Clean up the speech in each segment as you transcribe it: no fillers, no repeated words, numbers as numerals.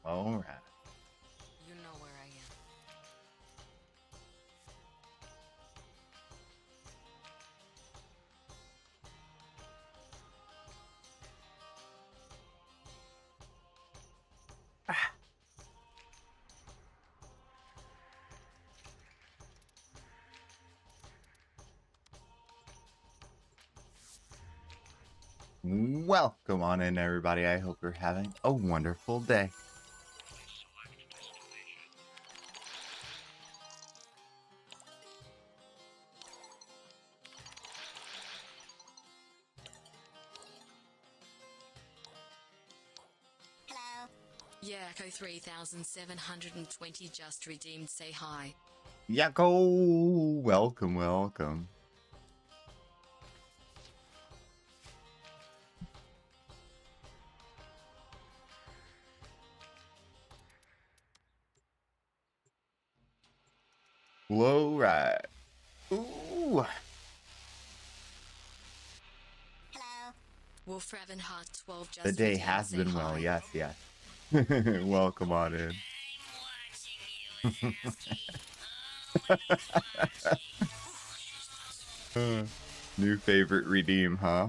All right. You know where I am. Welcome on in, everybody. I hope you're having a wonderful day. Hello. Yeah, Echo 3720 just redeemed. Say hi. Yakko! Welcome, welcome. Low right. Ooh. Hello. Wolf Ravenheart 12 just The day redeemed. has Say been hi. well, yes, yes. Welcome on in. New favorite redeem, huh?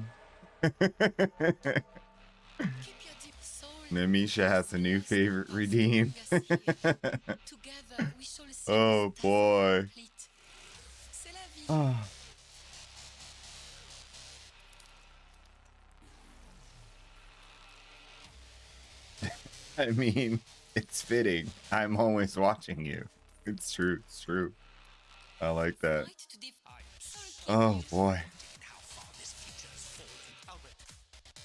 Namisha has a new favorite redeem. Oh boy. Oh. I mean, it's fitting. I'm always watching you. It's true. It's true. I like that. Oh boy.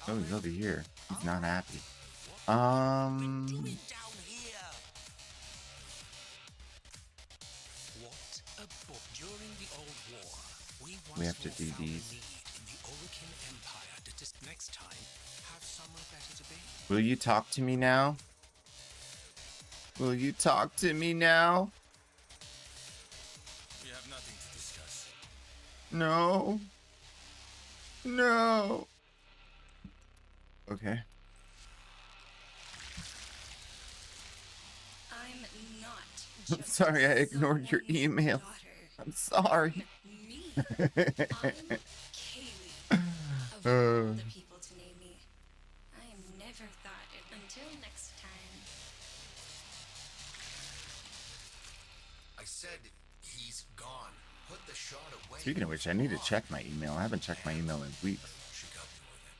Oh, he's over here. He's not happy. We have to do these. Will you talk to me now? Will you talk to me now? We have nothing to discuss. No. No. Okay. I'm not I'm sorry, I ignored your email. I'm sorry. I'm Kaylee. Of all the people to name me, I never thought it until next time. I said he's gone. Put the shot away. Speaking of which, I need to check my email. I haven't checked my email in weeks. She got me with it.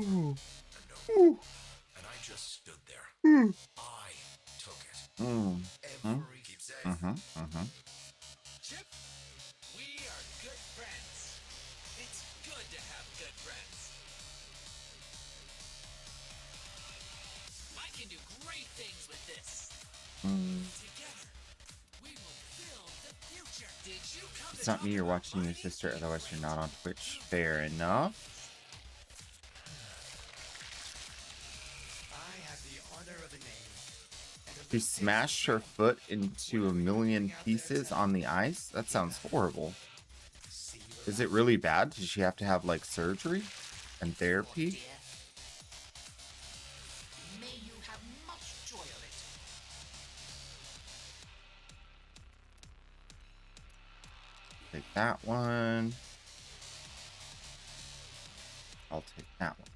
Over and over. And I just stood there. I took it. Every keep safe. Chip, we are good friends. It's good to have good friends. I can do great things with this. Together, we will build the future. Did you come It's not me you're watching, your sister, otherwise you're not on Twitch. Fair enough. I have the honor of the name. She smashed her foot into a million pieces on the ice? That sounds horrible. Is it really bad? Does she have to have, like, surgery and therapy? May you have much joy of it. Take that one. I'll take that one.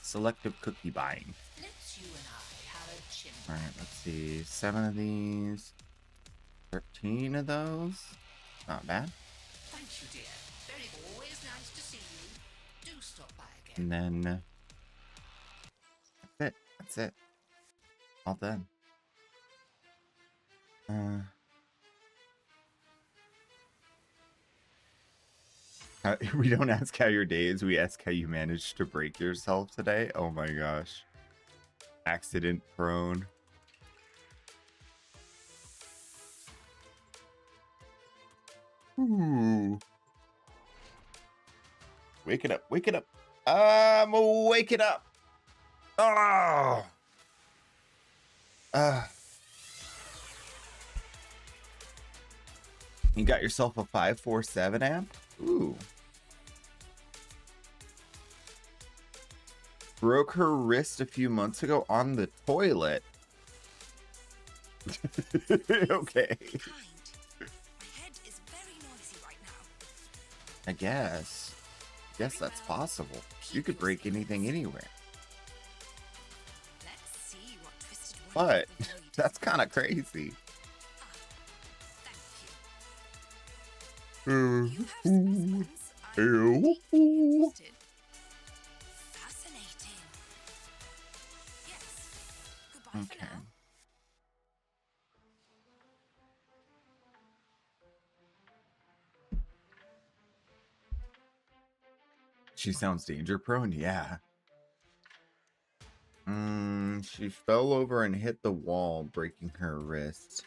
Selective cookie buying. Let's you and I have a chin. Alright, let's see. 7 of these. 13 of those. Not bad. Thank you, dear. Very always nice to see you. Do stop by again. And then that's it. That's it. All done. We don't ask how your day is. We ask how you managed to break yourself today. Oh my gosh. Accident prone. Ooh. Wake it up. Wake it up. Wake it up. Oh. You got yourself a 547 amp? Ooh. Broke her wrist a few months ago on the toilet. Okay. My head is very noisy right now. I guess. Guess that's possible. You could break anything anywhere. Let's see what twisted But wonder the that's kind of crazy. Thank you. You have specimens I'm deeply interested. Fascinating. Yes. Goodbye for Okay. now. She sounds danger prone. Yeah. She fell over and hit the wall, breaking her wrist.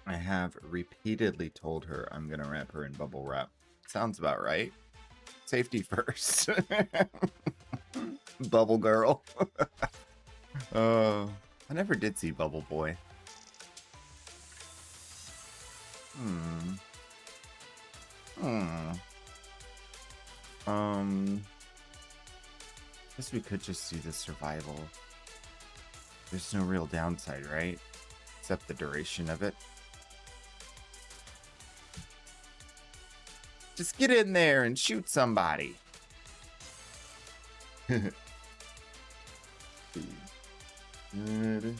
I have repeatedly told her I'm gonna wrap her in bubble wrap. Sounds about right. Safety first. Bubble girl. I never did see Bubble Boy. Guess we could just do the survival. There's no real downside, right? Except the duration of it. Just get in there and shoot somebody. Good. Good.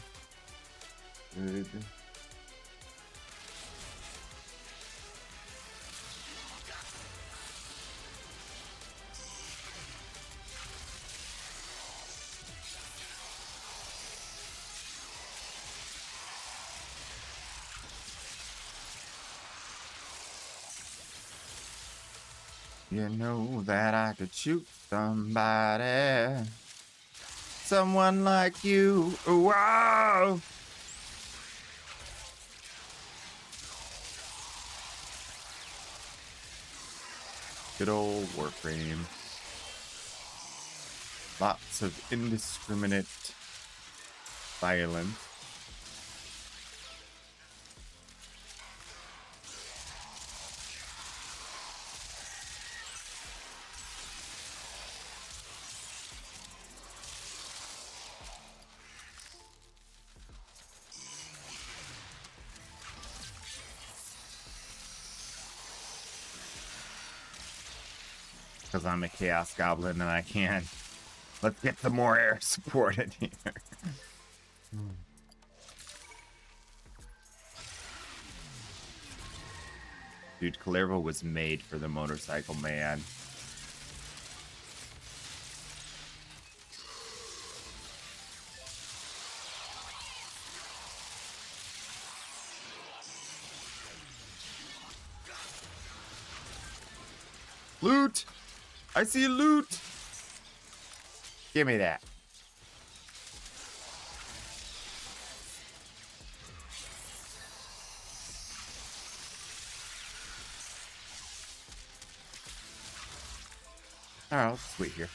You know that I could shoot somebody. Someone like you. Wow. Good old warframe. Lots of indiscriminate violence. Because I'm a Chaos Goblin and I can. Let's get some more air support in here. Dude, Calervo was made for the motorcycle, man. Loot! I see loot! Give me that. Alright, I'll just wait here.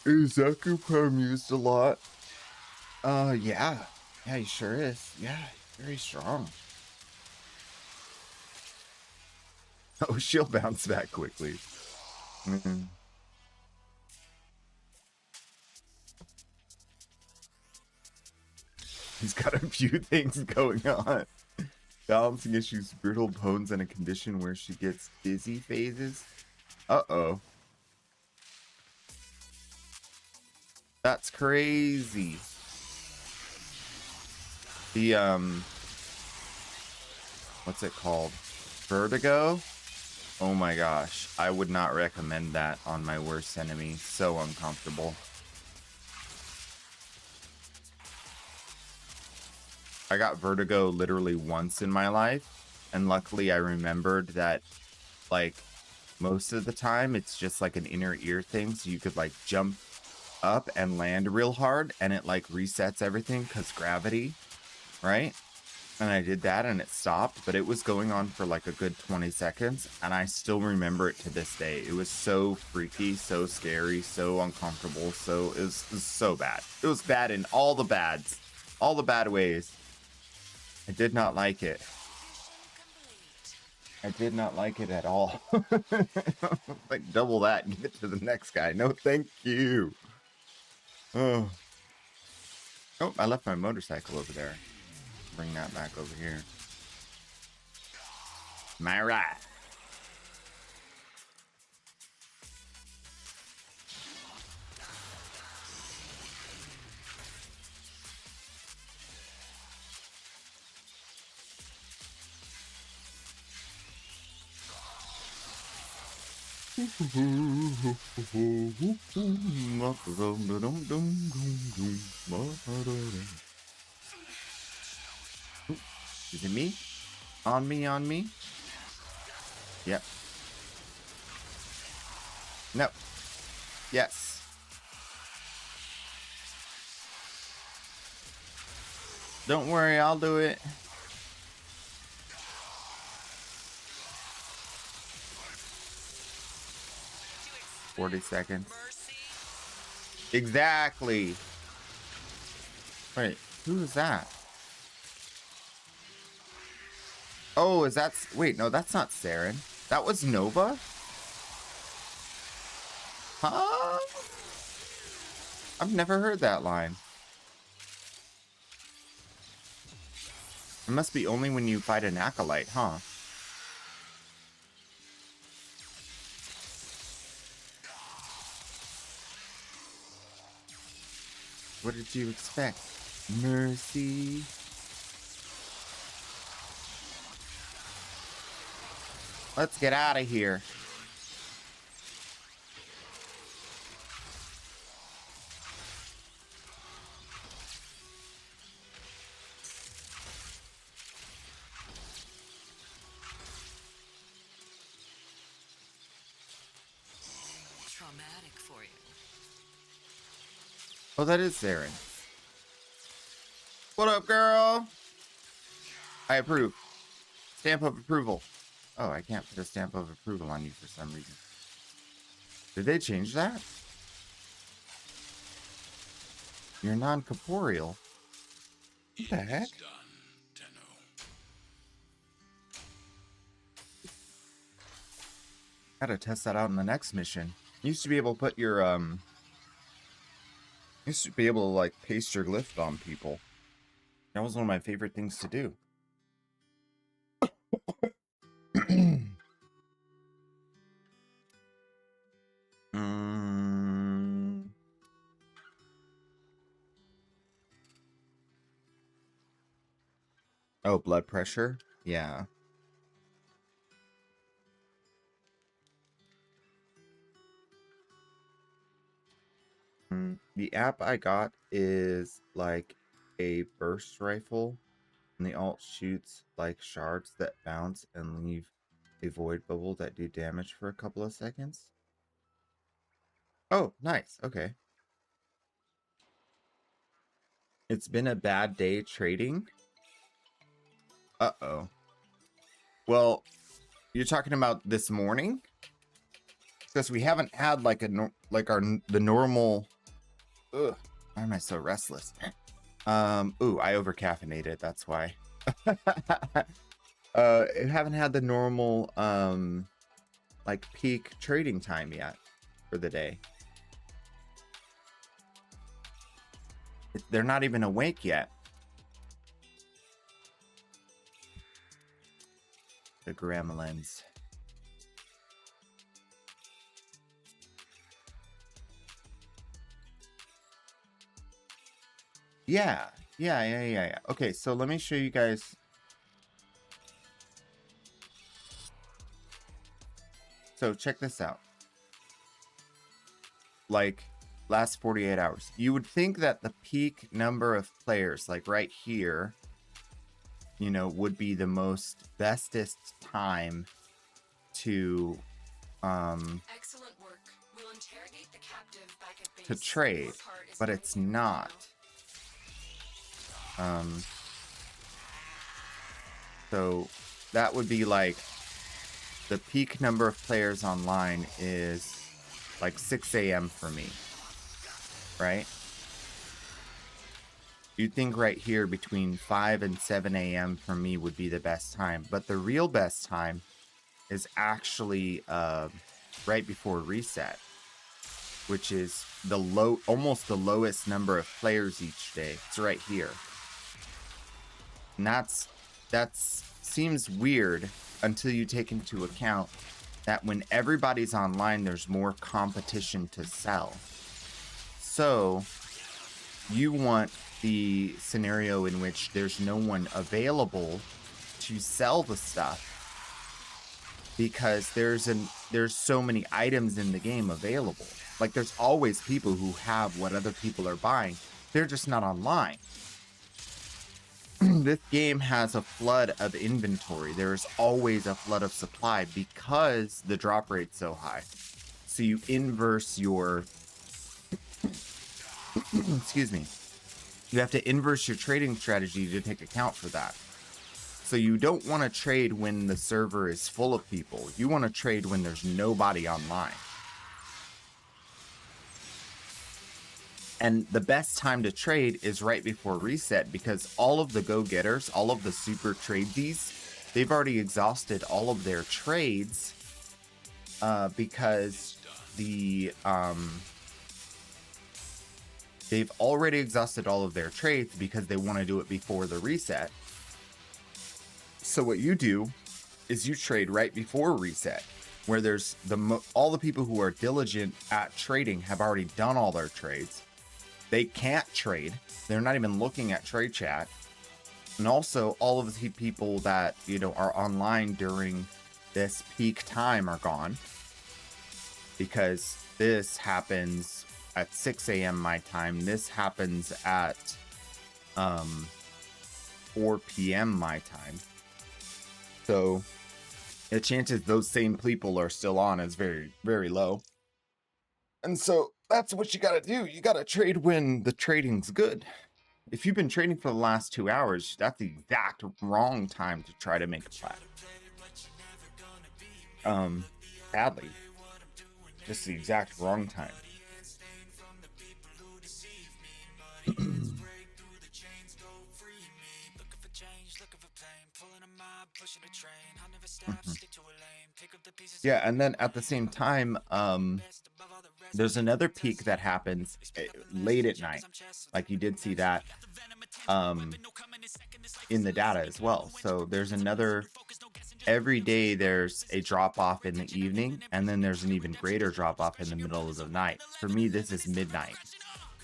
Is Zakupam used a lot? Yeah. Yeah, he sure is. Yeah, very strong. Oh, she'll bounce back quickly. He's got a few things going on. Balancing issues, brittle bones, and a condition where she gets dizzy phases. Uh-oh. That's crazy. The, what's it called? Vertigo? Oh my gosh. I would not recommend that on my worst enemy. So uncomfortable. I got vertigo literally once in my life. And luckily I remembered that, like, most of the time it's just like an inner ear thing. So you could, like, jump up and land real hard. And it, like, resets everything because gravity. Right? And I did that and it stopped, but it was going on for like a good 20 seconds. And I still remember it to this day. It was so freaky, so scary, so uncomfortable. It was so bad. It was bad in all the bads, all the bad ways. I did not like it. I did not like it at all. Like double that and give it to the next guy. No, thank you. Oh, I left my motorcycle over there. Bring that back over here. My right. Is it me? On me, on me? Yep. No. Yes. Don't worry, I'll do it. Do 40 seconds. mercy? Exactly. Wait, who is that? Oh, is that... Wait, no, that's not Saren. That was Nova? Huh? I've never heard that line. It must be only when you fight an acolyte, huh? What did you expect? Mercy. Let's get out of here. Traumatic for you. Oh, that is Saren. What up, girl? I approve. Stamp of approval. Oh, I can't put a stamp of approval on you for some reason. Did they change that? You're non-corporeal. What the heck? Gotta test that out in the next mission. Used to be able to put your used to be able to like paste your glyph on people. That was one of my favorite things to do. Oh, blood pressure? Yeah. The app I got is like a burst rifle, and the alt shoots like shards that bounce and leave a void bubble that do damage for a couple of seconds. Oh, nice. Okay. It's been a bad day trading. Uh-oh. Well, you're talking about this morning? Because we haven't had like the normal. Ugh, why am I so restless? Ooh, I overcaffeinated, that's why. Haven't had the normal like peak trading time yet for the day. They're not even awake yet. The gremlins. Yeah. Okay, so let me show you guys. So check this out. Like last 48 hours. You would think that the peak number of players, like right here, you know, would be the bestest time to Excellent work. We'll interrogate the captive back at base. to trade, Your part is but ready it's to go not. now. So that would be like the peak number of players online is like 6 a.m. for me, right? You'd think right here between 5 and 7 a.m. for me would be the best time. But the real best time is actually right before reset, which is almost the lowest number of players each day. It's right here. And that seems weird until you take into account that when everybody's online, there's more competition to sell. So you want the scenario in which there's no one available to sell the stuff, because there's so many items in the game available. Like, there's always people who have what other people are buying. They're just not online. This game has a flood of inventory. There's always a flood of supply because the drop rate's so high. So you inverse your excuse me. You have to inverse your trading strategy to take account for that. So you don't want to trade when the server is full of people. You want to trade when there's nobody online. And the best time to trade is right before reset, because all of the go-getters, all of the super tradesies, they've already exhausted all of their trades because they've already exhausted all of their trades because they want to do it before the reset. So what you do is you trade right before reset, where there's all the people who are diligent at trading have already done all their trades. They can't trade. They're not even looking at trade chat. And also all of the people that, you know, are online during this peak time are gone, because this happens at 6 a.m. my time. This happens at 4 p.m. my time. So the chances those same people are still on is very, very low. And so that's what you got to do. You got to trade when the trading's good. If you've been trading for the last 2 hours, that's the exact wrong time to try to make a plat. Sadly, just the exact wrong time. Yeah, and then at the same time, there's another peak that happens late at night. Like, you did see that in the data as well. So there's another, every day there's a drop off in the evening, and then there's an even greater drop off in the middle of the night. For me, this is midnight.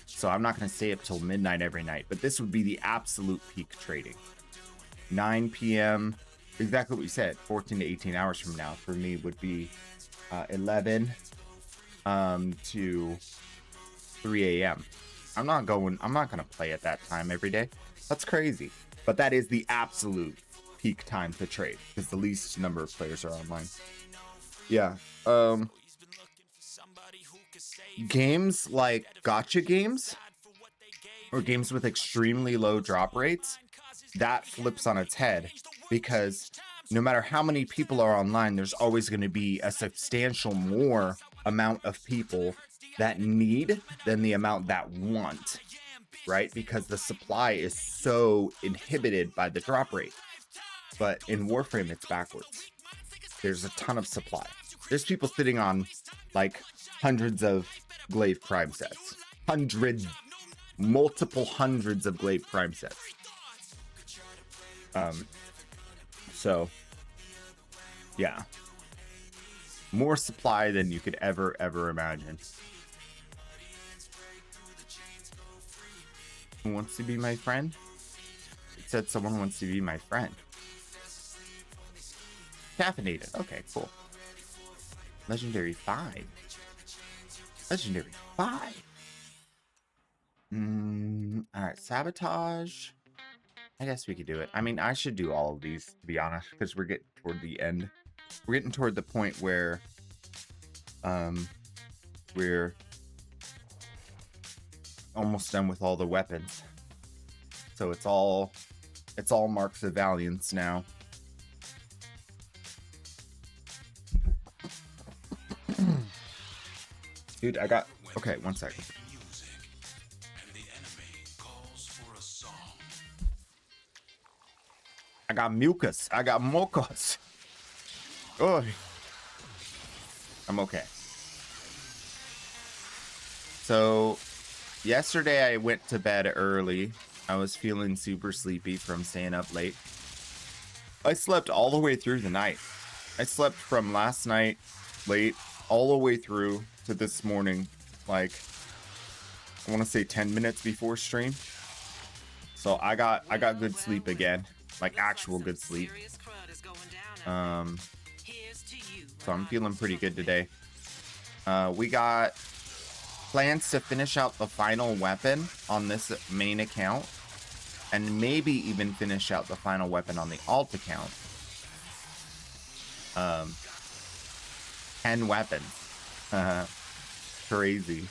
So I'm not going to stay up till midnight every night, but this would be the absolute peak trading. 9 p.m., exactly what you said, 14 to 18 hours from now for me would be 11 to 3 a.m. I'm not going to play at that time every day. That's crazy. But that is the absolute peak time to trade, because the least number of players are online. Yeah. Games like gacha games, or games with extremely low drop rates, that flips on its head, because no matter how many people are online, there's always going to be a substantial more amount of people that need than the amount that want, right? Because the supply is so inhibited by the drop rate. But in Warframe, it's backwards. There's a ton of supply. There's people sitting on like hundreds of Glaive Prime sets. Multiple hundreds of Glaive Prime sets. So yeah, more supply than you could ever imagine. Who wants to be my friend? It said someone wants to be my friend. Caffeinated. Okay, cool. Legendary 5. Legendary 5. Alright, sabotage. I guess we could do it. I mean, I should do all of these, to be honest, because we're getting toward the end. We're getting toward the point where we're almost done with all the weapons. So it's all marks of valiance now. Dude, I got... Okay, one second. I got mucus. I got mucus. Oh, I'm okay. So, yesterday I went to bed early. I was feeling super sleepy from staying up late. I slept all the way through the night. I slept from last night late all the way through to this morning, like I want to say 10 minutes before stream. So I got good sleep again, like actual good sleep. So I'm feeling pretty good today. We got plans to finish out the final weapon on this main account, and maybe even finish out the final weapon on the alt account. 10 weapons. Crazy.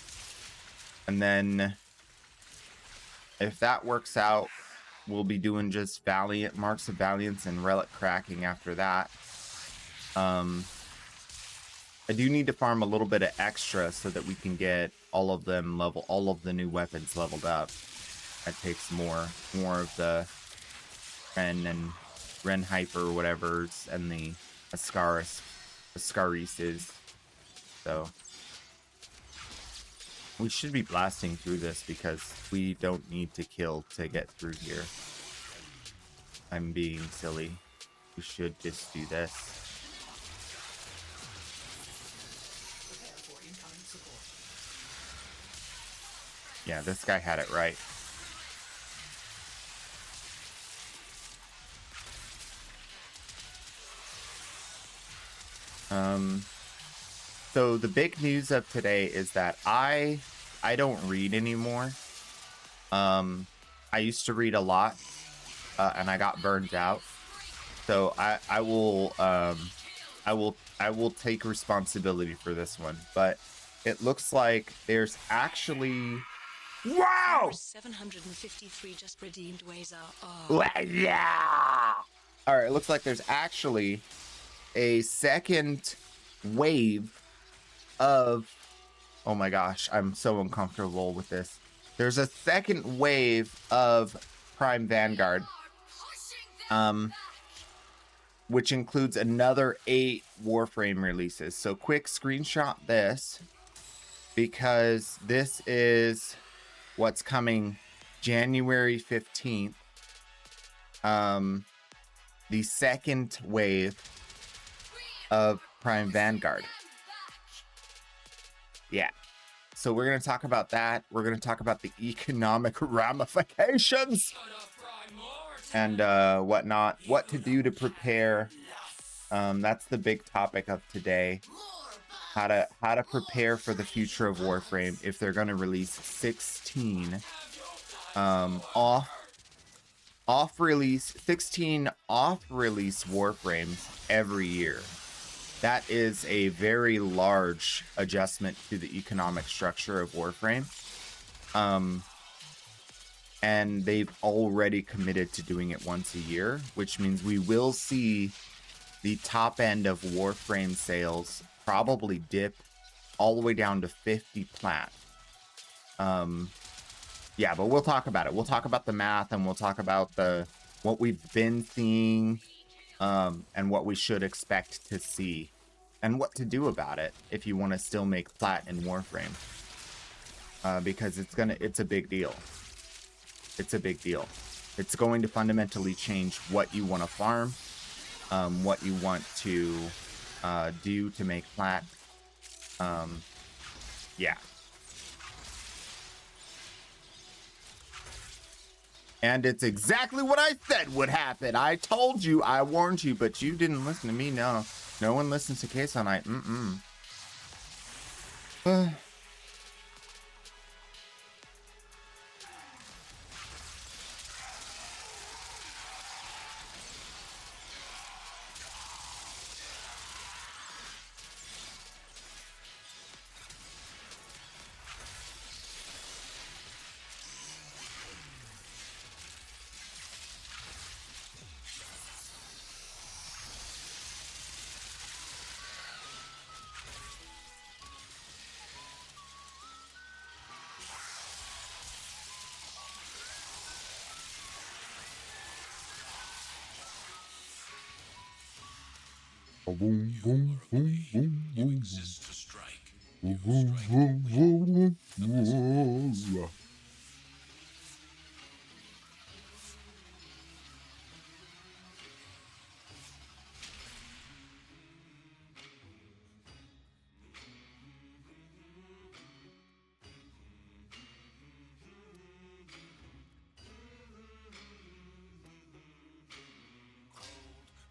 And then if that works out, we'll be doing just Valiant, Marks of Valiance, and Relic Cracking after that. I do need to farm a little bit of extra so that we can get all of the new weapons leveled up. That takes more of the Ren Hyper or whatever's, and the Ascarises. So we should be blasting through this because we don't need to kill to get through here. I'm being silly. We should just do this. Yeah, this guy had it right. So the big news of today is that I don't read anymore. I used to read a lot, and I got burned out. So I will take responsibility for this one. But it looks like there's actually... Wow! 753 just redeemed ways are... Yeah! Alright, it looks like there's actually a second wave of... Oh my gosh, I'm so uncomfortable with this. There's a second wave of Prime Vanguard. Which includes another 8 warframe releases. So quick screenshot this, because this is what's coming January 15th. The second wave of Prime Vanguard. Yeah. So we're going to talk about that. We're going to talk about the economic ramifications and whatnot, what to do to prepare. That's the big topic of today. How to prepare for the future of Warframe if they're going to release 16 off-release Warframes every year. That is a very large adjustment to the economic structure of Warframe. And they've already committed to doing it once a year, which means we will see the top end of Warframe sales probably dip all the way down to 50 plat. Yeah, but we'll talk about it. We'll talk about the math, and we'll talk about what we've been seeing, and what we should expect to see, and what to do about it if you want to still make plat in Warframe. Because it's a big deal. It's a big deal. It's going to fundamentally change what you want to farm, what you want to do to make plat. Yeah. And it's exactly what I said would happen. I told you, I warned you, but you didn't listen to me. No one listens to Case all night. Boom, boom, boom, boom, You boom, exist to strike. You boom, strike boom, to boom, win. boom, boom.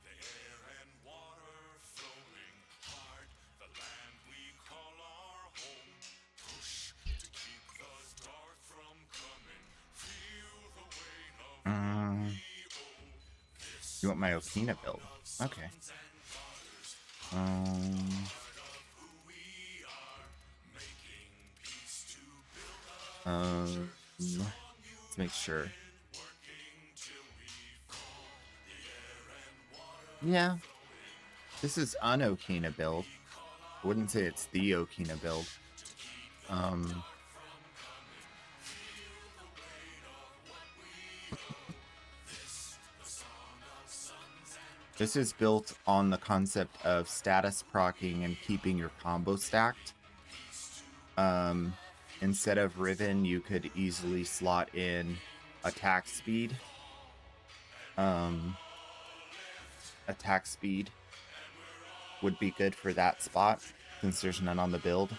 The air and water flowing hard. The land we call our home. Push to keep the dark from coming. Feel the weight of what we owe. This You want my is the Okina song build? of Okay. sons and daughters. Um, Part of who we are. Making peace to build a um, strong let's make sure. working till we fall. The air and water Yeah, this is an Okina build. I wouldn't say it's the Okina build. This is built on the concept of status proccing and keeping your combo stacked. Instead of Riven, you could easily slot in attack speed. Attack speed would be good for that spot since there's none on the build.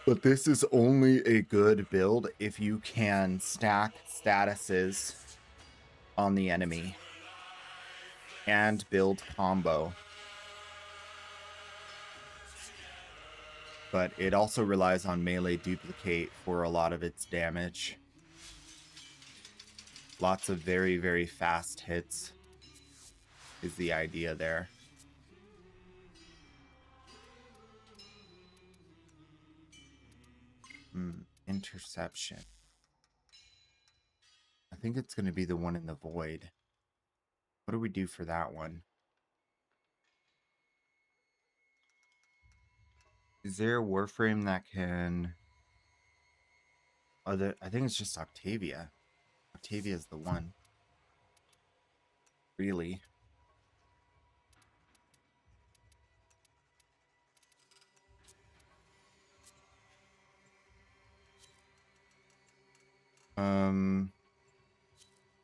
But this is only a good build if you can stack statuses on the enemy and build combo. But it also relies on melee duplicate for a lot of its damage. Lots of very, very fast hits is the idea there. Interception. I think it's going to be the one in the void. What do we do for that one? Is there a warframe that can... I think it's just Octavia. Octavia is the one. Really.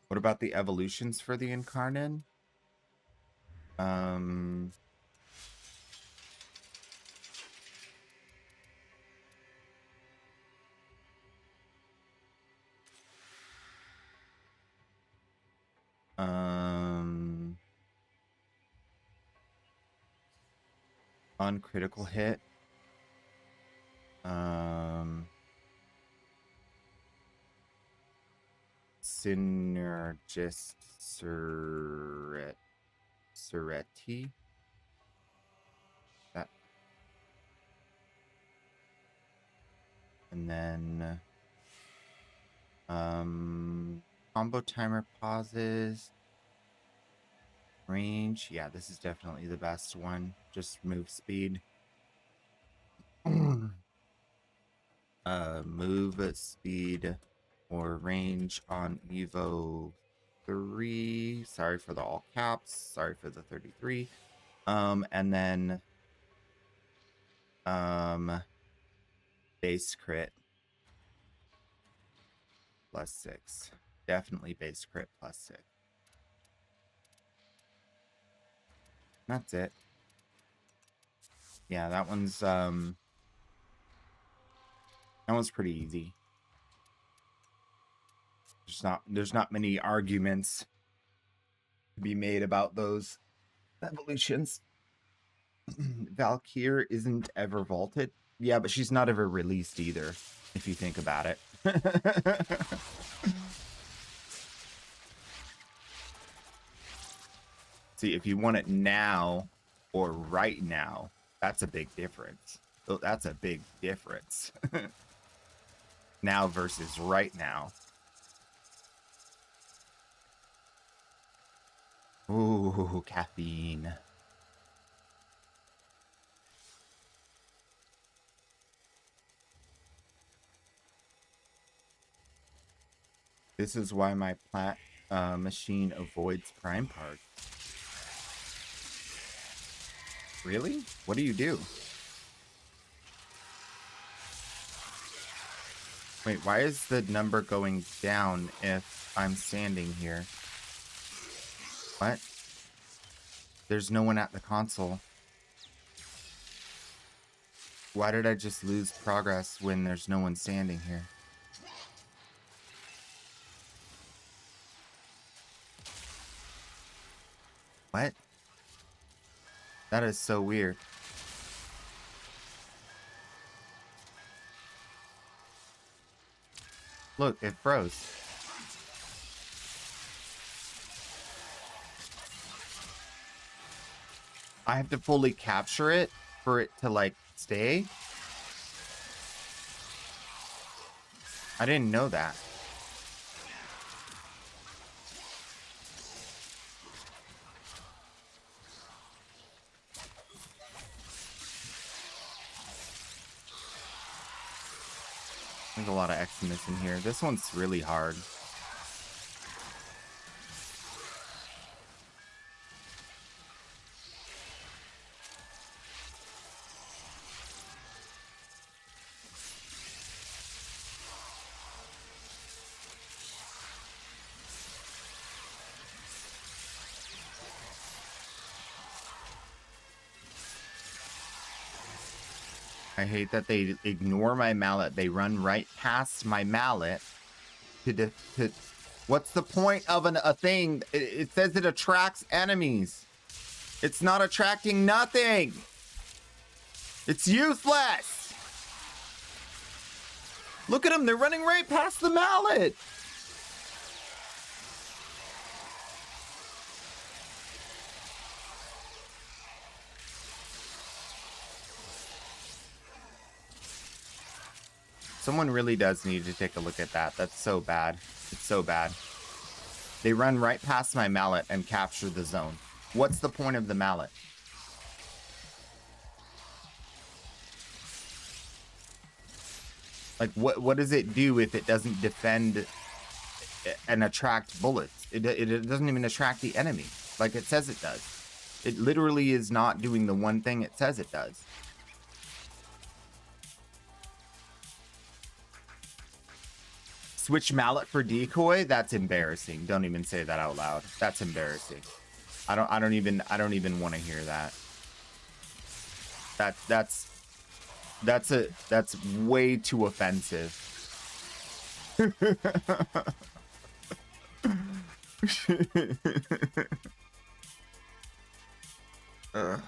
What about the evolutions for the Incarnate? On critical hit. Synergist Sureti. That. And then combo timer pauses. Range. Yeah, this is definitely the best one. Just move speed. Move speed or range on Evo 3. Sorry for the all caps. Sorry for the 33. And then base crit +6. Definitely base crit +6. That's it. Yeah, that one's pretty easy. There's not many arguments to be made about those evolutions. Valkyr isn't ever vaulted. Yeah, but she's not ever released either, if you think about it. See, if you want it now or right now, that's a big difference. Oh, that's a big difference. Now versus right now. Ooh, caffeine. This is why my Machine avoids prime parts. Really? What do you do? Wait, why is the number going down if I'm standing here? What? There's no one at the console. Why did I just lose progress when there's no one standing here? What? That is so weird. Look, it froze. I have to fully capture it for it to, like, stay? I didn't know that. There's a lot of Xmas in here. This one's really hard. I hate that they ignore my mallet. They run right past my mallet to what's the point of a thing? It says it attracts enemies. It's not attracting nothing. It's useless. Look at them. They're running right past the mallet. Someone really does need to take a look at that. That's so bad. It's so bad. They run right past my mallet and capture the zone. What's the point of the mallet? Like, what does it do if it doesn't defend and attract bullets? It doesn't even attract the enemy like it says it does. It literally is not doing the one thing it says it does. Switch mallet for decoy? That's embarrassing. Don't even say that out loud. That's embarrassing. I don't even want to hear that. That's way too offensive. Ugh.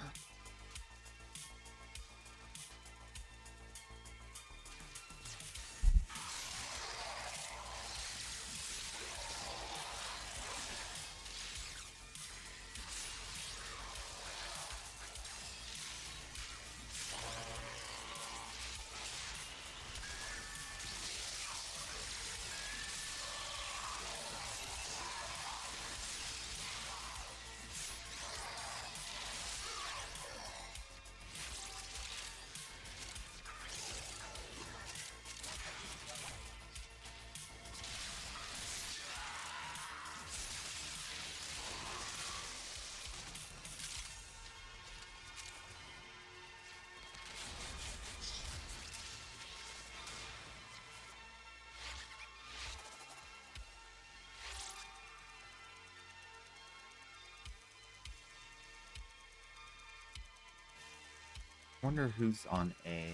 Wonder who's on A.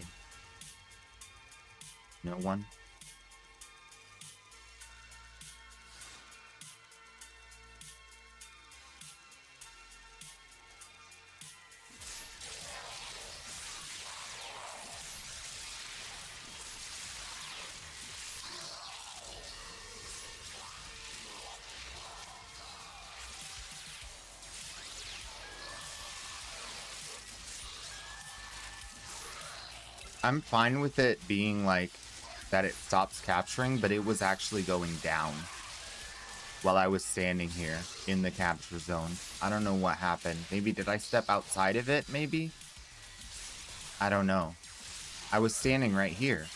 No one. I'm fine with it being like that it stops capturing, but it was actually going down while I was standing here in the capture zone. I don't know what happened. Maybe did I step outside of it? Maybe? I don't know. I was standing right here.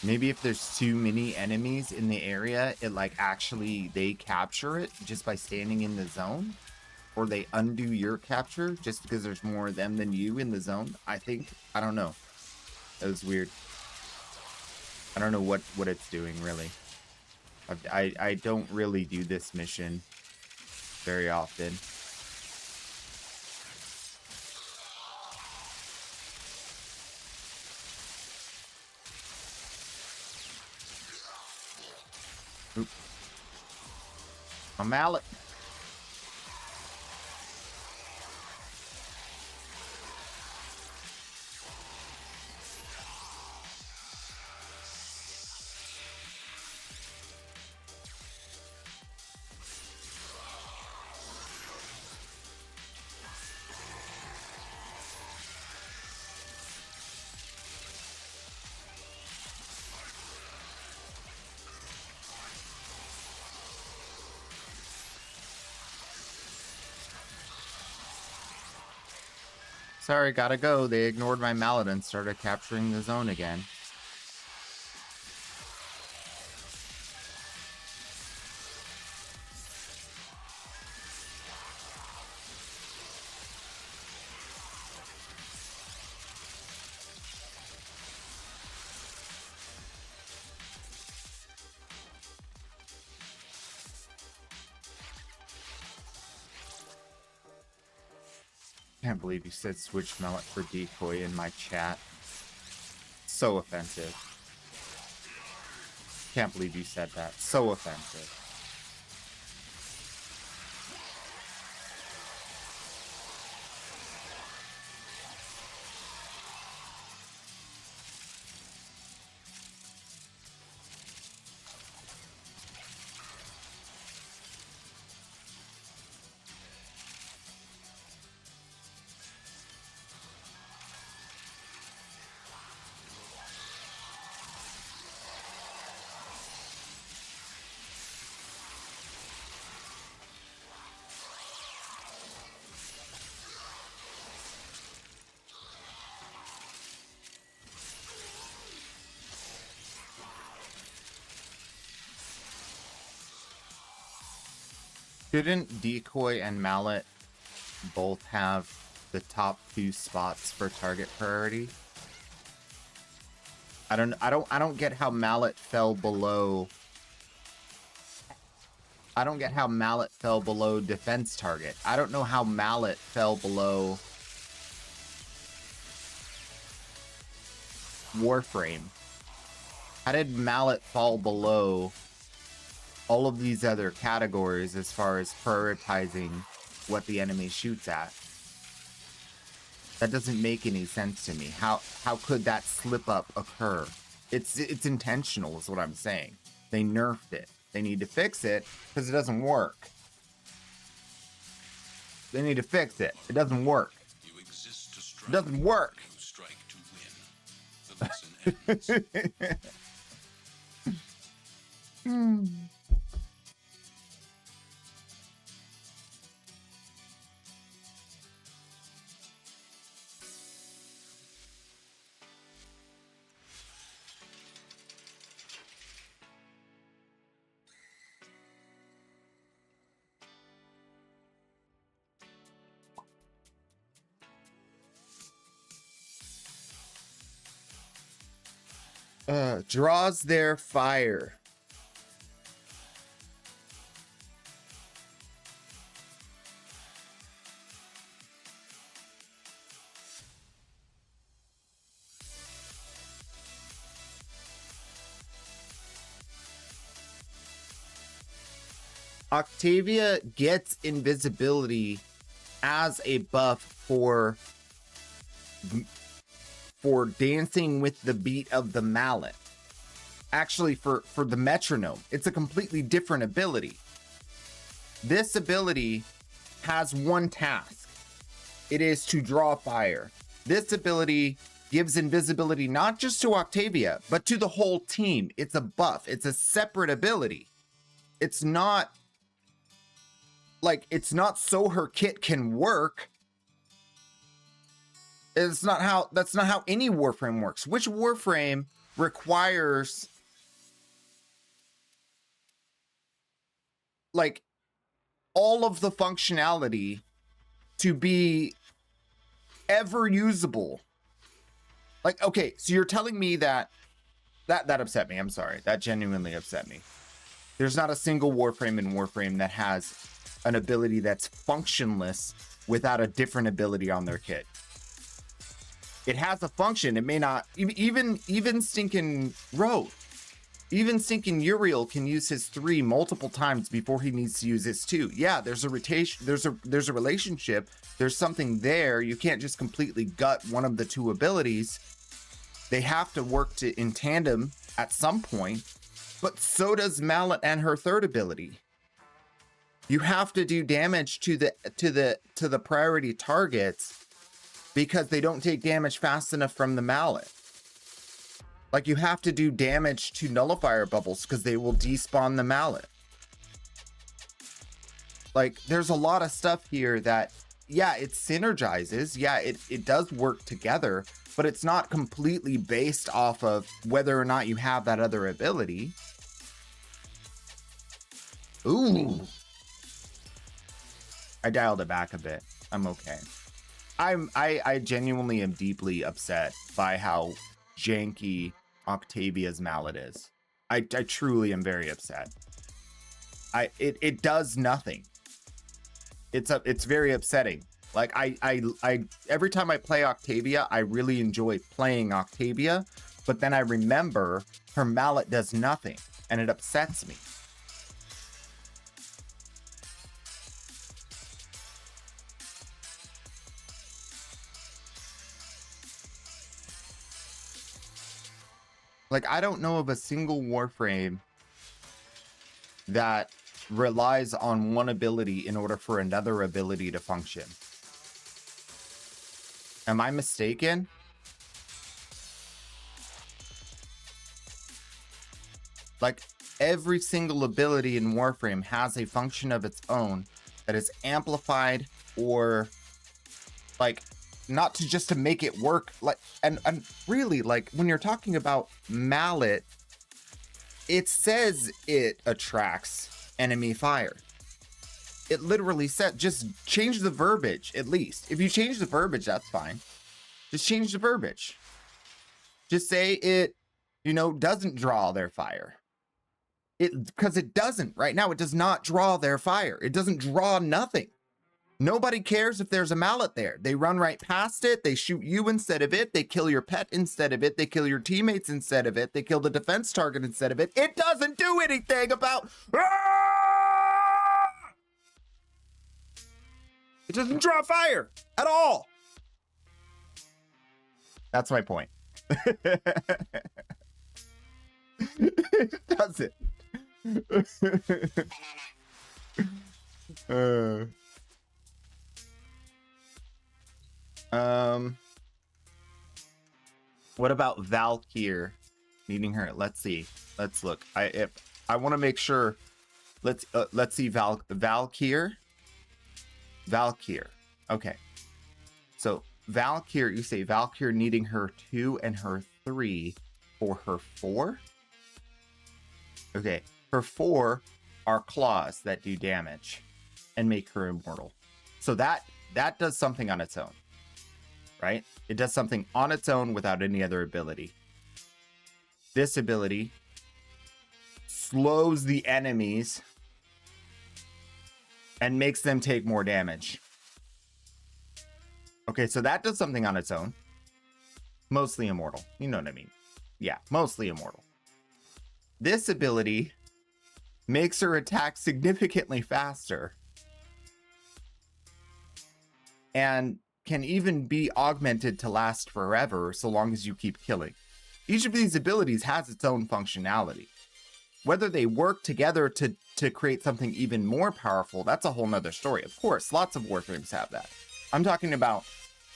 Maybe if there's too many enemies in the area, it like actually they capture it just by standing in the zone, or they undo your capture just because there's more of them than you in the zone. I think, I don't know. That was weird. I don't know what it's doing really. I don't really do this mission very often. Oop. A mallet. Sorry, gotta go. They ignored my mallet and started capturing the zone again. Can't believe you said switch mallet for decoy in my chat. So offensive. Can't believe you said that. So offensive. Shouldn't decoy and mallet both have the top 2 spots for target priority? I don't get how mallet fell below. I don't get how mallet fell below defense target. I don't know how mallet fell below warframe. How did mallet fall below all of these other categories as far as prioritizing what the enemy shoots at? That doesn't make any sense to me. How could that slip up occur? It's intentional is what I'm saying. They nerfed it. They need to fix it because it doesn't work. They need to fix it. It doesn't work. You exist to strike. It doesn't work. You strike to win. The lesson ends. Draws their fire. Octavia gets invisibility as a buff for dancing with the beat of the mallet. Actually, for the metronome, it's a completely different ability. This ability has one task. It is to draw fire. This ability gives invisibility not just to Octavia, but to the whole team. It's a buff. It's a separate ability. It's not so her kit can work. That's not how any warframe works. Which warframe requires like all of the functionality to be ever usable. Like, okay, so you're telling me that upset me. I'm sorry. That genuinely upset me. There's not a single warframe in Warframe that has an ability that's functionless without a different ability on their kit. It has a function. It may not even stinking Rogue. Even stinking Uriel can use his 3 multiple times before he needs to use his 2. Yeah, there's a rotation, there's a relationship, there's something there. You can't just completely gut one of the 2 abilities. They have to work in tandem at some point, but so does Mallet and her 3rd ability. You have to do damage to the priority targets because they don't take damage fast enough from the Mallet. Like, you have to do damage to nullifier bubbles because they will despawn the Mallet. Like, there's a lot of stuff here that, yeah, it synergizes. Yeah, it does work together, but it's not completely based off of whether or not you have that other ability. Ooh. I dialed it back a bit. I'm okay. I genuinely am deeply upset by how janky Octavia's mallet is. I truly am very upset. It does nothing. It's very upsetting. Like, I every time I play Octavia, I really enjoy playing Octavia, but then I remember her mallet does nothing and it upsets me. Like, I don't know of a single warframe that relies on one ability in order for another ability to function. Am I mistaken? Like, every single ability in Warframe has a function of its own that is amplified or, like, not to just to make it work. Like, and really, like, when you're talking about Mallet, it says it attracts enemy fire. It literally said, just change the verbiage, at least. If you change the verbiage, that's fine. Just change the verbiage. Just say it, doesn't draw their fire. Because it doesn't. Right now, it does not draw their fire. It doesn't draw nothing. Nobody cares if there's a mallet there. They run right past it. They shoot you instead of it. They kill your pet instead of it. They kill your teammates instead of it. They kill the defense target instead of it. It doesn't do anything about... It doesn't draw fire at all. That's my point. It doesn't. What about Valkyr needing her? Let's see. Let's look. I want to make sure. Let's see. Valkyr. Okay. So Valkyr, you say Valkyr needing her 2 and her 3 for her 4. Okay. Her 4 are claws that do damage and make her immortal. So that does something on its own. Right? It does something on its own without any other ability. This ability slows the enemies and makes them take more damage. Okay, so that does something on its own. Mostly immortal. You know what I mean? Yeah, mostly immortal. This ability makes her attack significantly faster. And can even be augmented to last forever so long as you keep killing. Each of these abilities has its own functionality. Whether they work together to create something even more powerful, that's a whole nother story. Of course, lots of warframes have that. I'm talking about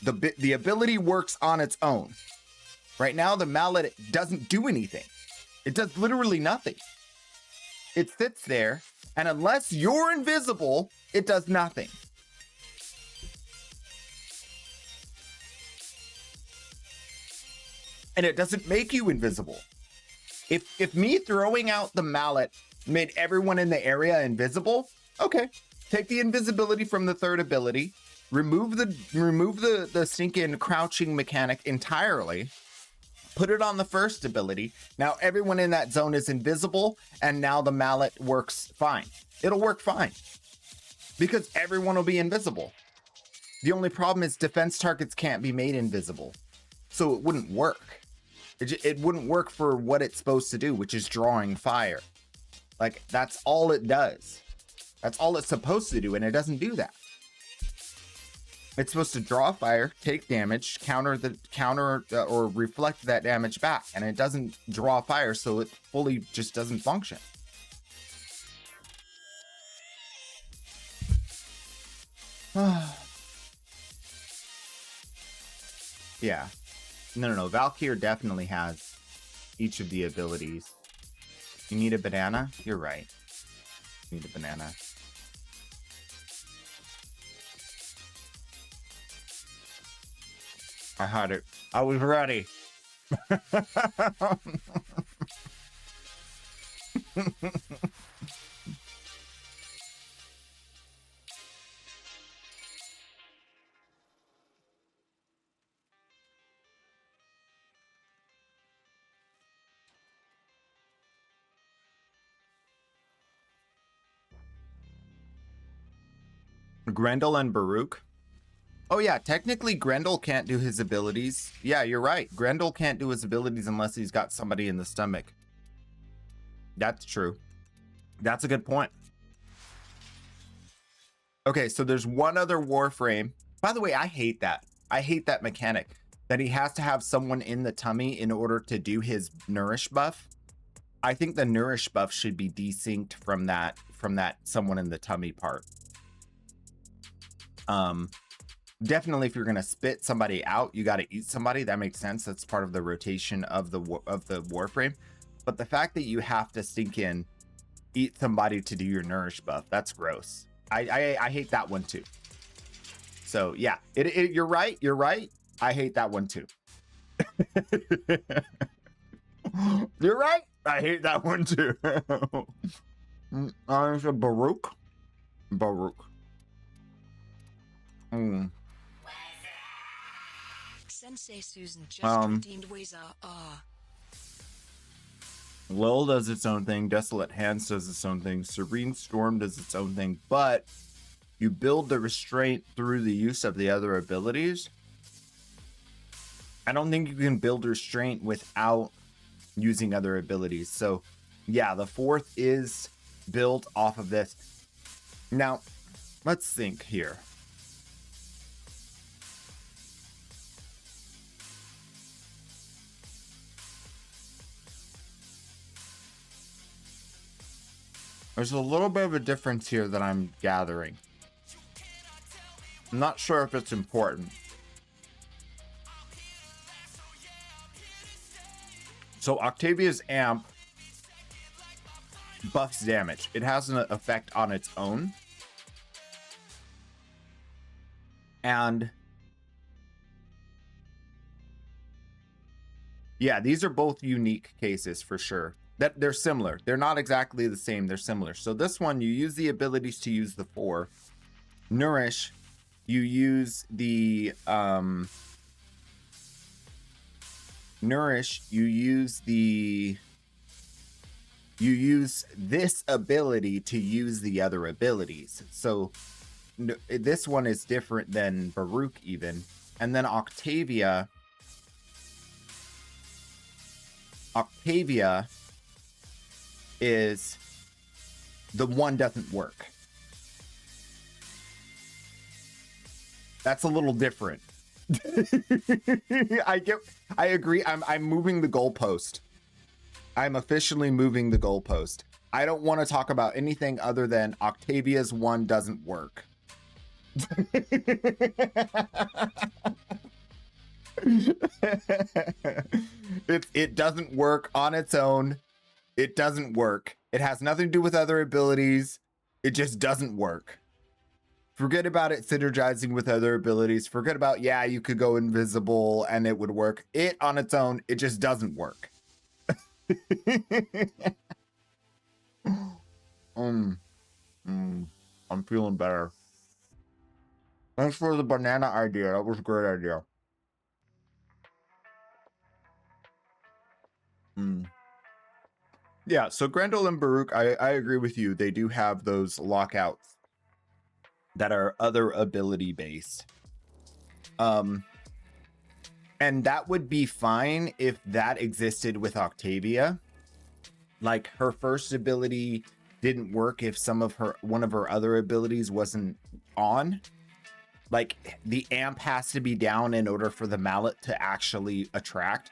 the ability works on its own. Right now, the mallet doesn't do anything. It does literally nothing. It sits there, and unless you're invisible, it does nothing. and it doesn't make you invisible. If me throwing out the mallet made everyone in the area invisible, okay, take the invisibility from the third ability, remove the stinking crouching mechanic entirely, put it on the first ability. Now everyone in that zone is invisible, and now the mallet works fine. It'll work fine because everyone will be invisible. The only problem is defense targets can't be made invisible, so it wouldn't work. It wouldn't work for what it's supposed to do, which is drawing fire. Like, that's all it does. That's all it's supposed to do, and it doesn't do that. It's supposed to draw fire, take damage, counter or reflect that damage back, and it doesn't draw fire, so it fully just doesn't function. Yeah. No. Valkyr definitely has each of the abilities. You need a banana? You're right. You need a banana. I had it. I was ready. Grendel and Baruch. Oh yeah, technically Grendel can't do his abilities. Yeah, you're right. Grendel can't do his abilities unless he's got somebody in the stomach. That's true. That's a good point. Okay, so there's one other warframe. By the way, I hate that. I hate that mechanic that he has to have someone in the tummy in order to do his nourish buff. I think the nourish buff should be desynced from that someone in the tummy part. Definitely if you're going to spit somebody out, you got to eat somebody. That makes sense. That's part of the rotation of the warframe. But the fact that you have to stink in, eat somebody to do your nourish buff, that's gross. I hate that one too. So yeah, you're right. You're right. I hate that one too. You're right. I hate that one too. Baruch. Sensei Susan just redeemed Weezer. Lil does its own thing. Desolate Hands does its own thing. Serene Storm does its own thing. But you build the restraint through the use of the other abilities. I don't think you can build restraint without using other abilities. So yeah, the fourth is built off of this. Now, let's think here. There's a little bit of a difference here that I'm gathering. I'm not sure if it's important. So Octavia's amp buffs damage. It has an effect on its own. And yeah, these are both unique cases for sure. That they're similar. They're not exactly the same. They're similar. So this one, you use the abilities to use the 4. Nourish, you use the Nourish, you use this ability to use the other abilities. So this one is different than Baruch even. And then Octavia is the one doesn't work. That's a little different. I agree. I'm moving the goalpost. I'm officially moving the goalpost. I don't want to talk about anything other than Octavia's one doesn't work. It doesn't work on its own. It doesn't work. It has nothing to do with other abilities. It just doesn't work. Forget about it synergizing with other abilities. Forget about, yeah, you could go invisible and it would work. It on its own, it just doesn't work. I'm feeling better. Thanks for the banana idea. That was a great idea. Yeah, so Grendel and Baruch, I agree with you. They do have those lockouts that are other ability based. And that would be fine if that existed with Octavia. Like her first ability didn't work if one of her other abilities wasn't on. Like the amp has to be down in order for the mallet to actually attract.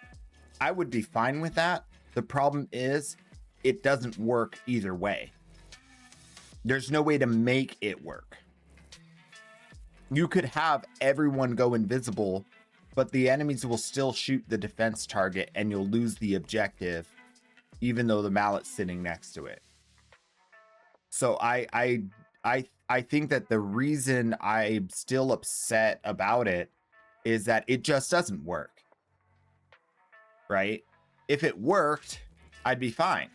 I would be fine with that. The problem is it doesn't work either way. There's no way to make it work. You could have everyone go invisible, but the enemies will still shoot the defense target and you'll lose the objective, even though the mallet's sitting next to it. So I think that the reason I'm still upset about it is that it just doesn't work. Right? If it worked, I'd be fine.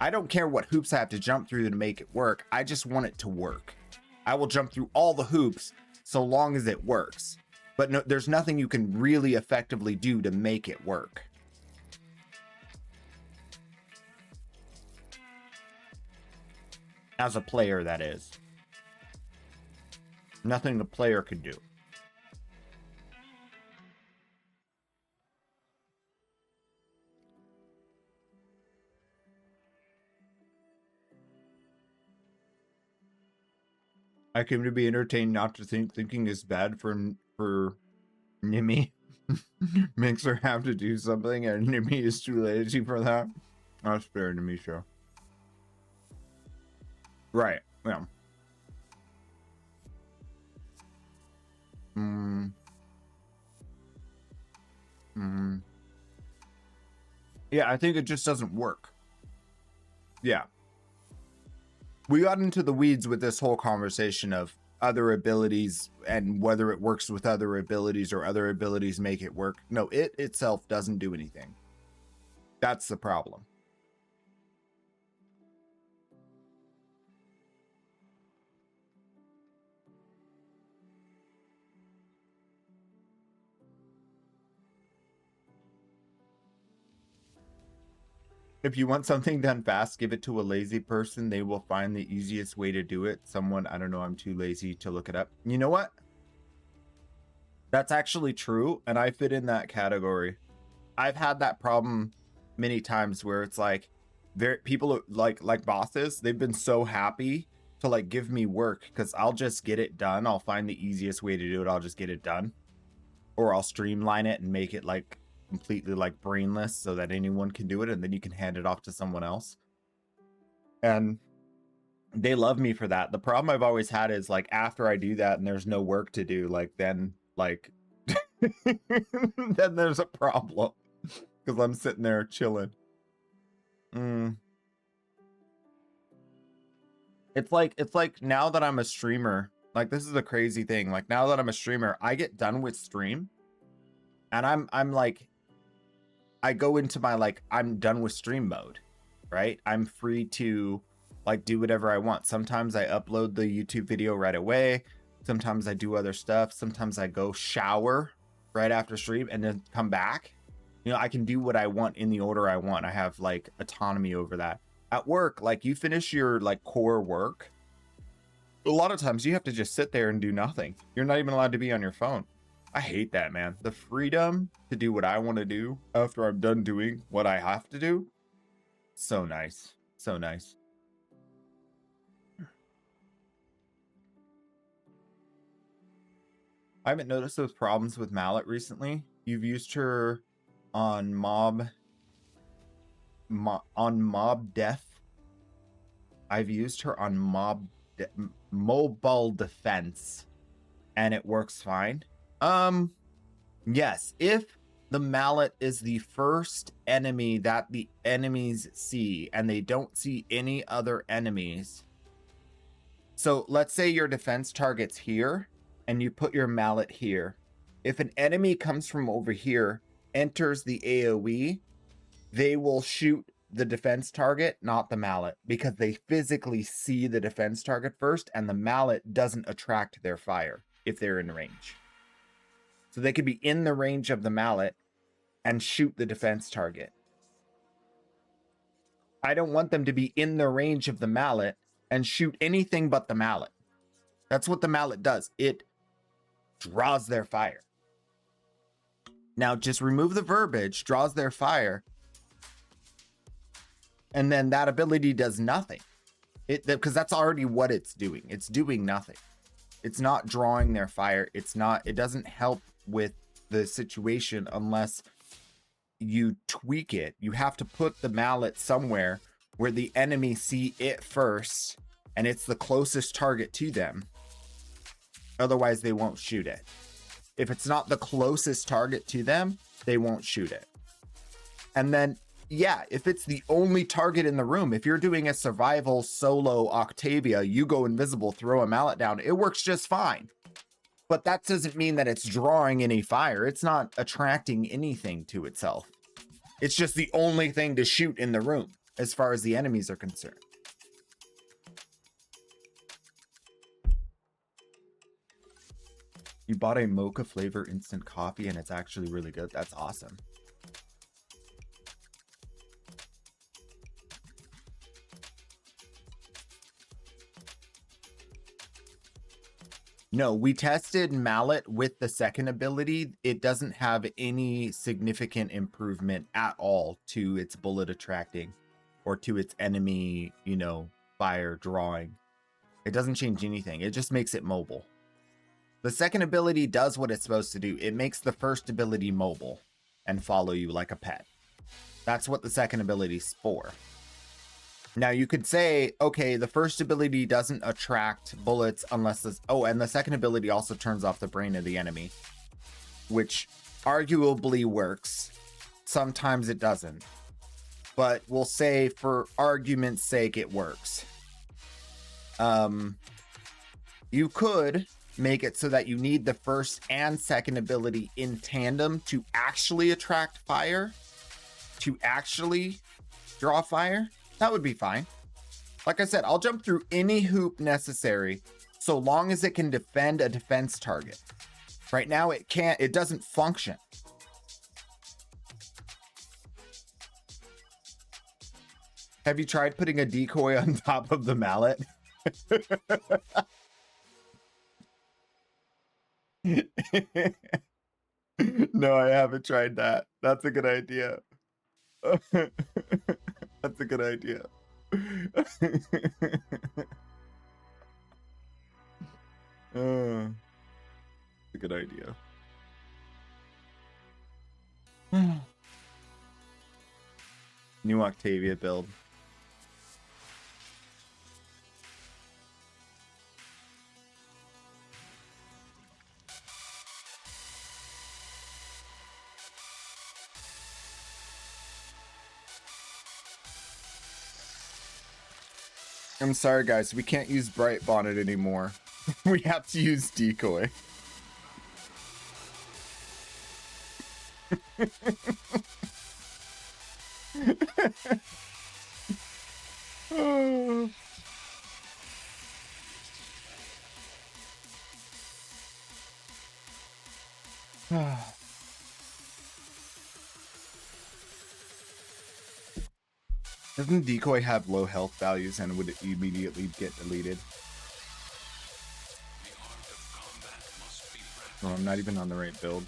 I don't care what hoops I have to jump through to make it work. I just want it to work. I will jump through all the hoops so long as it works. But no, there's nothing you can really effectively do to make it work. As a player, that is. Nothing the player could do. I came to be entertained, not to think. Thinking is bad for Nimi. Makes her have to do something, and Nimi is too lazy for that. That's fair, Nimi show. Right. Yeah. Yeah, I think it just doesn't work. Yeah. We got into the weeds with this whole conversation of other abilities and whether it works with other abilities or other abilities make it work. No, it itself doesn't do anything. That's the problem. If you want something done fast, give it to a lazy person. They will find the easiest way to do it. Someone, I don't know, I'm too lazy to look it up. You know what? That's actually true, and I fit in that category. I've had that problem many times where it's like, people like bosses, they've been so happy to like give me work because I'll just get it done. I'll find the easiest way to do it. I'll just get it done, or I'll streamline it and make it like completely like brainless so that anyone can do it, and then you can hand it off to someone else. And they love me for that. The problem I've always had is like after I do that and there's no work to do, like then like then there's a problem because I'm sitting there chilling. It's like now that I'm a streamer, like this is a crazy thing. Like now that I'm a streamer, I get done with stream and I'm like, I go into my like, I'm done with stream mode, right? I'm free to like do whatever I want. Sometimes I upload the YouTube video right away. Sometimes I do other stuff. Sometimes I go shower right after stream and then come back. You know, I can do what I want in the order I want. I have like autonomy over that. At work, like you finish your like core work, a lot of times you have to just sit there and do nothing. You're not even allowed to be on your phone. I hate that, man. The freedom to do what I want to do after I'm done doing what I have to do. So nice. So nice. I haven't noticed those problems with Mallet recently. You've used her on mob death. I've used her on mobile defense and it works fine. Yes, if the mallet is the first enemy that the enemies see and they don't see any other enemies, So let's say your defense target's here and you put your mallet here. If an enemy comes from over here, enters the AoE, they will shoot the defense target, not the mallet, because they physically see the defense target first, and the mallet doesn't attract their fire if they're in range. So they could be in the range of the mallet and shoot the defense target. I don't want them to be in the range of the mallet and shoot anything but the mallet. That's what the mallet does. It draws their fire. Now just remove the verbiage, draws their fire, and then that ability does nothing. Because that's already what it's doing. It's doing nothing. It's not drawing their fire. It doesn't help with the situation unless you tweak it. You have to put the mallet somewhere where the enemy see it first and it's the closest target to them. Otherwise, they won't shoot it. If it's not the closest target to them, they won't shoot it. And then, yeah, if it's the only target in the room, if you're doing a survival solo Octavia, you go invisible, throw a mallet down, it works just fine. But that doesn't mean that it's drawing any fire. It's not attracting anything to itself. It's just the only thing to shoot in the room as far as the enemies are concerned. You bought a mocha flavor instant coffee and it's actually really good. That's awesome. No, we tested mallet with the second ability. It doesn't have any significant improvement at all to its bullet attracting or to its enemy, fire drawing. It doesn't change anything. It just makes it mobile. The second ability does what it's supposed to do. It makes the first ability mobile and follow you like a pet. That's what the second ability's for. Now you could say, okay, the first ability doesn't attract bullets unless this, and the second ability also turns off the brain of the enemy, which arguably works. Sometimes it doesn't, but we'll say for argument's sake, it works. You could make it so that you need the first and second ability in tandem to actually attract fire, to actually draw fire. That would be fine. Like I said, I'll jump through any hoop necessary so long as it can defend a defense target. Right now it can't, it doesn't function. Have you tried putting a decoy on top of the mallet? No, I haven't tried that. That's a good idea. That's a good idea. It's a good idea. New Octavia build. I'm sorry, guys. We can't use Bright Bonnet anymore. We have to use Decoy. Doesn't Decoy have low health values and would it immediately get deleted? Oh, I'm not even on the right build.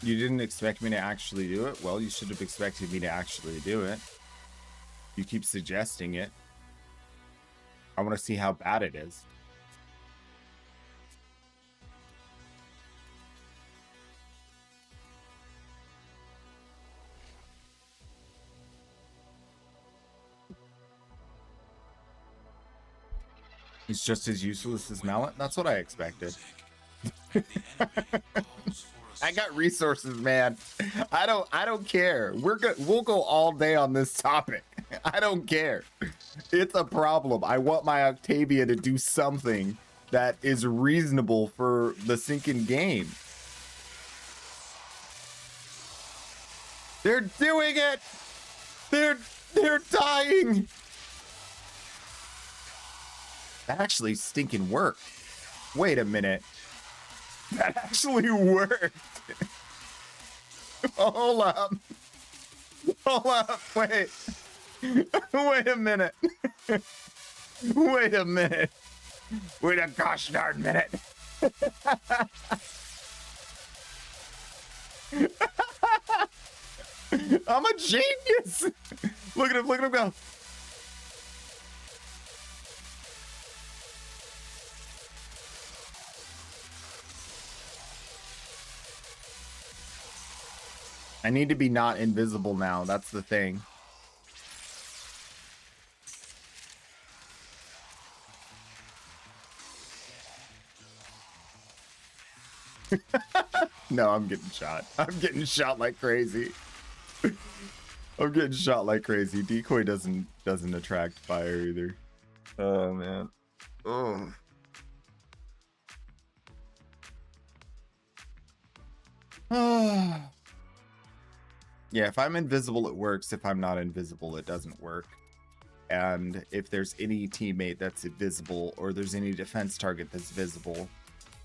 You didn't expect me to actually do it? Well, you should have expected me to actually do it. You keep suggesting it. I want to see how bad it is. It's just as useless as Mallet? That's what I expected. I got resources, man. I don't care. We'll go all day on this topic. I don't care. It's a problem. I want my Octavia to do something that is reasonable for the sinking game. They're doing it. They're dying. That actually stinking worked. Wait a minute. That actually worked. Hold up. Hold up. Wait. Wait a minute. Wait a minute. Wait a gosh darn minute. I'm a genius. Look at him go. I need to be not invisible now. That's the thing. No, I'm getting shot. I'm getting shot like crazy. I'm getting shot like crazy. Decoy doesn't attract fire either. Oh man. Oh. Yeah, if I'm invisible, it works. If I'm not invisible, it doesn't work. And if there's any teammate that's invisible, or there's any defense target that's visible,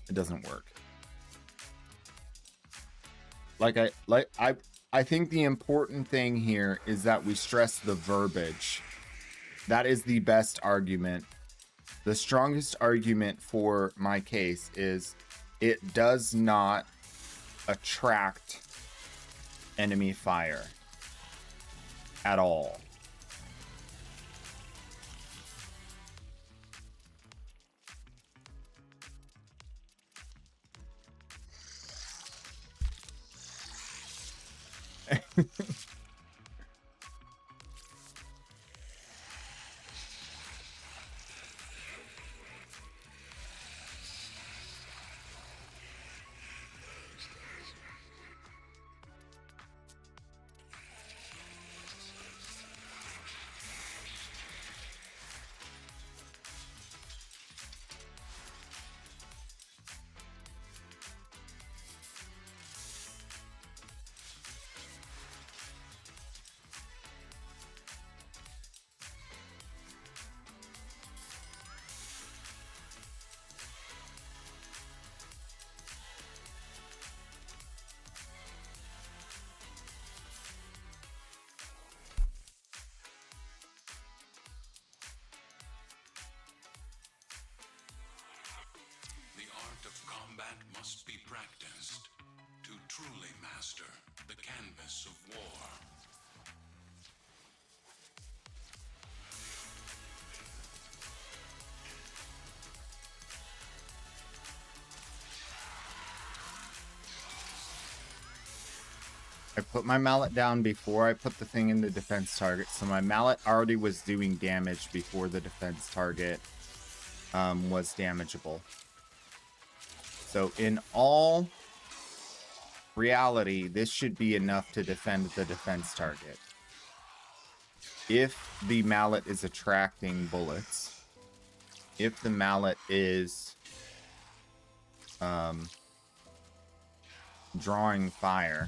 it doesn't work. I think the important thing here is that we stress the verbiage. That is the best argument. The strongest argument for my case is it does not attract enemy fire at all. Combat must be practiced to truly master the canvas of war. I put my mallet down before I put the thing in the defense target, so my mallet already was doing damage before the defense target was damageable. So in all reality, this should be enough to defend the defense target. If the mallet is attracting bullets, if the mallet is drawing fire,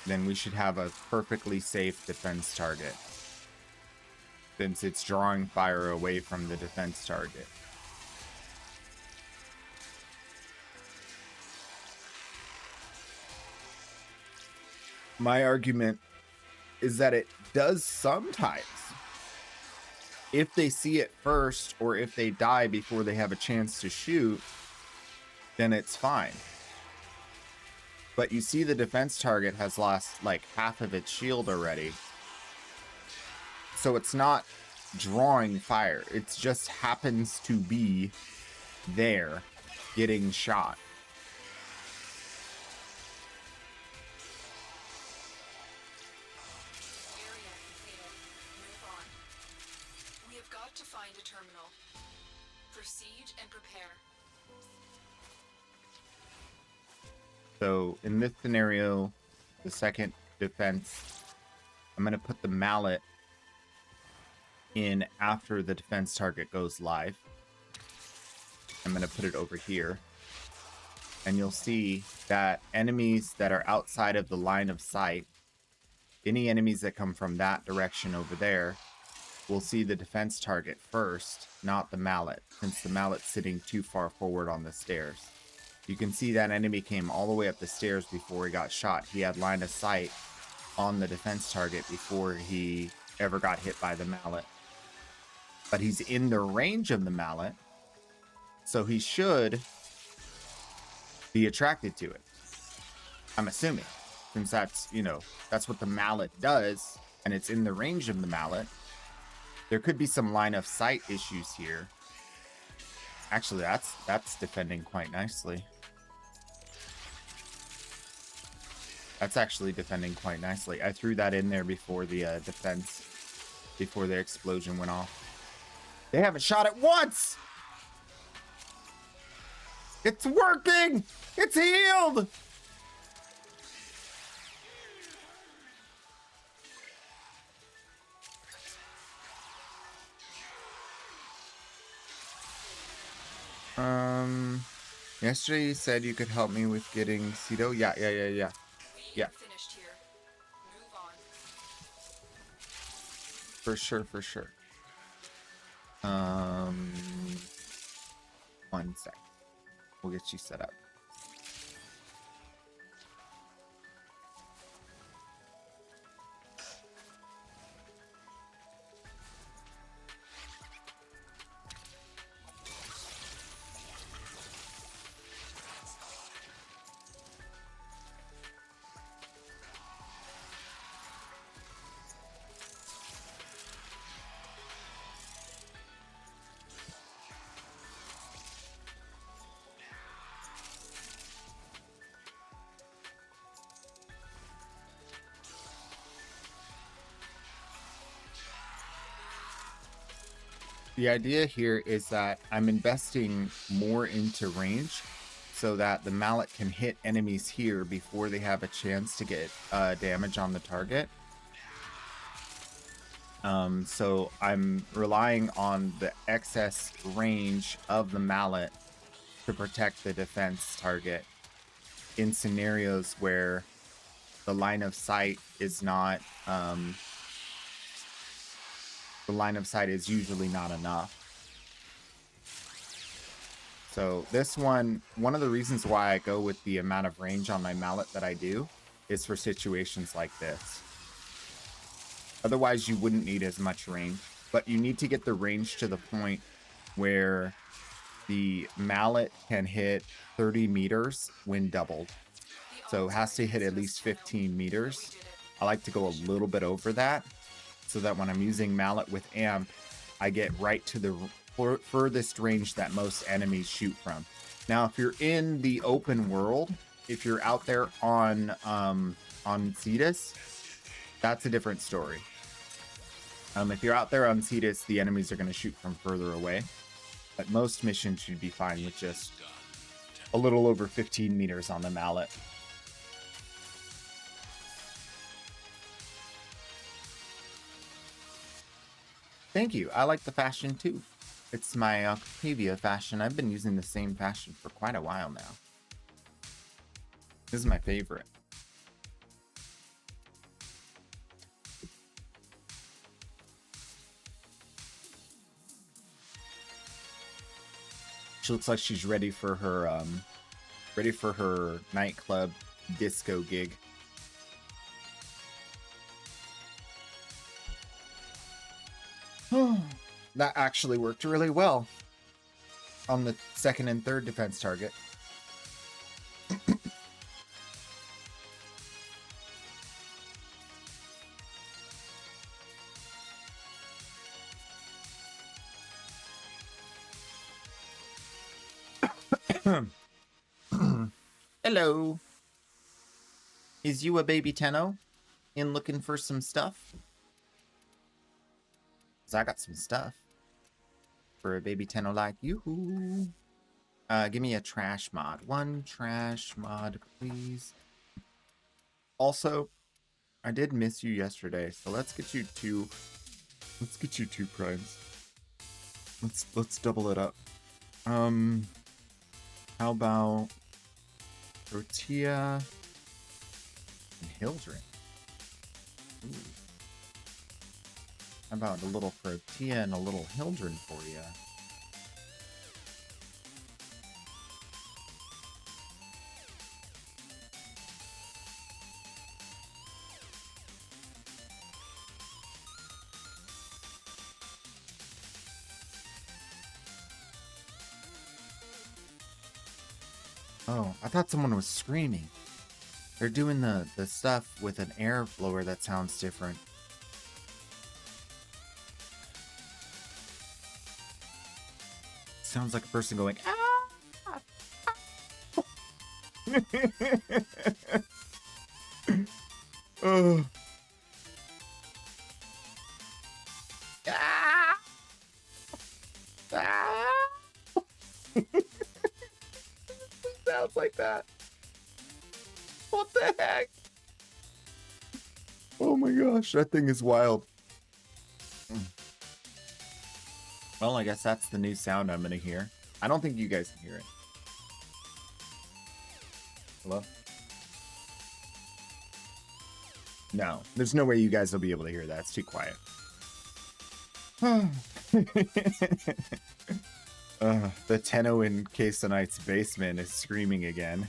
then we should have a perfectly safe defense target, since it's drawing fire away from the defense target. My argument is that it does sometimes. If they see it first, or if they die before they have a chance to shoot, then it's fine. But you see the defense target has lost like half of its shield already. So it's not drawing fire. It just happens to be there getting shot. To find a terminal. Proceed and prepare. So in this scenario, the second defense, I'm going to put the mallet in after the defense target goes live. I'm going to put it over here. And you'll see that enemies that are outside of the line of sight, any enemies that come from that direction over there, will see the defense target first, not the mallet, since the mallet's sitting too far forward on the stairs. You can see that enemy came all the way up the stairs before he got shot. He had line of sight on the defense target before he ever got hit by the mallet. But he's in the range of the mallet, so he should be attracted to it. I'm assuming, since that's, you know, that's what the mallet does, and it's in the range of the mallet. There could be some line of sight issues here. Actually, that's defending quite nicely. That's actually defending quite nicely. I threw that in there before the defense, before the explosion went off. They haven't shot it once! It's working! It's healed! Yesterday you said you could help me with getting Cedo. Yeah. Yeah. Finished here. Move on. For sure. One sec. We'll get you set up. The idea here is that I'm investing more into range so that the mallet can hit enemies here before they have a chance to get damage on the target. So I'm relying on the excess range of the mallet to protect the defense target in scenarios where the line of sight is not the line of sight is usually not enough. So this one of the reasons why I go with the amount of range on my mallet that I do is for situations like this. Otherwise you wouldn't need as much range, but you need to get the range to the point where the mallet can hit 30 meters when doubled. So it has to hit at least 15 meters. I like to go a little bit over that, so that when I'm using mallet with amp, I get right to the furthest range that most enemies shoot from. Now, if you're in the open world, if you're out there on Cetus, that's a different story. If you're out there on Cetus, the enemies are going to shoot from further away. But most missions should be fine with just a little over 15 meters on the mallet. Thank you. I like the fashion too. It's my Octavia fashion. I've been using the same fashion for quite a while now. This is my favorite. She looks like she's ready for her nightclub disco gig. That actually worked really well on the second and third defense target. Hello. Is you a baby Tenno? In looking for some stuff? 'Cause I got some stuff for a baby Tenno like you. Give me a trash mod. One trash mod, please. Also, I did miss you yesterday, so let's get you two. Let's get you two primes. Let's double it up. How about tortilla and Hildren? Ooh. How about a little tortilla and a little Hildren for you? Oh, I thought someone was screaming. They're doing the stuff with an air blower that sounds different. Sounds like a person going, ah! Oh. Ah! Ah! Sounds like that. What the heck? Oh my gosh, that thing is wild. Well, I guess that's the new sound I'm gonna hear. I don't think you guys can hear it. Hello? No, there's no way you guys will be able to hear that. It's too quiet. The Tenno in Casetonite's basement is screaming again.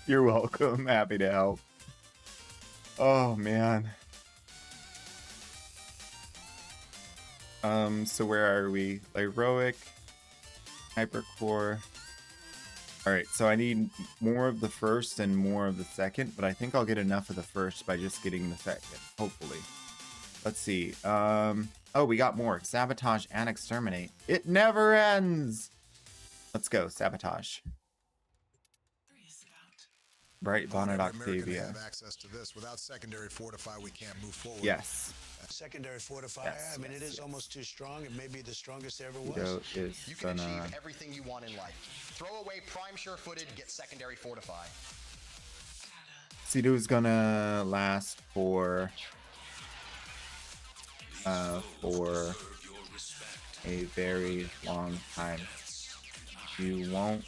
You're welcome. Happy to help. Oh, man. So where are we? Heroic, Hypercore. Alright, so I need more of the first and more of the second, but I think I'll get enough of the first by just getting the second, hopefully. Let's see. Oh, we got more. Sabotage and exterminate. It never ends! Let's go, sabotage. Bright Bonnet Octavia. Have access to this. Without secondary fortify, we can't move forward. Yes. Secondary fortifier. Yes, I mean, it is almost too strong. It may be the strongest there ever was. You can achieve everything you want in life. Throw away prime sure-footed, get secondary fortify. Cedo is gonna last for a very long time. You won't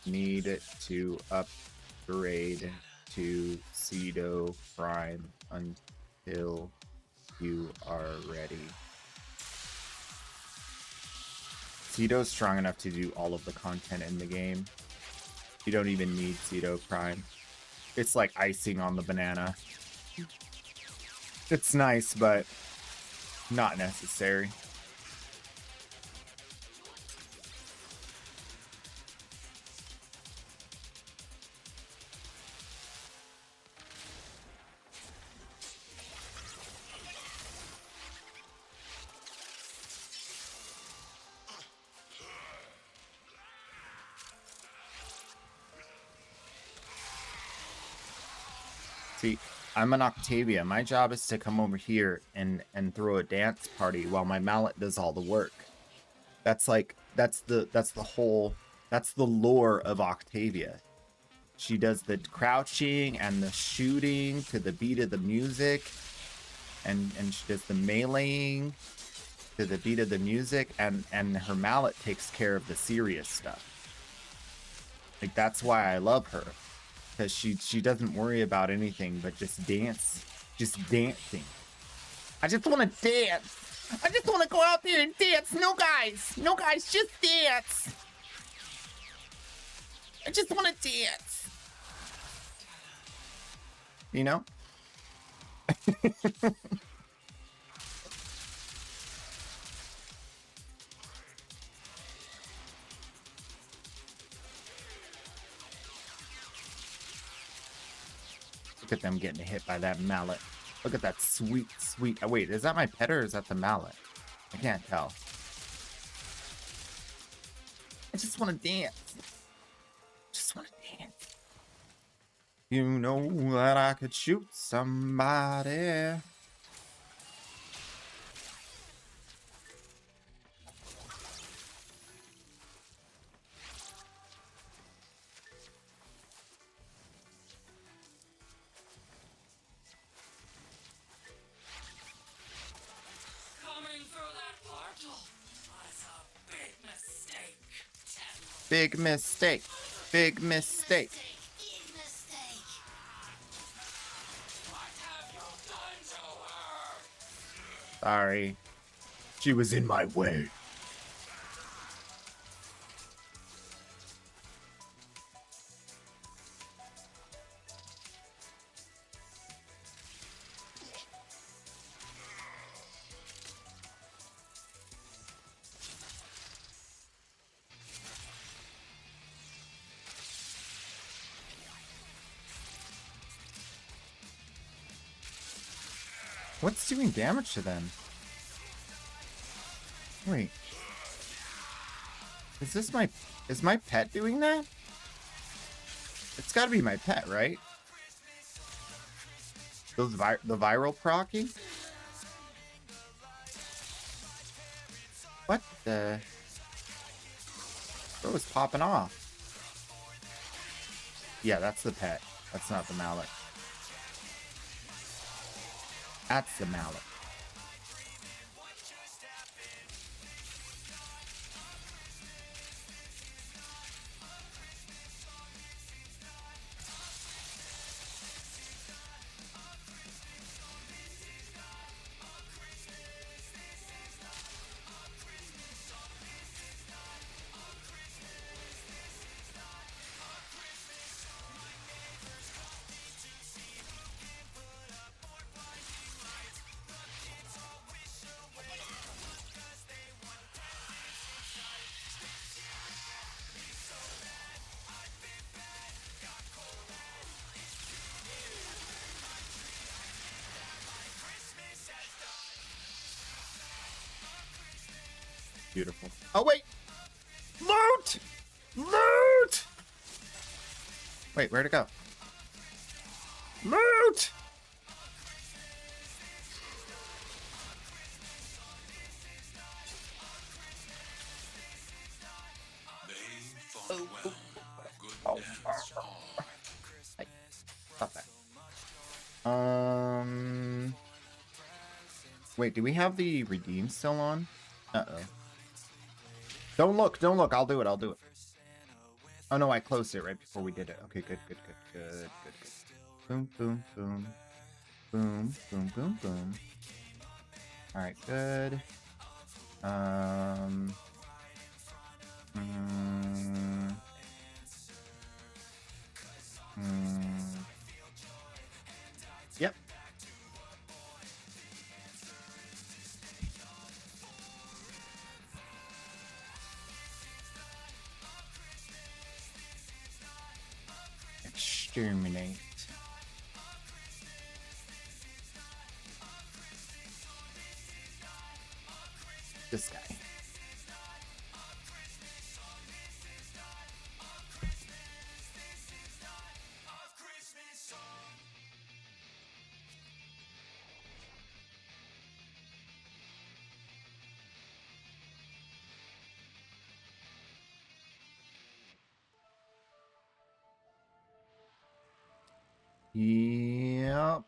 need it to upgrade to Cedo Prime until you are ready. Cedo's strong enough to do all of the content in the game. You don't even need Cedo Prime. It's like icing on the banana. It's nice, but not necessary. See, I'm an Octavia. My job is to come over here and throw a dance party while my mallet does all the work. That's like that's the lore of Octavia. She does the crouching and the shooting to the beat of the music, and she does the meleeing to the beat of the music, and her mallet takes care of the serious stuff. Like, that's why I love her. Because she doesn't worry about anything but just dance. Just dancing. I just want to dance. I just want to go out there and dance. No guys. No guys, just dance. I just want to dance. You know? Look at them getting hit by that mallet. Look at that sweet, sweet... Oh, wait, is that my pet or is that the mallet? I can't tell. I just want to dance. Just want to dance. You know that I could shoot somebody. Big mistake. Big mistake. Sorry. She was in my way. What's doing damage to them? Wait. Is my pet doing that? It's gotta be my pet, right? The viral proccing? What the? What was popping off? Yeah, that's the pet. That's not the mallet. That's the mallet. Beautiful. Oh, wait! Loot! Loot! Wait, where'd it go? Loot! Oh. Hey, stop that. Wait, do we have the redeem still on? Uh-oh. Don't look, don't look. I'll do it, I'll do it. Oh no, I closed it right before we did it. Okay, good. Boom, boom, boom. Boom, boom, boom, boom. Alright, good. Yep. Exterminate. This guy. Yep.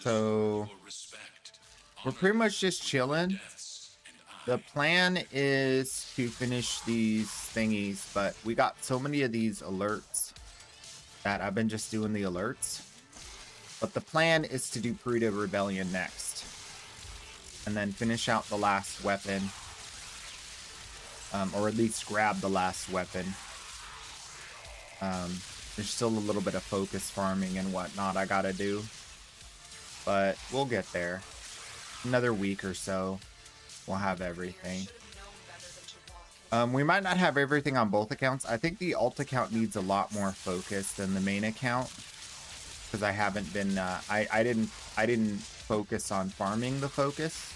So we're pretty much just chilling. The plan is to finish these thingies, but we got so many of these alerts that I've been just doing the alerts. But the plan is to do Pruda Rebellion next. And then finish out the last weapon. Or at least grab the last weapon. There's still a little bit of focus farming and whatnot I gotta do. But we'll get there. Another week or so, we'll have everything. We might not have everything on both accounts. I think the alt account needs a lot more focus than the main account. Because I haven't been, I didn't focus on farming the focus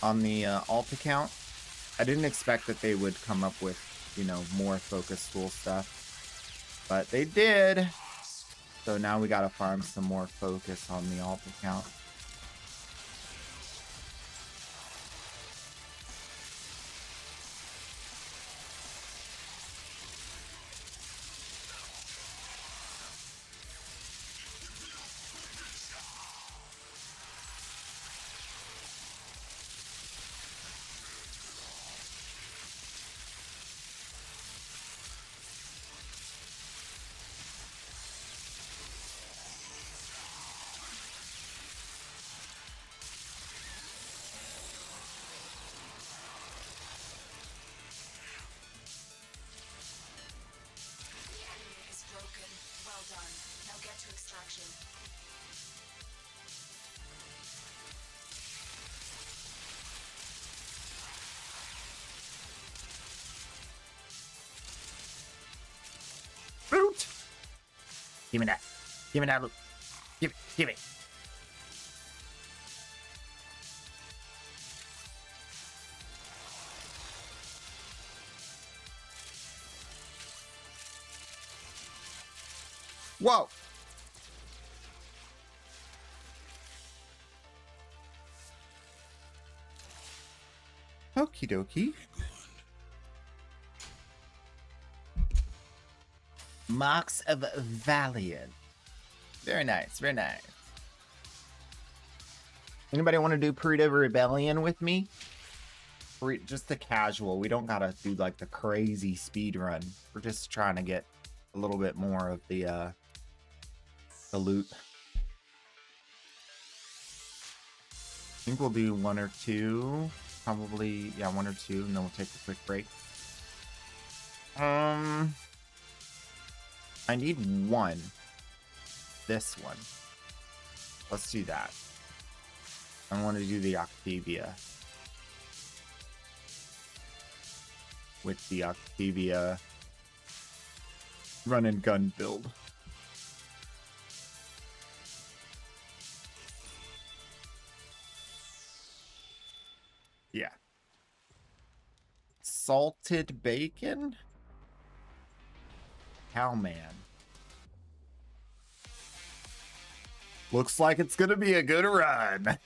on the alt account. I didn't expect that they would come up with, you know, more focusful stuff. But they did. So now we gotta farm some more focus on the alt account. destruction. Boot! Give me that. Give me that. Give it. Give it. Whoa! Okie dokie. Marks of Valiant. Very nice, very nice. Anybody want to do Purita Rebellion with me? Just the casual. We don't gotta do like the crazy speed run. We're just trying to get a little bit more of the loot. I think we'll do one or two. Probably, yeah, one or two, and then we'll take a quick break. I need one. This one. Let's do that. I want to do the Octavia. With the Octavia run and gun build. Yeah. Salted bacon? Cowman. Looks like it's gonna be a good run.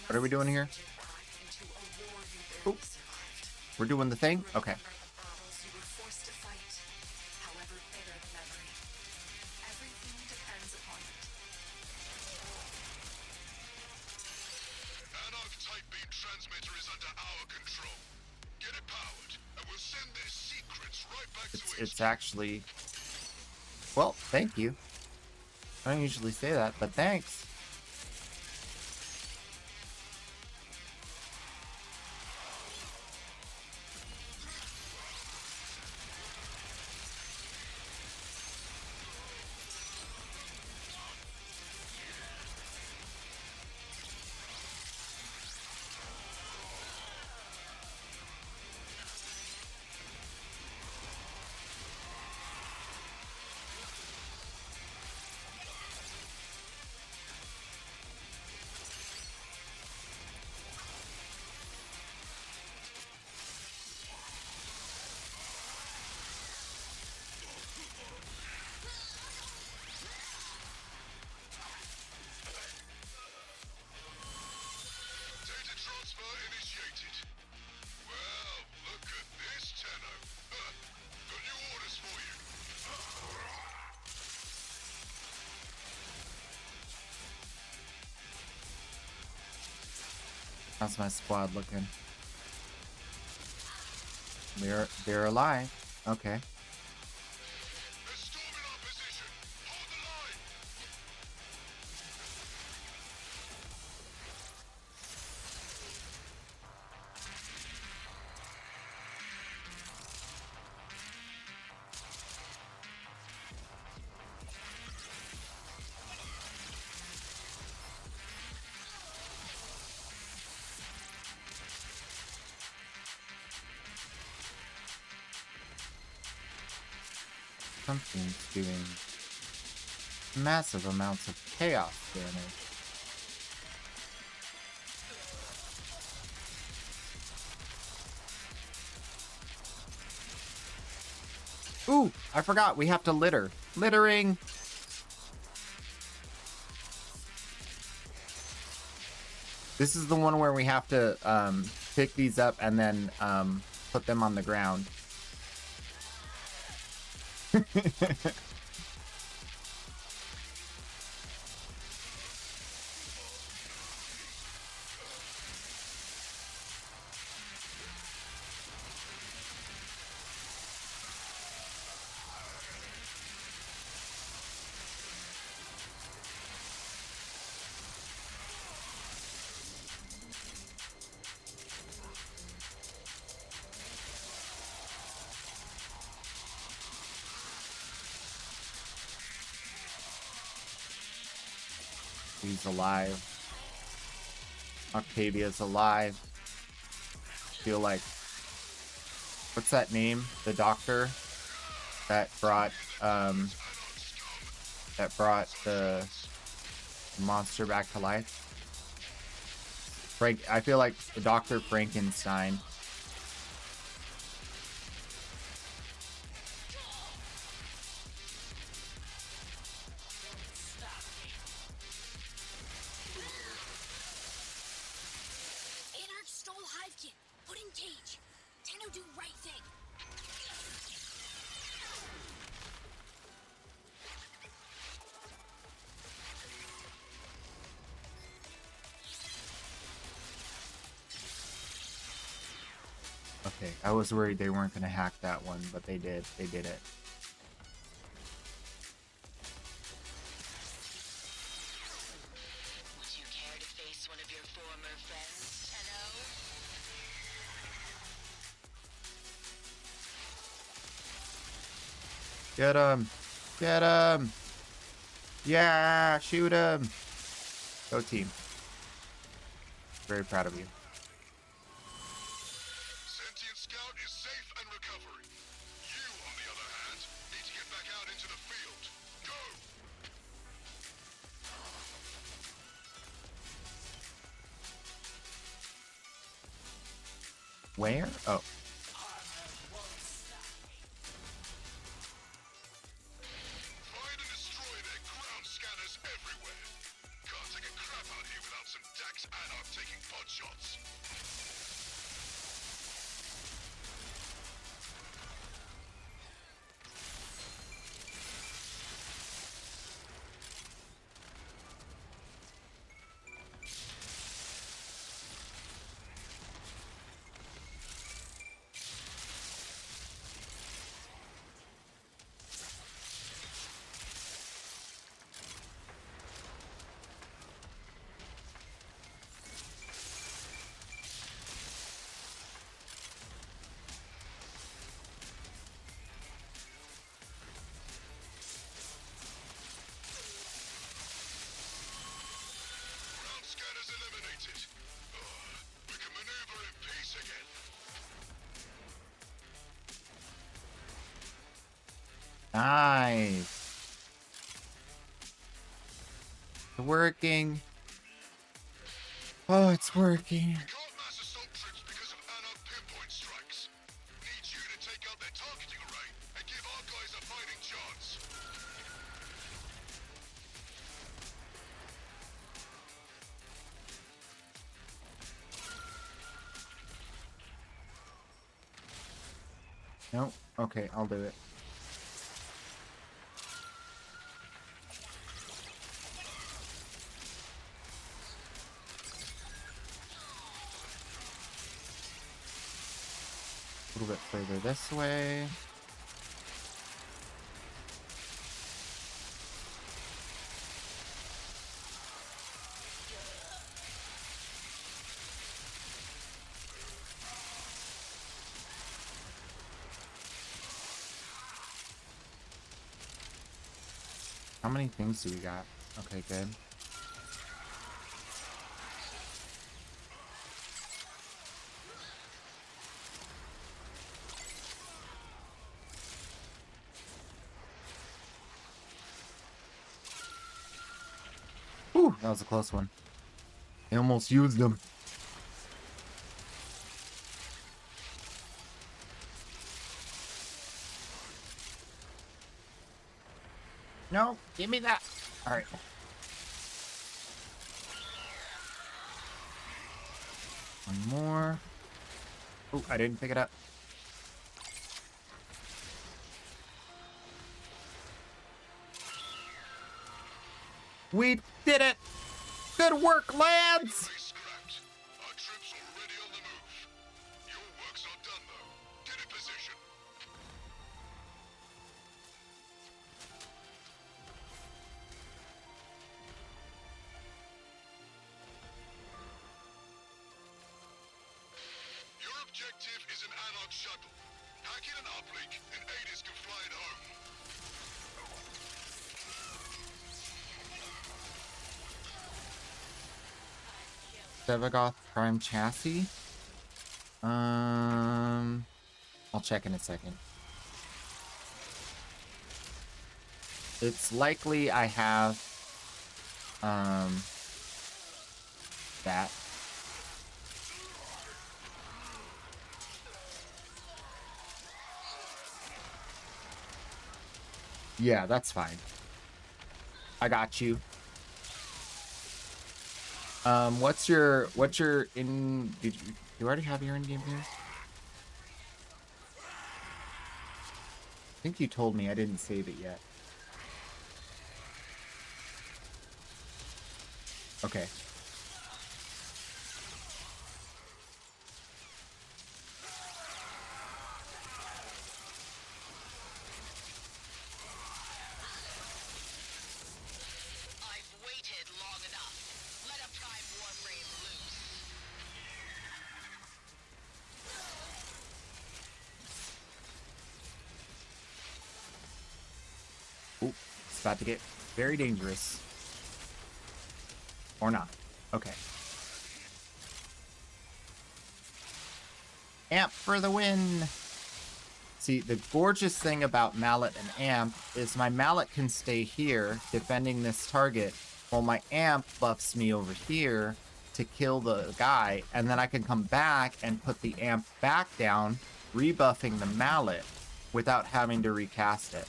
What are we doing here? Ooh. We're doing the thing? Okay. It's actually... Well, thank you. I don't usually say that, but thanks. How's my squad looking? They're alive. Okay. Something's doing massive amounts of chaos damage. Ooh, I forgot we have to litter. Littering! This is the one where we have to pick these up and then put them on the ground. He's alive. Octavia's alive. Feel like, what's that name? The doctor that brought the monster back to life. I feel like Dr. Frankenstein. Anarch stole Hivekin. Put in cage. Tenno do right thing. Okay, I was worried they weren't gonna hack that one, but they did. They did it. Would you care to face one of your former friends, Tenno? Get him! Get him! Yeah! Shoot him! Go team. Very proud of you. Sentient Scout is safe and recovering. You, on the other hand, need to get back out into the field. Go! Where? Oh. Find and destroy their ground scanners everywhere. Can't take a crap out here without some Dax Anarch taking pot shots. Ground scanners eliminated. We can maneuver in peace again. Nice. It's working. Oh, it's working. Can't mass assault troops because of Anarch pinpoint strikes. Need you to take out their targeting array and give our guys a fighting chance. Nope. Okay, I'll do it. A little bit further this way. How many things do we got? Okay, good. Whew, that was a close one. I almost used them. No, give me that. All right. One more. Oh, I didn't pick it up. We did it! Good work, lads! Base scrapped. Our troops already on the move. Your work's not done though. Get in position. Your objective is an Anarch shuttle. Hack in an uplink and Aegis can fly it home. Sevagoth Prime Chassis. I'll check in a second. It's likely I have that. Yeah, that's fine. I got you. What's your in? Did you already have your in-game here? I think you told me. I didn't save it yet. Okay. I've waited long enough. Let a prime warframe loose. Ooh, it's about to get very dangerous. Or not. Okay. Amp for the win! See, the gorgeous thing about Mallet and Amp is my Mallet can stay here, defending this target, while my Amp buffs me over here to kill the guy, and then I can come back and put the Amp back down, rebuffing the Mallet, without having to recast it.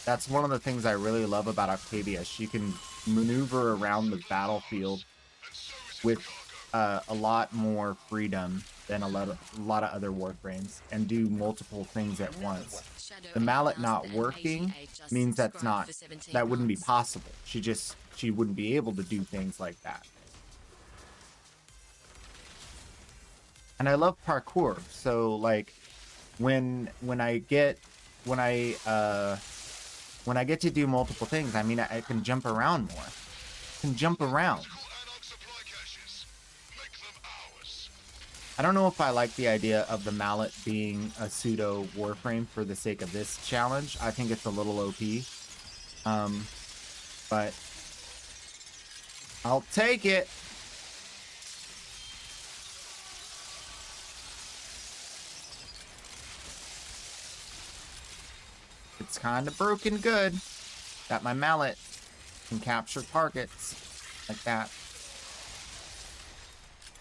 That's one of the things I really love about Octavia. She can maneuver around the battlefield with a lot more freedom than a lot of other warframes, and do multiple things at once. The Mallet not working means that wouldn't be possible. She wouldn't be able to do things like that. And I love parkour, so like when I get to do multiple things, I mean, I can jump around more. I can jump around. I don't know if I like the idea of the Mallet being a pseudo warframe for the sake of this challenge. I think it's a little OP. But I'll take it. It's kind of broken good that my Mallet can capture targets like that.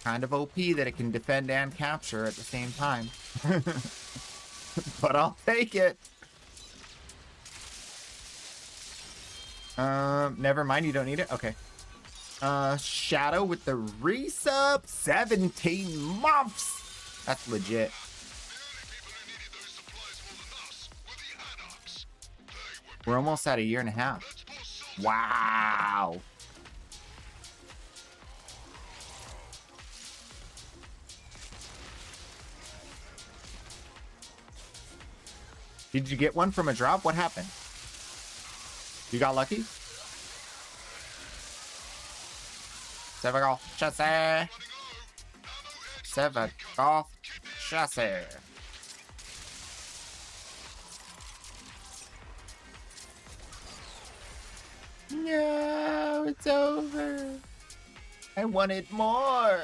Kind of OP that it can defend and capture at the same time. But I'll take it. Never mind, you don't need it? Okay. Shadow with the resub. 17 months! That's legit. We're almost at a year and a half. Wow. Did you get one from a drop? What happened? You got lucky? Sevagoth chassis. Sevagoth chassis. No, it's over. I wanted more. I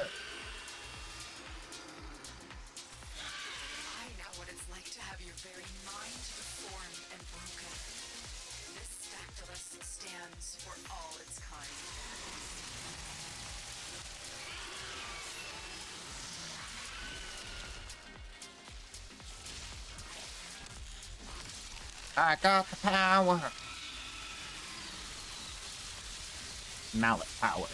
know what it's like to have your very mind deformed and broken. This Stactylus stands for all its kind. I got the power. Mallet power.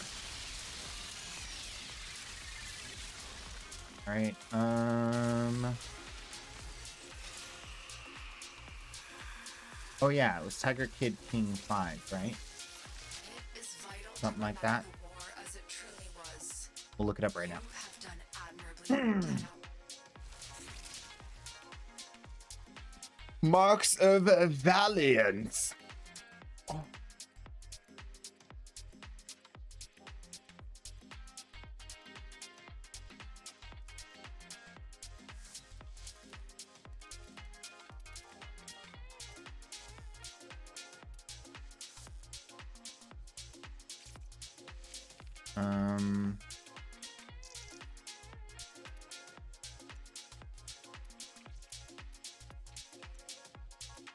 All right. Oh yeah, it was Tiger Kid King 5, right? It is vital Something to like that. remember the war as it truly was. We'll look it up right now. You have done admirably. Marks of Valiance.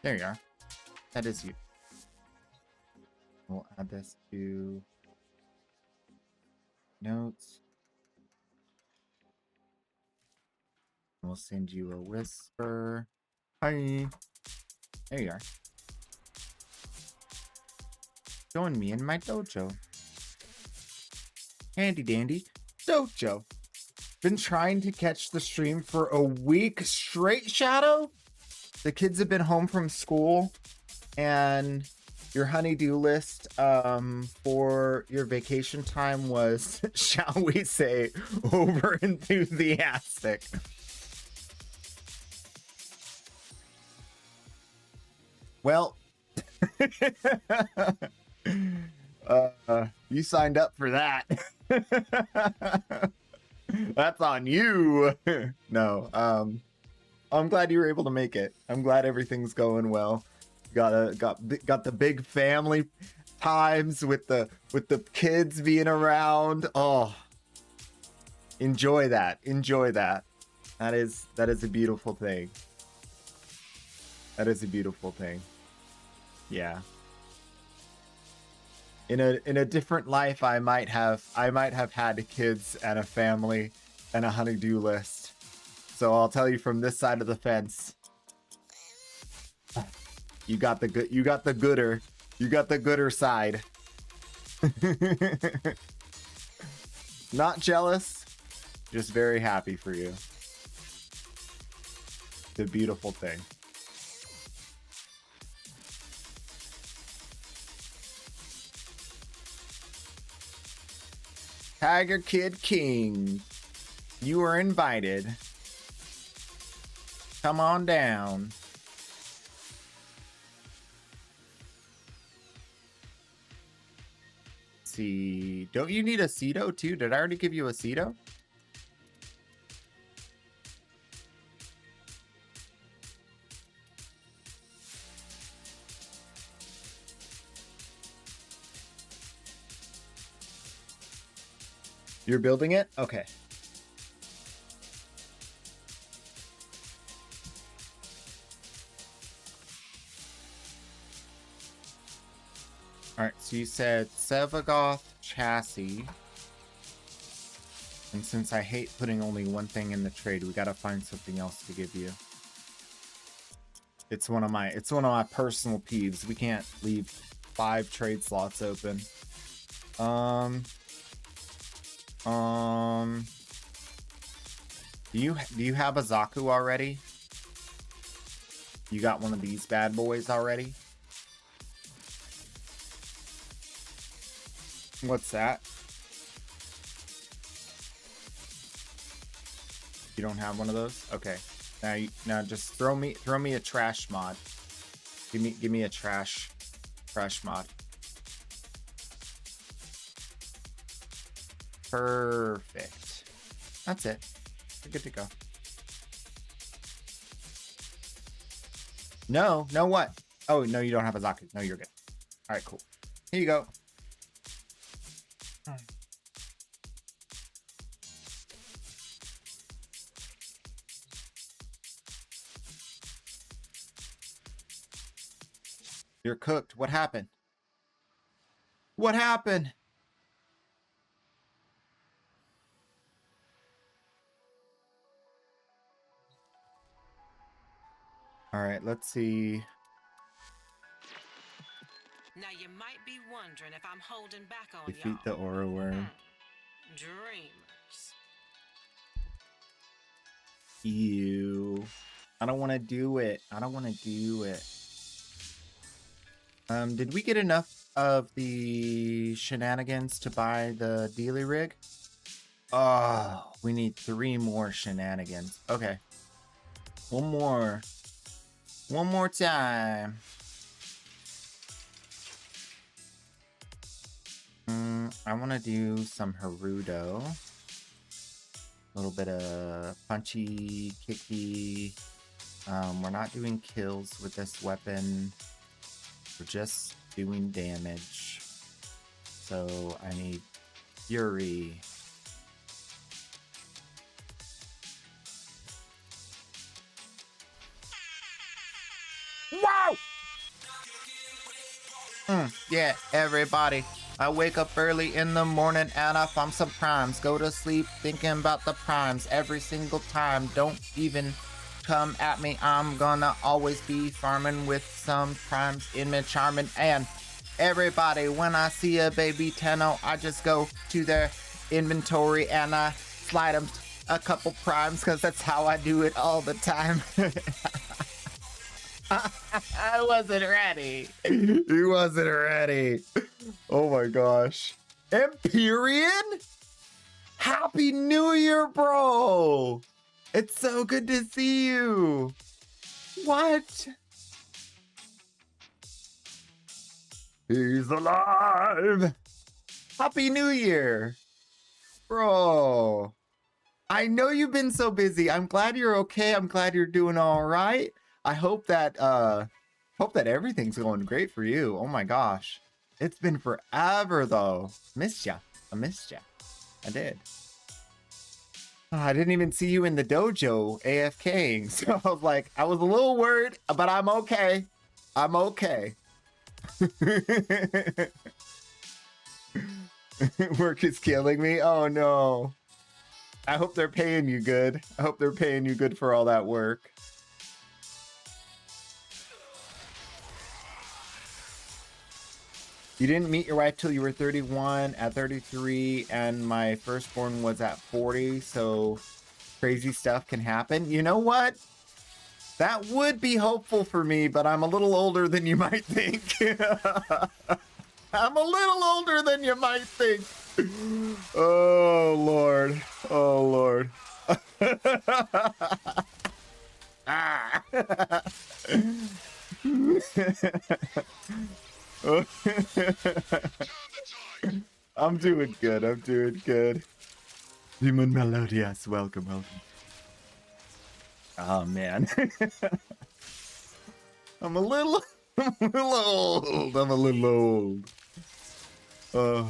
There you are. That is you. We'll add this to notes. We'll send you a whisper. Hi. There you are. Join me in my dojo. Handy dandy. Dojo. Been trying to catch the stream for a week straight, Shadow? The kids have been home from school, and your honey-do list for your vacation time was, shall we say, over enthusiastic. Well, you signed up for that. That's on you. No, I'm glad you were able to make it. I'm glad everything's going well. Got the big family times with the kids being around. Oh, enjoy that. Enjoy that. That is a beautiful thing. That is a beautiful thing. Yeah. In a different life, I might have had kids and a family and a honey-do list. So I'll tell you from this side of the fence, you got the gooder side. Not jealous, just very happy for you. It's a beautiful thing. Tiger Kid King, you are invited. Come on down. Let's see, don't you need a Cedo too? Did I already give you a Cedo? You're building it? Okay. All right, so you said Sevagoth chassis. And since I hate putting only one thing in the trade, we gotta find something else to give you. It's one of my personal peeves. We can't leave 5 trade slots open. Do you have a Zaku already? You got one of these bad boys already? What's that? You don't have one of those? Okay. Now just throw me a trash mod. Give me a trash mod. Perfect. That's it. We're good to go. No what? Oh, no, you don't have a Zaku. No, you're good. All right, cool. Here you go. You're cooked. What happened? What happened? All right, let's see. Now you might be wondering if I'm holding back on Defeat the y'all. aura worm. Dreamers. Ew. I don't want to do it. I don't want to do it. Did we get enough of the shenanigans to buy the dealy rig? Oh, we need 3 more shenanigans. Okay. One more time. I want to do some Haruto. A little bit of punchy, kicky. We're not doing kills with this weapon. We're just doing damage. So I need Fury. Wow! Yeah, everybody. I wake up early in the morning and I farm some primes. Go to sleep thinking about the primes every single time. Don't even come at me. I'm gonna always be farming with some primes in my charming. And everybody, when I see a baby Tenno, I just go to their inventory and I slide them a couple primes because that's how I do it all the time. I wasn't ready. He wasn't ready. Oh my gosh. Empyrean? Happy New Year, bro. It's so good to see you. What? He's alive. Happy New Year. Bro. I know you've been so busy. I'm glad you're okay. I'm glad you're doing all right. I hope that everything's going great for you. Oh my gosh. It's been forever though. Missed ya. I missed ya. I did. I didn't even see you in the dojo AFKing. So I was like, I was a little worried, but I'm okay. I'm okay. Work is killing me. Oh no. I hope they're paying you good. I hope they're paying you good for all that work. You didn't meet your wife till you were 31, at 33, and my firstborn was at 40, so crazy stuff can happen. You know what? That would be hopeful for me, but I'm a little older than you might think. I'm a little older than you might think. Oh, Lord. Oh, Lord. Ah. I'm doing good. I'm doing good. Demon Melodious, welcome, welcome. Oh man, I'm a little old. I'm a little old. Oh.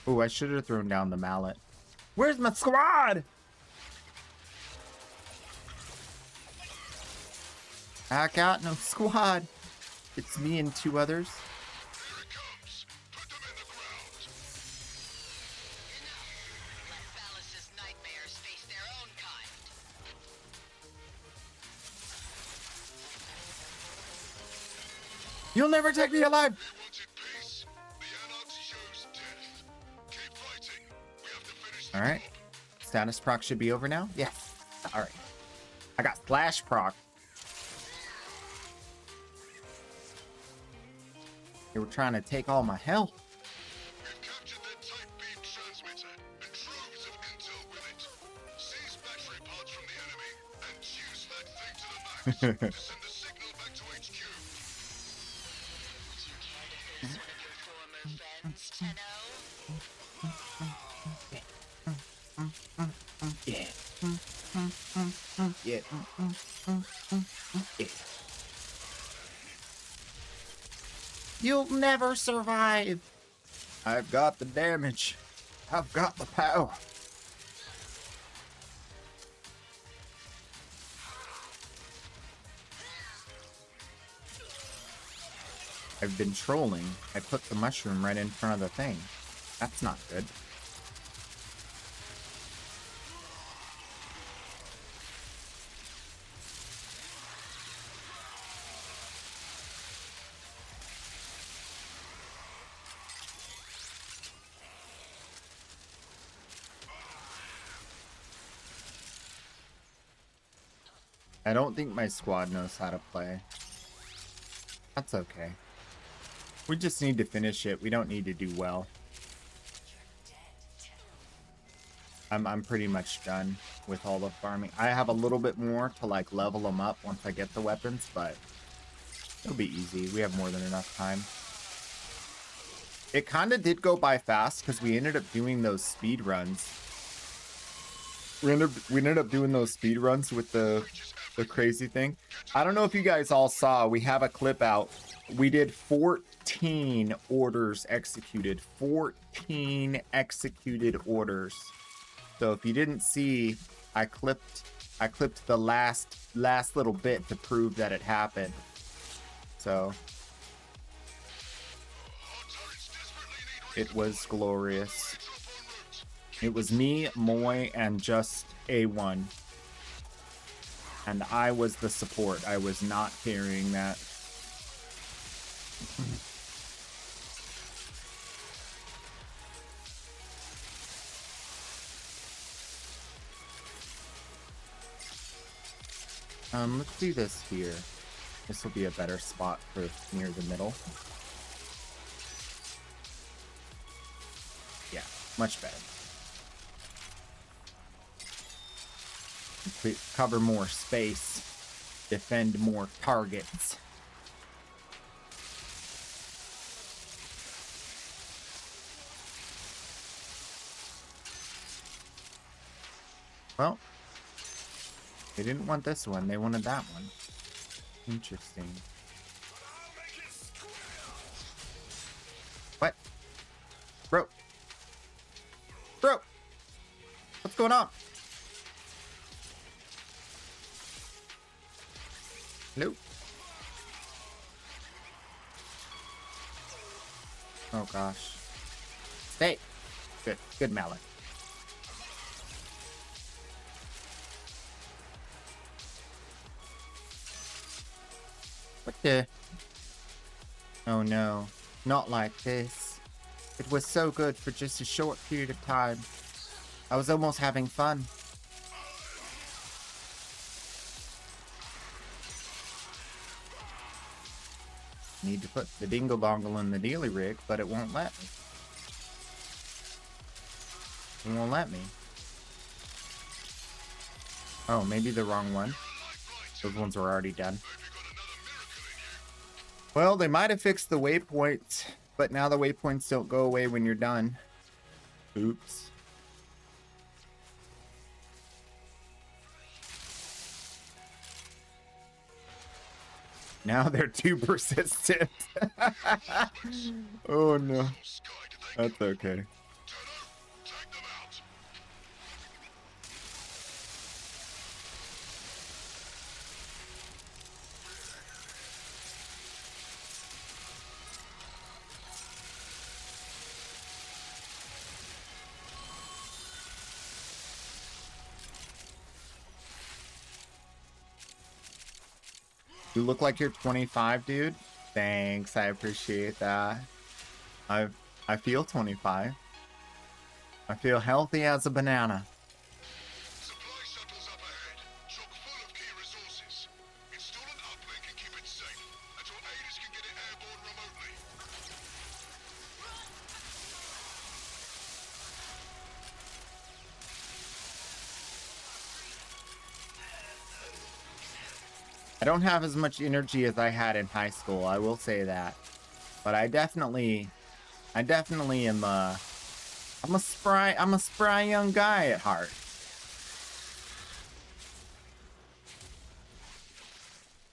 Oh, I should have thrown down the mallet. Where's my squad? I got no squad. It's me and two others. Here it comes. Put them in the ground. Let Phallus's nightmares face their own kind. You'll never take me alive. We wanted peace. The Anarchs chose death. Keep fighting. We have to finish the All right. job. Status proc should be over now. Yes. All right. I got slash proc. They were trying to take all my health. We've captured their type beam transmitter and troves of intel with it. Seize battery parts from the enemy and use that thing to the max to send the signal back to HQ. Would you care to face one of your former friends, Tenno? Yeah. Yeah. Yeah. You'll never survive. I've got the damage. I've got the power. I've been trolling. I put the mushroom right in front of the thing. That's not good. I don't think my squad knows how to play. That's okay. We just need to finish it. We don't need to do well. I'm pretty much done with all the farming. I have a little bit more to like level them up once I get the weapons, but it'll be easy. We have more than enough time. It kind of did go by fast because we ended up doing those speed runs. We ended up doing those speed runs with the the crazy thing. I don't know if you guys all saw, we have a clip out. We did 14 orders executed. 14 executed orders. So if you didn't see, I clipped the last little bit to prove that it happened. So it was glorious. It was me, Moy, and just A1. And I was the support. I was not carrying that. Let's do this here. This will be a better spot for near the middle. Yeah, much better. Cover more space. Defend more targets. Well, they didn't want this one. They wanted that one. Interesting. What? Bro. Bro. What's going on? Hello? Oh gosh. Stay. Good. Good, Mallet. What the? Oh no. Not like this. It was so good for just a short period of time. I was almost having fun. Need to put the dingle dongle in the dealy rig, but it won't let me. It won't let me. Oh, maybe the wrong one. Those ones were already done. Well, they might have fixed the waypoints, but now the waypoints don't go away when you're done. Oops. Now they're too persistent. Oh no. That's okay. You look like you're 25, dude. Thanks, I appreciate that. I feel 25. I feel healthy as a banana. Supply shuttles up ahead, chock full of key resources. Install an uplink and keep it safe until aiders can get it airborne remotely. I don't have as much energy as I had in high school, I will say that. But I definitely am I'm a spry young guy at heart.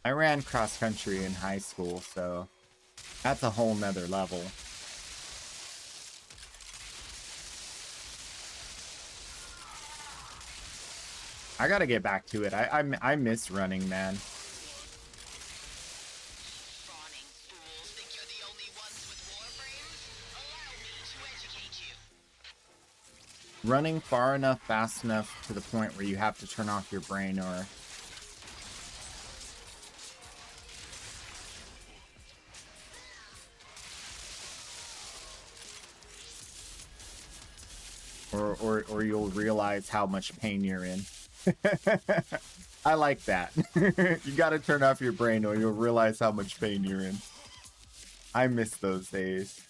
I ran cross country in high school, so that's a whole nother level. I gotta get back to it. I miss running, man. Fawning fools think you're the only ones with warframes? Allow me to educate you. Running far enough, fast enough to the point where you have to turn off your brain or you'll realize how much pain you're in. I like that. You gotta turn off your brain or you'll realize how much pain you're in. I miss those days.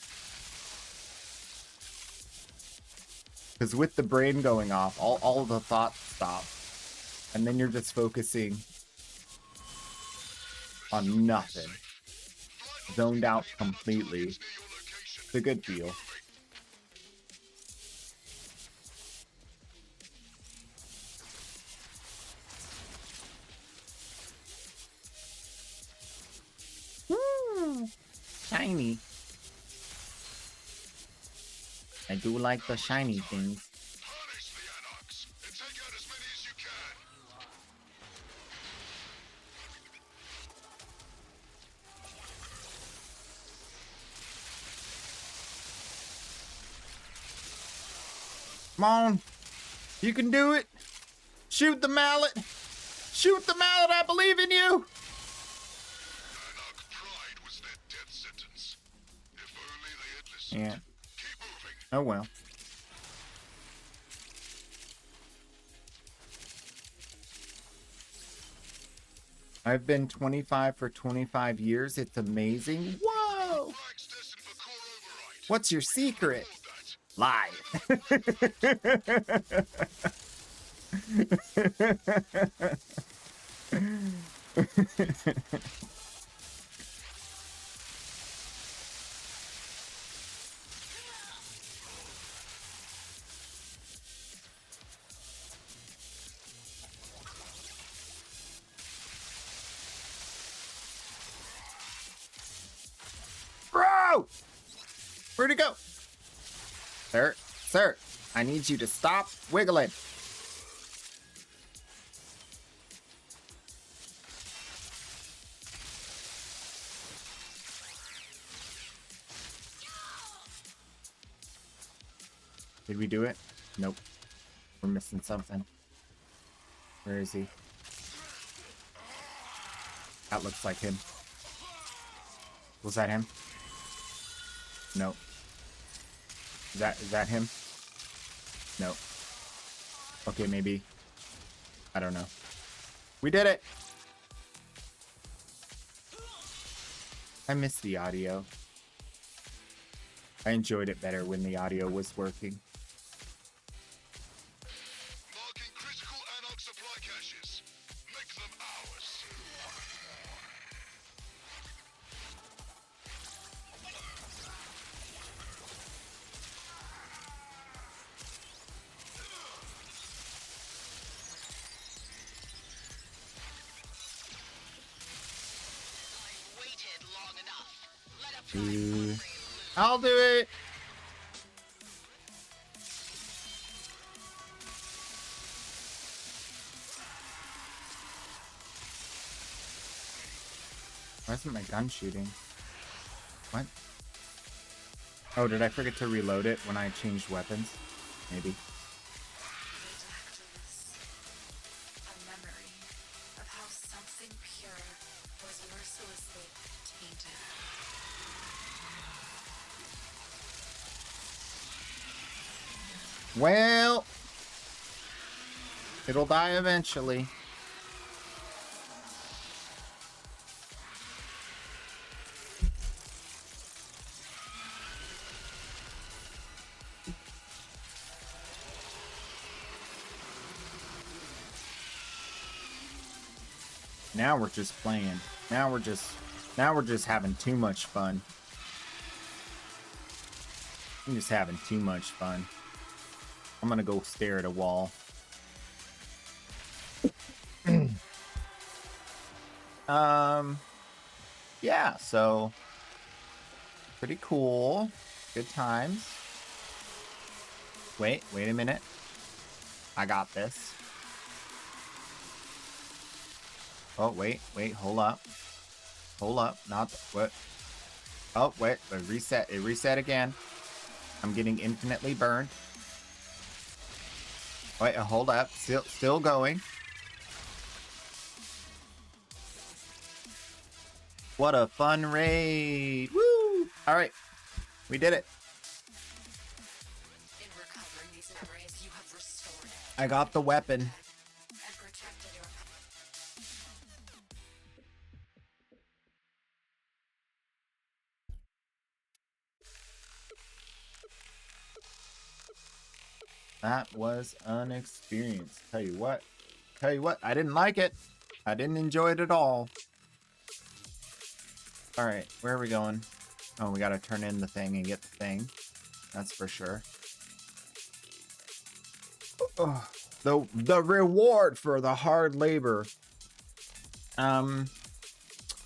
Because with the brain going off, all the thoughts stop. And then you're just focusing on nothing. Zoned out completely. It's a good feel. shiny. I do like the shiny things. Harness the Anarchs and take out as many as you can. Come on. You can do it. Shoot the mallet. Shoot the mallet. I believe in you. Anarch pride was their death sentence. If only they had listened. Yeah. Keep moving. Oh well. I've been 25 for 25 years. It's amazing. Whoa! Flags destined for core override. What's your secret? Hold that. Bro! Where'd it go? Sir, I need you to stop wiggling. Did we do it? Nope. We're missing something. Where is he? That looks like him. Was that him? No. Is that him? No. Okay, maybe. I don't know. We did it! I missed the audio. I enjoyed it better when the audio was working. Marking critical Anarch supply caches. Make them ours. Waited long enough. Let up I'll do it! Why isn't my gun shooting? What? Oh, did I forget to reload it when I changed weapons? Maybe. A memory of how something pure was mercilessly tainted. Well, it'll die eventually. Now we're just playing. Now we're just having too much fun. I'm just having too much fun. I'm gonna go stare at a wall. Yeah, so pretty cool. Good times. Wait a minute. I got this. Oh, wait, hold up. Hold up, not what? Oh, wait, it reset again. I'm getting infinitely burned. Wait, hold up, still going. What a fun raid! Woo! All right, we did it. In recovering these arrays, you have restored I got the weapon. and protected your That was an experience. Tell you what, I didn't like it. I didn't enjoy it at all. All right, where are we going? Oh, we gotta turn in the thing and get the thing. That's for sure. Oh, the reward for the hard labor.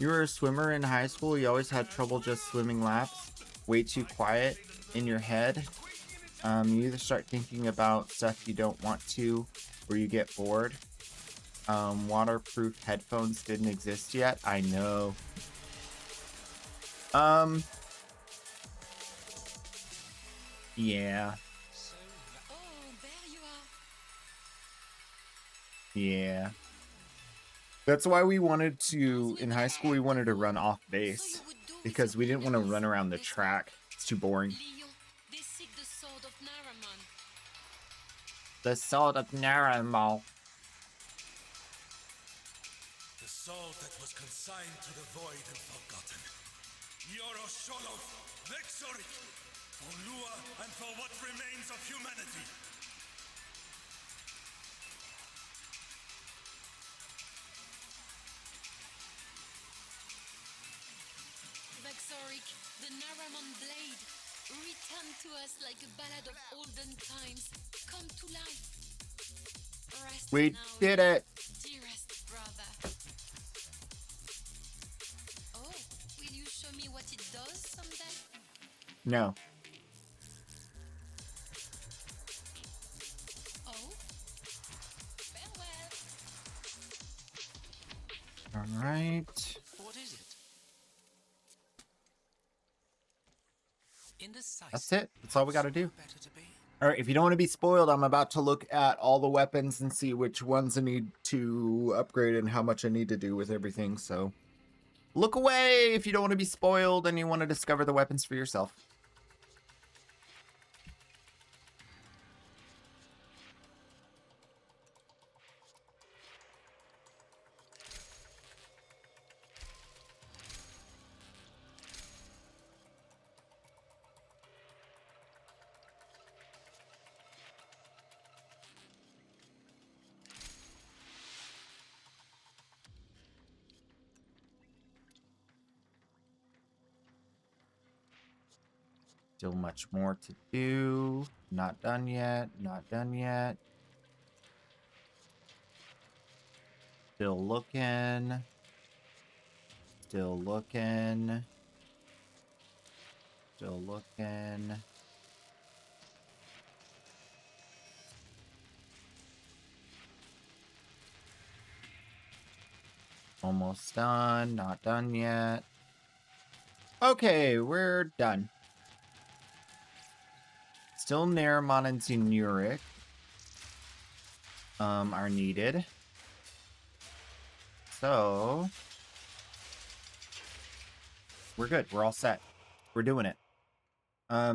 You were a swimmer in high school. You always had trouble just swimming laps. Way too quiet in your head. You either start thinking about stuff you don't want to, or you get bored. Waterproof headphones didn't exist yet. I know. Yeah. Oh, there you are. Yeah. That's why we wanted to, in high school, we wanted to run off base. Because we didn't want to run around the track. It's too boring. Leo, they seek the sword of Naramon. The sword of Naramon. The soul that was consigned to the void and forgotten. Yoro Sholov, Vexoric, for Lua and for what remains of humanity. Vexoric, the Naramon blade. Return to us like a ballad of olden times. Come to life. Rest We now, did it. dearest brother. Oh, will you show me what it does someday? No. Oh, farewell. All right. What is it? That's it. That's all we got to do. Better to be. All right. If you don't want to be spoiled, I'm about to look at all the weapons and see which ones I need to upgrade and how much I need to do with everything. So look away if you don't want to be spoiled and you want to discover the weapons for yourself. Still much more to do. Not done yet. Not done yet. Still looking. Still looking. Still looking. Almost done. Not done yet. Okay, we're done. Still Naramon and Zenuric are needed. So we're good. We're all set. We're doing it.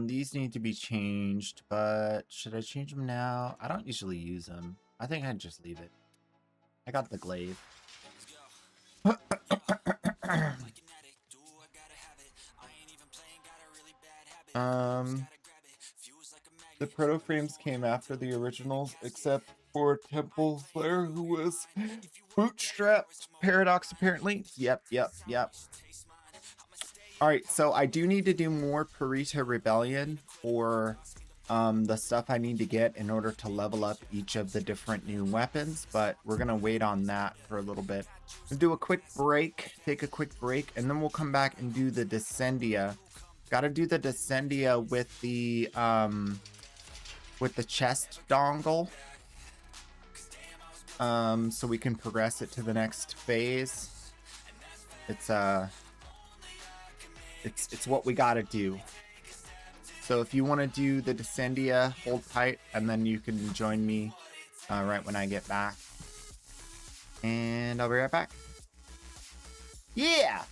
These need to be changed, but should I change them now? I don't usually use them. I think I'd just leave it. I got the glaive. The proto frames came after the originals, except for Temple Flare, who was bootstrapped. Paradox, apparently. Yep. Alright, so I do need to do more Parita Rebellion for the stuff I need to get in order to level up each of the different new weapons, but we're going to wait on that for a little bit. We'll do a quick break, take a quick break, and then we'll come back and do the Descendia. Got to do the Descendia with the chest dongle, so we can progress it to the next phase. It's what we got to do. So if you want to do the Descendia, hold tight, and then you can join me right when I get back. And I'll be right back. Yeah!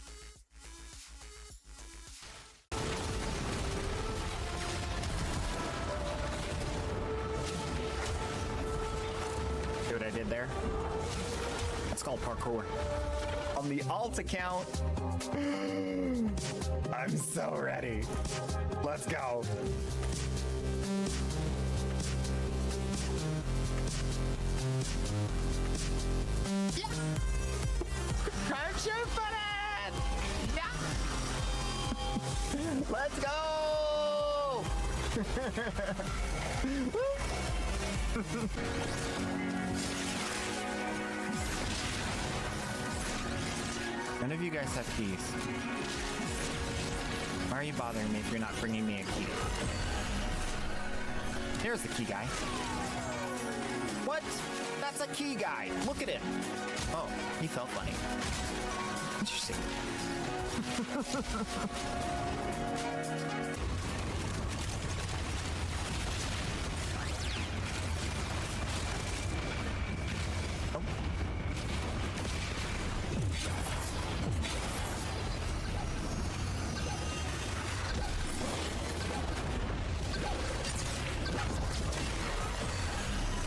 See what I did there? It's called parkour. On the alt account, I'm so ready. Let's go. Yeah. Parachute footed! Yeah. Let's go! None of you guys have keys. Why are you bothering me if you're not bringing me a key? There's the key guy. What? That's a key guy. Look at him. Oh, he felt funny. Interesting.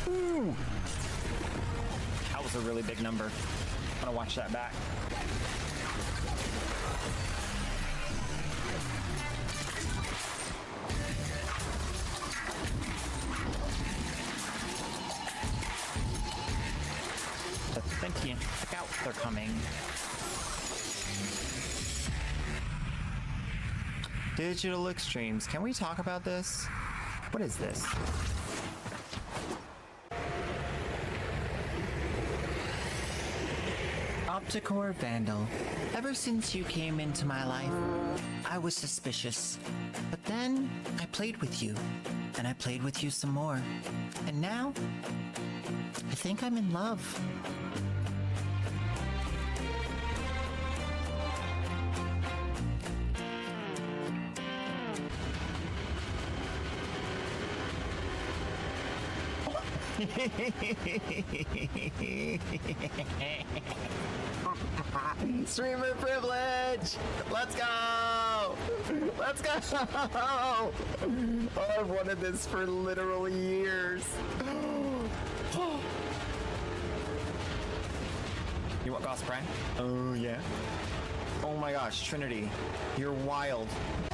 Ooh. That was a really big number. I'm gonna watch that back. Thank you. Look out, they're coming. Digital extremes. Can we talk about this? What is this? Opticore Vandal. Ever since you came into my life, I was suspicious. But then I played with you, and I played with you some more. And now, I think I'm in love. Streamer privilege! Let's go! Let's go! Oh, I've wanted this for literal years. You want Gauss Prime? Oh, yeah. Oh my gosh, Trinity. You're wild.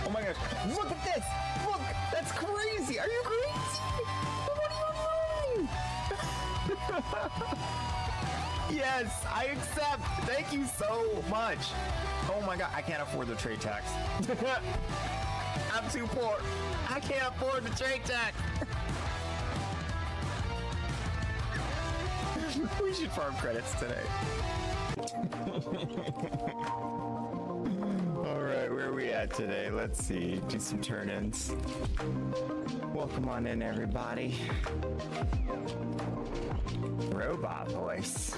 Oh my gosh. Look at this! Look! That's crazy! Are you crazy? What are you doing? Yes, I accept. Thank you so much. Oh my god, I can't afford the trade tax. I'm too poor. I can't afford the trade tax. We should farm credits today. Alright, where are we at today? Let's see. Do some turn-ins. Welcome on in, everybody. Robot voice.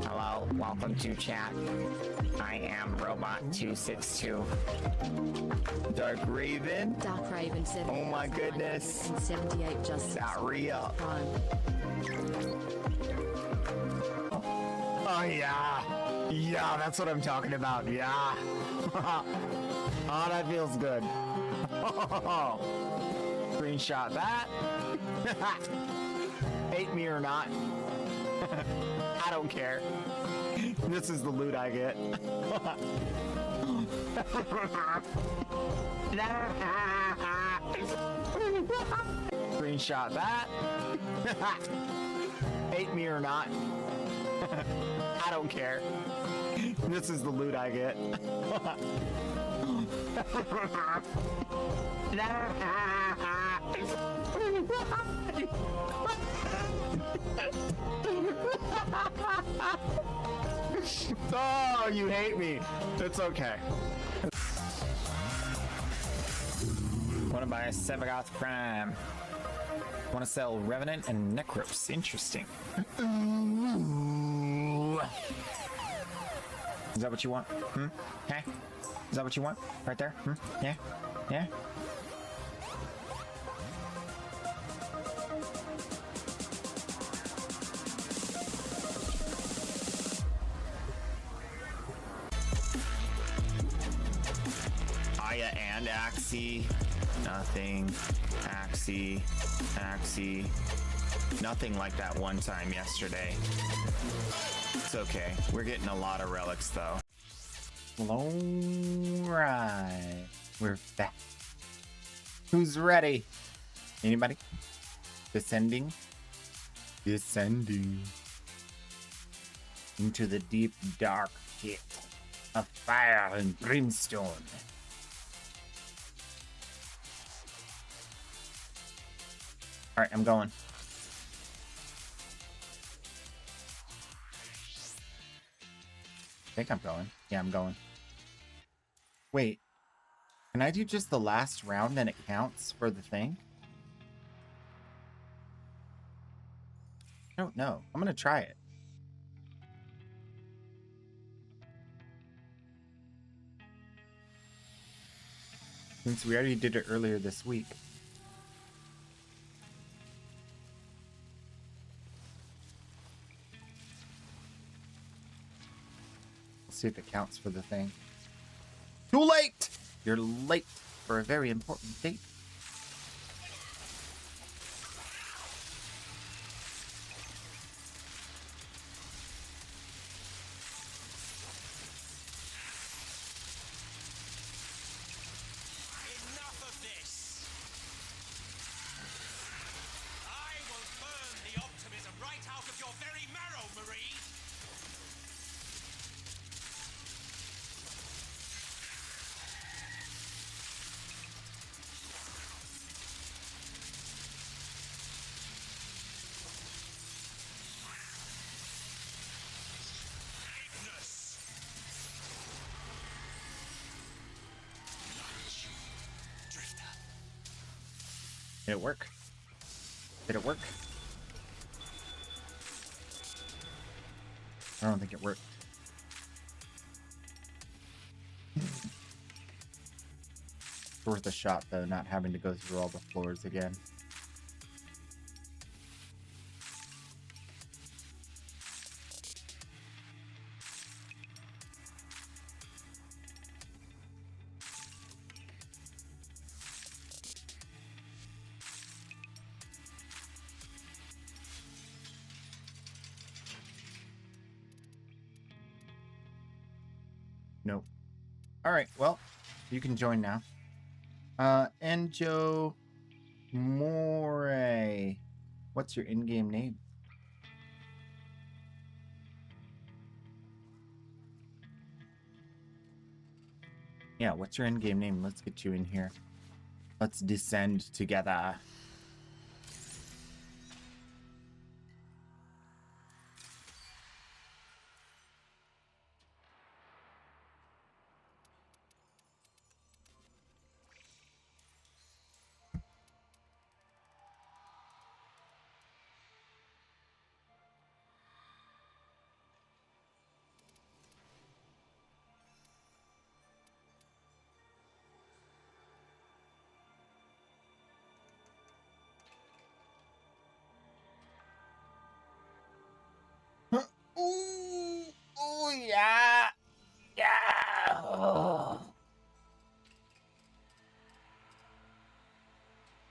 Hello, welcome to chat. I am Robot262. Dark Raven. Dark Raven 7. Oh my goodness. 78 just. Diarrhea. Oh yeah. Yeah, that's what I'm talking about. Yeah. Oh, that feels good. Screenshot that. Hate me or not. I don't care. This is the loot I get. Screenshot that. Hate me or not. I don't care. This is the loot I get. Oh, you hate me. It's okay. Want to buy a Sevagoth Prime. Want to sell Revenant and Necros. Interesting. Is that what you want? Hey? Is that what you want? Right there? Yeah? Yeah? Aya and Axie. Nothing. Axie. Axie. Nothing like that one time yesterday. It's okay. We're getting a lot of relics though. Alright. We're back. Who's ready? Anybody? Descending? Descending into the deep dark pit of fire and brimstone. Alright, I'm going. think I'm going. Yeah, I'm going. Wait. Can I do just the last round and it counts for the thing? I don't know. I'm going to try it. Since we already did it earlier this week. Let's see if it counts for the thing. Too late! You're late for a very important date. Enough of this! I will burn the optimism right out of your very marrow, Marie! Did it work? Did it work? I don't think it worked. It's worth a shot, though, not having to go through all the floors again. Nope. All right, well, you can join now. Enjo More. What's your in-game name? Yeah, what's your in-game name? Let's get you in here. Let's descend together. Ooh, ooh, yeah, yeah. Oh.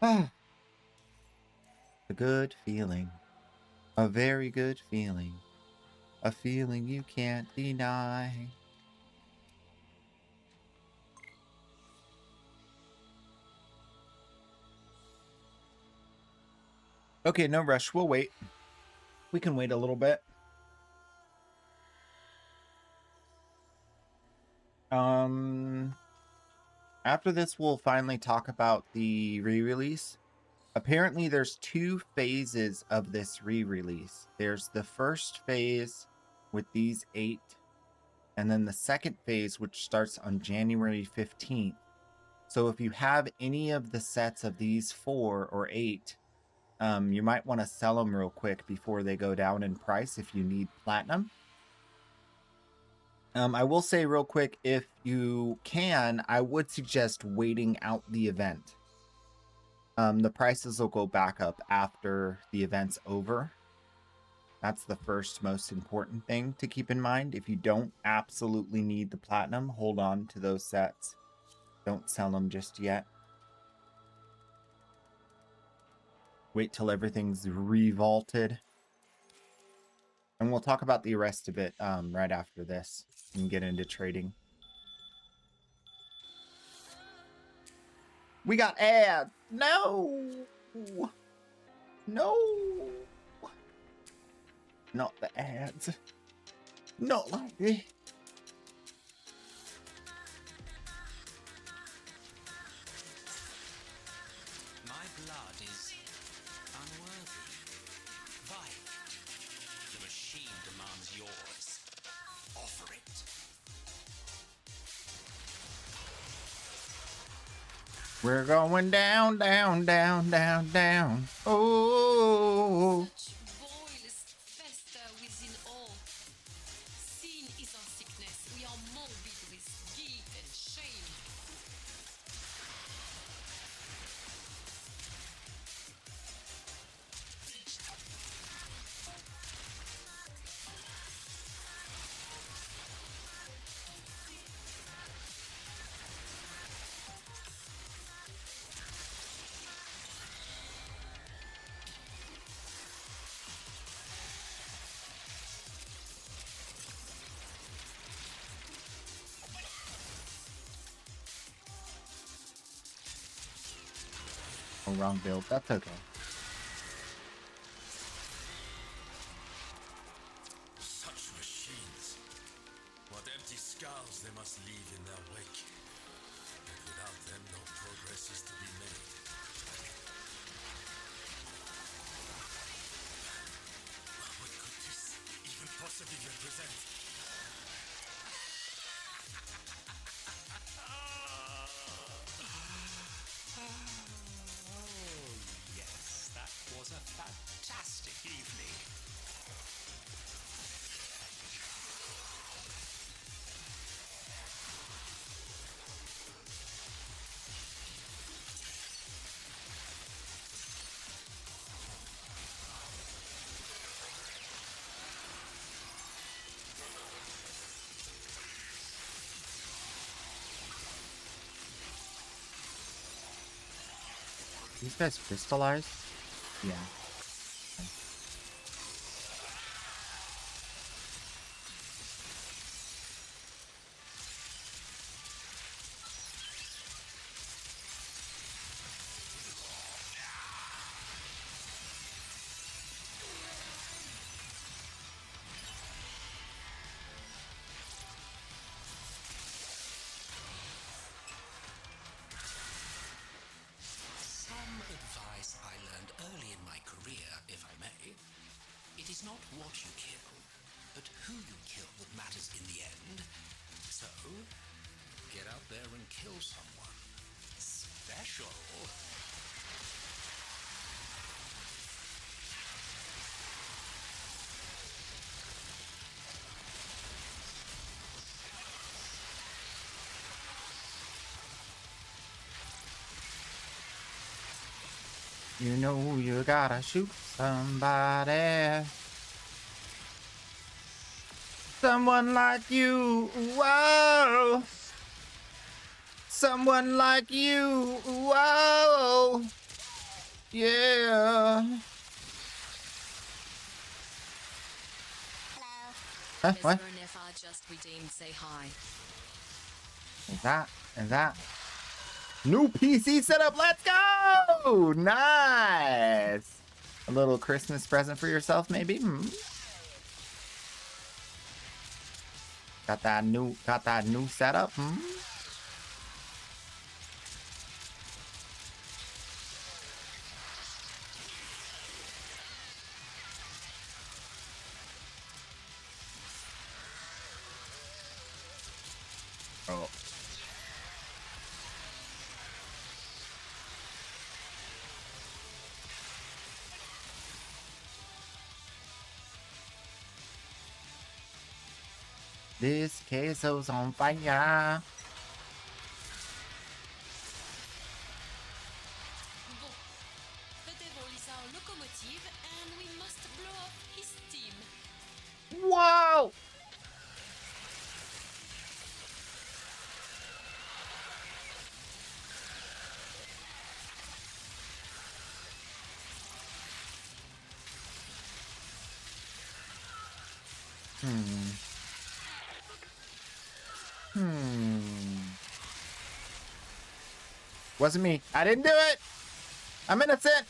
A good feeling, a very good feeling, a feeling you can't deny. Okay, no rush. We'll wait. We can wait a little bit. After this, we'll finally talk about the re-release. Apparently, there's 2 phases of this re-release. There's the first phase with these 8, and then the second phase, which starts on January 15th. So if you have any of the sets of these 4 or 8, you might want to sell them real quick before they go down in price if you need platinum. I will say real quick, if you can, I would suggest waiting out the event. The prices will go back up after the event's over. That's the first most important thing to keep in mind. If you don't absolutely need the platinum, hold on to those sets. Don't sell them just yet. Wait till everything's revaulted. And we'll talk about the rest of it right after this and get into trading. We got ads. No. No. Not the ads. Not like this. My blood is unworthy. Vile. The machine demands yours. Offer it. We're going down, down, down, down, down. Oh. Such boils fester within all. Sin is our sickness. We are morbid with guilt and shame. Oh, wrong build. That's okay. Such machines. What empty skulls they must leave in their wake. And without them, no progress is to be made. What could this even possibly represent? Oh, yes, that was a fantastic evening. These guys crystallized? Yeah. Some advice I learned early in my career, if I may. It is not what you kill, but who you kill that matters in the end. So, get out there and kill someone special. You know you gotta shoot somebody. Someone like you, whoa. Someone like you, whoa. Yeah. Huh, Miss what? Bernifar just redeemed say hi. Is that? New PC setup, let's go! Nice! A little Christmas present for yourself, maybe? Got that new setup? Oh. This queso's on fire. Bon, the devil is our locomotive and we must blow up his steam. Whoa! Wasn't me. I didn't do it. I'm innocent.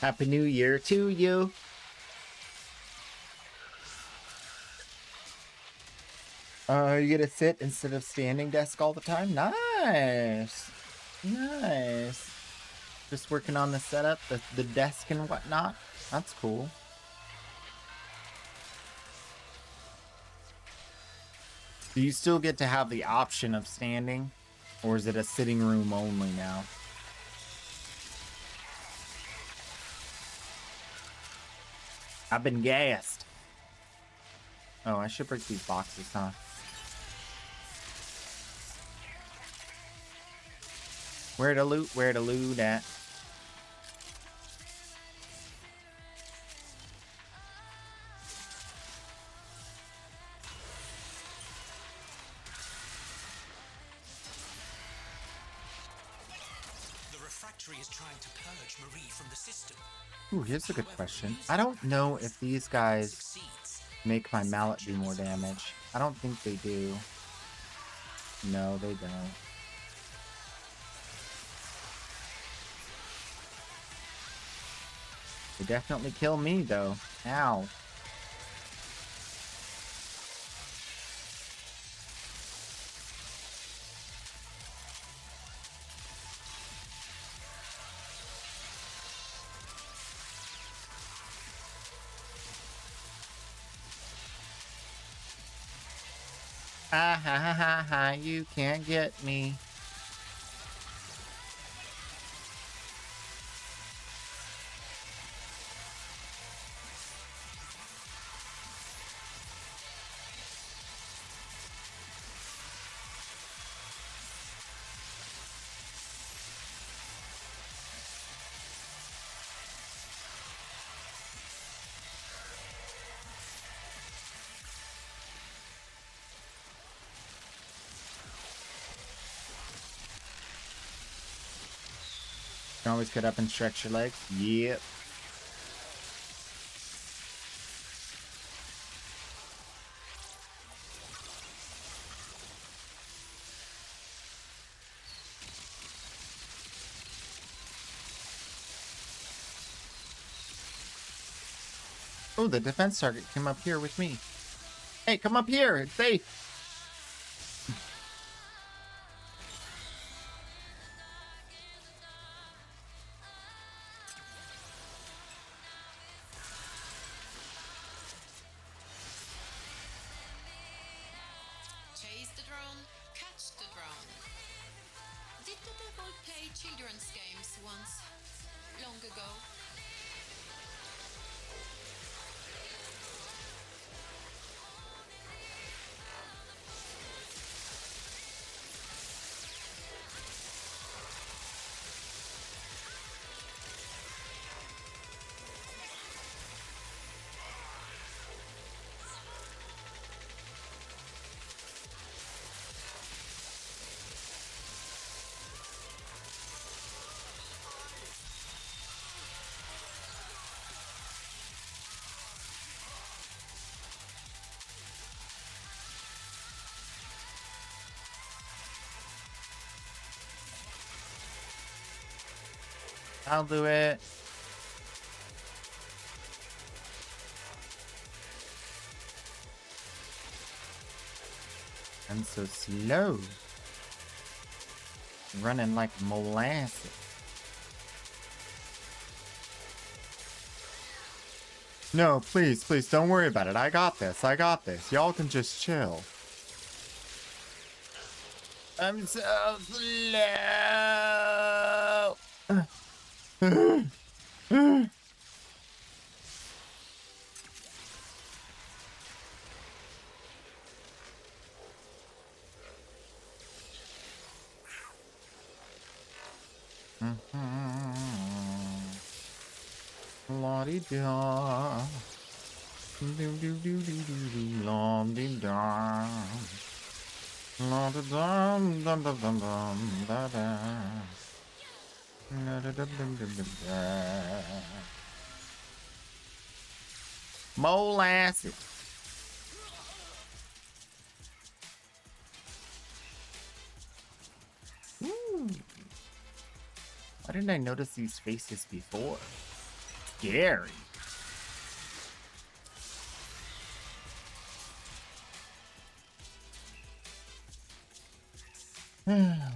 Happy New Year to you. You get to sit instead of standing desk all the time? Nice. Nice. Just working on the setup, the desk and whatnot. That's cool. Do you still get to have the option of standing? Or is it a sitting room only now? I've been gassed. Oh, I should break these boxes, huh? Where to loot? Where to loot at? The refractory is trying to purge Marie from the system. Ooh, here's a good question. I don't know if these guys make my mallet do more damage. I don't think they do. No, they don't. They definitely kill me, though. Ow. Ha ha ha ha ha, you can't get me. You can always get up and stretch your legs. Yep. Oh, the defense target came up here with me. Hey, come up here. It's safe. Chase the drone, catch the drone. Did the devil play children's games once? Long ago. I'll do it. I'm so slow. Running like molasses. No, please, please don't worry about it. I got this. I got this. Y'all can just chill. I'm so slow. La-di-da. Do-do-do-do-do-do. La-di-da. La-da-dum, dum-dum-dum-dum, da-da. La-da-dum-dum-dum-dum-da. Molasses. Ooh. Why didn't I notice these faces before? scary.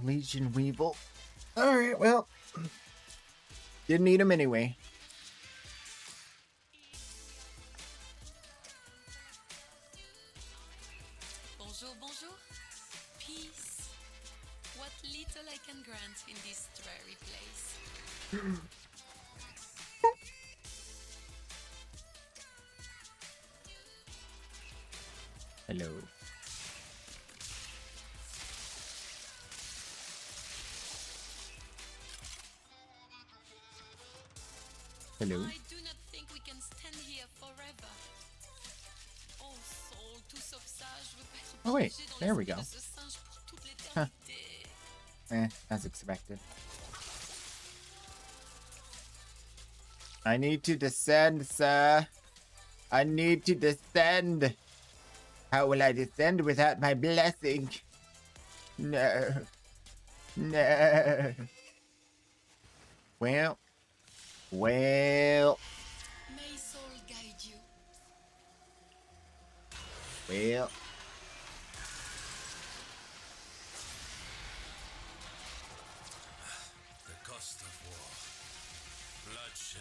Legion Weevil. Alright, well. Didn't need him anyway. Bonjour, bonjour. Peace. What little I can grant in this dreary place. Hello. Hello. I do not think we can stand here forever. Oh, soul, tout sauvage veut pas être Oh wait, plongé dans there we go. l'esprit de ce singe pour toute l'éternité. As expected. I need to descend, sir. I need to descend. How will I descend without my blessing? No. No. Well. May soul guide you. Well. The cost of war. Bloodshed.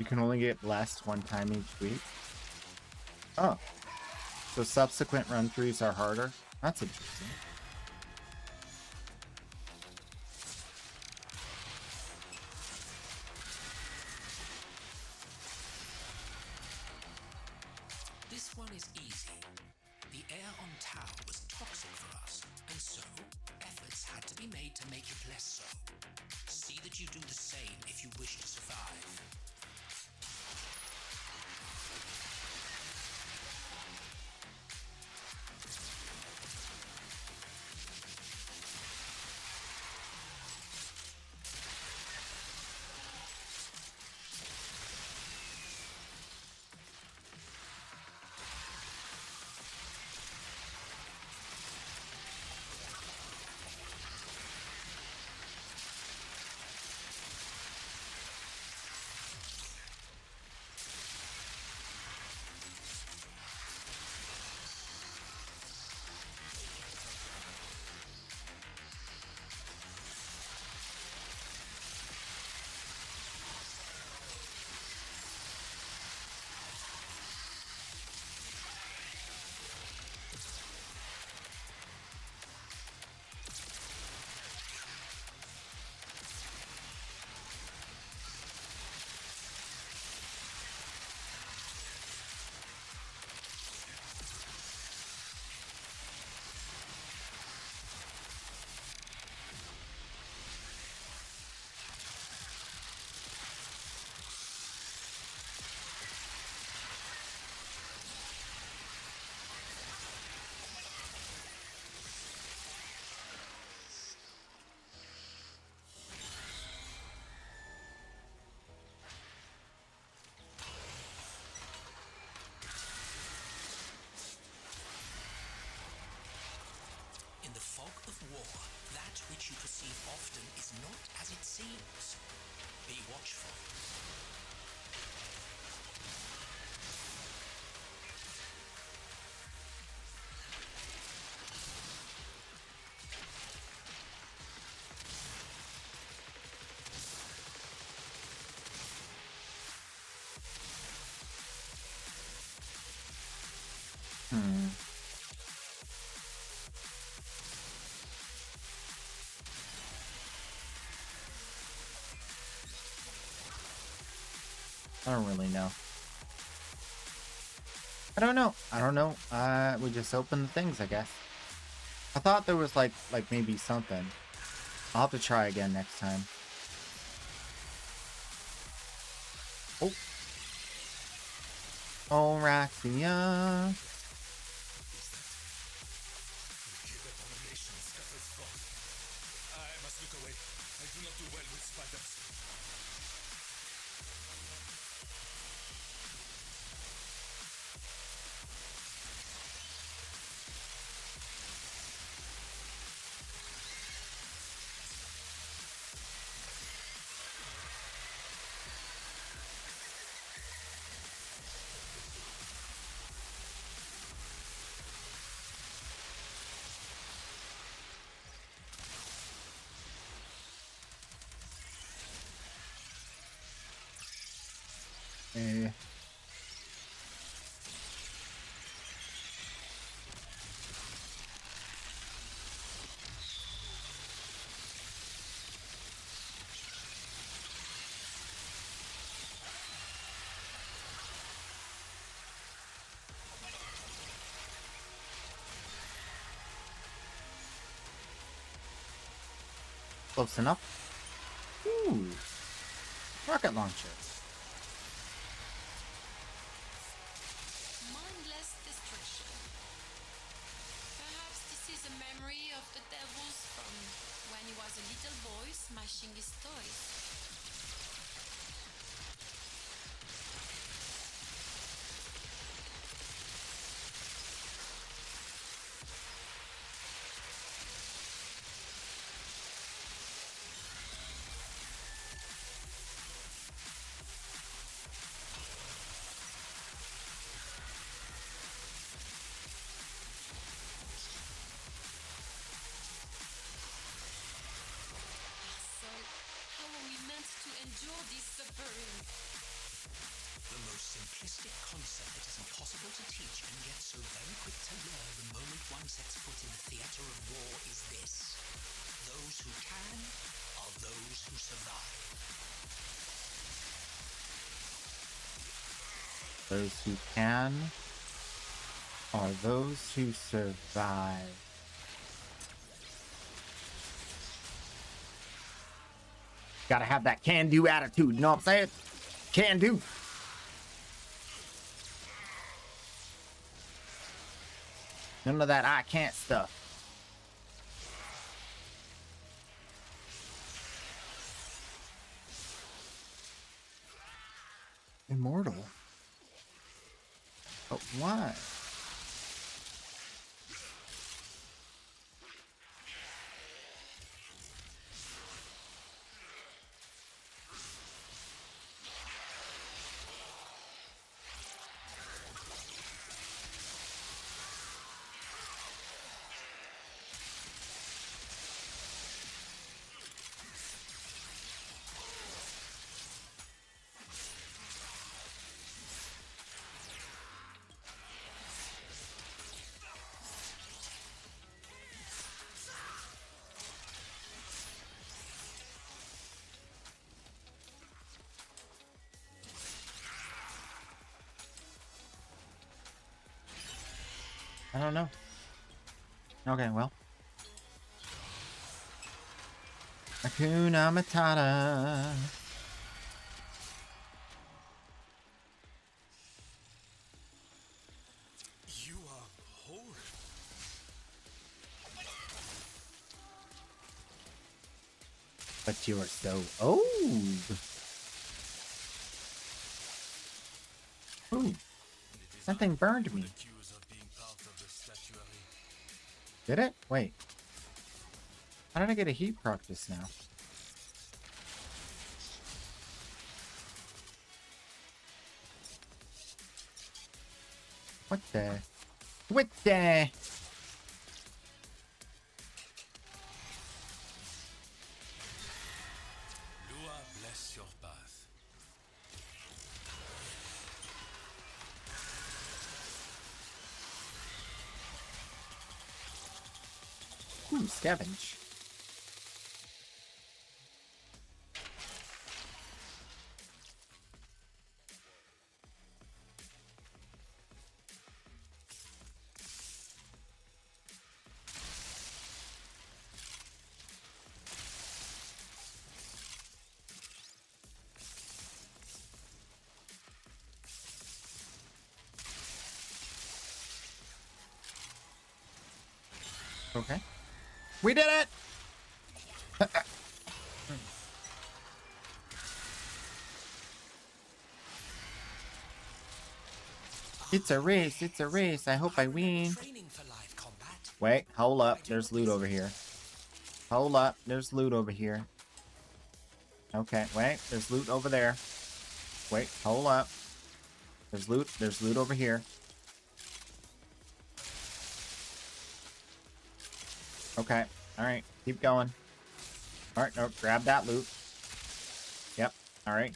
You can only get blessed one time each week. Oh. So subsequent run-throughs are harder? That's interesting. This one is easy. The air on Tau was toxic for us, and so efforts had to be made to make it less so. See that you do the same if you wish to survive. In the fog of war, that which you perceive often is not as it seems. Be watchful. I don't really know. I don't know. We just opened the things, I guess. I thought there was like maybe something. I'll have to try again next time. Oh. Oh, Raxia. Eh. Close enough. Ooh. Rocket launcher. Mindless destruction. Perhaps this is a memory of the devil's from when he was a little boy smashing his toys. So, how are we meant to endure this suffering? The most simplistic concept that is impossible to teach and yet so very quick to learn the moment one sets foot in the theater of war is this. Those who can are those who survive. Those who can are those who survive. Gotta have that can-do attitude, you know what I'm saying? Can do. None of that I can't stuff. Immortal. But why? I don't know. Okay, well. Hakuna Matata. You are whole. But you are so old. Ooh. Something burned me. Did it? Wait. How did I get a heat proc just now? What the? What the? Lua bless your path. Ooh, scavenge. Okay. We did it! It's a race, it's a race. I hope I win. Wait, hold up. There's loot over here. Hold up. There's loot over here. Okay, wait. There's loot over there. Wait, hold up. There's loot. There's loot over here. Okay. Alright. Keep going. Alright, no, grab that loot. Yep. Alright.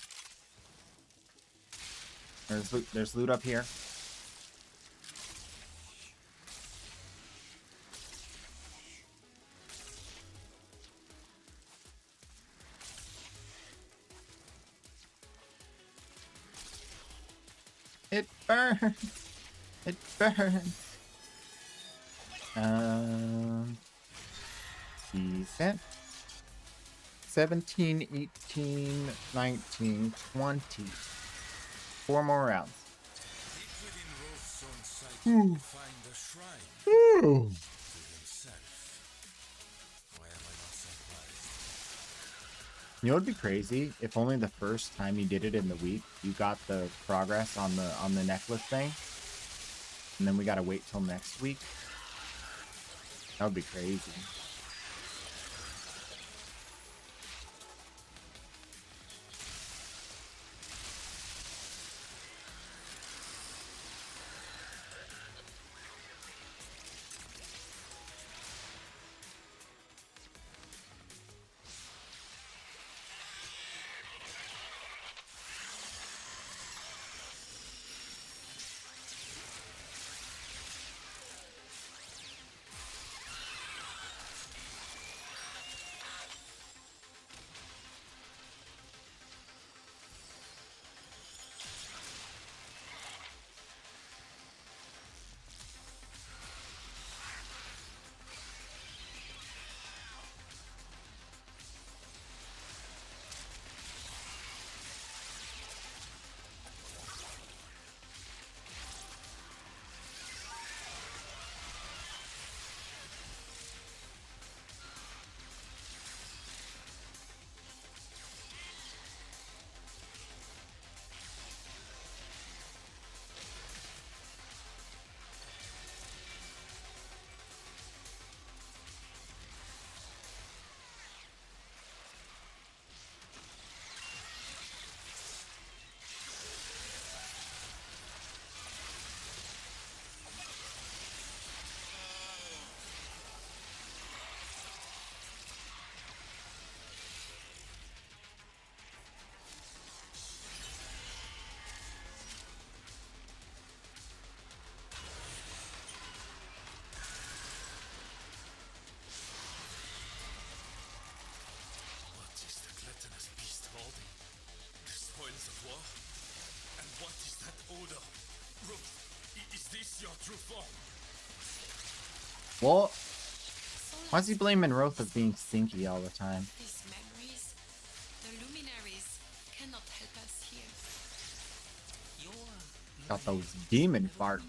There's loot up here. It burns. It burns. Decent. 17, 18, 19, 20. 4 more rounds. Ooh. Ooh. You know what'd be crazy? If only the first time you did it in the week, you got the progress on the necklace thing, and then we gotta wait till next week. That would be crazy. What? Why is he blaming Roth of being stinky all the time? These memories, the luminaries cannot help us here. Got those demon farts.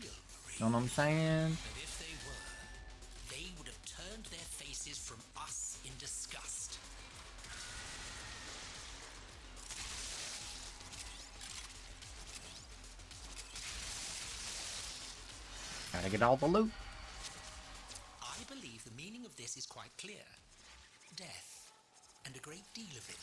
Know what I'm saying? But if they were, they would have turned their faces from us in disgust. Gotta get all the loot. I believe the meaning of this is quite clear. Death, and a great deal of it.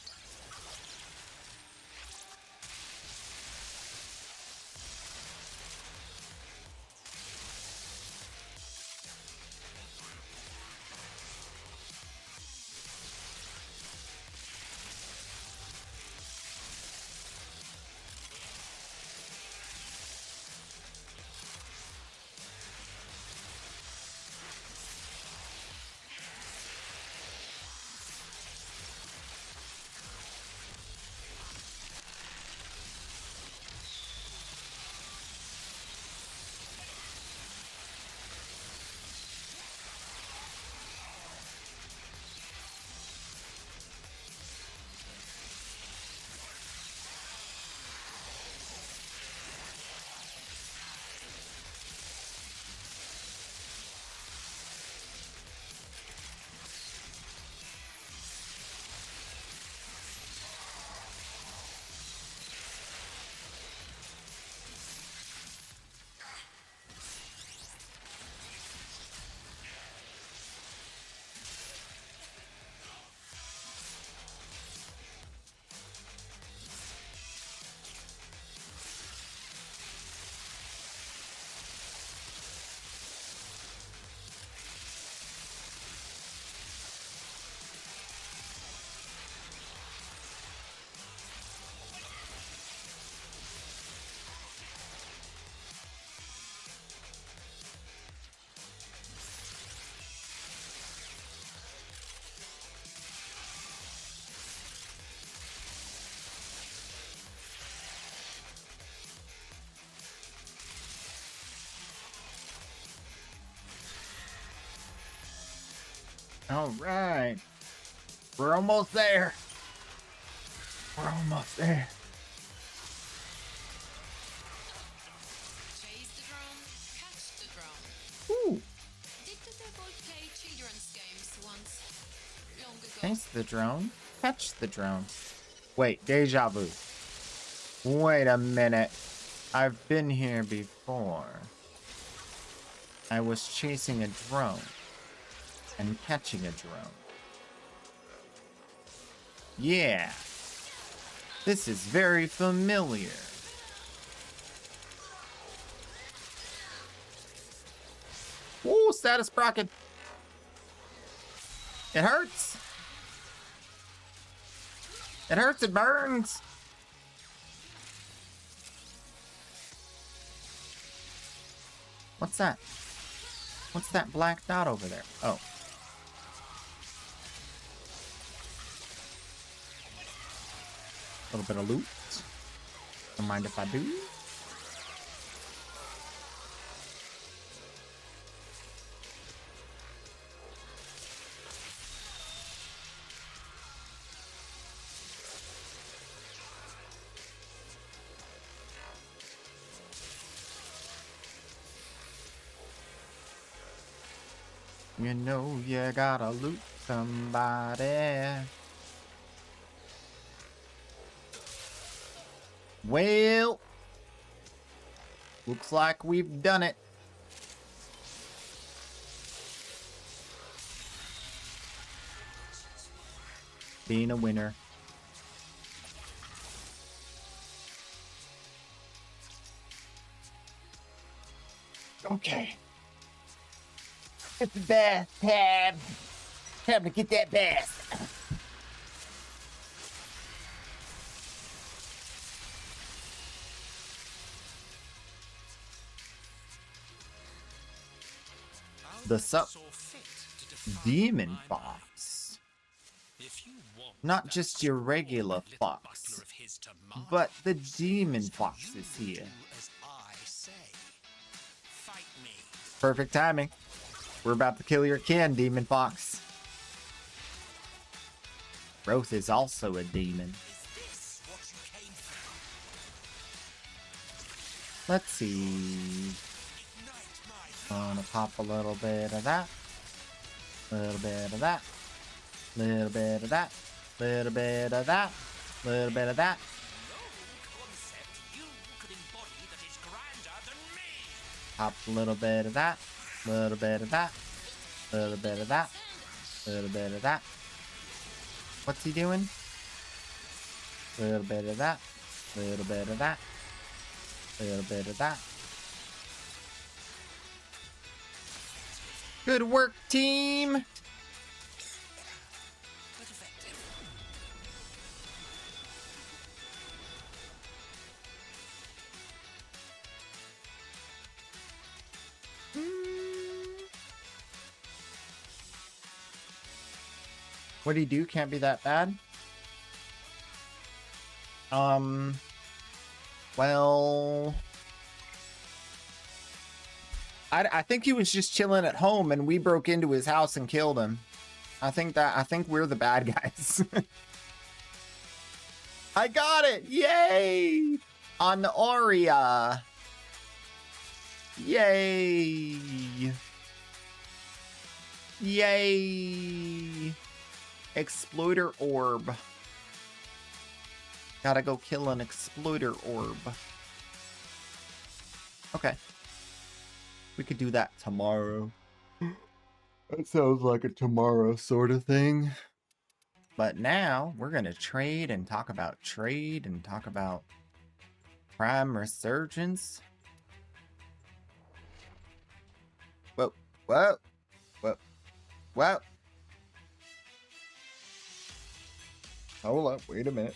All right. We're almost there. We're almost there. Chase the drone, catch the drone. Ooh. Didn't they both play children's games once? Long ago. Chase the drone. Catch the drone. Wait, deja vu. Wait a minute. I've been here before. I was chasing a drone and catching a drone. Yeah. This is very familiar. Ooh, status Brocken. It hurts. It hurts, it burns. What's that? What's that black dot over there? Oh. A little bit of loot. Don't mind if I do. You know you gotta loot somebody. Well, looks like we've done it. Being a winner. Okay. It's the bath tab. Time to get that bath. The sup demon fox. Not just your regular fox, but the demon fox is here. Perfect timing. We're about to kill your kin, demon fox. Growth is also a demon. Let's see. Gonna pop a little bit of that. Little bit of that. Little bit of that. Little bit of that. Little bit of that. Pop a little bit of that. Little bit of that. Little bit of that. Little bit of that. What's he doing? Little bit of that. Little bit of that. Little bit of that. Good work, team. What do you do? Can't be that bad. Well, I think he was just chilling at home and we broke into his house and killed him. I think we're the bad guys. I got it! Yay! On the Aurea. Yay! Yay! Exploiter orb. Gotta go kill an exploiter orb. Okay. We could do that tomorrow. That sounds like a tomorrow sort of thing. But now we're gonna trade and talk about Prime Resurgence. Whoa, whoa, whoa, whoa. Hold up, wait a minute.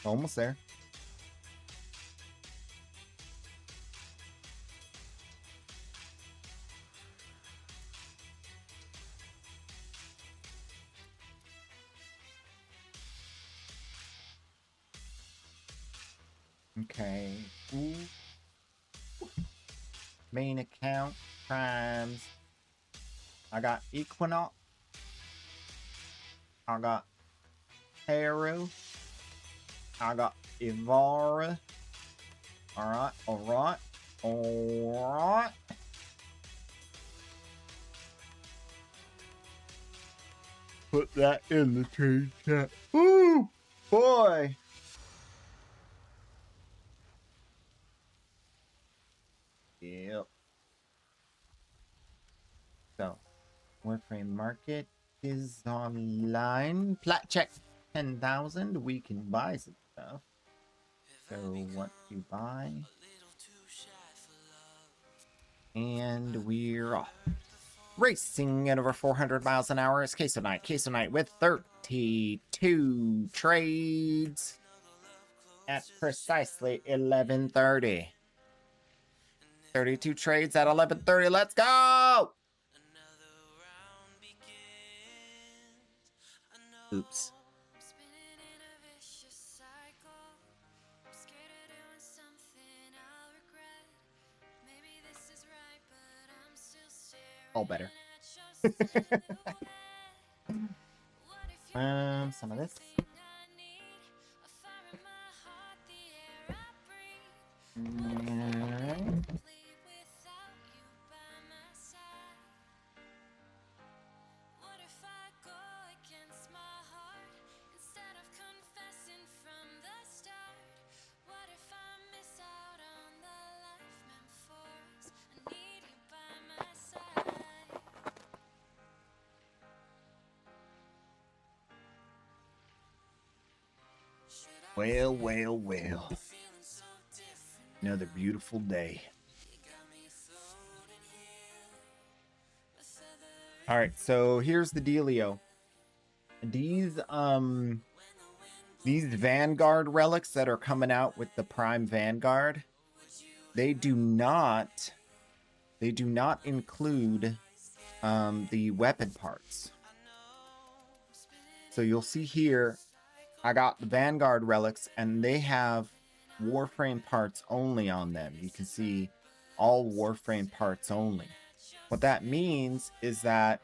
Almost there. Okay. Ooh. Main account, primes. I got Equinox, I got Haru. I got Ivara. Alright, alright, alright. Put that in the trade chat. Woo! Boy! Yep. So, Warframe Market is online. Plat check 10,000. We can buy some stuff. So, what to buy? And we're off. Racing at over 400 miles an hour is Queso Knight. Queso Knight with 32 trades at precisely 11:30. 32 trades at 11:30. Let's go! Oops. All better. Some of this. Well, well, well. Another beautiful day. All right, so here's the dealio. These Vanguard relics that are coming out with the Prime Vanguard, they do not include the weapon parts. So you'll see here, I got the Vanguard relics, and they have warframe parts only on them. You can see all warframe parts only. What that means is that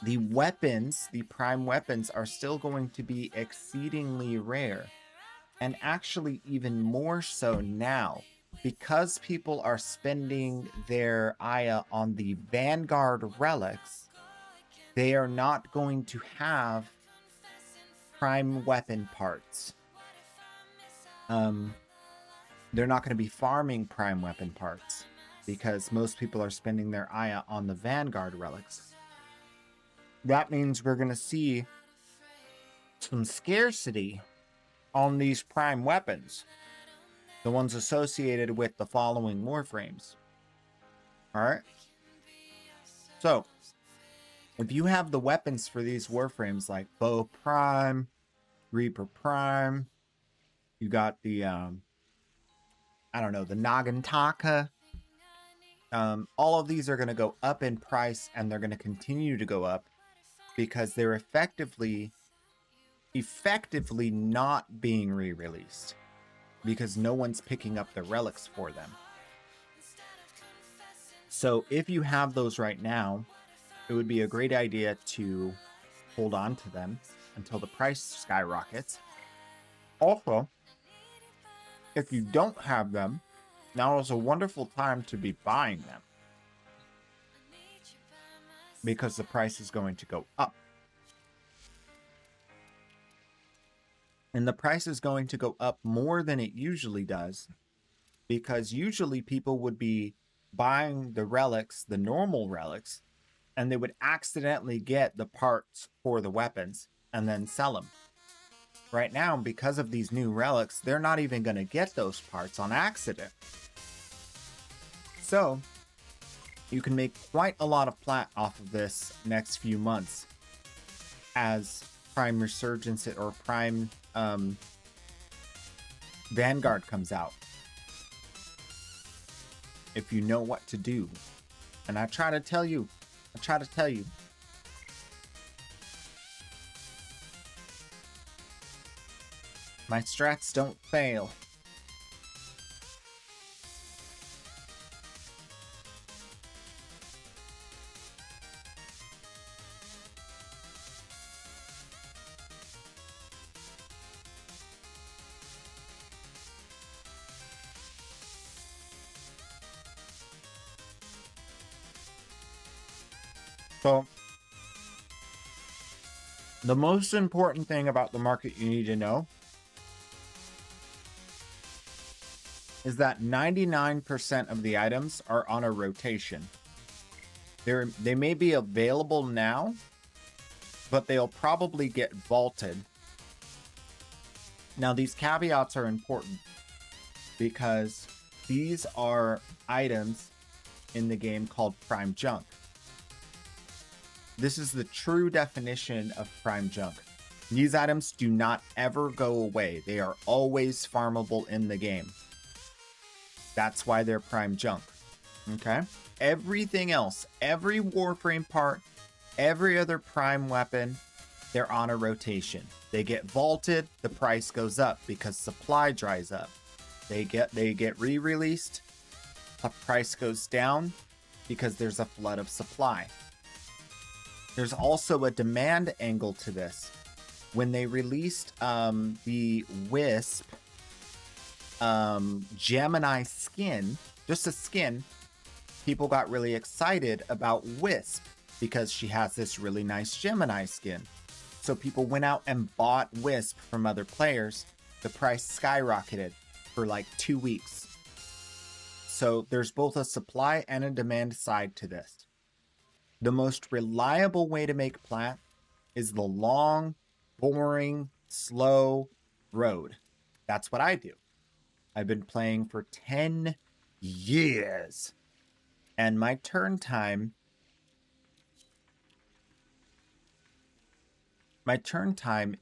the weapons, the prime weapons, are still going to be exceedingly rare. And actually even more so now, because people are spending their Aya on the Vanguard relics, they are not going to have prime weapon parts. They're not going to be farming prime weapon parts because most people are spending their Aya on the Vanguard relics. That means we're going to see some scarcity on these prime weapons, the ones associated with the following warframes. Alright? So, if you have the weapons for these warframes like Bow Prime, Reaper Prime, you got the, I don't know, the Nagantaka. All of these are going to go up in price, and they're going to continue to go up because they're effectively not being re-released because no one's picking up the relics for them. So if you have those right now, it would be a great idea to hold on to them until the price skyrockets. Also, if you don't have them, now is a wonderful time to be buying them because the price is going to go up. And the price is going to go up more than it usually does because usually people would be buying the relics, the normal relics, and they would accidentally get the parts for the weapons and then sell them. Right now, because of these new relics, they're not even going to get those parts on accident. So, you can make quite a lot of plat off of this next few months as Prime Resurgence or Prime Vanguard comes out. If you know what to do. And I try to tell you. My strats don't fail. So the most important thing about the market you need to know is that 99% of the items are on a rotation. They may be available now, but they'll probably get vaulted. Now, these caveats are important because these are items in the game called prime junk. This is the true definition of prime junk. These items do not ever go away. They are always farmable in the game. That's why they're prime junk. Okay? Everything else, every warframe part, every other prime weapon, they're on a rotation. They get vaulted, the price goes up because supply dries up. They get re-released, the price goes down because there's a flood of supply. There's also a demand angle to this. When they released the Wisp Gemini skin, just a skin, people got really excited about Wisp because she has this really nice Gemini skin. So people went out and bought Wisp from other players. The price skyrocketed for like 2 weeks. So there's both a supply and a demand side to this. The most reliable way to make plat is the long, boring, slow road. That's what I do. I've been playing for 10 years. And my turn time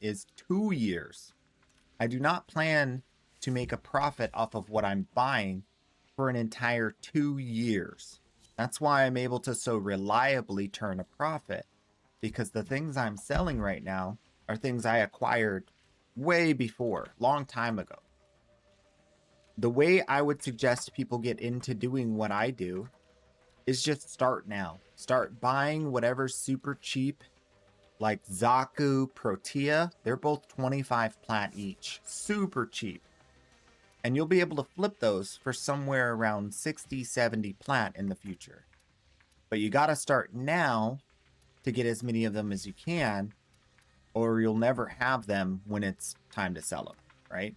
is 2 years. I do not plan to make a profit off of what I'm buying for an entire 2 years. That's why I'm able to so reliably turn a profit, because the things I'm selling right now are things I acquired way before, long time ago. The way I would suggest people get into doing what I do is just start now. Start buying whatever's super cheap, like Zaku, Protea. They're both 25 plat each. Super cheap. And you'll be able to flip those for somewhere around 60, 70 plat in the future. But you got to start now to get as many of them as you can, or you'll never have them when it's time to sell them, right?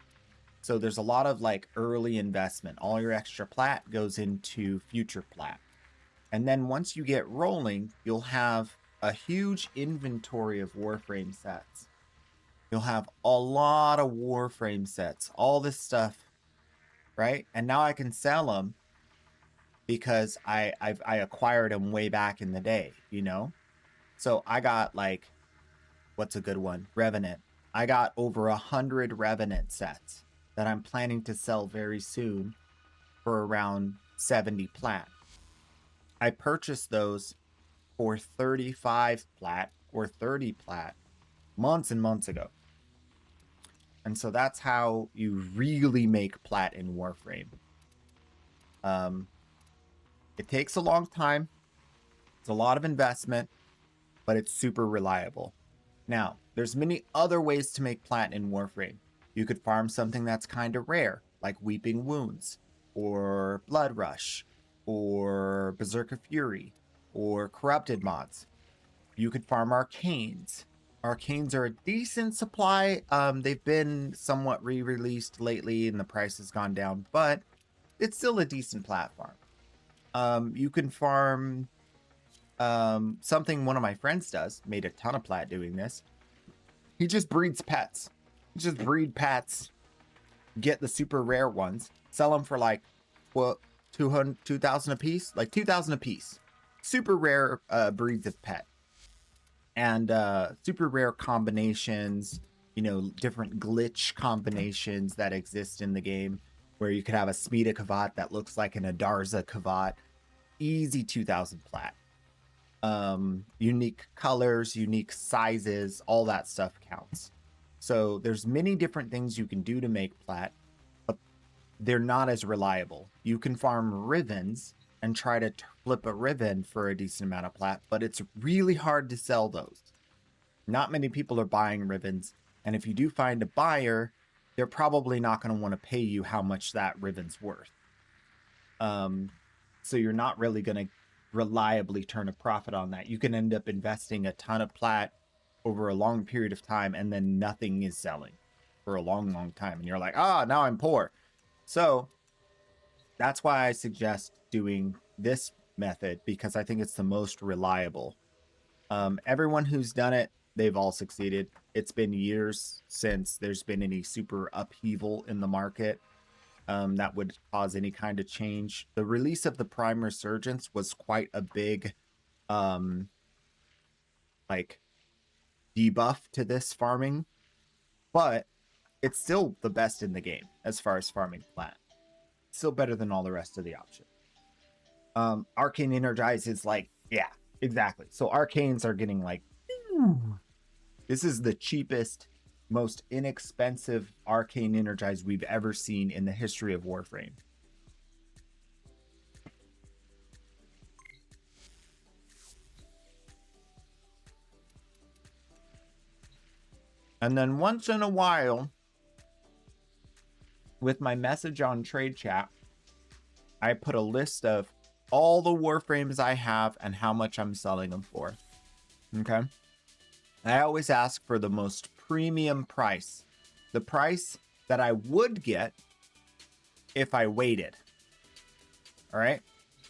So there's a lot of like early investment. All your extra plat goes into future plat. And then once you get rolling, you'll have a huge inventory of warframe sets. You'll have a lot of warframe sets, all this stuff, right? And now I can sell them because I acquired them way back in the day, you know? So I got like, what's a good one? Revenant. I got over 100 Revenant sets that I'm planning to sell very soon for around 70 plat. I purchased those for 35 plat or 30 plat months and months ago. And so that's how you really make plat in Warframe. It takes a long time. It's a lot of investment, but it's super reliable. Now, there's many other ways to make plat in Warframe. You could farm something that's kind of rare, like Weeping Wounds, or Blood Rush, or Berserker Fury, or Corrupted mods. You could farm Arcanes. Arcanes are a decent supply. They've been somewhat re-released lately and the price has gone down, but it's still a decent platform. You can farm something one of my friends does, made a ton of plat doing this. He just breeds pets. He just breed pets, get the super rare ones, sell them for like, what, 2,000 a piece? Like 2,000 a piece. Super rare breeds of pet. And super rare combinations, you know, different glitch combinations that exist in the game, where you could have a Smita Kavat that looks like an Adarza Kavat. Easy 2,000 plat. Unique colors, unique sizes, all that stuff counts. So there's many different things you can do to make plat, but they're not as reliable. You can farm Rivens and try to flip a Riven for a decent amount of plat, but it's really hard to sell those. Not many people are buying Rivens, and if you do find a buyer, they're probably not going to want to pay you how much that Riven's worth. So you're not really going to reliably turn a profit on that. You can end up investing a ton of plat over a long period of time, and then nothing is selling for a long, long time. And you're like, now I'm poor. So that's why I suggest doing this method, because I think it's the most reliable. Everyone who's done it, they've all succeeded. It's been years since there's been any super upheaval in the market that would cause any kind of change. The release of the Prime Resurgence was quite a big like debuff to this farming, but it's still the best in the game as far as farming plat. Still better than all the rest of the options. Arcane Energize is like, yeah, exactly. So arcanes are getting like, this is the cheapest, most inexpensive Arcane Energize we've ever seen in the history of Warframe. And then once in a while, with my message on trade chat, I put a list of all the Warframes I have and how much I'm selling them for. Okay. I always ask for the most premium price, the price that I would get if I waited. All right.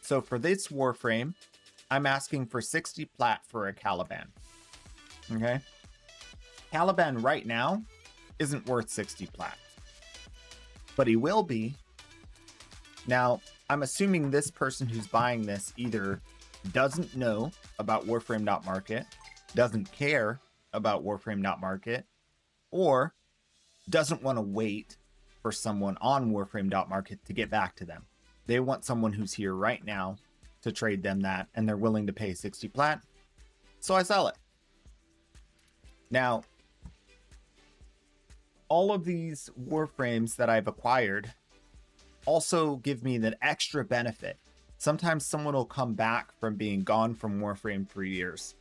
So for this Warframe, I'm asking for 60 plat for a Caliban. Okay. Caliban right now isn't worth 60 plat, but he will be. Now, I'm assuming this person who's buying this either doesn't know about Warframe.market, doesn't care about Warframe.market, or doesn't want to wait for someone on Warframe.market to get back to them. They want someone who's here right now to trade them that, and they're willing to pay 60 plat, so I sell it. Now, all of these Warframes that I've acquired also give me the extra benefit. Sometimes someone will come back from being gone from Warframe for years,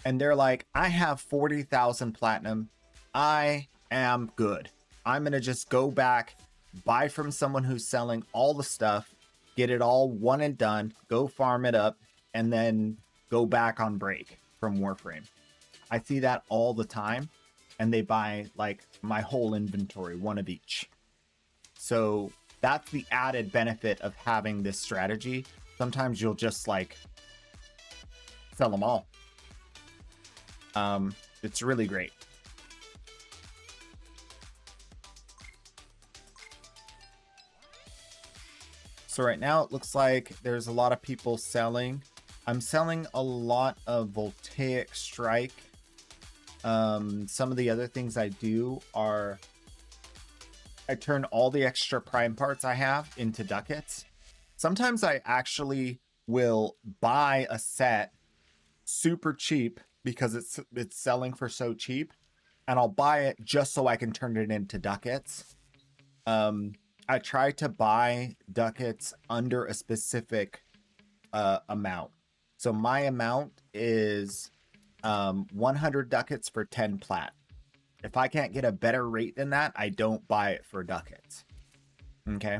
and they're like, I have 40,000 platinum. I am good. I'm going to just go back, buy from someone who's selling all the stuff, get it all one and done, go farm it up, and then go back on break from Warframe. I see that all the time, and they buy like my whole inventory, one of each. So that's the added benefit of having this strategy. Sometimes you'll just like sell them all. It's really great. So right now it looks like there's a lot of people selling. I'm selling a lot of Voltaic Strike. Some of the other things I do are I turn all the extra prime parts I have into ducats. Sometimes I actually will buy a set super cheap because it's selling for so cheap, and I'll buy it just so I can turn it into ducats. I try to buy ducats under a specific amount. So my amount is 100 ducats for 10 plat. If I can't get a better rate than that, I don't buy it for ducats. Okay.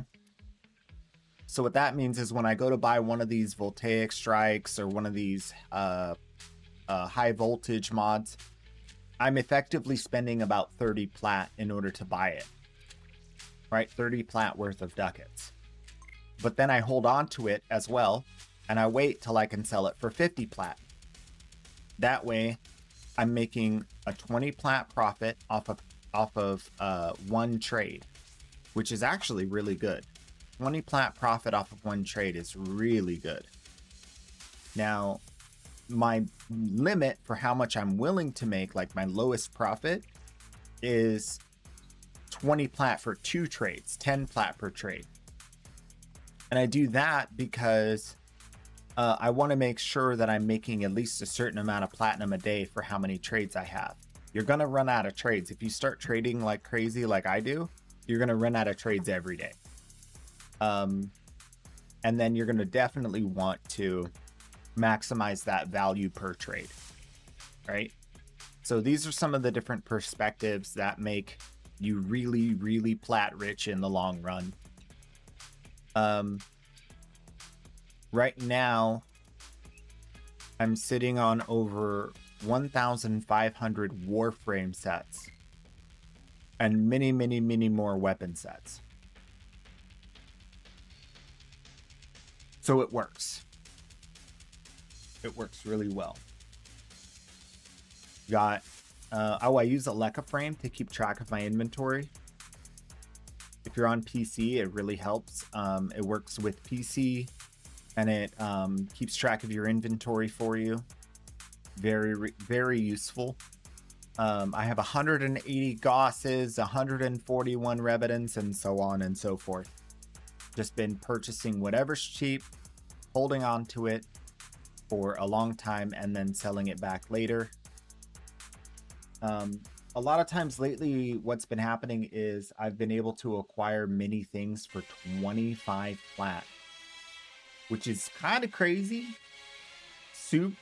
So what that means is when I go to buy one of these Voltaic Strikes or one of these high voltage mods, I'm effectively spending about 30 plat in order to buy it. Right? 30 plat worth of ducats. But then I hold on to it as well, and I wait till I can sell it for 50 plat. That way, I'm making a 20 plat profit off of one trade, which is actually really good. 20 plat profit off of one trade is really good. Now, my limit for how much I'm willing to make, like my lowest profit, is 20 plat for 2 trades, 10 plat per trade. And I do that because I want to make sure that I'm making at least a certain amount of platinum a day for how many trades I have. You're going to run out of trades. If you start trading like crazy like I do, you're going to run out of trades every day. And then you're going to definitely want to maximize that value per trade, right? So these are some of the different perspectives that make you really, really plat rich in the long run. Right now, I'm sitting on over 1,500 warframe sets. And many, many, many more weapon sets. So it works. It works really well. Got, I use a Leica frame to keep track of my inventory. If you're on PC, it really helps. It works with PC, and it keeps track of your inventory for you. Very, very useful. I have 180 Gosses, 141 Revenants, and so on and so forth. Just been purchasing whatever's cheap, holding on to it for a long time, and then selling it back later. A lot of times lately, what's been happening is I've been able to acquire many things for 25 plat, which is kind of crazy.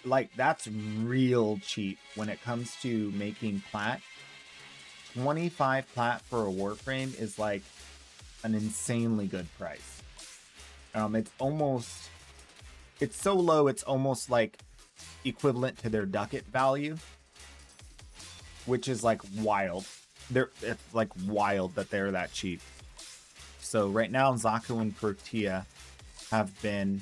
Like, that's real cheap when it comes to making plat. 25 plat for a warframe is like an insanely good price. It's so low, it's almost like equivalent to their ducat value, which is like wild. It's like wild that they're that cheap. So right now, Zaku and Protea have been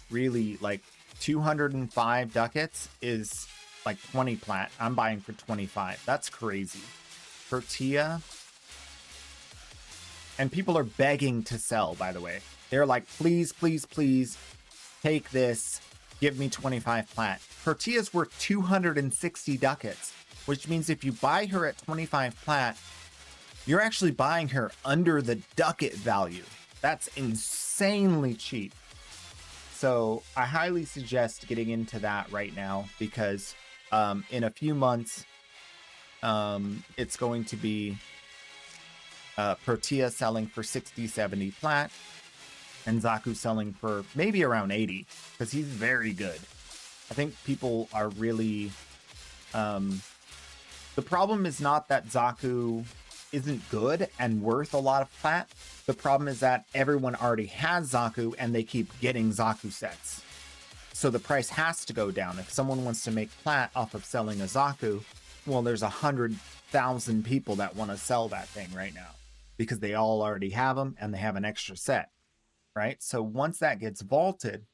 really like 205 ducats is like 20 plat. I'm buying for 25. That's crazy. Protea. And people are begging to sell, by the way. They're like, please, please, please take this. Give me 25 plat. Protea's worth 260 ducats, which means if you buy her at 25 plat, you're actually buying her under the ducat value. That's insanely cheap. So I highly suggest getting into that right now, because in a few months, it's going to be Protea selling for 60, 70 plat, and Zaku selling for maybe around 80, because he's very good. I think people are really... the problem is not that Zaku isn't good and worth a lot of plat. The problem is that everyone already has Zaku and they keep getting Zaku sets. So the price has to go down. If someone wants to make plat off of selling a Zaku, well, there's 100,000 people that want to sell that thing right now because they all already have them and they have an extra set, right? So once that gets vaulted,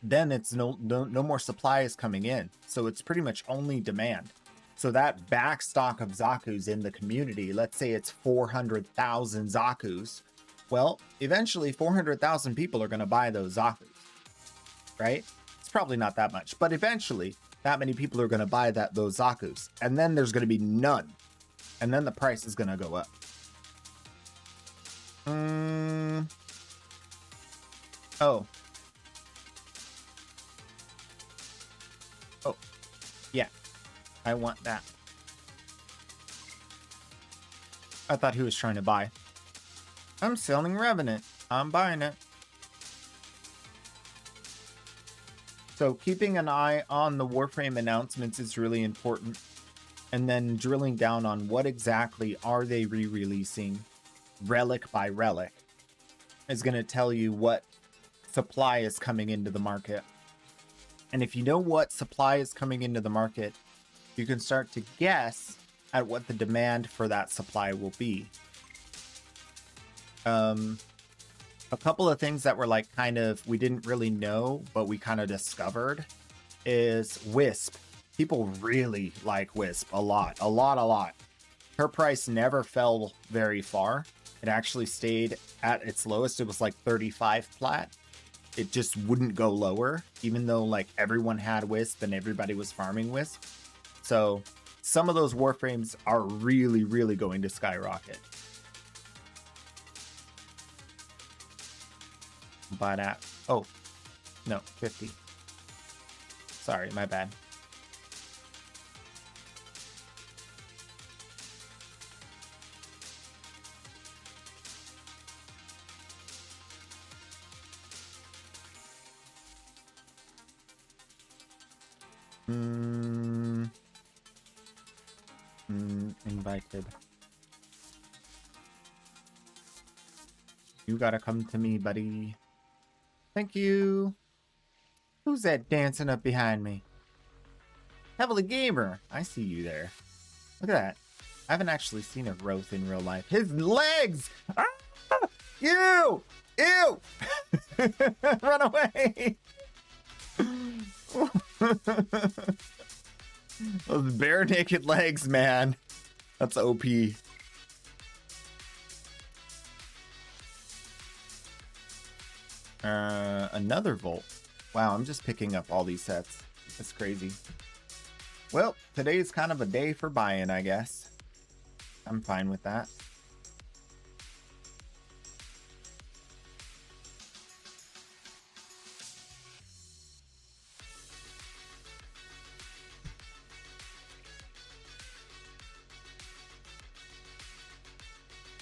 then it's no more supply is coming in. So it's pretty much only demand. So that back stock of Zakus in the community, let's say it's 400,000 Zakus. Well, eventually 400,000 people are going to buy those Zakus, right? It's probably not that much, but eventually that many people are going to buy those Zakus. And then there's going to be none. And then the price is going to go up. Oh. Oh, yeah. I want that. I thought he was trying to buy. I'm selling Revenant. I'm buying it. So keeping an eye on the Warframe announcements is really important. And then drilling down on what exactly are they re-releasing relic by relic is going to tell you what supply is coming into the market. And if you know what supply is coming into the market, you can start to guess at what the demand for that supply will be. A couple of things that were like kind of, we didn't really know, but we kind of discovered is Wisp. People really like Wisp a lot. Her price never fell very far. It actually stayed at its lowest. It was like 35 plat. It just wouldn't go lower, even though like everyone had Wisp and everybody was farming Wisp. So some of those Warframes are really, really going to skyrocket. But at, oh, no, 50. Sorry, my bad. Invited. You gotta come to me, buddy. Thank you. Who's that dancing up behind me? Heavily Gamer. I see you there. Look at that. I haven't actually seen a growth in real life. His legs! Ah! Ew! Ew! Run away! Those bare naked legs, man. That's OP. Another Volt. Wow, I'm just picking up all these sets. That's crazy. Well, today's kind of a day for buying, I guess. I'm fine with that.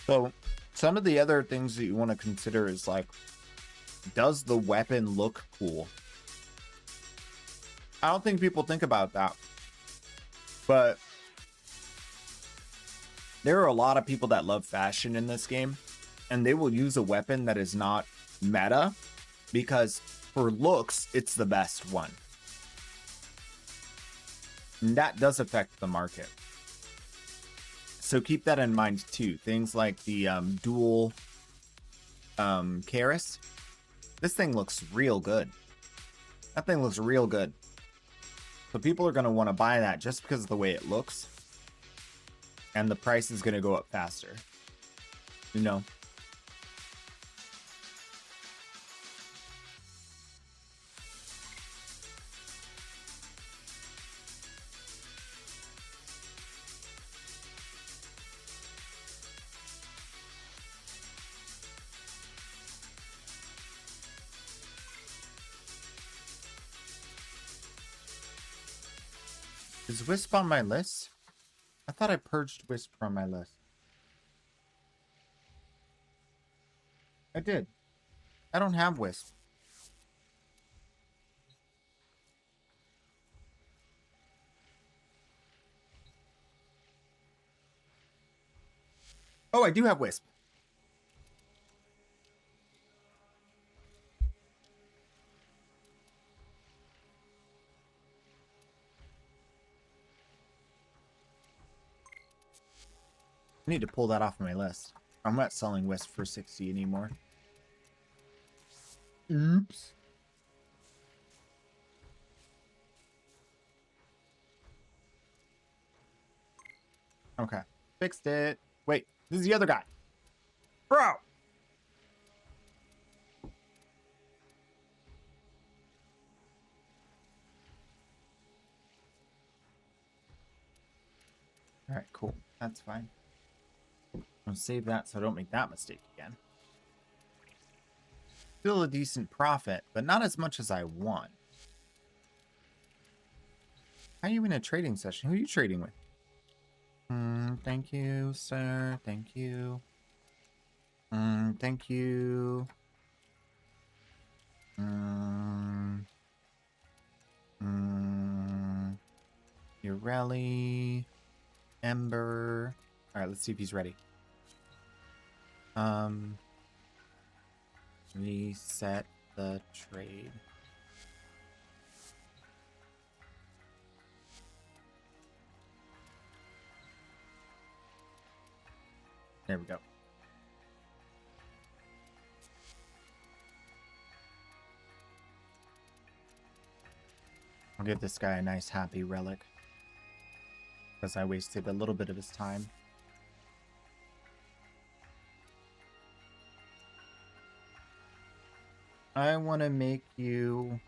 So, some of the other things that you want to consider is like, does the weapon look cool? I don't think people think about that. But there are a lot of people that love fashion in this game, and they will use a weapon that is not meta because for looks, it's the best one. And that does affect the market. So keep that in mind too. Things like the dual Karis. This thing looks real good. That thing looks real good. So people are going to want to buy that just because of the way it looks. And the price is going to go up faster. You know. Is Wisp on my list? I thought I purged Wisp from my list. I did. I don't have Wisp. Oh, I do have Wisp. I need to pull that off my list. I'm not selling Wisp for 60 anymore. Oops. Okay. Fixed it. Wait, this is the other guy. Bro! Alright, cool. That's fine. I'll save that so I don't make that mistake again. Still a decent profit, but not as much as I want. How are you in a trading session? Who are you trading with? Thank you, sir. Thank you. Thank you. Urelli. Ember. Alright, let's see if he's ready. Reset the trade. There we go. I'll give this guy a nice happy relic. Because I wasted a little bit of his time. I want to make you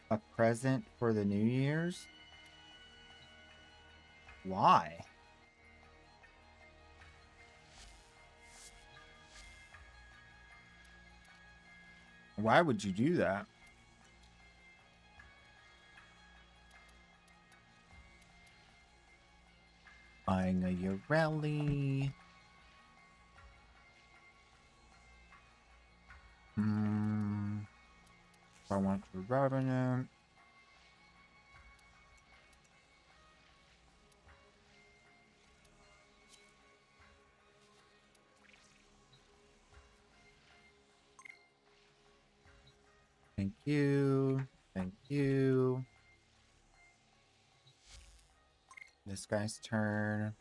a present for the New Year's. Why? Why would you do that? Buying a Urelli. I want to Revenant. Thank you. Thank you. This guy's turn.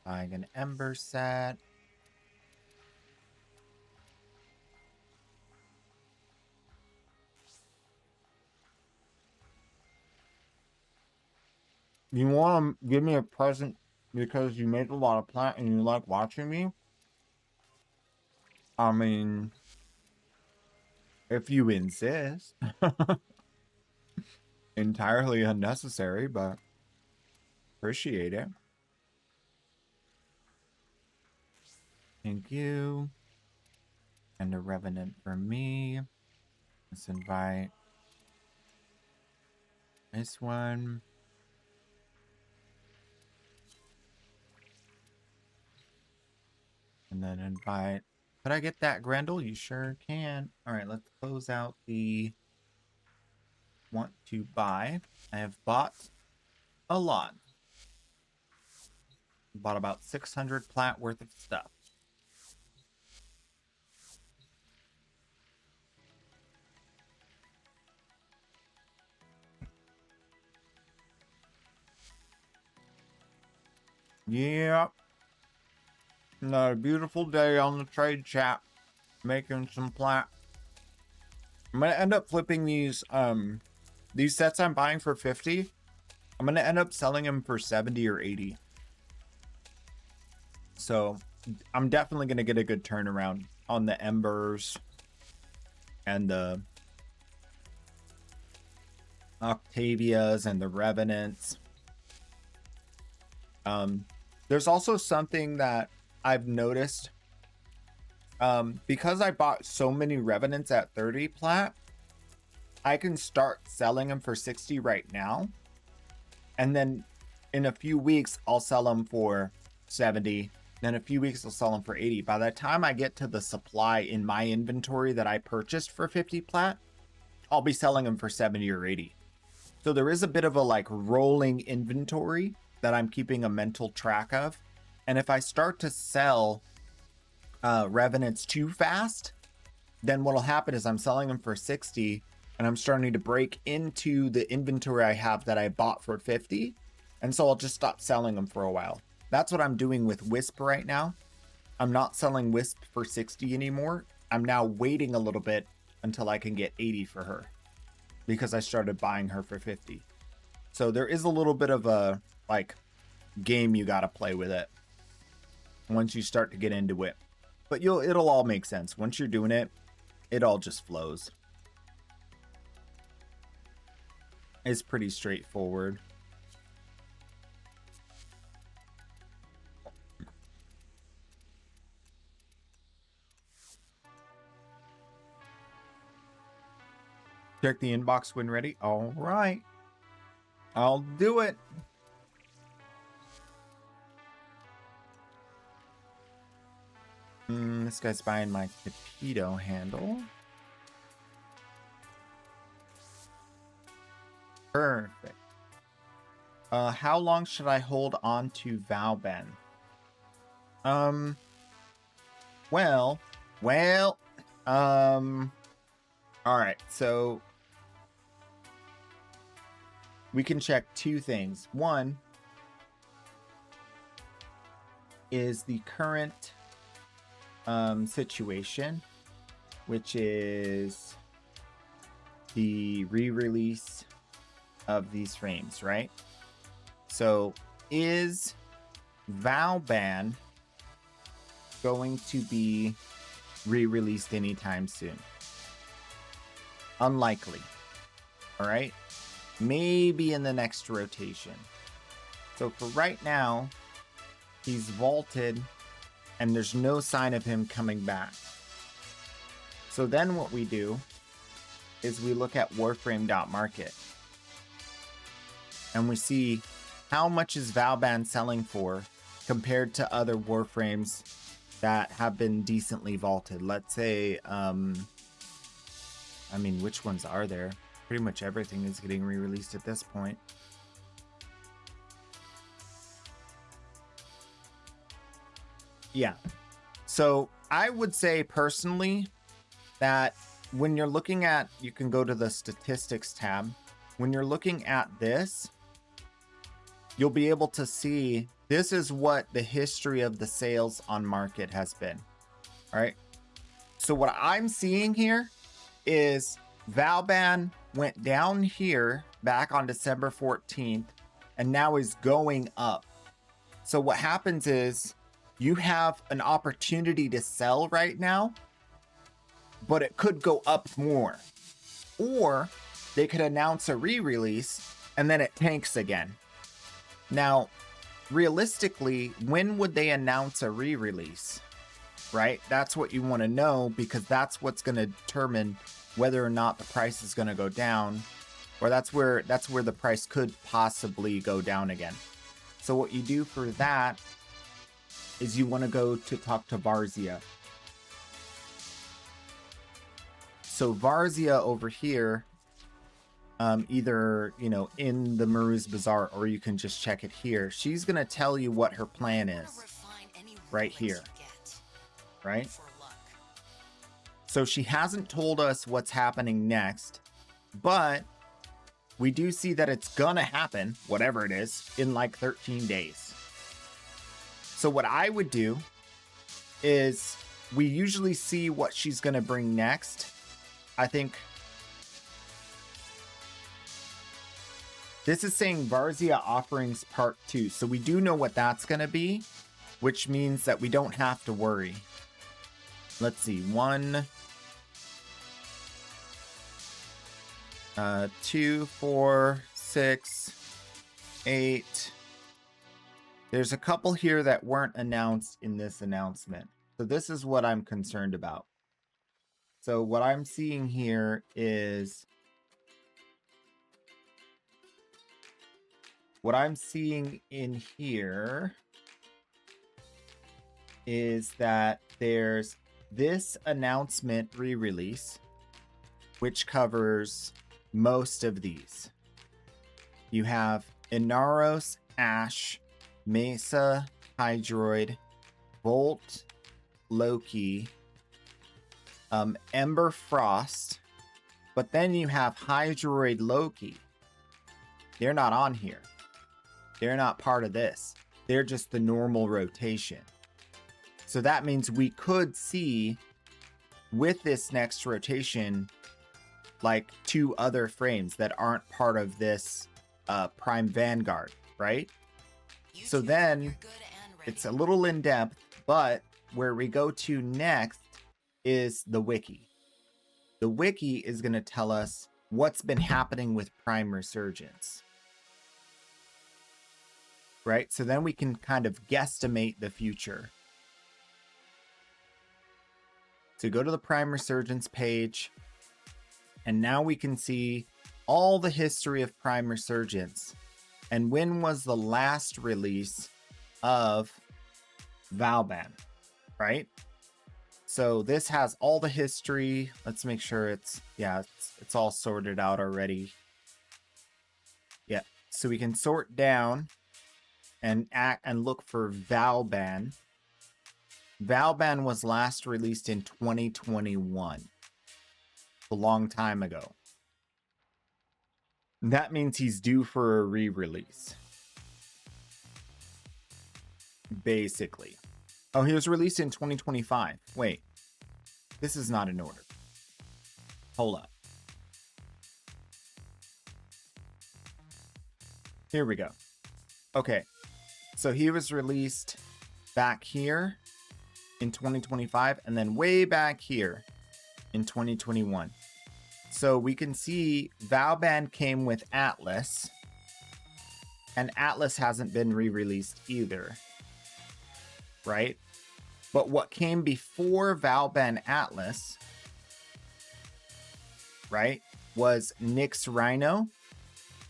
Buying an Ember set. You want to give me a present because you made a lot of plant and you like watching me? I mean, if you insist. Entirely unnecessary, but appreciate it. Thank you. And a Revenant for me. Let's invite this one. And then invite. Could I get that Grendel? You sure can. All right, let's close out the want to buy. I have bought a lot. Bought about 600 plat worth of stuff. Yep. Another beautiful day on the trade chat. Making some plat. I'm gonna end up flipping these sets I'm buying for 50. I'm gonna end up selling them for 70 or 80. So I'm definitely gonna get a good turnaround on the Embers and the Octavias and the Revenants. There's also something that I've noticed. Because I bought so many Revenants at 30 plat, I can start selling them for 60 right now. And then in a few weeks, I'll sell them for 70. Then a few weeks, I'll sell them for 80. By the time I get to the supply in my inventory that I purchased for 50 plat, I'll be selling them for 70 or 80. So there is a bit of a like rolling inventory that I'm keeping a mental track of. And if I start to sell Revenants too fast, then what'll happen is I'm selling them for 60 and I'm starting to break into the inventory I have that I bought for 50. And so I'll just stop selling them for a while. That's what I'm doing with Wisp right now. I'm not selling Wisp for 60 anymore. I'm now waiting a little bit until I can get 80 for her because I started buying her for 50. So there is a little bit of a like game you got to play with it once you start to get into it. But it'll all make sense. Once you're doing it, it all just flows. It's pretty straightforward. Check the inbox when ready. All right. I'll do it. This guy's buying my torpedo handle. Perfect. How long should I hold on to Valben? All right, so we can check two things. One is the current situation, which is the re-release of these frames, right? So is Valban going to be re-released anytime soon? Unlikely. All right, maybe in the next rotation. So for right now, he's vaulted and there's no sign of him coming back. So then what we do is we look at warframe.market and we see how much is Valban selling for compared to other warframes that have been decently vaulted. Let's say, I mean, which ones are there? Pretty much everything is getting re-released at this point. Yeah. So I would say personally that when you're looking at, you can go to the statistics tab. When you're looking at this, you'll be able to see this is what the history of the sales on market has been. All right. So what I'm seeing here is Valban went down here back on December 14th and now is going up. So what happens is you have an opportunity to sell right now, but it could go up more. Or they could announce a re-release and then it tanks again. Now, realistically, when would they announce a re-release? Right? That's what you want to know, because that's what's going to determine whether or not the price is going to go down, or that's where the price could possibly go down again. So what you do for that is you want to go to talk to Varzia. So Varzia over here, either, you know, in the Maruz Bazaar, or you can just check it here. She's going to tell you what her plan is right here. Right? So she hasn't told us what's happening next, but we do see that it's gonna happen, whatever it is, in like 13 days. So what I would do is, we usually see what she's gonna bring next. I think this is saying Varzia Offerings Part 2. So we do know what that's gonna be, which means that we don't have to worry. Let's see, 1, 2, 4, 6, 8. There's a couple here that weren't announced in this announcement. So this is what I'm concerned about. So what I'm seeing here is, what I'm seeing in here is that there's this announcement re-release, which covers most of these. You have Inaros, Ash, Mesa, Hydroid, Volt, Loki, Ember Frost, but then you have Hydroid Loki. They're not on here. They're not part of this. They're just the normal rotation. So that means we could see with this next rotation like 2 other frames that aren't part of this Prime Vanguard, right? So then it's a little in depth, but where we go to next is the wiki. The wiki is going to tell us what's been happening with Prime Resurgence. Right? So then we can kind of guesstimate the future. So go to the Prime Resurgence page, and now we can see all the history of Prime Resurgence. And when was the last release of Valban, right? So this has all the history. Let's make sure it's all sorted out already. Yeah, so we can sort down and look for Valban. Valban was last released in 2021. A long time ago. That means he's due for a re-release. Basically. Oh, he was released in 2025. Wait. This is not in order. Hold up. Here we go. Okay. So he was released back here in 2025, and then way back here in 2021. So we can see Valban came with Atlas, and Atlas hasn't been re-released either, right? But what came before Valban Atlas, right, was Nyx Rhino,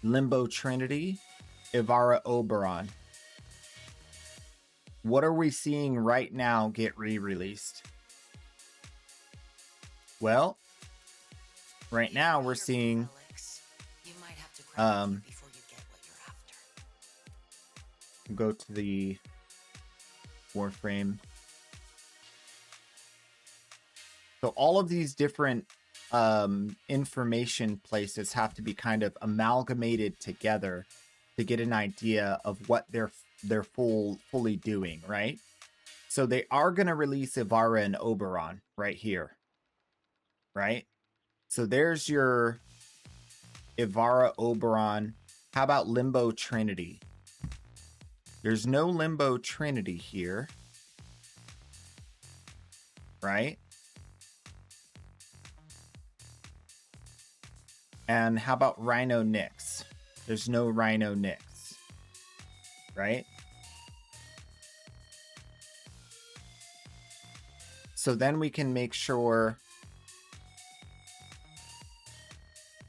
Limbo Trinity, Ivara Oberon. What are we seeing right now get re-released? Well, right now we're seeing go to the warframe. So all of these different information places have to be kind of amalgamated together to get an idea of what they're fully doing, right? So they are going to release Ivara and Oberon right here, right? So there's your Ivara, Oberon. How about Limbo Trinity? There's no Limbo Trinity here, right? And how about Rhino Nyx? There's no Rhino Nyx, right? So then we can make sure,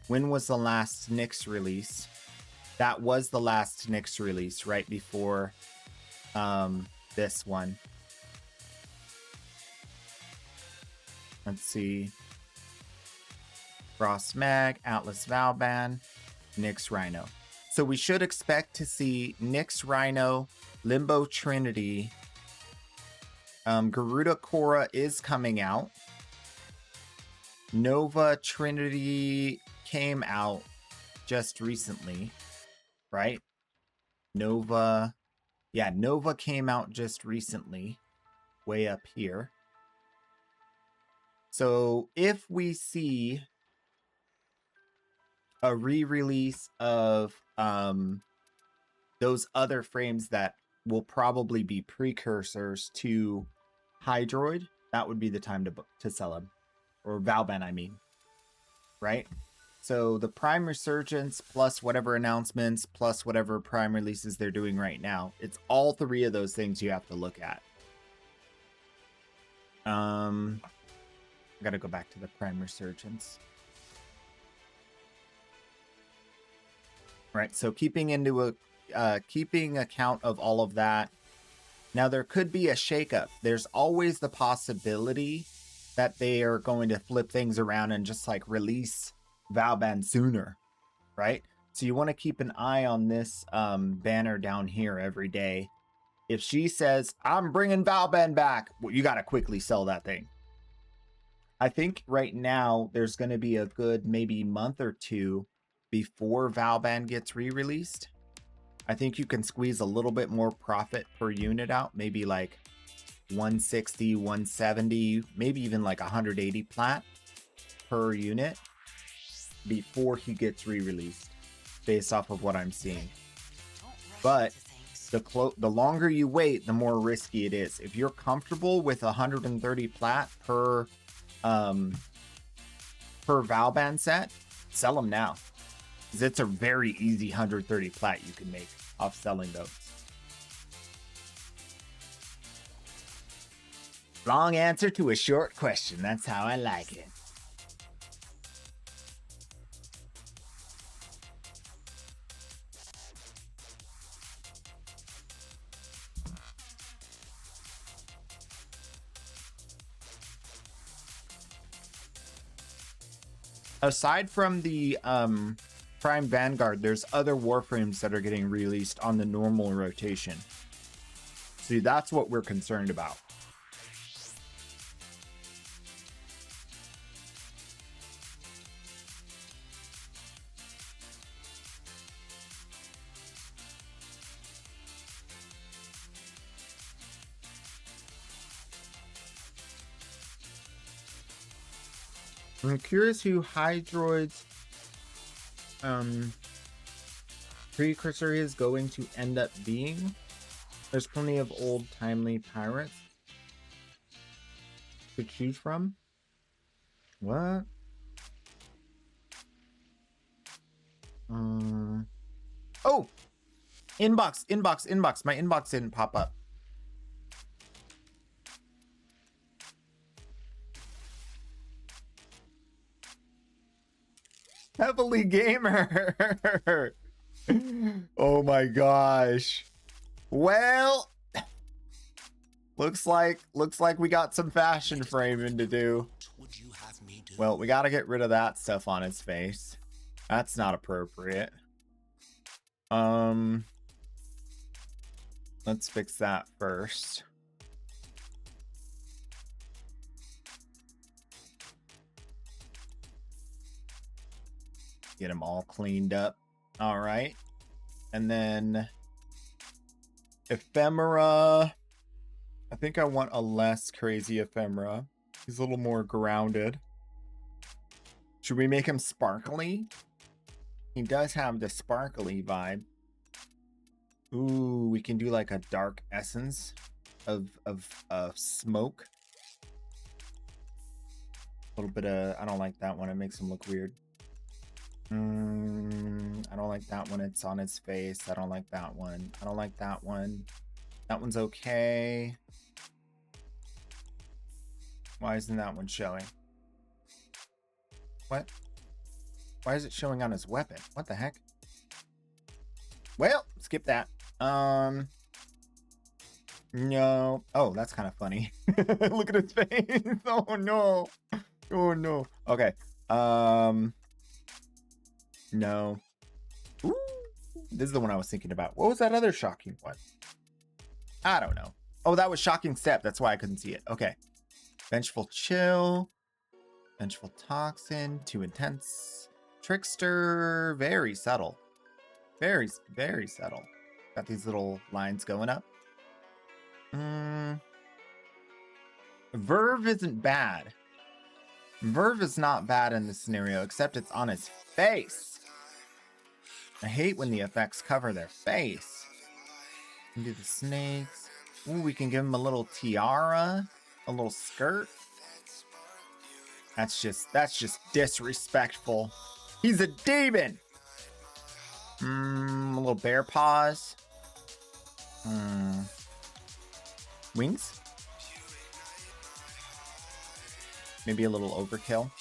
when was the last Nyx release? That was the last Nyx release, right before this one. Let's see. Frost Mag, Atlas Valban, Nyx Rhino. So we should expect to see Nyx Rhino, Limbo Trinity. Garuda Korra is coming out. Nova Trinity came out just recently, right? Nova. Yeah, Nova came out just recently, way up here. So if we see a re-release of those other frames that will probably be precursors to Hydroid, that would be the time to sell them. Or Valban, I mean. Right? So the Prime Resurgence plus whatever announcements plus whatever Prime releases they're doing right now. It's all three of those things you have to look at. I gotta go back to the Prime Resurgence. Right, so keeping account of all of that. Now there could be a shakeup. There's always the possibility that they are going to flip things around and just like release Valban sooner, right? So you want to keep an eye on this banner down here every day. If she says, I'm bringing Valban back, well, you got to quickly sell that thing. I think right now there's going to be a good maybe month or two before Valban gets re-released. I think you can squeeze a little bit more profit per unit out, maybe like 160, 170, maybe even like 180 plat per unit before he gets re-released, based off of what I'm seeing. But the longer you wait, the more risky it is. If you're comfortable with 130 plat per Valban set, sell them now. Because it's a very easy 130 plat you can make off selling those. Long answer to a short question. That's how I like it. Aside from the Prime Vanguard, there's other warframes that are getting released on the normal rotation. See, that's what we're concerned about. I'm curious who Hydroid's precursor is going to end up being. There's plenty of old timely pirates to choose from. What? Oh! Inbox. My inbox didn't pop up. Heavily Gamer. Oh my gosh. Well, looks like we got some fashion framing to do. Well, we got to get rid of that stuff on his face. That's not appropriate. Let's fix that first. Get them all cleaned up. All right. And then ephemera. I think I want a less crazy ephemera. He's a little more grounded. Should we make him sparkly? He does have the sparkly vibe. Ooh, we can do like a dark essence of smoke. A little bit of, I don't like that one. It makes him look weird. I don't like that one. It's on his face. I don't like that one. I don't like that one. That one's okay. Why isn't that one showing? What? Why is it showing on his weapon? What the heck? Well, skip that. No. Oh, that's kind of funny. Look at his face. Oh no. Oh no. Okay. No. Ooh, this is the one I was thinking about. What was that other shocking one? I don't know. Oh, that was Shocking Step. That's why I couldn't see it. Okay. Vengeful Chill. Vengeful Toxin. Too Intense. Trickster. Very subtle. Very, very subtle. Got these little lines going up. Verve isn't bad. Verve is not bad in this scenario, except it's on his face. I hate when the effects cover their face. We can do the snakes. Ooh, we can give him a little tiara, a little skirt. That's just disrespectful. He's a demon. A little bear paws. Wings. Maybe a little overkill.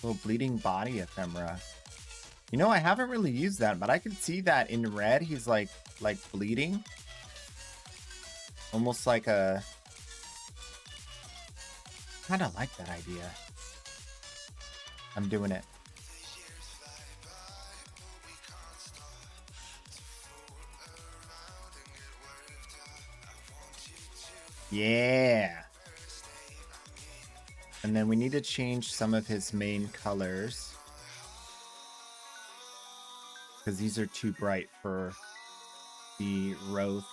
A little bleeding body ephemera. You know, I haven't really used that, but I can see that in red. He's like bleeding. Almost like a... Kind of like that idea. I'm doing it. Yeah. And then we need to change some of his main colors, because these are too bright for the Roth.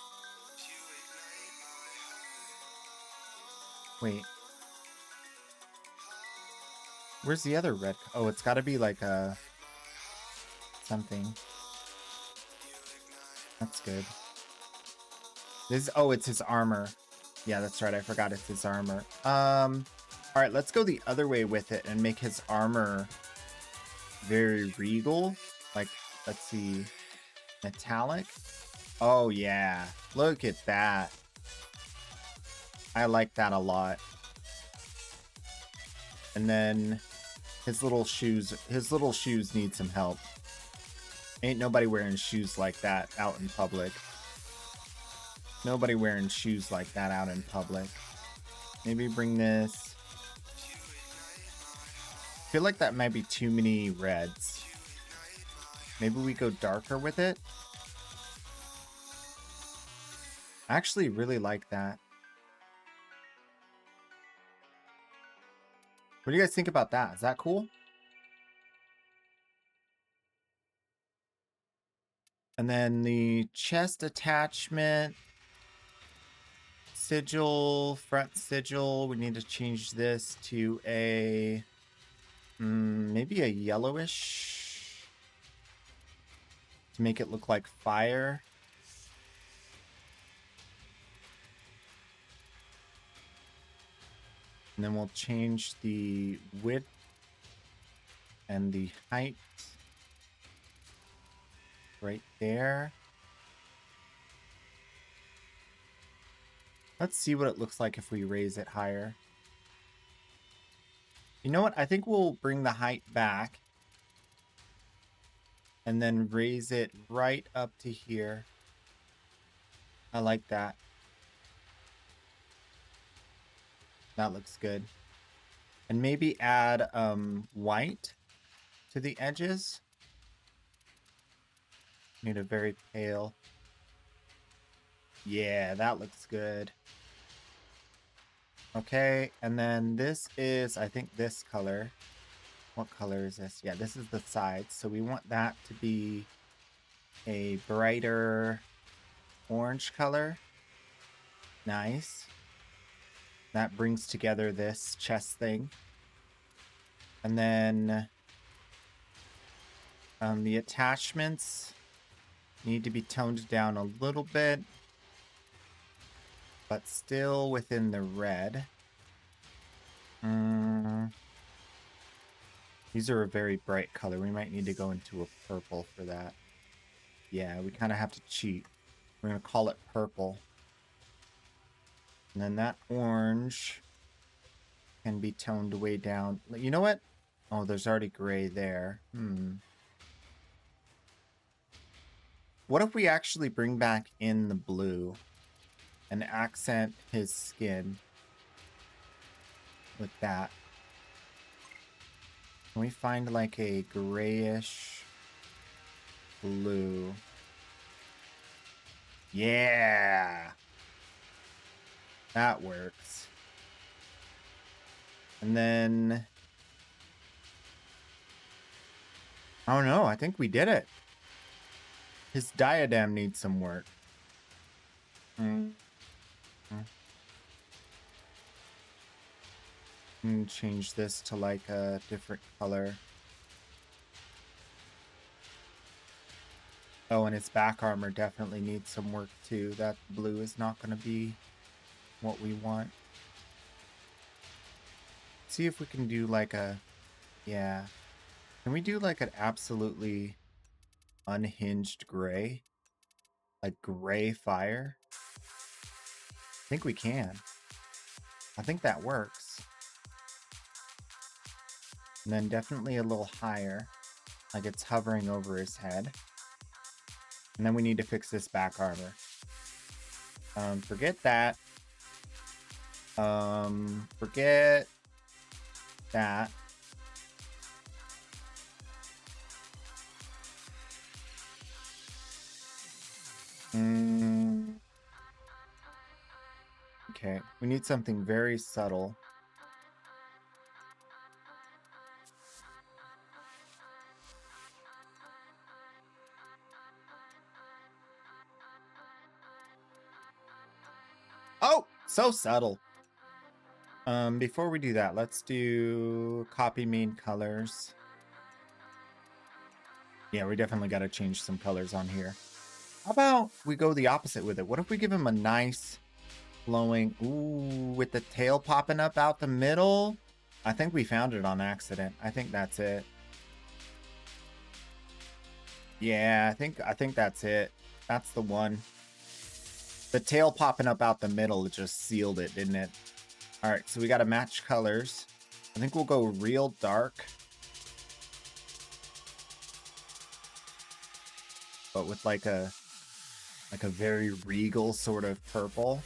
Wait. Where's the other red? Oh, it's got to be like a... something. That's good. This... Oh, it's his armor. Yeah, that's right. I forgot it's his armor. All right, let's go the other way with it and make his armor very regal. Like, let's see, metallic. Oh yeah, look at that. I like that a lot. And then his little shoes need some help. Ain't nobody wearing shoes like that out in public. Nobody wearing shoes like that out in public. Maybe bring this. I feel like that might be too many reds. Maybe we go darker with it. I actually really like that. What do you guys think about that? Is that cool? And then the chest attachment. Sigil, front sigil. We need to change this to a... maybe a yellowish. To make it look like fire. And then we'll change the width and the height right there. Let's see what it looks like if we raise it higher. You know what? I think we'll bring the height back and then raise it right up to here. I like that. That looks good. And maybe add white to the edges. Need a very pale. Yeah, that looks good. Okay, and then this is, I think, this color. What color is this? Yeah, this is the sides. So we want that to be a brighter orange color. Nice. That brings together this chest thing. And then the attachments need to be toned down a little bit, but still within the red. These are a very bright color. We might need to go into a purple for that. Yeah, we kind of have to cheat. We're going to call it purple. And then that orange can be toned way down. You know what? Oh, there's already gray there. What if we actually bring back in the blue and accent his skin with that? Can we find like a grayish blue? Yeah! That works. And then... I don't know. I think we did it. His diadem needs some work. Change this to like a different color. Oh, and its back armor definitely needs some work too. That blue is not going to be what we want. See if we can do like a... Yeah. Can we do like an absolutely unhinged gray? Like gray fire? I think we can. I think that works. And then definitely a little higher. Like it's hovering over his head. And then we need to fix this back armor. Forget that. Forget that. Okay, we need something very subtle. Oh, so subtle. Before we do that, let's do copy main colors. Yeah, we definitely got to change some colors on here. How about we go the opposite with it? What if we give him a nice flowing, ooh, with the tail popping up out the middle? I think we found it on accident. I think that's it. Yeah, I think that's it. That's the one. The tail popping up out the middle just sealed it, didn't it? All right, so we got to match colors. I think we'll go real dark. But with like a very regal sort of purple.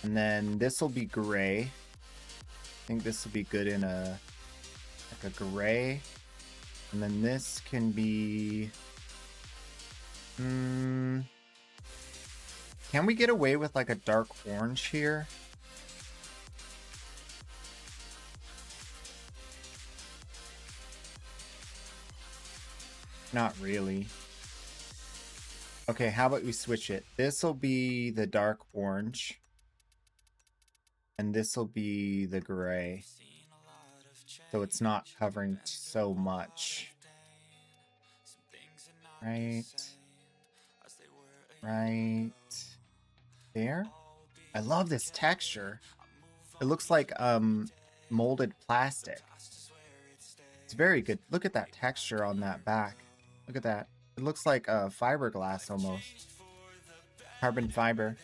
And then this will be gray. I think this will be good in a like a gray. And then this can be can we get away with like a dark orange here? Not really. Okay, how about we switch it? This will be the dark orange. And this will be the gray. So it's not covering so much. Right. Right there. I love this texture. It looks like molded plastic. It's very good. Look at that texture on that back. Look at that. It looks like fiberglass almost. Carbon fiber.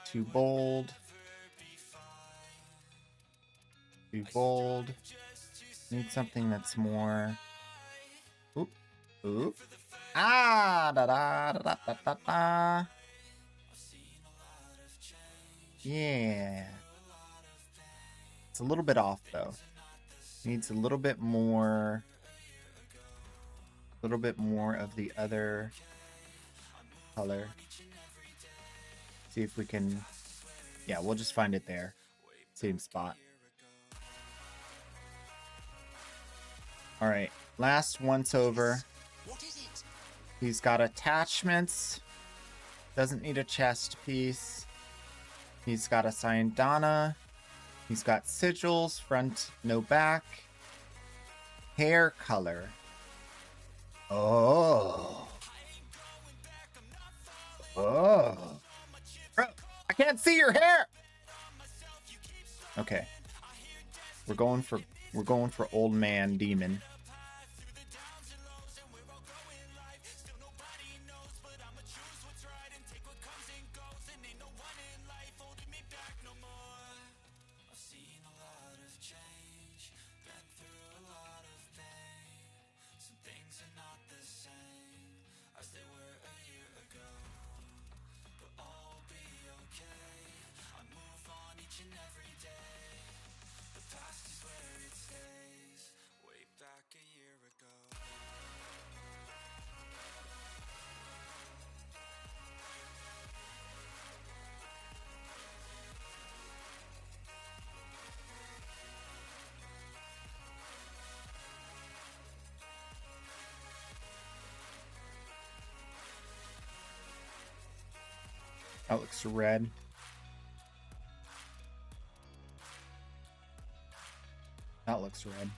Too bold. Too bold. Need something that's more. Oop. Oop. Ah, da da da da da da da. Yeah. It's a little bit off though. Needs a little bit more of the other color. See if we can, yeah, we'll just find it there. It's same spot. All right, last once over. He's got attachments. Doesn't need a chest piece. He's got a Syandana. He's got sigils, front, no back. Hair color. Oh. Oh. Bro, I can't see your hair. Okay. We're going for old man demon. That looks red. That looks red.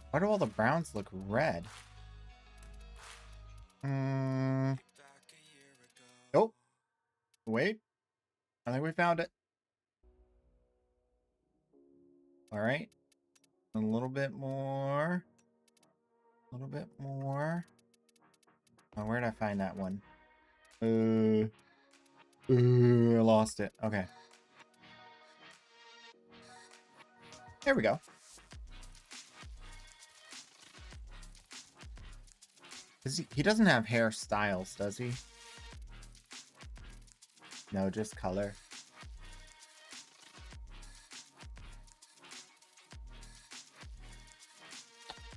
Why do all the browns look red? Oh, wait. I think we found it. All right. A little bit more. A little bit more. Oh, where did I find that one? I lost it. Okay. There we go. He doesn't have hairstyles, does he? No, just color.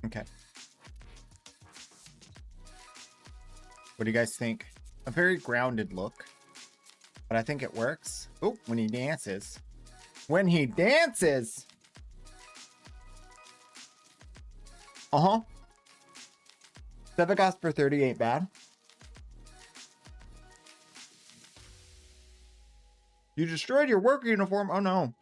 Okay. What do you guys think? A very grounded look, but I think it works. Oh, when he dances. When he dances! Uh-huh. Sevagos for 30 ain't bad. You destroyed your work uniform? Oh no.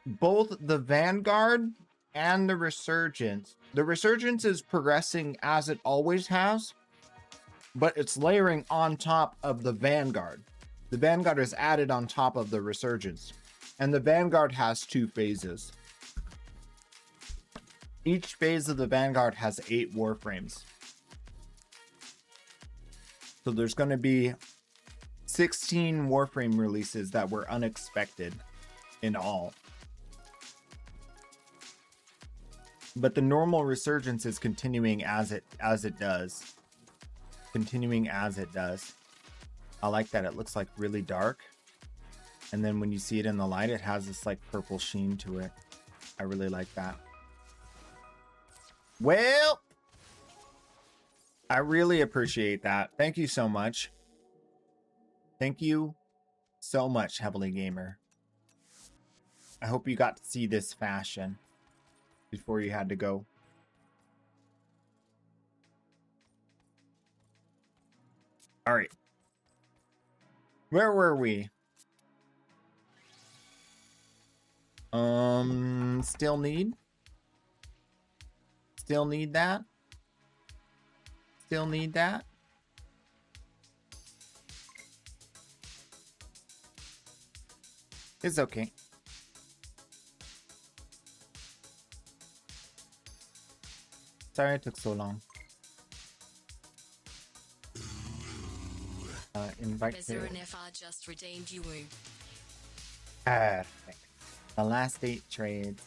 Both the Vanguard and the Resurgence. The Resurgence is progressing as it always has, but it's layering on top of the Vanguard. The Vanguard is added on top of the Resurgence, and the Vanguard has 2 phases. Each phase of the Vanguard has 8 warframes. So there's going to be 16 warframe releases that were unexpected in all. But the normal Resurgence is continuing as it does. Continuing as it does. I like that. It looks like really dark. And then when you see it in the light, it has this like purple sheen to it. I really like that. Well, I really appreciate that. Thank you so much. Thank you so much, Heavily Gamer. I hope you got to see this fashion before you had to go. All right. Where were we? Still need that. Still need that. It's okay. Sorry it took so long. Invite FR just redeemed you. Perfect. The last 8 trades.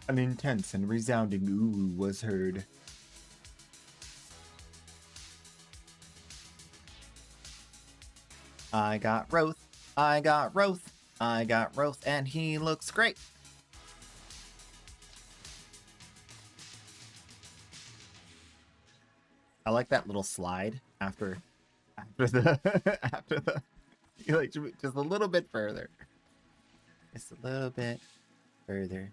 An intense and resounding ooh was heard. I got Roth, I got Roth, I got Roth, and he looks great. I like that little slide after the after the you like just a little bit further. Just a little bit further.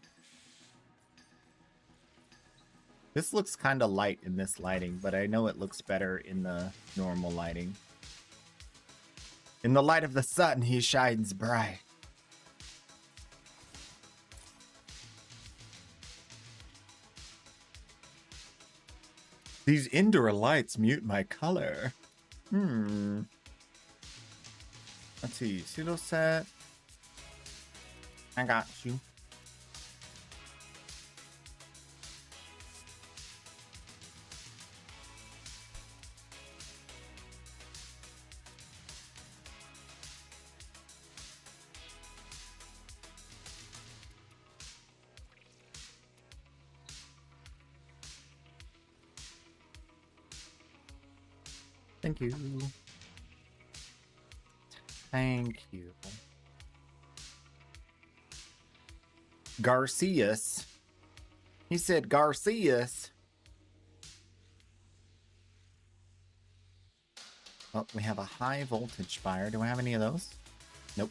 This looks kind of light in this lighting, but I know it looks better in the normal lighting. In the light of the sun, he shines bright. These indoor lights mute my color. Let's see. Pseudo set. I got you. Thank you. Thank you. Garcias. He said Garcias. Oh, we have a high voltage fire. Do I have any of those? Nope.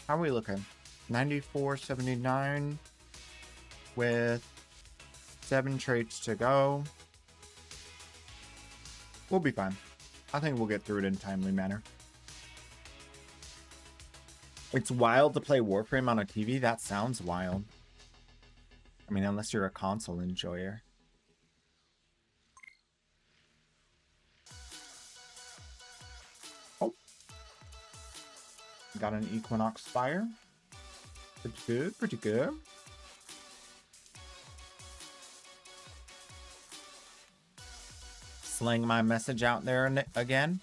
How are we looking? 94.79 with 7 traits to go. We'll be fine. I think we'll get through it in a timely manner. It's wild to play Warframe on a TV. That sounds wild. I mean, unless you're a console enjoyer. Oh. Got an Equinox Fire. Pretty good, pretty good. Sling my message out there again.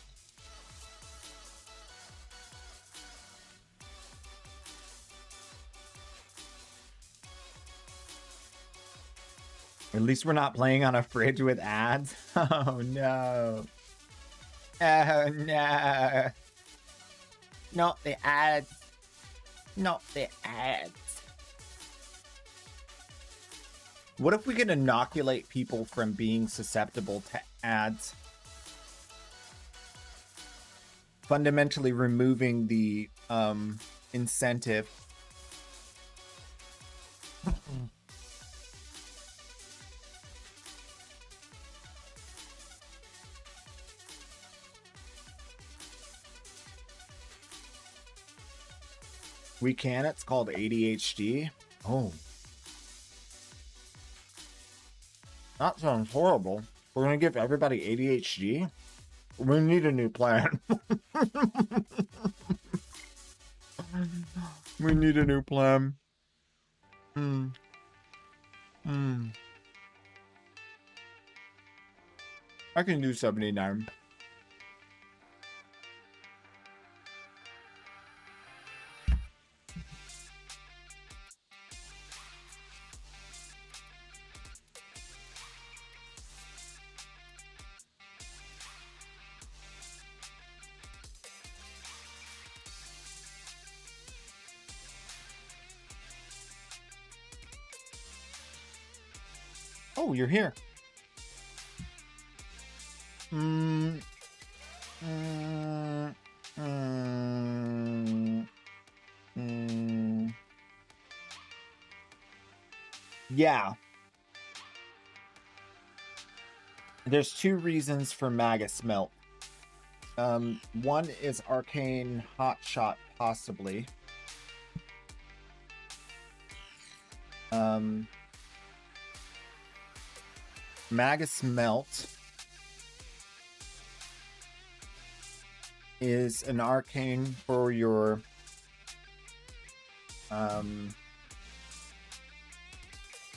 At least we're not playing on a fridge with ads. Oh no. Oh no. Not the ads. Not the ads. What if we can inoculate people from being susceptible to ads? Fundamentally removing the incentive. We can. It's called ADHD. Oh. That sounds horrible. We're going to give everybody ADHD? We need a new plan. We need a new plan. I can do 79. Oh, you're here. Yeah. There's 2 reasons for Magus Melt. One is Arcane Hotshot, possibly. Magus Melt is an arcane for your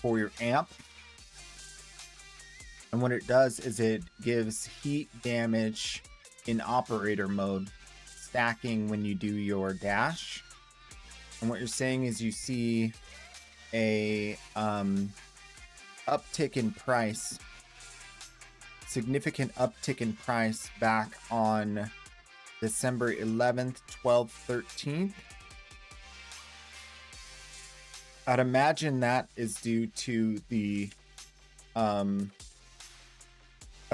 for your amp. And what it does is it gives heat damage in operator mode, stacking when you do your dash. And what you're saying is you see a uptick in price, significant uptick in price back on December 11th, 12th, 13th. I'd imagine that is due to the a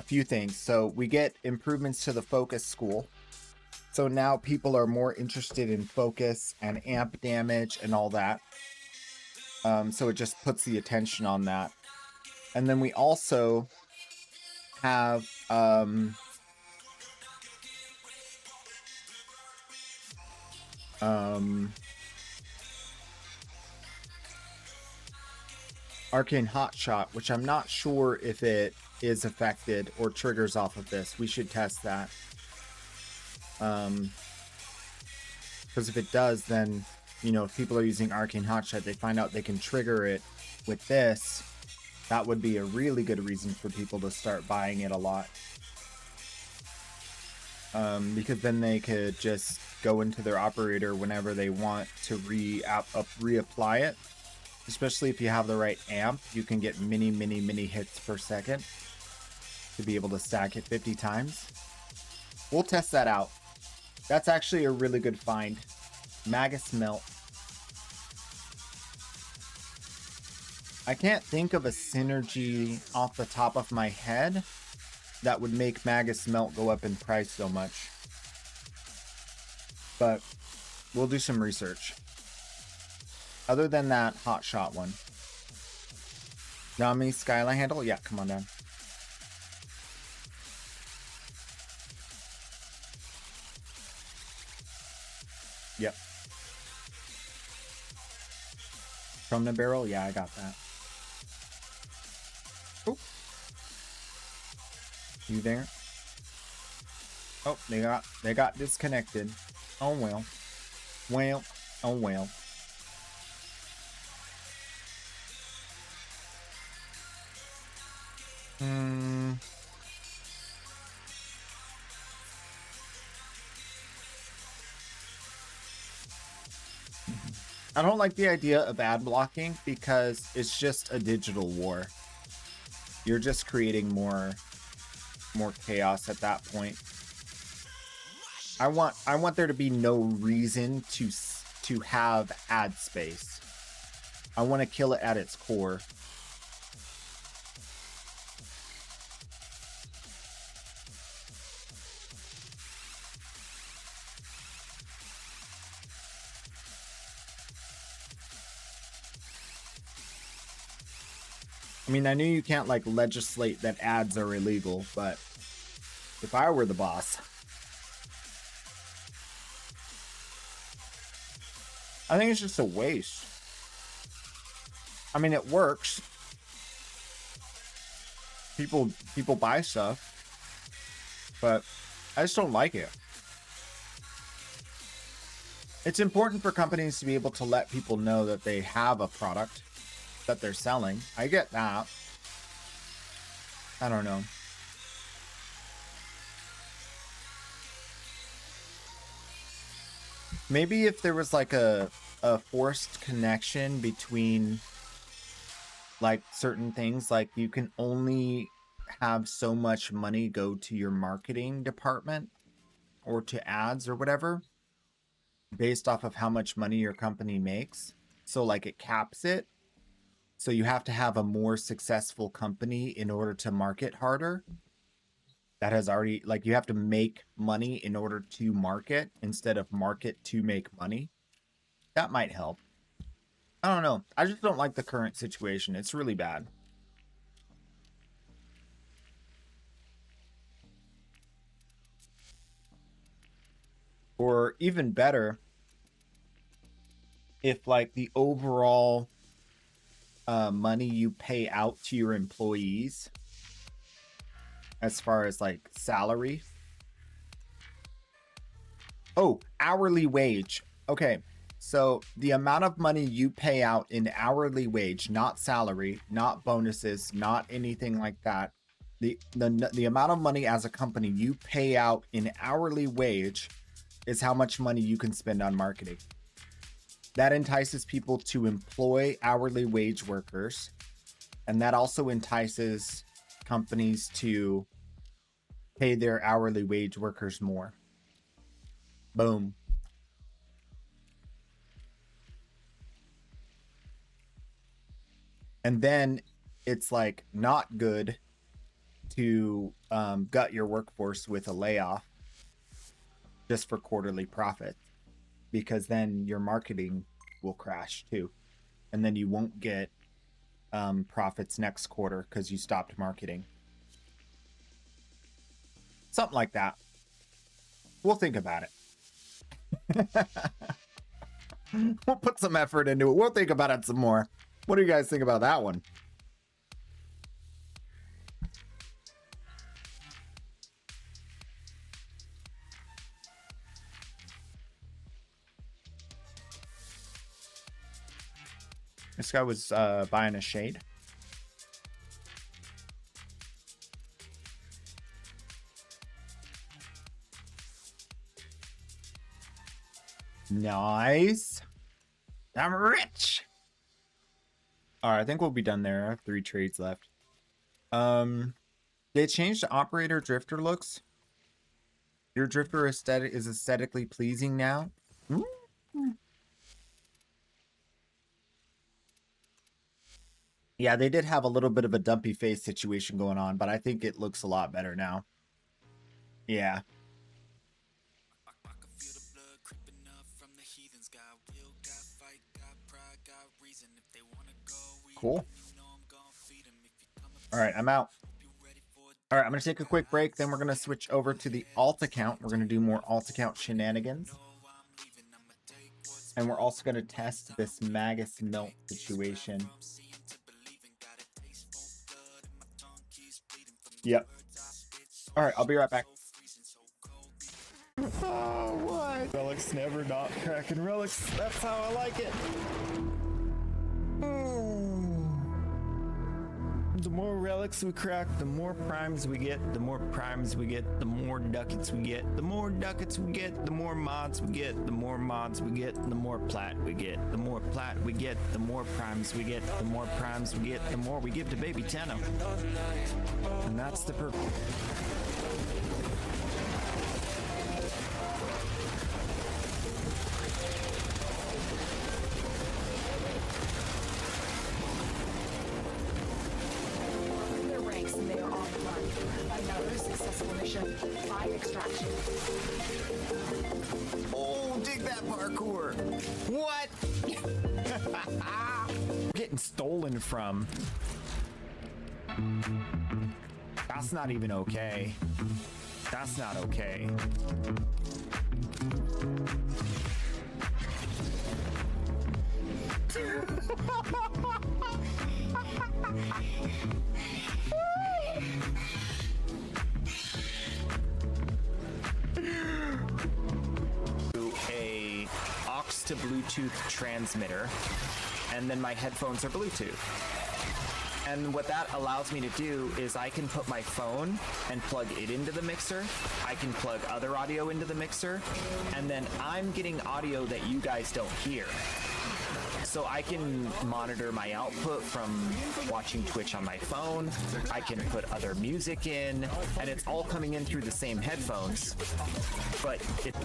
few things. So we get improvements to the focus school. So now people are more interested in focus and amp damage and all that. So it just puts the attention on that. And then we also have Arcane Hotshot, which I'm not sure if it is affected or triggers off of this. We should test that. Because if it does, then, you know, if people are using Arcane Hotshot, they find out they can trigger it with this. That would be a really good reason for people to start buying it a lot. Because then they could just go into their operator whenever they want to reapply it. Especially if you have the right amp, you can get many hits per second to be able to stack it 50 times. We'll test that out. That's actually a really good find. Magus Melt. I can't think of a synergy off the top of my head that would make Magus Melt go up in price so much. But we'll do some research. Other than that hot shot one. Nami Skyline handle? Yeah, come on down. Yep. From the barrel? Yeah, I got that. Oh. You there? Oh, they got disconnected. Oh well. Well, oh well. I don't like the idea of ad blocking because it's just a digital war. You're just creating more chaos at that point. I want there to be no reason to have ad space. I want to kill it at its core. I mean, I know you can't like legislate that ads are illegal, but if I were the boss, I think it's just a waste. I mean, it works. People buy stuff, but I just don't like it. It's important for companies to be able to let people know that they have a product that they're selling. I get that. I don't know. Maybe if there was like a forced connection between like certain things, like you can only have so much money go to your marketing department or to ads or whatever based off of how much money your company makes. So like it caps it. So you have to have a more successful company in order to market harder. That has already, like, you have to make money in order to market instead of market to make money. That might help. I don't know. I just don't like the current situation. It's really bad. Or even better, if like the overall money you pay out to your employees as far as like salary. Oh, hourly wage. Okay. So the amount of money you pay out in hourly wage, not salary, not bonuses, not anything like that. The amount of money as a company you pay out in hourly wage is how much money you can spend on marketing. That entices people to employ hourly wage workers. And that also entices companies to pay their hourly wage workers more. Boom. And then it's like not good to gut your workforce with a layoff just for quarterly profit, because then your marketing will crash too. And then you won't get profits next quarter because you stopped marketing. Something like that. We'll think about it. We'll put some effort into it. We'll think about it some more. What do you guys think about that one? This guy was buying a shade. Nice. I'm rich. All right, I think we'll be done there. I have 3 trades left. They changed the operator drifter looks. Your drifter aesthetic is aesthetically pleasing now. Yeah, they did have a little bit of a dumpy face situation going on, but I think it looks a lot better now. Yeah. Cool. All right, I'm out. All right, I'm going to take a quick break. Then we're going to switch over to the alt account. We're going to do more alt account shenanigans. And we're also going to test this Magus melt situation. Yep. All right, I'll be right back. Oh, what? Relics never not cracking relics. That's how I like it. The more relics we crack, the more primes we get. The more primes we get, the more ducats we get. The more ducats we get, the more mods we get. The more mods we get, the more plat we get. The more plat we get, the more primes we get. The more primes we get, the more we give to Baby Tenno. And that's the purpose. Oh, dig that parkour. What? Getting stolen from. That's not even okay. That's not okay. A aux to Bluetooth transmitter, and then my headphones are Bluetooth. And what that allows me to do is I can put my phone and plug it into the mixer. I can plug other audio into the mixer, and then I'm getting audio that you guys don't hear. So I can monitor my output from watching Twitch on my phone. I can put other music in, and it's all coming in through the same headphones. But it...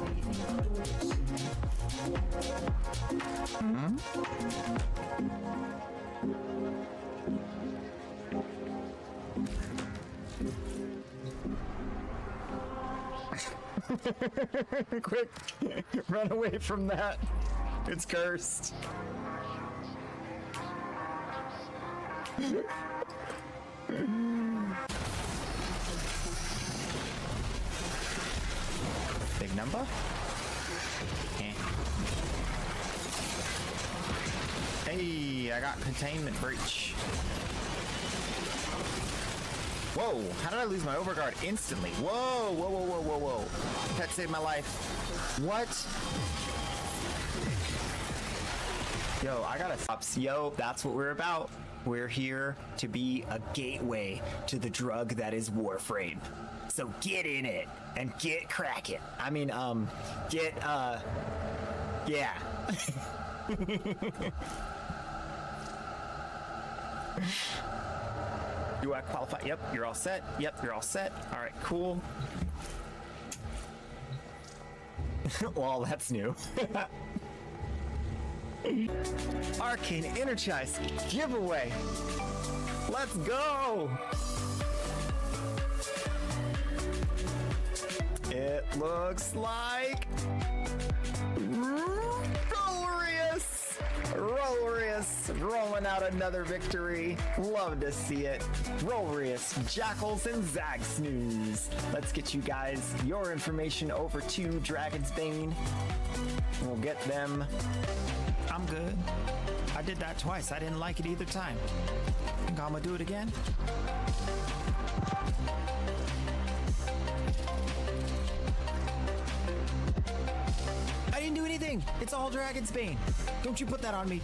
Quick, run away from that. It's cursed. Big number? Hey, I got containment breach. Whoa, how did I lose my overguard instantly? Whoa, whoa, whoa, whoa, whoa, whoa. Pet saved my life. What? Yo, I gotta stop. Yo, that's what we're about. We're here to be a gateway to the drug that is warframe. So get in it and get cracking. I mean, yeah. Do I qualify? Yep, you're all set. Yep, you're all set. All right, cool. Well, that's new. Arcane Energize giveaway. Let's go. It looks like Rolrius rolling out another victory. Love to see it. Rolrius, Jackals, and Zag Snooze. Let's get you guys your information over to Dragon's Bane. We'll get them. I'm good. I did that twice. I didn't like it either time. Think I'm gonna do it again. I didn't do anything. It's all Dragon's Bane. Don't you put that on me.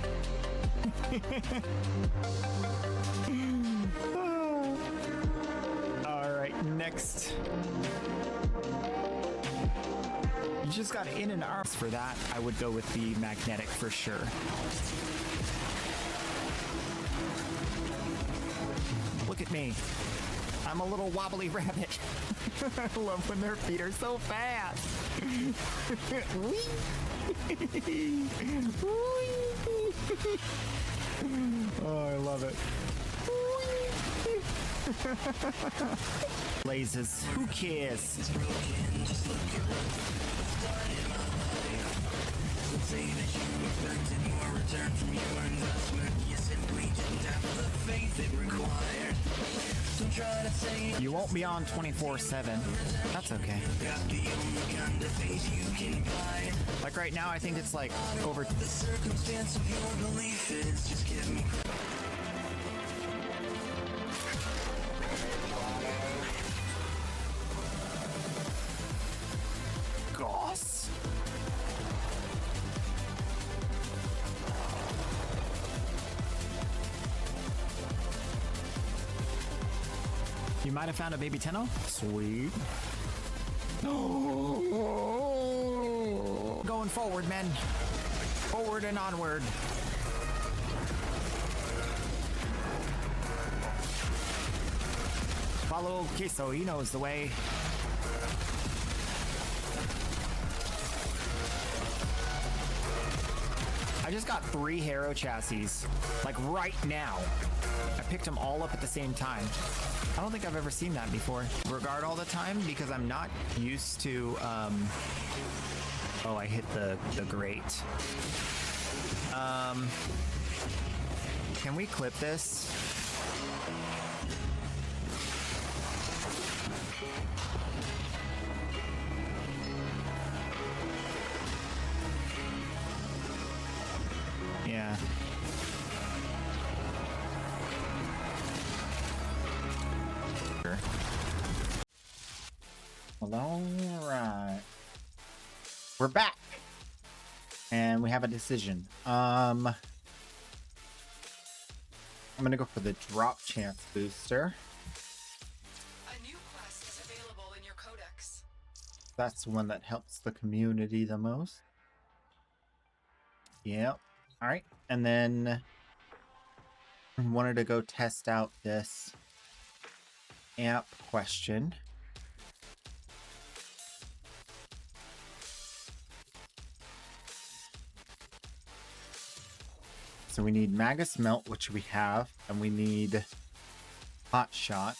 All right, next. You just got in and arms for that. I would go with the magnetic for sure. Look at me. I'm a little wobbly rabbit. I love when their feet are so fast. Oh, I love it. Blazes. Who cares? You won't be on 24/7. That's okay. Like right now, I think it's like over. The circumstance of your belief is just give me. Goss. You might have found a baby Tenno? Sweet. Going forward, men. Forward and onward. Follow Queso, he knows the way. I just got 3 Harrow chassis, like right now. I picked them all up at the same time. I don't think I've ever seen that before. Regard all the time because I'm not used to, oh, I hit the grate. Can we clip this? Yeah. Well, all right. We're back. And we have a decision. I'm going to go for the drop chance booster. A new quest is available in your codex. That's the one that helps the community the most. Yep. All right. And then I wanted to go test out this amp question. So we need Magus Melt, which we have, and we need Hot Shot.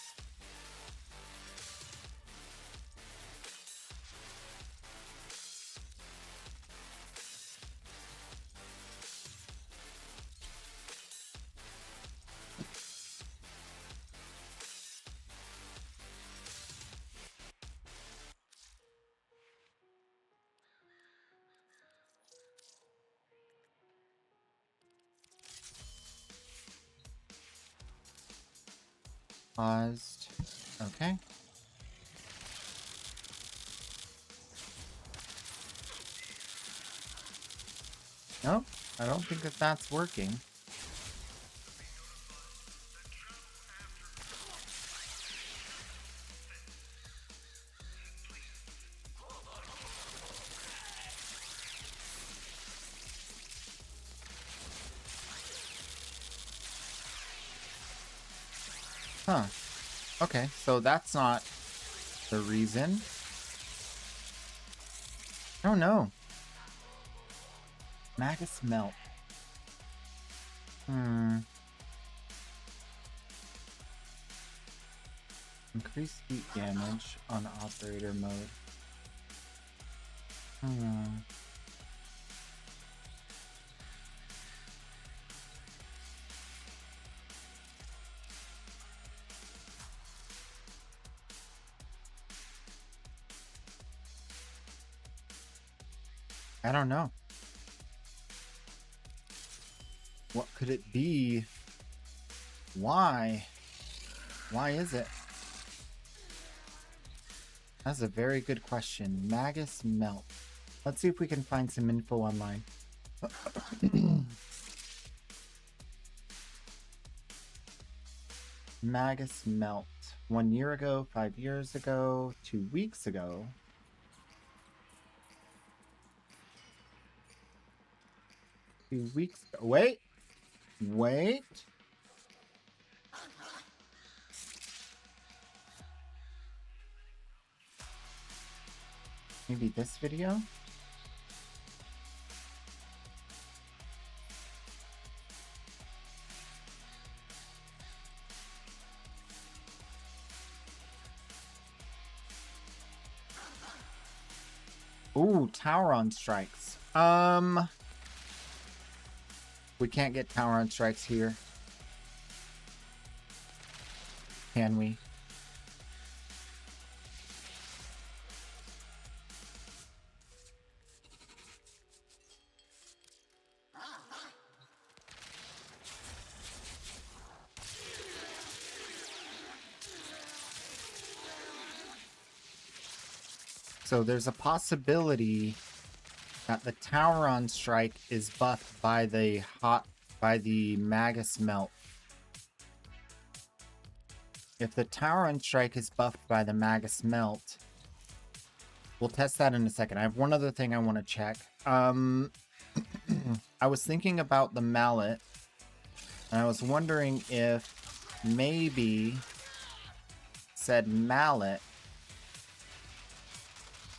Paused. Okay. Nope. I don't think that that's working. Huh. Okay, so that's not the reason. I don't know. Magus Melt. Increase heat damage on operator mode. I don't know. What could it be? Why? Why is it? That's a very good question. Magus Melt. Let's see if we can find some info online. Magus Melt. 1 year ago, 5 years ago, 2 weeks ago. Wait. Wait. Maybe this video? Ooh, Tauron strikes. We can't get Tauron strikes here. Can we? So there's a possibility that the Tauron strike is buffed by the Magus Melt. If the Tauron strike is buffed by the Magus Melt, we'll test that in a second. I have one other thing I want to check. I was thinking about the mallet, and I was wondering if maybe said mallet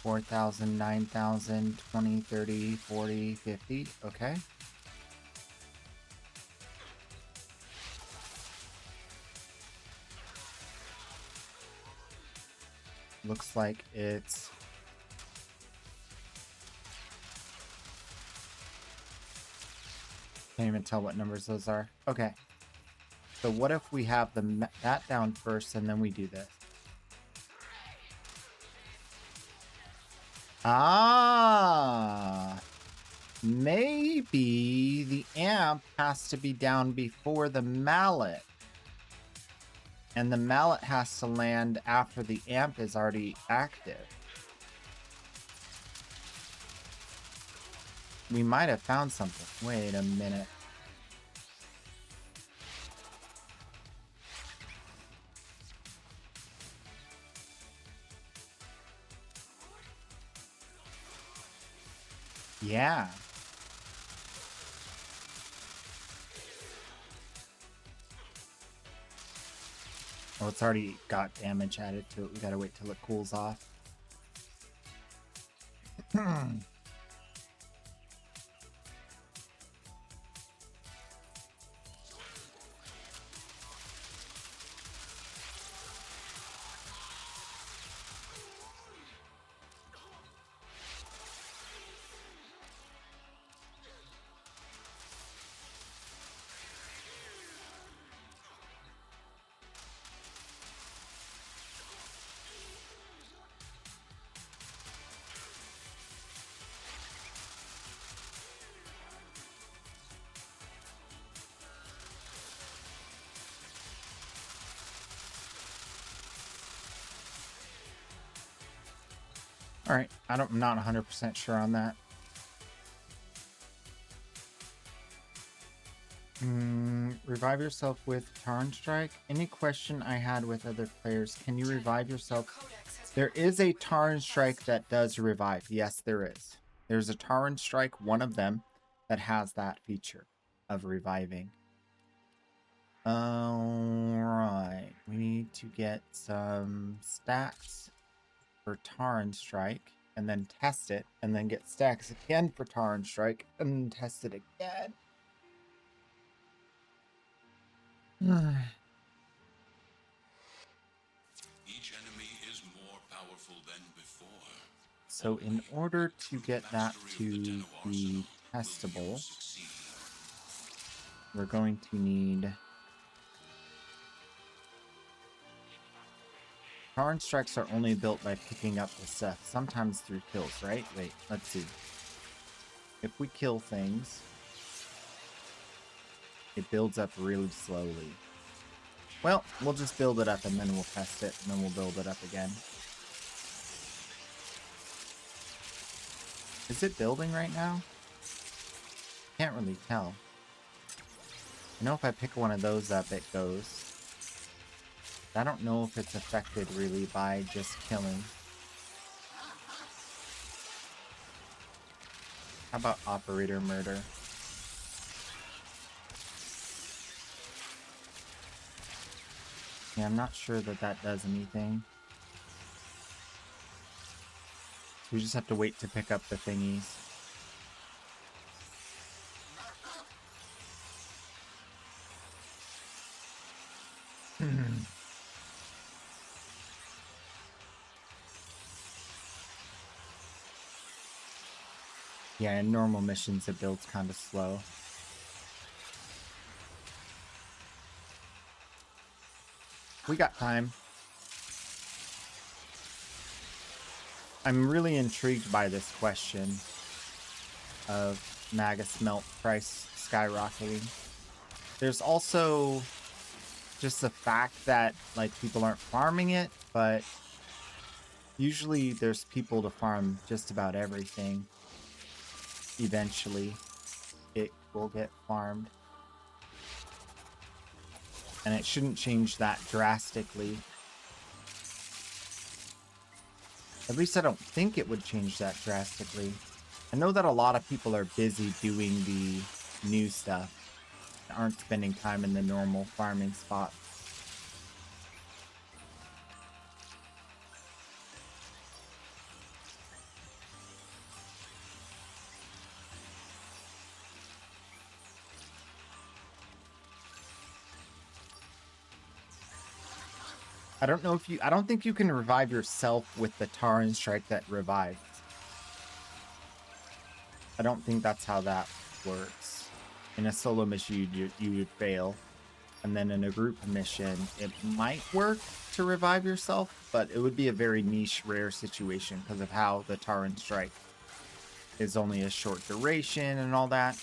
4,000, 9,000, 20, 30, 40, 50. Okay. Looks like it's... Can't even tell what numbers those are. Okay. So what if we have that down first and then we do this? Ah, maybe the amp has to be down before the mallet. And the mallet has to land after the amp is already active. We might have found something. Wait a minute. Yeah. Oh, it's already got damage added to it. We gotta wait till it cools off. All right, I'm not 100% sure on that. Revive yourself with Tarn Strike. Any question I had with other players, can you revive yourself? There is a Tarn Strike that does revive. Yes, there is. There's a Tarn Strike, one of them, that has that feature of reviving. Alright. We need to get some stacks for Tarn Strike, and then test it, and then get stacks again for Tarn Strike, and test it again. Each enemy is more powerful than before. So in order to get that to be testable, we're going to need Tarn Strikes are only built by picking up the stuff, sometimes through kills, right? Wait, let's see. If we kill things, it builds up really slowly. Well, we'll just build it up and then we'll test it, and then we'll build it up again. Is it building right now? Can't really tell. I know if I pick one of those up, it goes. I don't know if it's affected really by just killing. How about operator murder? Yeah, I'm not sure that that does anything. We just have to wait to pick up the thingies. Yeah, in normal missions it builds kind of slow. We got time. I'm really intrigued by this question of Magus Melt price skyrocketing. There's also just the fact that like people aren't farming it, but usually there's people to farm just about everything. Eventually it will get farmed. And it shouldn't change that drastically. At least I don't think it would change that drastically. I know that a lot of people are busy doing the new stuff. Aren't spending time in the normal farming spots. I don't know if you... I don't think you can revive yourself with the Tarn Strike that revives. I don't think that's how that works. In a solo mission, you would fail. And then in a group mission, it might work to revive yourself, but it would be a very niche, rare situation because of how the Tarn Strike is only a short duration and all that.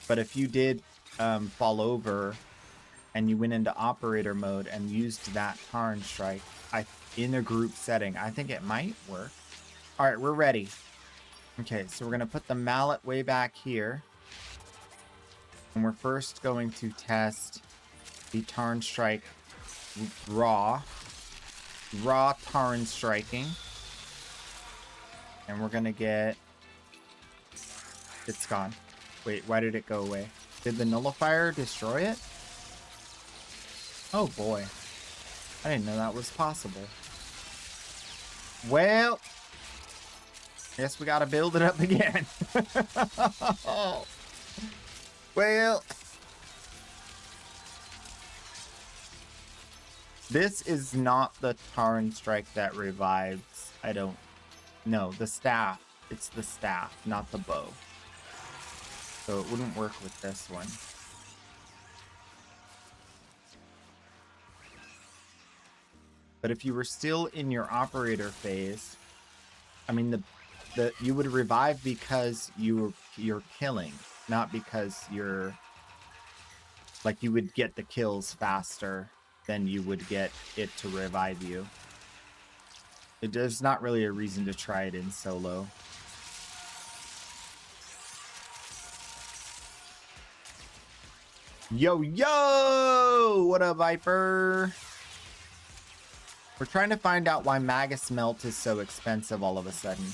But if you did fall over and you went into operator mode and used that Tarn Strike in a group setting, I think it might work. All right, we're ready. Okay, so we're going to put the mallet way back here. And we're first going to test the Tarn Strike raw Tarn Striking. And we're going to get... It's gone. Wait, why did it go away? Did the nullifier destroy it? Oh boy. I didn't know that was possible. Well, guess we gotta build it up again. Well, this is not the Tarn Strike that revives. I don't know. The staff. It's the staff, not the bow. So it wouldn't work with this one. But if you were still in your operator phase, I mean, you would revive because you're killing, not because you're like you would get the kills faster than you would get it to revive you. There's not really a reason to try it in solo. Yo, yo! What up, Viper? We're trying to find out why Magus Melt is so expensive all of a sudden.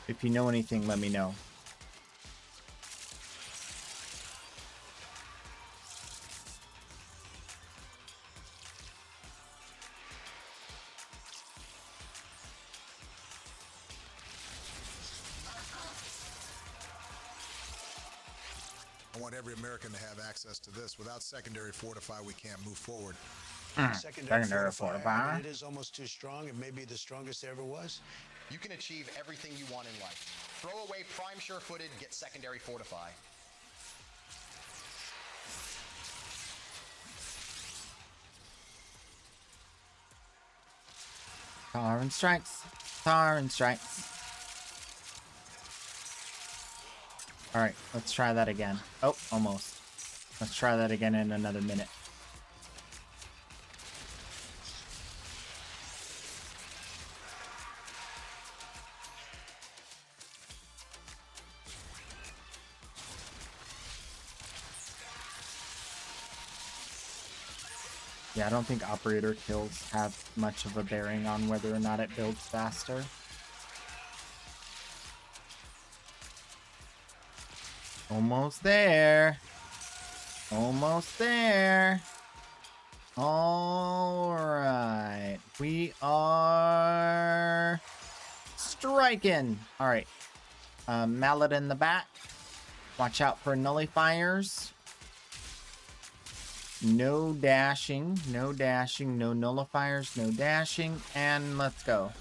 If you know anything, let me know. I want every American to have access to this. Without secondary fortify, we can't move forward. Secondary fortify. I mean, it is almost too strong. It may be the strongest there ever was. You can achieve everything you want in life. Throw away prime sure-footed, get secondary fortify. Tar strikes. Tar strikes. Alright, let's try that again. Oh, almost. Let's try that again in another minute. Yeah, I don't think operator kills have much of a bearing on whether or not it builds faster. Almost there. Almost there. Alright. We are striking. Alright. Mallet in the back. Watch out for nullifiers. No dashing. No dashing. No nullifiers. No dashing. And let's go.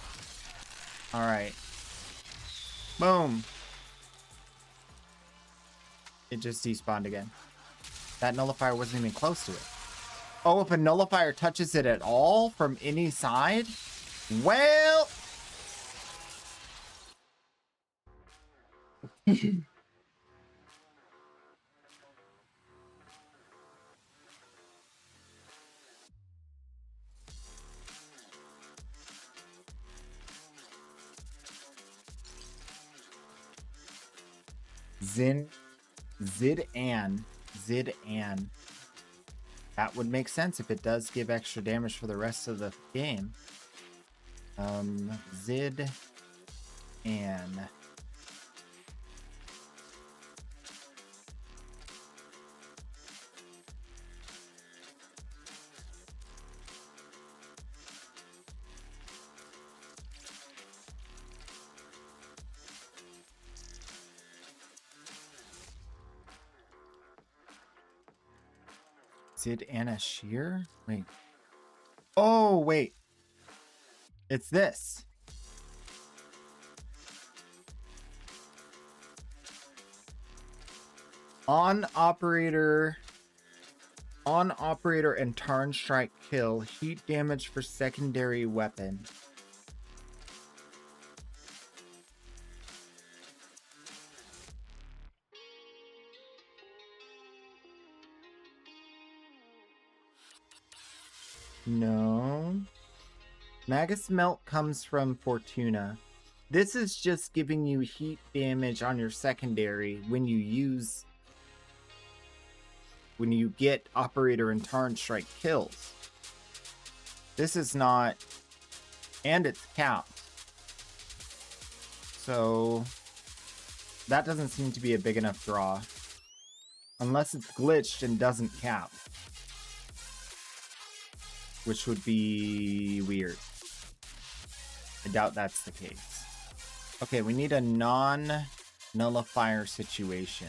Alright. Boom. It just despawned again. That nullifier wasn't even close to it. Oh, if a nullifier touches it at all from any side? Well... Zid-An. That would make sense if it does give extra damage for the rest of the game. Zid-An. Zid-An-Ashir? Wait. Oh, wait. It's this. On operator and Tarn Strike kill, heat damage for secondary weapon. No. Magus Melt comes from Fortuna. This is just giving you heat damage on your secondary when you get Operator and Tarn Strike kills. This is not... And it's capped. So... That doesn't seem to be a big enough draw. Unless it's glitched and doesn't cap. Which would be weird. I doubt that's the case. Okay, we need a non-nullifier situation.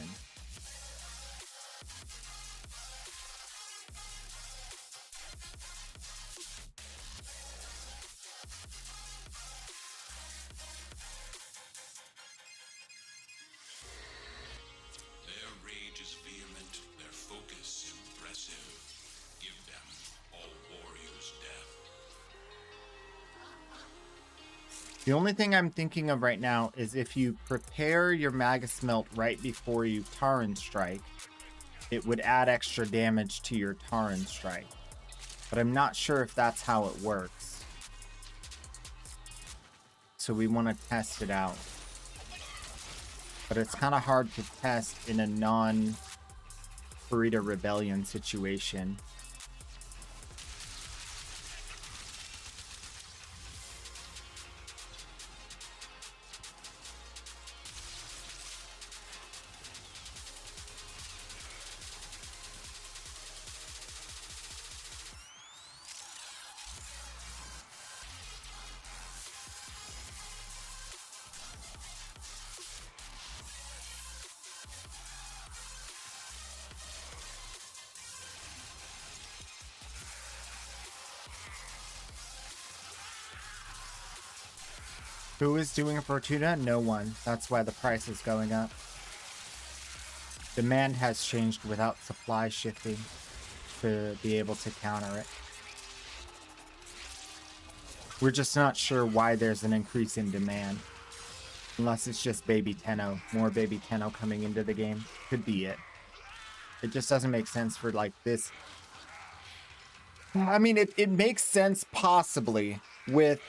Their rage is vehement, their focus impressive. Give them all warriors death. The only thing I'm thinking of right now is if you prepare your Magus Melt right before you Taran Strike, it would add extra damage to your Taran Strike. But I'm not sure if that's how it works. So we want to test it out. But it's kind of hard to test in a non Burrito Rebellion situation. Who is doing Fortuna? No one. That's why the price is going up. Demand has changed without supply shifting to be able to counter it. We're just not sure why there's an increase in demand. Unless it's just Baby Tenno. More Baby Tenno coming into the game. Could be it. It just doesn't make sense for like this. I mean, it makes sense possibly with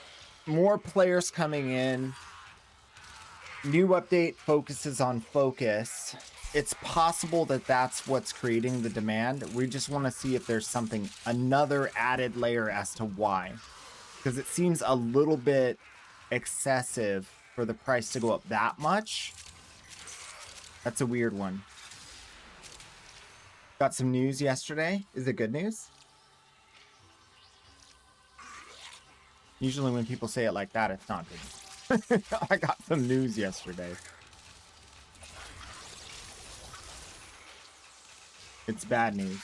more players coming in. New update focuses on focus. It's possible that that's what's creating the demand. We just want to see if there's something, another added layer as to why. Because it seems a little bit excessive for the price to go up that much. That's a weird one. Got some news yesterday. Is it good news? Usually when people say it like that, it's not good. I got some news yesterday. It's bad news.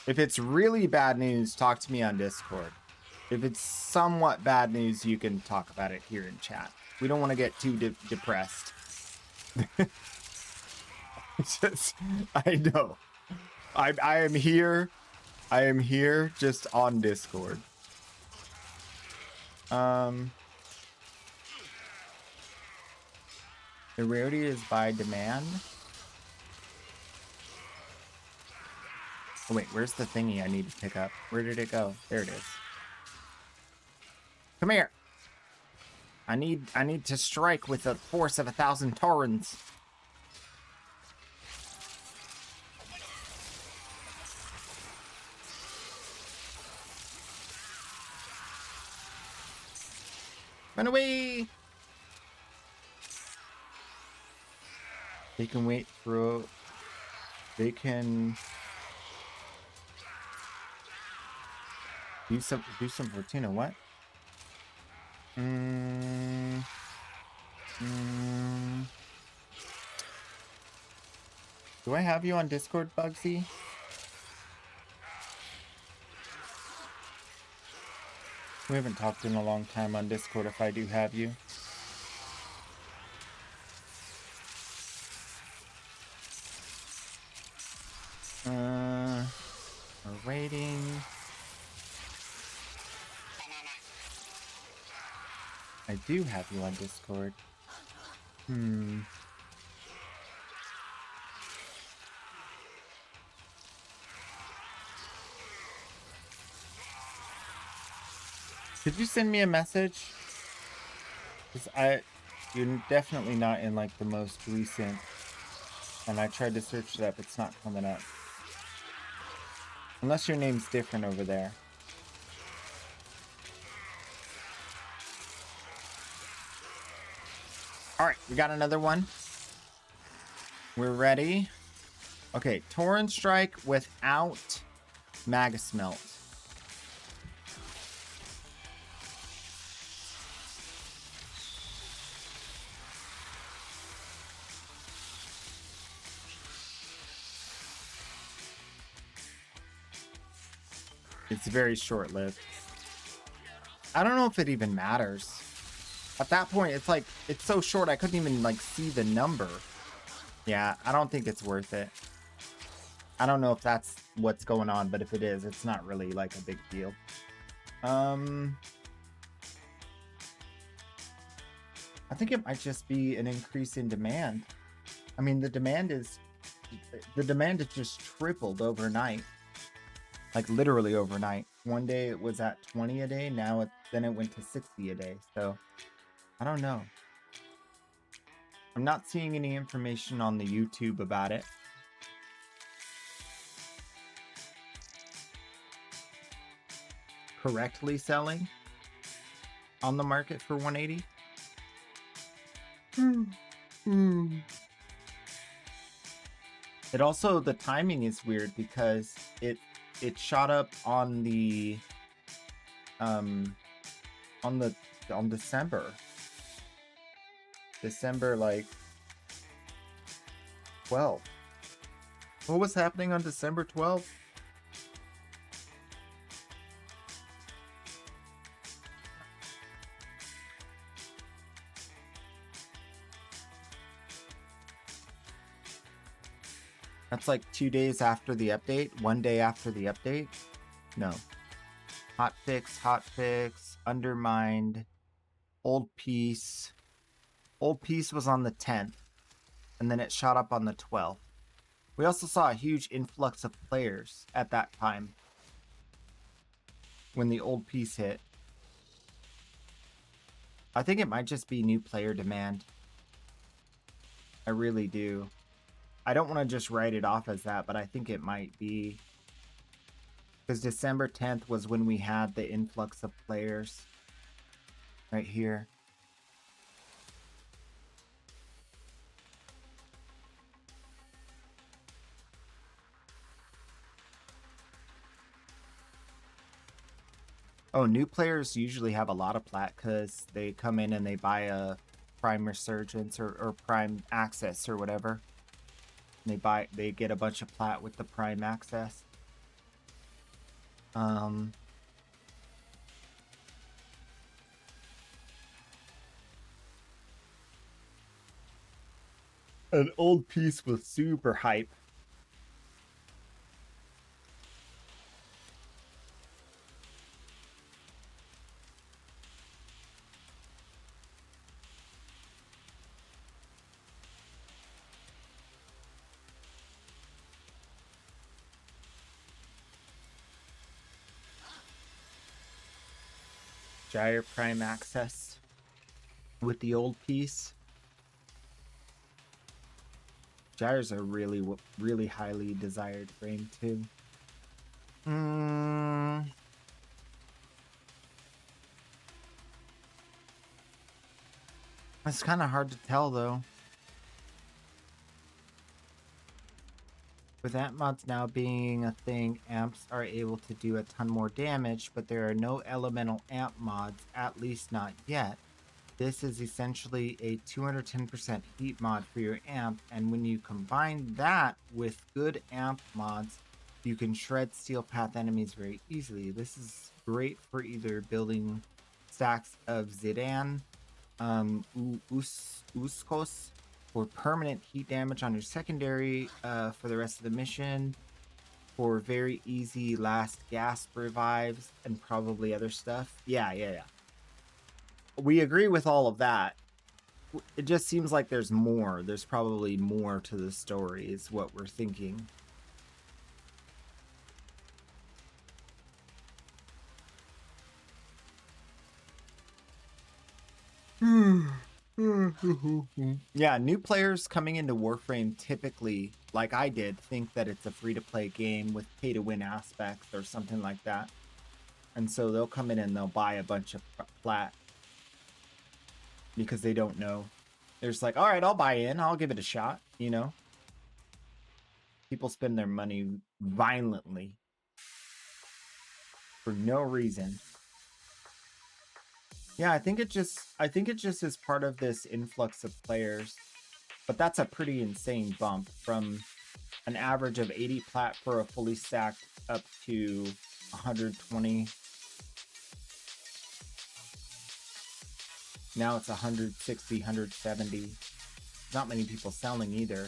If it's really bad news, talk to me on Discord. If it's somewhat bad news, you can talk about it here in chat. We don't want to get too depressed. It's just, I know. I am here. I am here just on Discord. The rarity is by demand. Oh wait, where's the thingy I need to pick up? Where did it go? There it is. Come here. I need to strike with the force of 1,000 Taurens. Run away! They can wait for... They can... Do some Fortuna, what? Do I have you on Discord, Bugsy? We haven't talked in a long time on Discord if I do have you. We're waiting. I do have you on Discord. Could you send me a message? Because you're definitely not in like the most recent. And I tried to search it up, it's not coming up. Unless your name's different over there. Alright, we got another one. We're ready. Okay, Tauren Strike without Magus Melt. It's very short-lived. I don't know if it even matters. At that point, it's like, it's so short I couldn't even like see the number. Yeah, I don't think it's worth it. I don't know if that's what's going on, but if it is, it's not really like a big deal. I think it might just be an increase in demand. I mean, the demand is just tripled overnight. Like literally overnight. One day it was at 20 a day. Now then it went to 60 a day. So I don't know. I'm not seeing any information on the YouTube about it. correctly selling on the market for 180. It also, the timing is weird because it shot up on the on December like 12th. What was happening on December 12th? That's like 2 days after the update, 1 day after the update. No. Hotfix, Undermined, Old Piece. Old Piece was on the 10th, and then it shot up on the 12th. We also saw a huge influx of players at that time when the Old Piece hit. I think it might just be new player demand. I really do. I don't want to just write it off as that, but I think it might be. Because December 10th was when we had the influx of players. Right here. Oh, new players usually have a lot of plat because they come in and they buy a Prime Resurgence or Prime Access or whatever. And they get a bunch of plat with the Prime Access. An Old Piece was super hype. Gyre Prime Access with the Old Piece. Gyres are really highly desired frame too. It's kind of hard to tell though. With amp mods now being a thing, amps are able to do a ton more damage, but there are no elemental amp mods, at least not yet. This is essentially a 210% heat mod for your amp, and when you combine that with good amp mods, you can shred steel path enemies very easily. This is great for either building stacks of Zidane, Uskos, for permanent heat damage on your secondary for the rest of the mission, for very easy last gasp revives, and probably other stuff. Yeah. We agree with all of that. It just seems like there's more. There's probably more to the story is what we're thinking. Yeah, new players coming into Warframe typically, like I did, think that it's a free-to-play game with pay-to-win aspects or something like that. And so they'll come in and they'll buy a bunch of plat because they don't know. They're just like, all right, I'll buy in. I'll give it a shot, you know? People spend their money violently for no reason. Yeah, I think it just is part of this influx of players. But that's a pretty insane bump from an average of 80 plat for a fully stacked up to 120. Now it's 160, 170. Not many people selling either.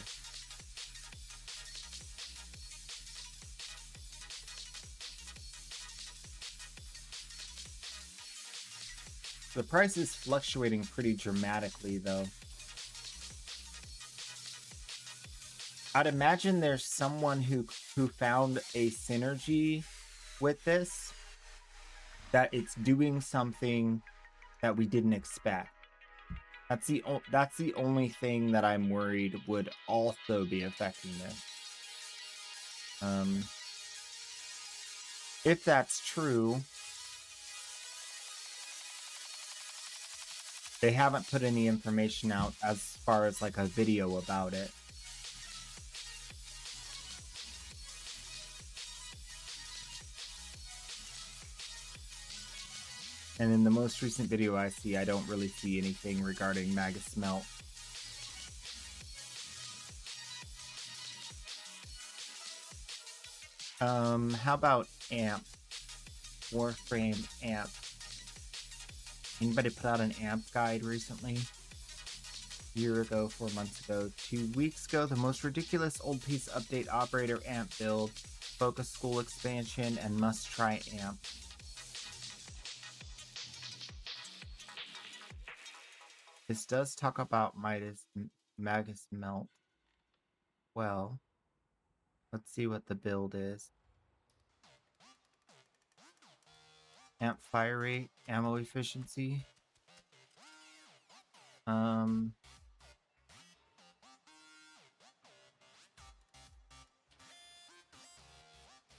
The price is fluctuating pretty dramatically, though. I'd imagine there's someone who found a synergy with this, that it's doing something that we didn't expect. That's the only thing that I'm worried would also be affecting this. If that's true, They haven't put any information out as far as like a video about it. And in the most recent video I see, I don't really see anything regarding Magus Melt. How about amp? Warframe amp. Anybody put out an amp guide recently? A year ago, 4 months ago, 2 weeks ago, the most ridiculous old piece update operator amp build, focus school expansion, and must try amp. This does talk about Magus Melt. Well, let's see what the build is. Amp fire rate, ammo efficiency.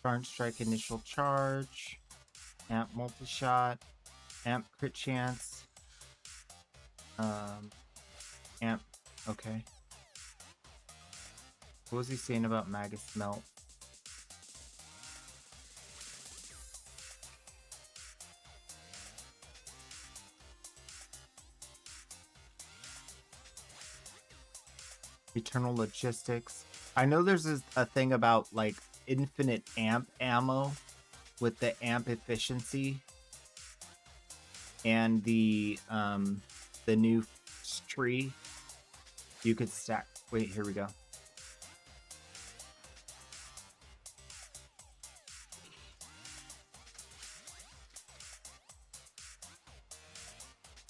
Charge strike initial charge. Amp multi-shot. Amp crit chance. Amp, okay. What was he saying about Magus Melt? Eternal logistics. I know there's a thing about like infinite amp ammo with the amp efficiency and the new tree you could stack. Wait, here we go.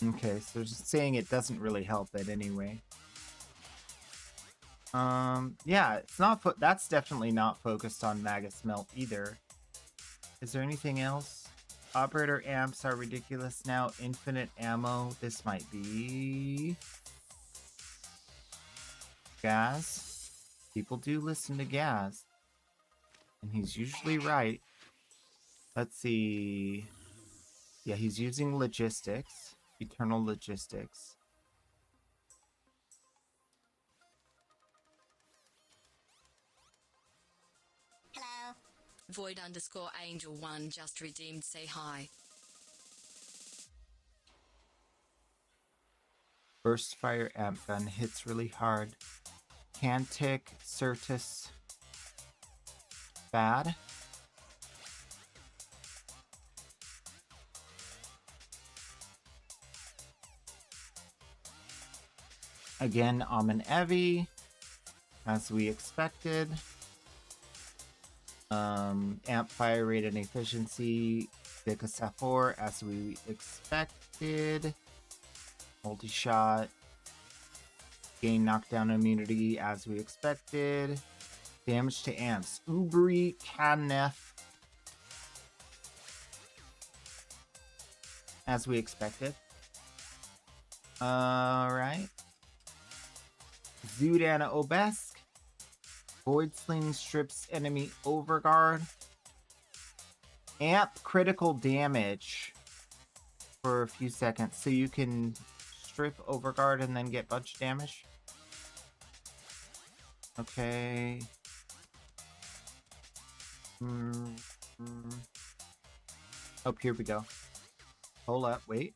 Okay, so they're just saying it doesn't really help it anyway. Yeah, it's not. That's definitely not focused on Magus Melt either. Is there anything else? Operator amps are ridiculous now. Infinite ammo. This might be Gaz. People do listen to Gaz, and he's usually right. Let's see. Yeah, he's using logistics. Eternal logistics. Hello. Void_Angel1 just redeemed. Say hi. Burst fire amp gun hits really hard. Cantic, Certus. Bad. Again, Amen Evi, as we expected. Amp fire rate and efficiency, Vikasafor, as we expected. Multi-shot. Gain knockdown immunity, as we expected. Damage to amps, Ubri, Canef, as we expected. Alright. Zudana Obesk. Void Sling strips enemy overguard. Amp critical damage for a few seconds. So you can strip overguard and then get bunch damage. Okay. Oh, here we go. Hold up, wait.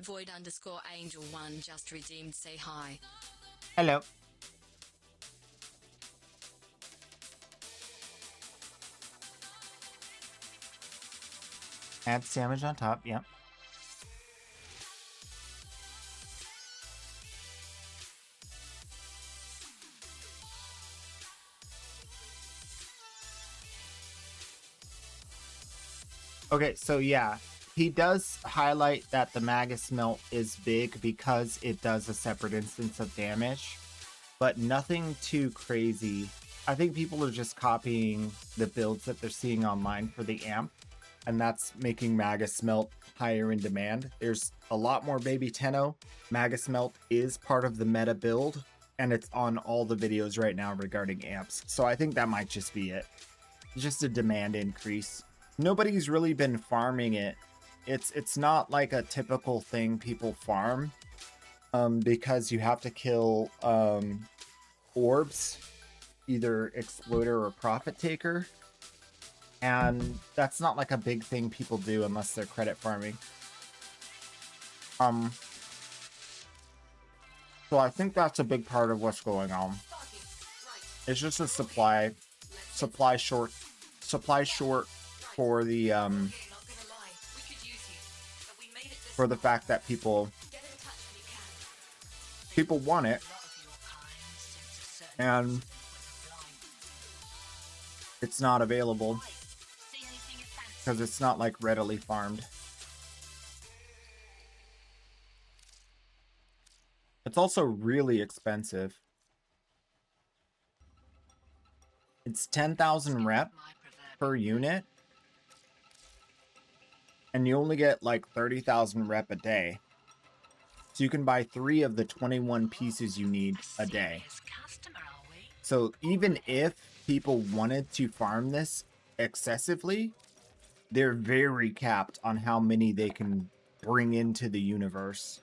Void_Angel1 just redeemed. Say hi. Hello. Add damage on top, yep. Okay, so yeah. He does highlight that the Magus Melt is big because it does a separate instance of damage, but nothing too crazy. I think people are just copying the builds that they're seeing online for the amp, and that's making Magus Melt higher in demand. There's a lot more Baby Tenno. Magus Melt is part of the meta build, and it's on all the videos right now regarding amps. So I think that might just be it. Just a demand increase. nobody's really been farming it. It's not like a typical thing people farm, because you have to kill orbs, either exploiter or profit taker, and that's not like a big thing people do unless they're credit farming. So I think that's a big part of what's going on. It's just a supply short for the fact that people want it, and it's not available because it's not like readily farmed. It's also really expensive. It's 10,000 rep per unit, and you only get like 30,000 rep a day. So you can buy 3 of the 21 pieces you need a day. So even if people wanted to farm this excessively, they're very capped on how many they can bring into the universe.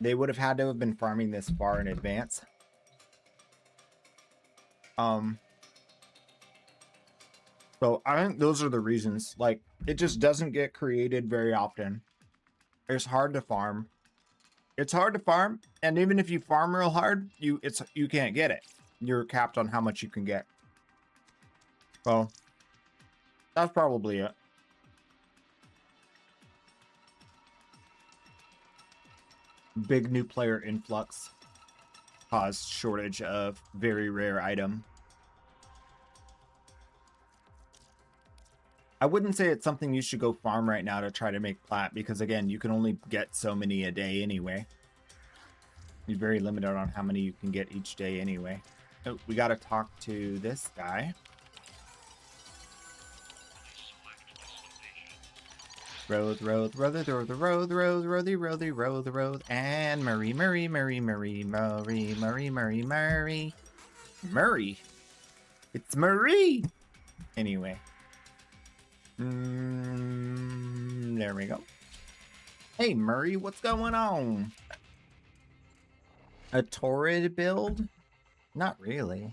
They would have had to have been farming this far in advance. So I think those are the reasons. Like, it just doesn't get created very often. It's hard to farm. It's hard to farm, and even if you farm real hard, you can't get it. You're capped on how much you can get. So that's probably it. Big new player influx caused shortage of very rare item. I wouldn't say it's something you should go farm right now to try to make plat, because again, you can only get so many a day anyway. You're very limited on how many you can get each day anyway. Oh, we gotta talk to this guy. Road, road, road, the road, the road, the road, roady, roady, road, the road, and Murray, Murray, Murray, Murray, Murray, Murray, Murray, Murray, Murray. It's Murray. Anyway. There we go. Hey, Murray, what's going on? A torrid build? Not really.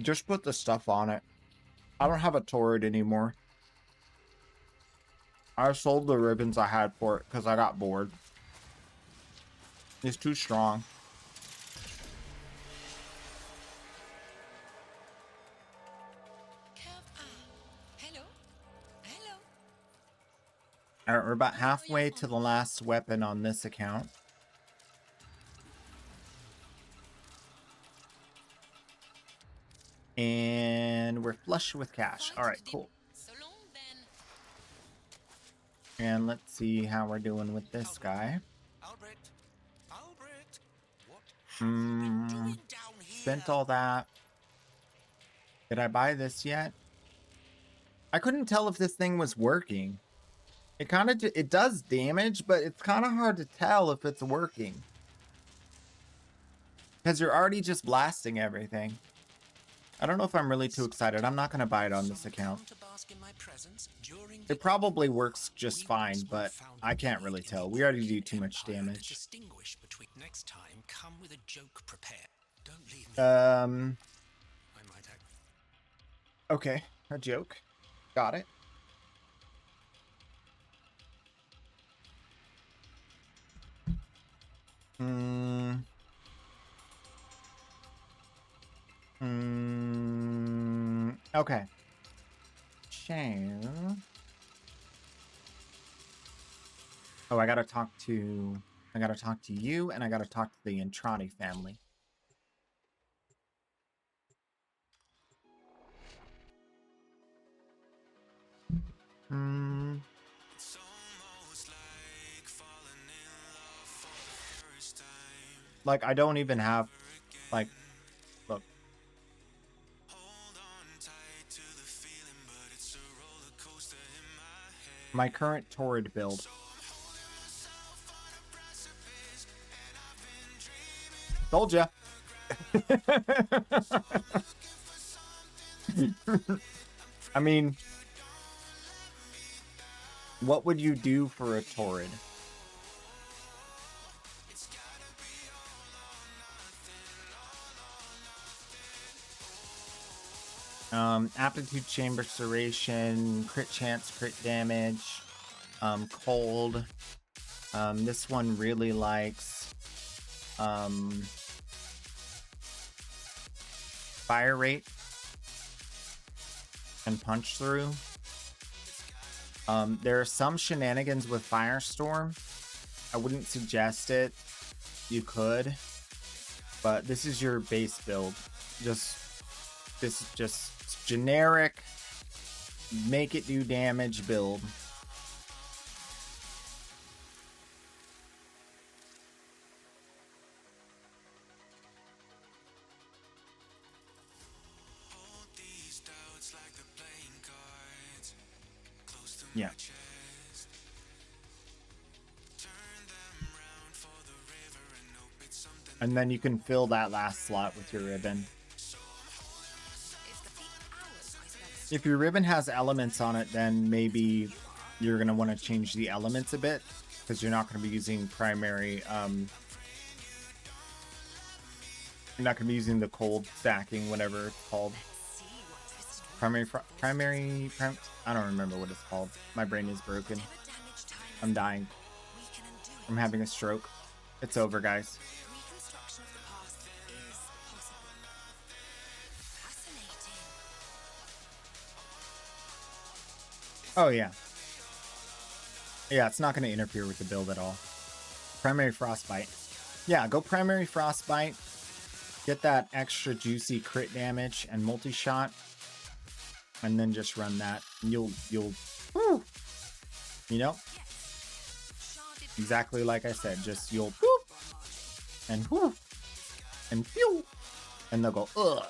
Just put the stuff on it. I don't have a torrid anymore. I sold the ribbons I had for it because I got bored. It's too strong. Alright, we're about halfway to the last weapon on this account. And we're flush with cash. Alright, cool. And let's see how we're doing with this guy. Spent all that. Did I buy this yet? I couldn't tell if this thing was working. It does damage, but it's kind of hard to tell if it's working. Because you're already just blasting everything. I don't know if I'm really too excited. I'm not going to buy it on this account. It probably works just fine, but I can't really tell. We already do too much damage. Next time, come with a joke prepared. Don't leave me. Okay, a joke. Got it. Okay. Oh, I gotta talk to you, and I gotta talk to the Entrani family. Like, I don't even have, like, look. My current torrid build. Told ya. I mean, what would you do for a Torrid? Aptitude chamber serration, crit chance, crit damage, cold. This one really likes fire rate and punch through. There are some shenanigans with Firestorm. I wouldn't suggest it. You could, but this is your base build. This is just generic, make it do damage build. Yeah. And then you can fill that last slot with your ribbon. If your ribbon has elements on it, then maybe you're going to want to change the elements a bit, because you're not going to be using primary, you're not going to be using the cold stacking, whatever it's called. I don't remember what it's called. My brain is broken. I'm dying. I'm having a stroke. It's over, guys. Oh, yeah. Yeah, it's not going to interfere with the build at all. Primary Frostbite. Yeah, go Primary Frostbite. Get that extra juicy crit damage and multi-shot. And then just run that. And you'll, woo, you know? Exactly like I said. Just you'll whoop, and whoop, and phew. And they'll go, ugh.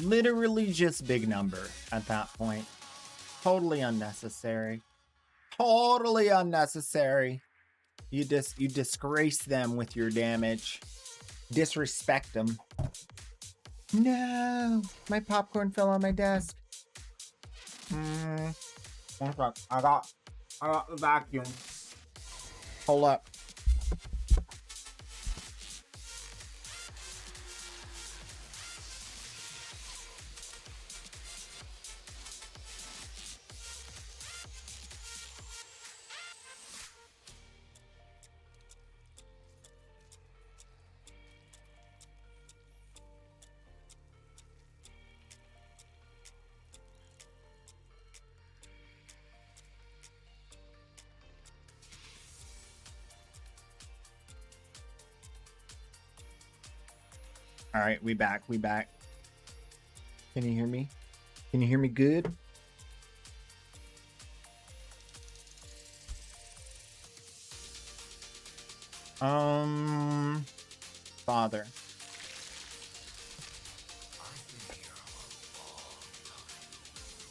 Literally just big number at that point. Totally unnecessary. Totally unnecessary. You disgrace them with your damage. Disrespect them. No, my popcorn fell on my desk. I got the vacuum. Hold up. All right, we back. Can you hear me? Can you hear me good? Father.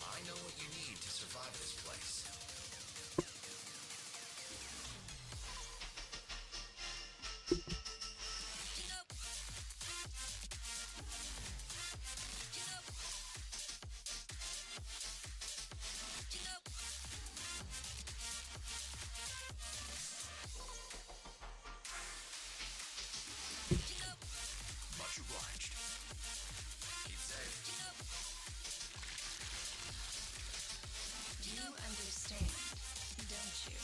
I know what you need to survive this place. Much obliged. Keep safe. You understand, don't you?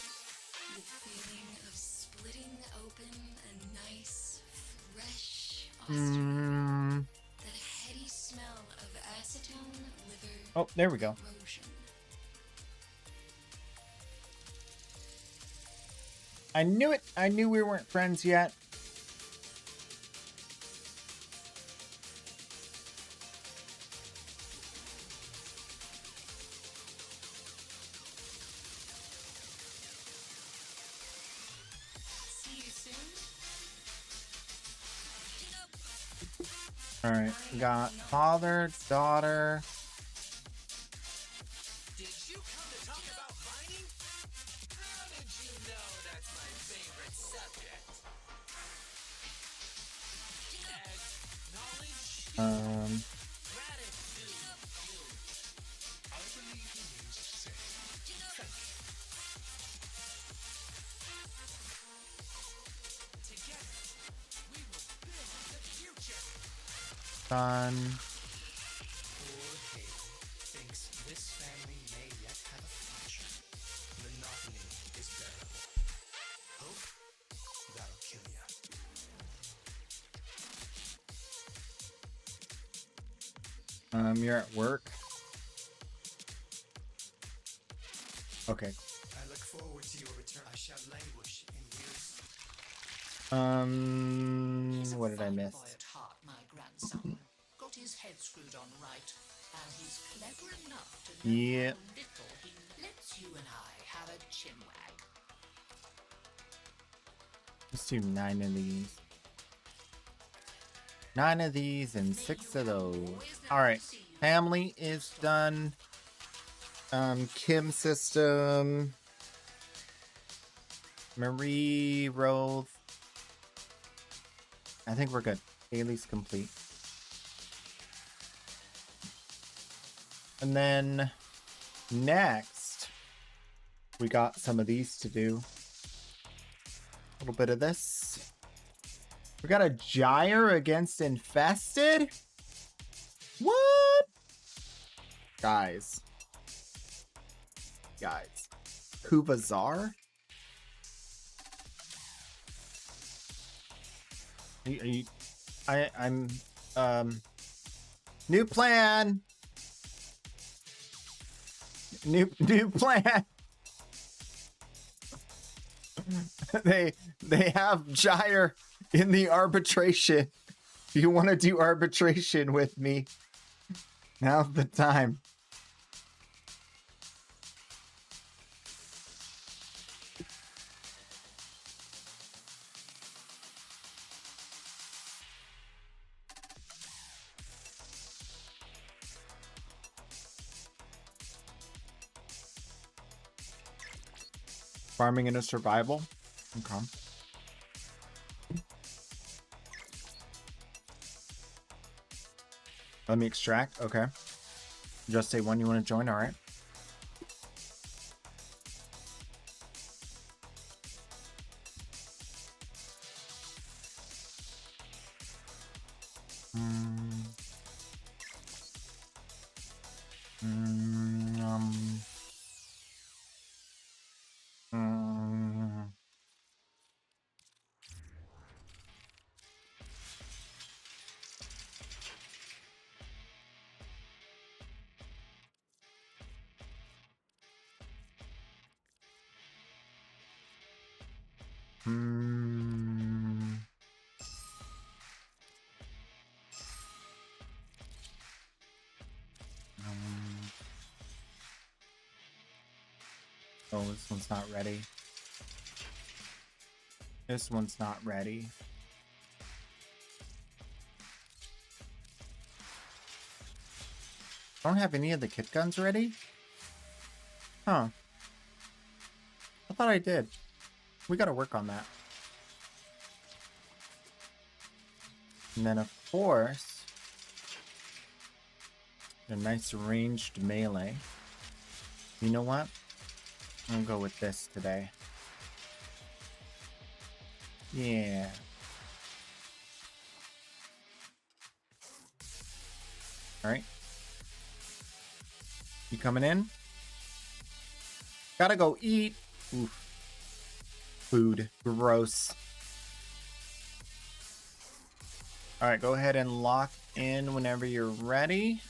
The feeling of splitting open a nice, fresh ostrich. That heady smell of acetone, liver, Oh, there we go. corrosion. I knew it. I knew we weren't friends yet. See you soon. All right, we got father, daughter. Did you come to talk about mining? done. Thinks this family may yet have a future. Monotony is bearable. Hope? That'll kill you. You're at work. Okay. I look forward to your return. I shall languish in years. What did I miss? Boy at heart, my grandson. Got his head screwed on right, and he's clever enough to know Yeah. how little he lets you and I have a chinwag. Let's do 9 of these. 9 of these and 6 of those. Alright. Family is done. Kim system. Marie Roth. I think we're good. Haley's complete. And then next, we got some of these to do. A little bit of this. We got a Gyre against Infested? What? Guys. Kuvazar? I'm new plan. New plan. they have Gyre in the arbitration. If you want to do arbitration with me, now's the time. Farming into survival. Okay. Let me extract. Okay. Just say when you want to join. All right. Oh, this one's not ready. This one's not ready. I don't have any of the kit guns ready? Huh. I thought I did. We gotta work on that. And then, of course, a nice ranged melee. You know what? I'm gonna go with this today. Yeah. Alright. You coming in? Gotta go eat. Oof. Food. Gross. Alright, go ahead and lock in whenever you're ready.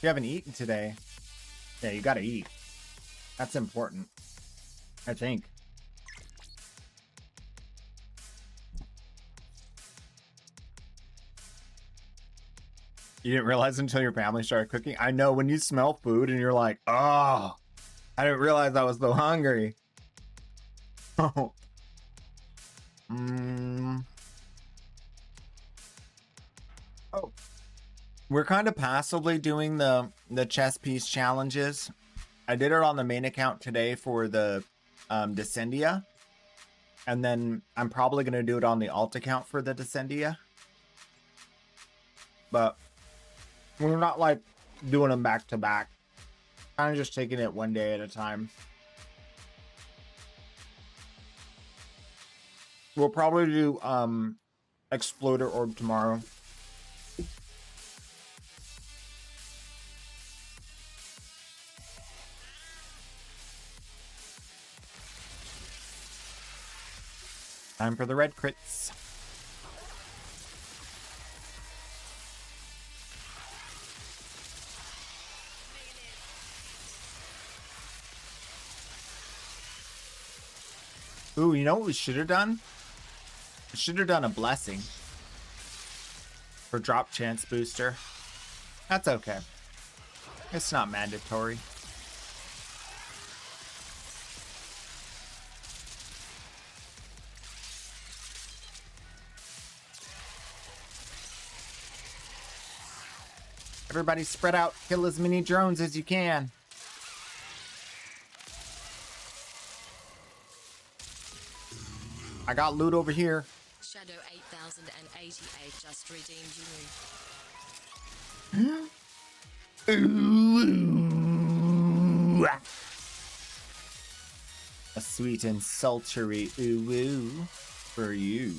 You haven't eaten today. Yeah, you gotta eat. That's important. I think. You didn't realize until your family started cooking? I know, when you smell food and you're like, oh, I didn't realize I was so hungry. Oh. Oh. We're kind of passively doing the chess piece challenges. I did it on the main account today for the Descendia. And then I'm probably going to do it on the alt account for the Descendia. But we're not like doing them back to back. Kind of just taking it one day at a time. We'll probably do Exploder Orb tomorrow. Time for the red crits. Ooh, you know what we should have done? We should have done a blessing for drop chance booster. That's okay. It's not mandatory. Everybody spread out, kill as many drones as you can. I got loot over here. Shadow 8088 just redeemed you. Ooh. A sweet and sultry ooh woo for you.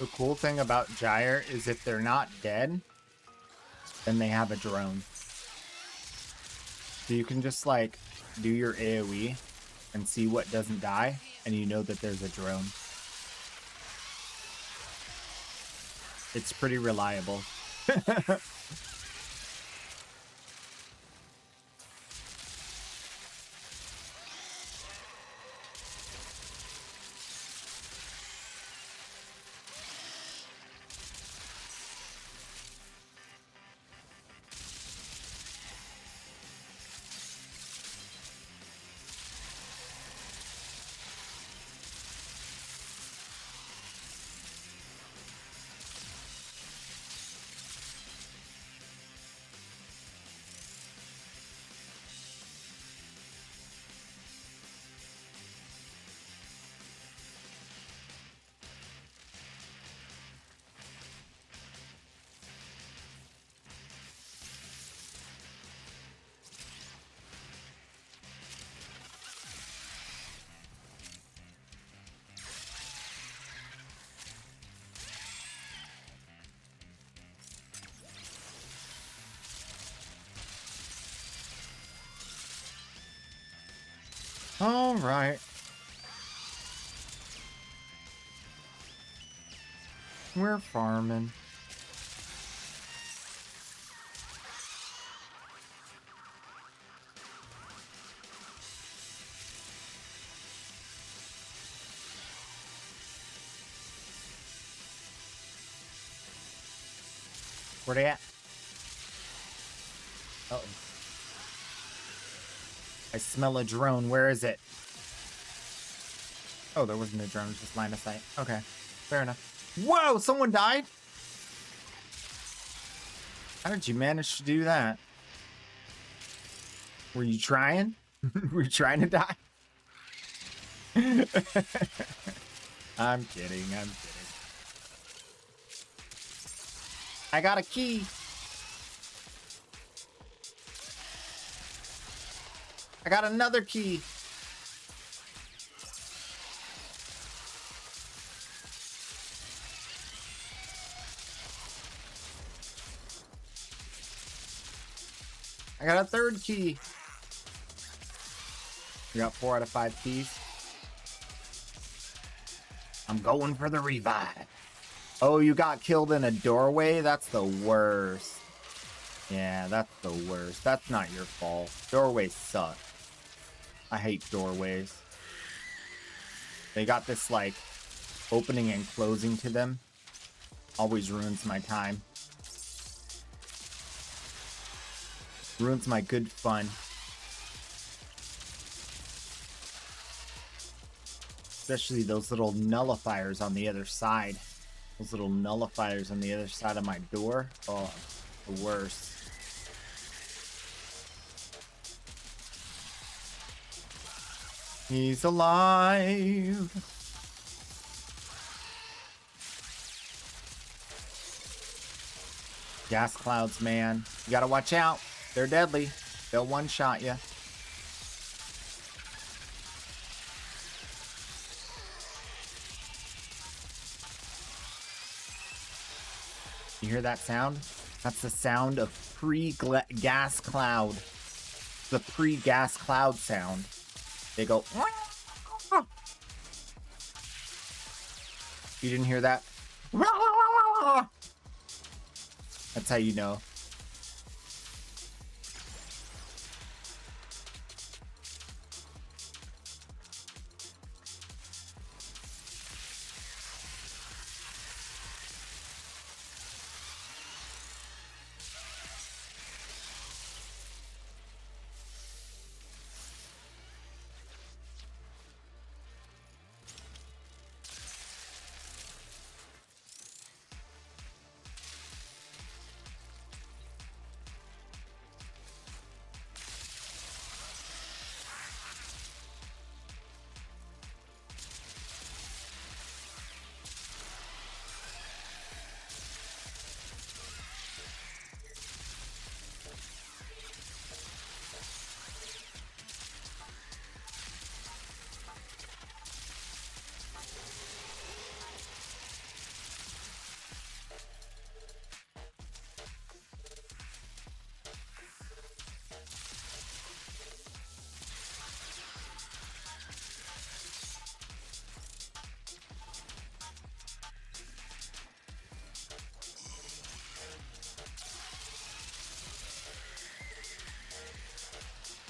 The cool thing about Gyre is if they're not dead, then they have a drone. So you can just like do your AoE and see what doesn't die, and you know that there's a drone. It's pretty reliable. All right. We're farming. Where they at? Uh-oh. I smell a drone. Where is it? Oh, there wasn't a drone. It was just line of sight. Okay. Fair enough. Whoa! Someone died? How did you manage to do that? Were you trying? Were you trying to die? I'm kidding. I'm kidding. I got a key. I got another key. I got a third key. We got 4 out of 5 keys. I'm going for the revive. Oh, you got killed in a doorway? That's the worst. Yeah, that's the worst. That's not your fault. Doorways suck. I hate doorways. They got this like opening and closing to them. Always ruins my time. Ruins my good fun. Especially those little nullifiers on the other side. Those little nullifiers on the other side of my door. Oh, the worst. He's alive. Gas clouds, man. You gotta watch out. They're deadly. They'll one-shot you. You hear that sound? That's the sound of pre-gas cloud. The pre-gas cloud sound. They go... You didn't hear that? That's how you know.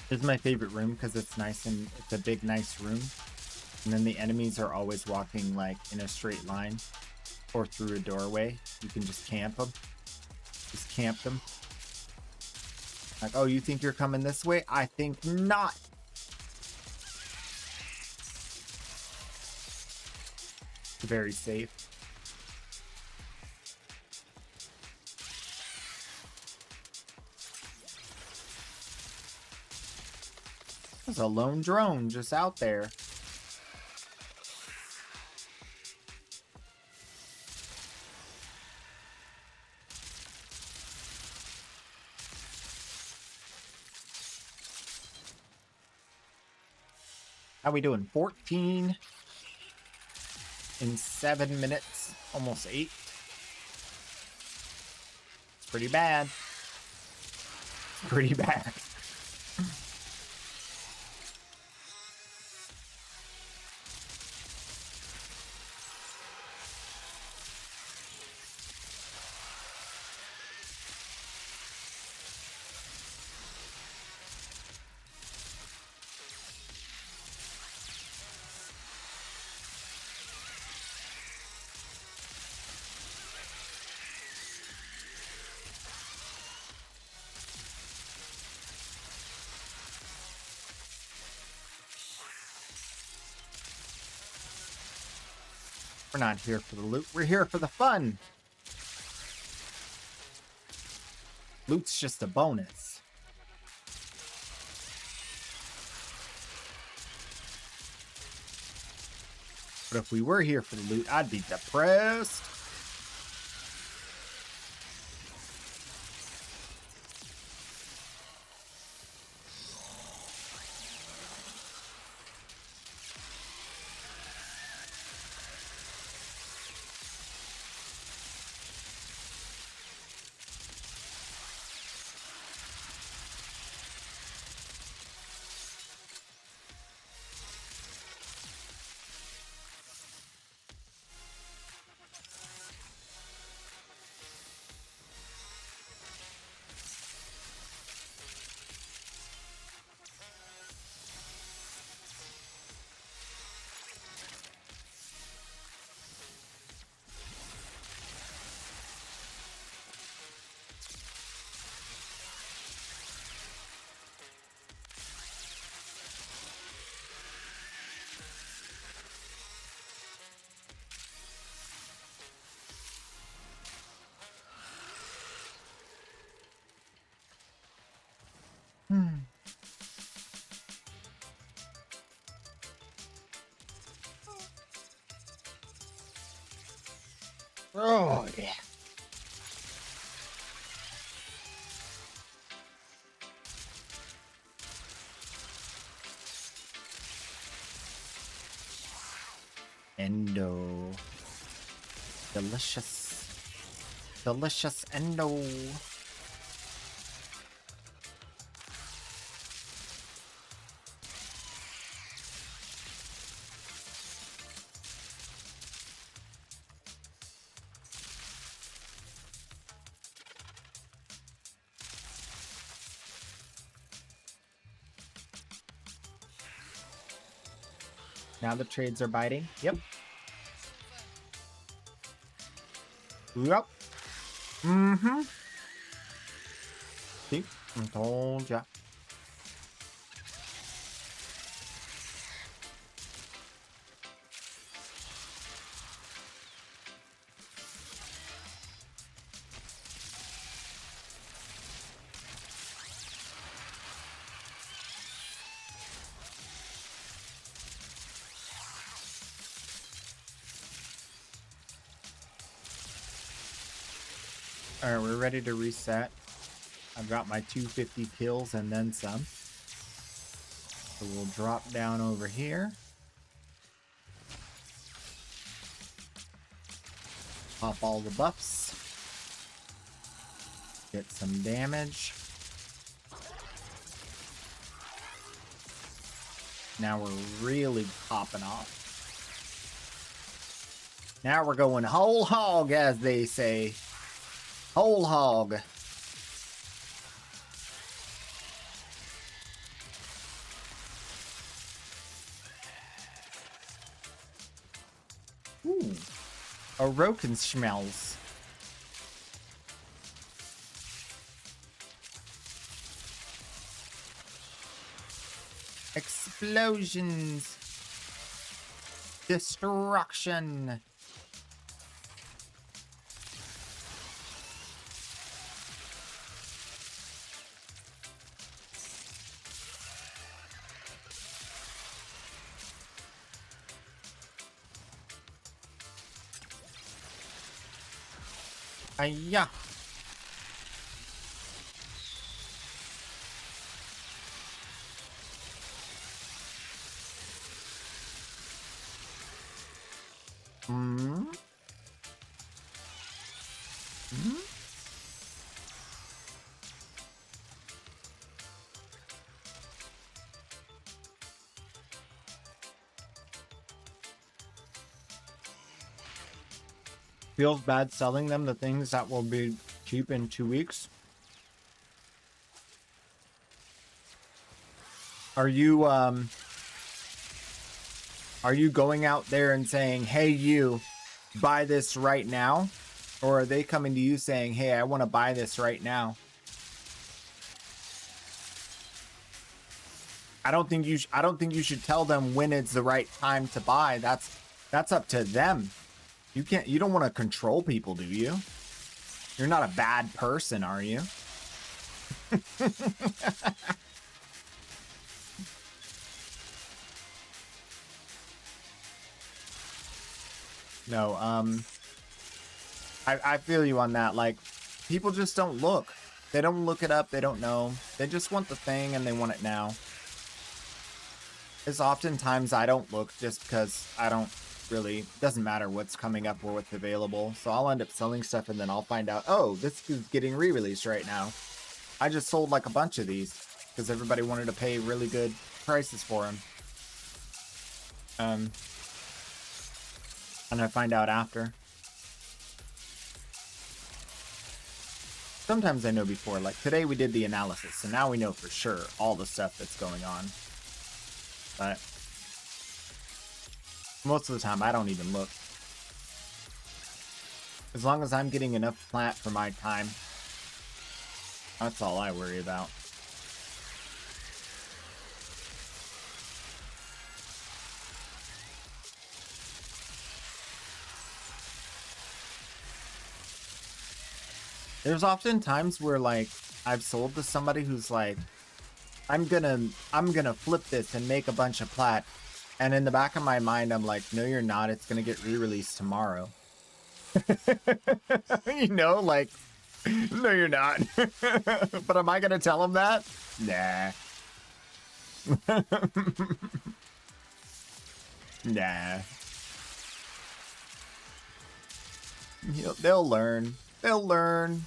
This is my favorite room because it's nice and it's a big, nice room. And then the enemies are always walking like in a straight line or through a doorway. You can just camp them. Just camp them. Like, oh, you think you're coming this way? I think not. It's very safe. There's a lone drone just out there. How we doing? 14 in 7 minutes, almost 8. It's pretty bad. It's pretty bad. We're not here for the loot. We're here for the fun. Loot's just a bonus. But if we were here for the loot, I'd be depressed. Oh, yeah. Endo. Delicious. Delicious endo. Now the trades are biting. Yep. Yep. Mm-hmm. See? I told ya. Alright, we're ready to reset. I've got my 250 kills and then some. So we'll drop down over here. Pop all the buffs. Get some damage. Now we're really popping off. Now we're going whole hog, as they say. Whole hog. Ooh. A Roken smells. Explosions. Destruction. Ayah. Hmm. Hmm. Feels bad selling them the things that will be cheap in 2 weeks. Are you going out there and saying, hey, you buy this right now? Or are they coming to you saying, hey, I want to buy this right now? I don't think you should tell them when it's the right time to buy. That's up to them. You don't want to control people, do you? You're not a bad person, are you? No, I feel you on that. Like, people just don't look. They don't look it up. They don't know. They just want the thing and they want it now. It's oftentimes I don't look just because I don't really, doesn't matter what's coming up or what's available. So I'll end up selling stuff and then I'll find out, oh, this is getting re-released right now. I just sold like a bunch of these because everybody wanted to pay really good prices for them. And I find out after. Sometimes I know before, like today we did the analysis, so now we know for sure all the stuff that's going on. But most of the time I don't even look. As long as I'm getting enough plant for my time, that's all I worry about. There's often times where like I've sold to somebody who's like, I'm gonna flip this and make a bunch of plat, and in the back of my mind I'm like, no you're not, it's gonna get re-released tomorrow. You know, like, no, you're not. But am I gonna tell him that? Nah. Nah. They'll learn. They'll learn.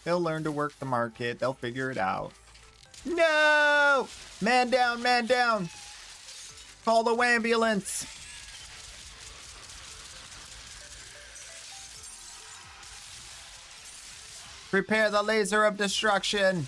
They'll learn to work the market. They'll figure it out. No! Man down, man down. Call the ambulance. Prepare the laser of destruction.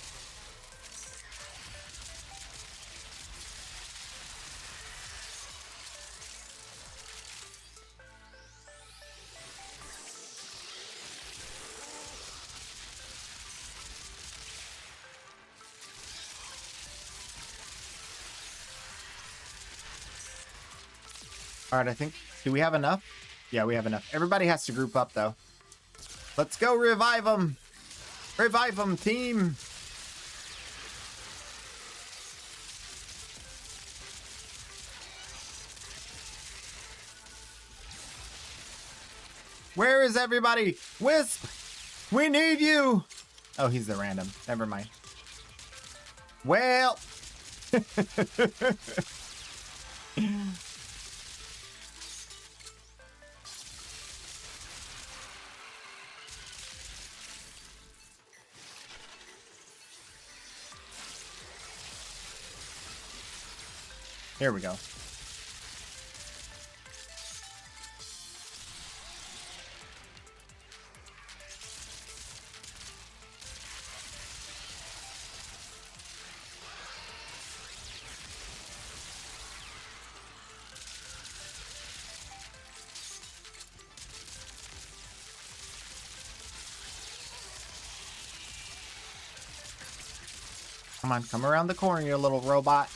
All right, I think, do we have enough? Yeah, we have enough. Everybody has to group up, though. Let's go revive them. Revive them, team. Where is everybody? Wisp, we need you. Oh, he's the random. Never mind. Well. Here we go. Come on, come around the corner, you little robot.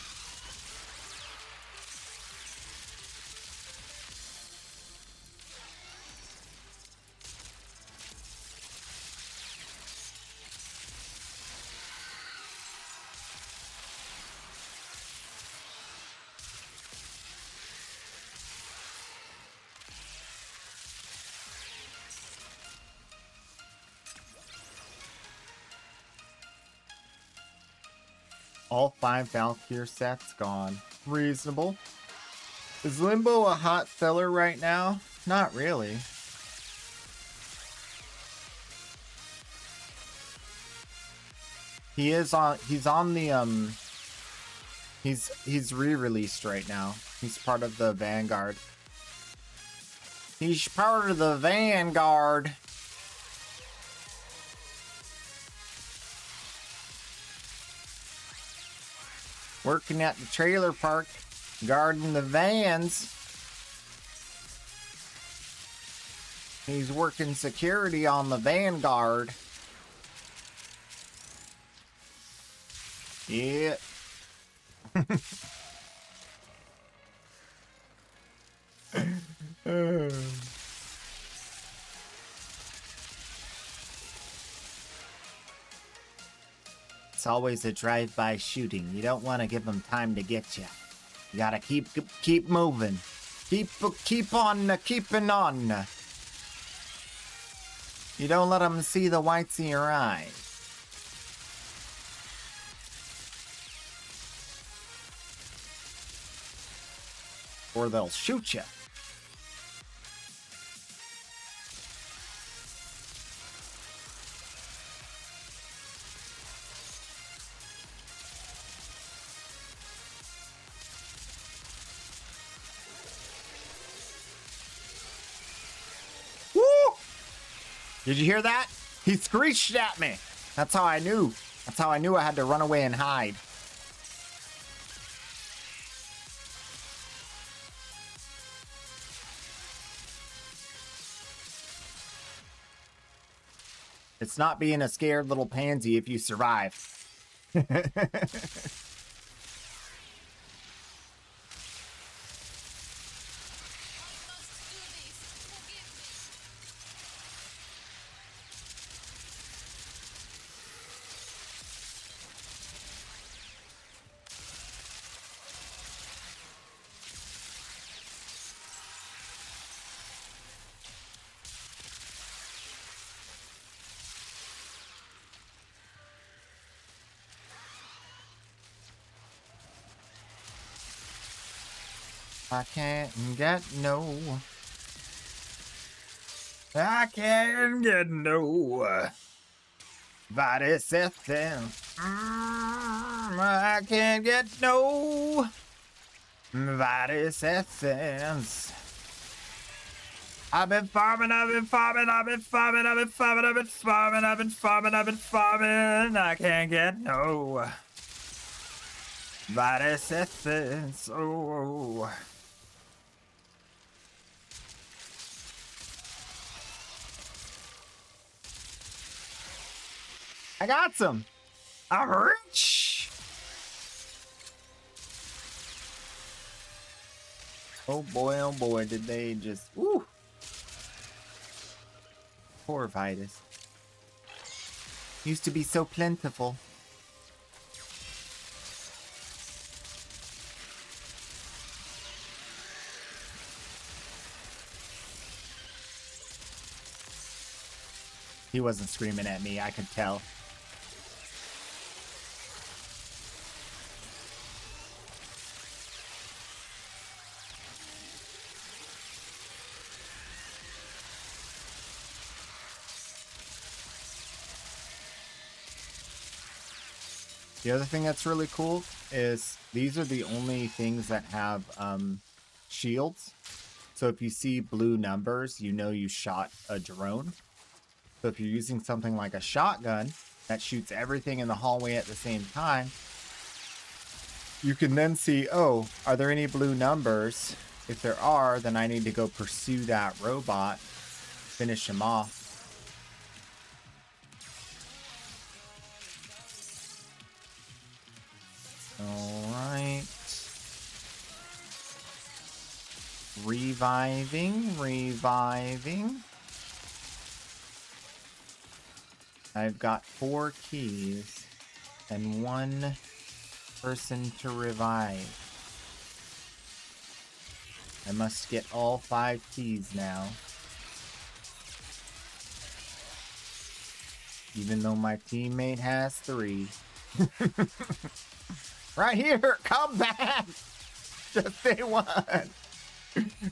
All 5 Valkyr sets gone. Reasonable. Is Limbo a hot seller right now? Not really. He's on the he's re-released right now. He's part of the Vanguard. He's part of the Vanguard. Working at the trailer park, guarding the vans. He's working security on the Vanguard. Yeah. It's always a drive-by shooting. You don't want to give them time to get you. You gotta keep moving. Keep on keeping on. You don't let them see the whites in your eyes. Or they'll shoot you. Woo! Did you hear that? He screeched at me. That's how I knew. That's how I knew I had to run away and hide. It's not being a scared little pansy if you survive. I can't get no. I can't get no. Body something. I can't get no. Body something. I've been farming, I've been farming, I've been farming, I've been farming, I've been farming, I've been farming, I've been farming. I can't get no. Body something. Oh. I got some. I'm rich. Oh boy, did they just, woo. Poor Vitus. Used to be so plentiful. He wasn't screaming at me, I could tell. The other thing that's really cool is these are the only things that have shields. So if you see blue numbers, you know you shot a drone. So if you're using something like a shotgun that shoots everything in the hallway at the same time, you can then see, oh, are there any blue numbers? If there are, then I need to go pursue that robot, finish him off. Alright. Reviving. I've got 4 keys and 1 person to revive. I must get all 5 keys now. Even though my teammate has 3. Right here, come back! Just say one.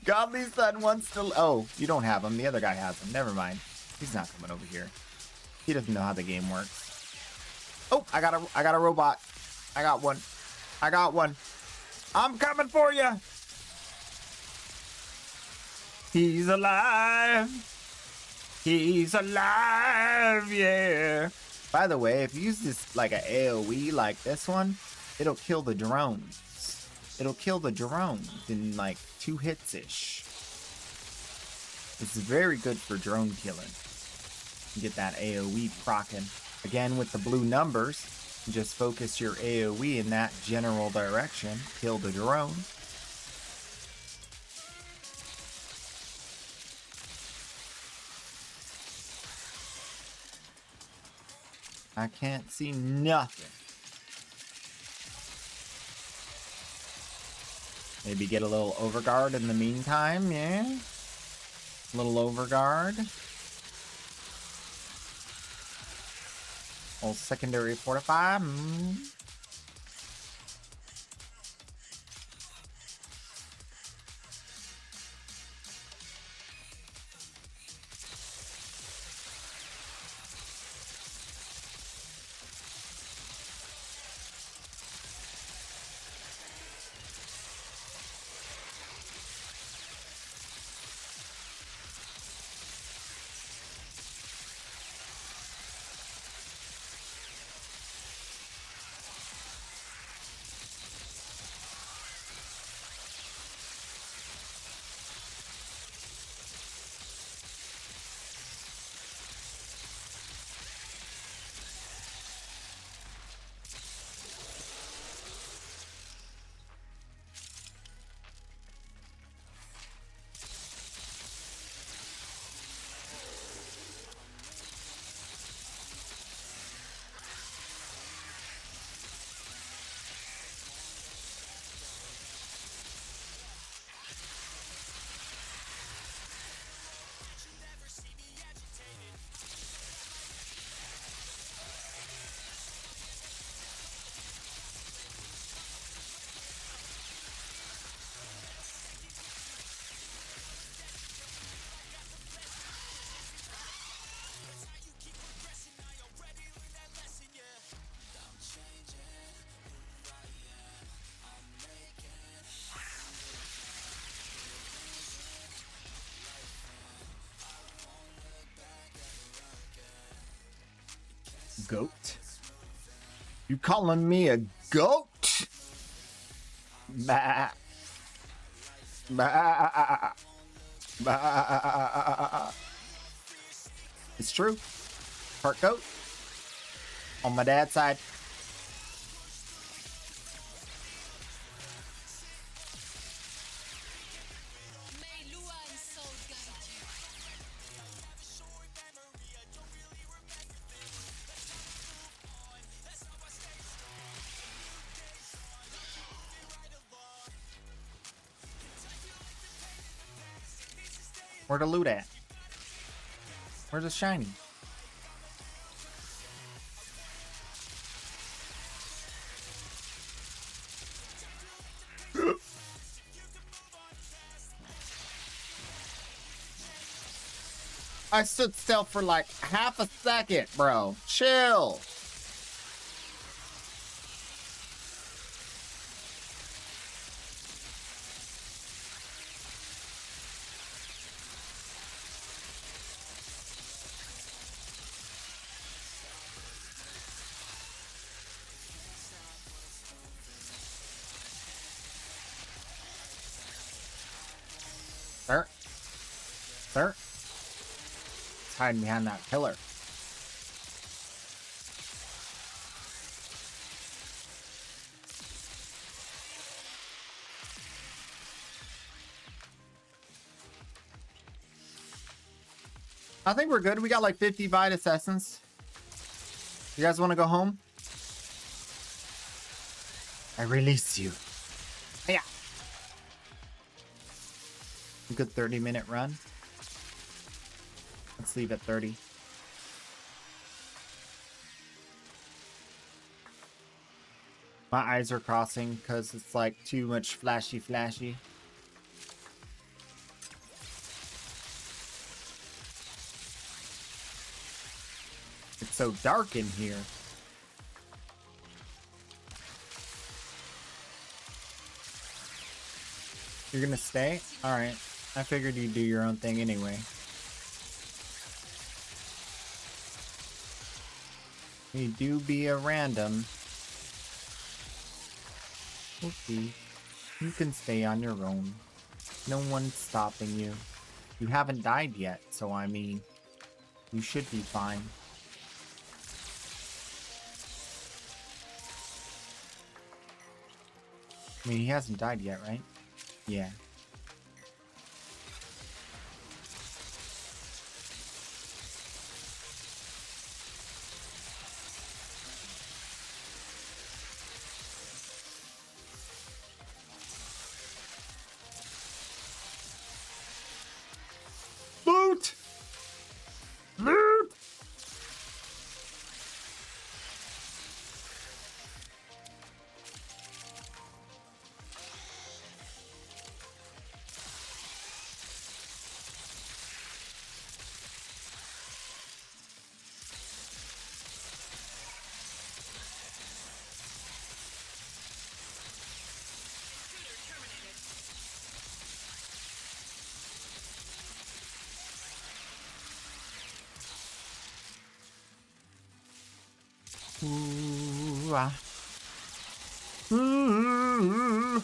Godly Son wants to... Oh, you don't have him. The other guy has him. Never mind. He's not coming over here. He doesn't know how the game works. Oh, I got a robot. I got one. I'm coming for you. He's alive. He's alive, yeah. By the way, if you use this like an AoE like this one, it'll kill the drones. It'll kill the drones in like 2 hits-ish. It's very good for drone killing. You get that AoE procking. Again, with the blue numbers, you just focus your AoE in that general direction. Kill the drone. I can't see nothing. Maybe get a little overguard in the meantime, yeah? A little overguard. Old secondary fortify. goat? You calling me a goat? Bah. Bah. Bah. It's true. Part goat. On my dad's side. Where the loot at? Where's the shiny? I stood still for like half a second, bro. Chill. Sir? Sir? It's hiding behind that pillar. I think we're good. We got like 50 Vitus Essence. You guys want to go home? I release you. Yeah. A good 30-minute run. Let's leave at 30. My eyes are crossing because it's like too much flashy. It's so dark in here. You're gonna stay? Alright. I figured you'd do your own thing anyway. You do be a random. Okay. You can stay on your own. No one's stopping you. You haven't died yet, so I mean, you should be fine. I mean, he hasn't died yet, right? Yeah. Loot! Loot! Ooh, ah. Ooh.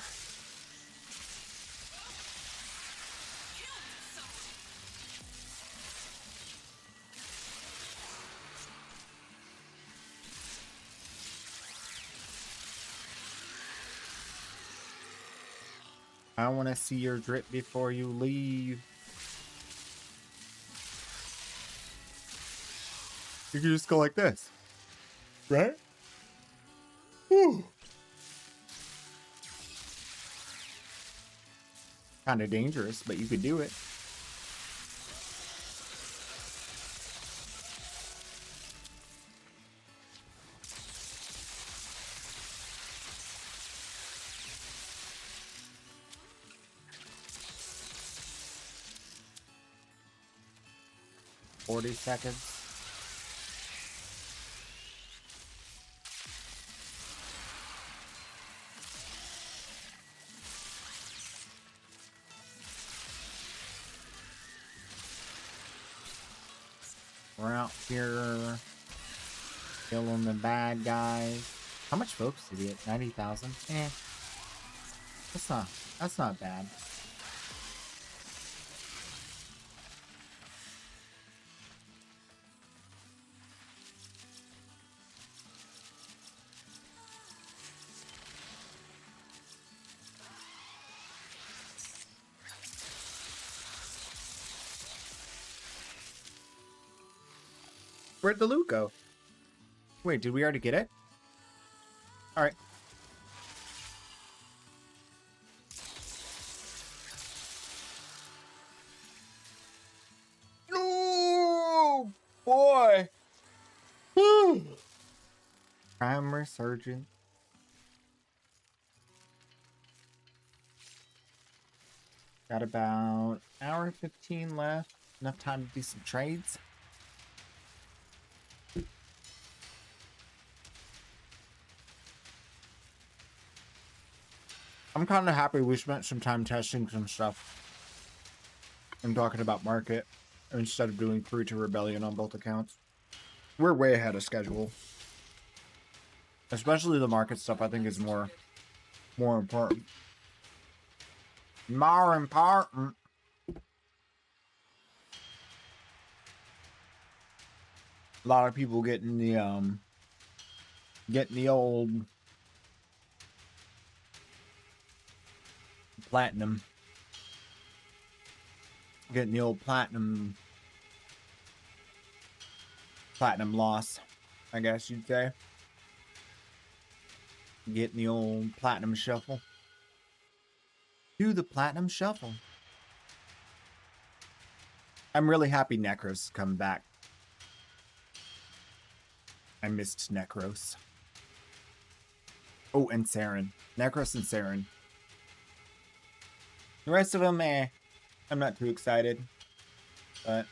I want to see your drip before you leave. You can just go like this. Right? Kind of dangerous, but you could do it. $40 seconds. We're out here. Killing the bad guys. How much focus did he get? 90,000? Eh. That's not bad. Where'd the loot go? Wait, did we already get it? Alright. Oh boy. Prime Resurgent. Got about an hour and 15 left. Enough time to do some trades. I'm kind of happy we spent some time testing some stuff and talking about market instead of doing Crew to Rebellion on both accounts. We're way ahead of schedule. Especially the market stuff, I think, is more important. More important. A lot of people getting the old platinum. Getting the old platinum loss, I guess you'd say. Getting the old platinum shuffle. Do the platinum shuffle. I'm really happy Necros come back. I missed Necros. Oh, and Saren. Necros and Saren. The rest of them, I'm not too excited. But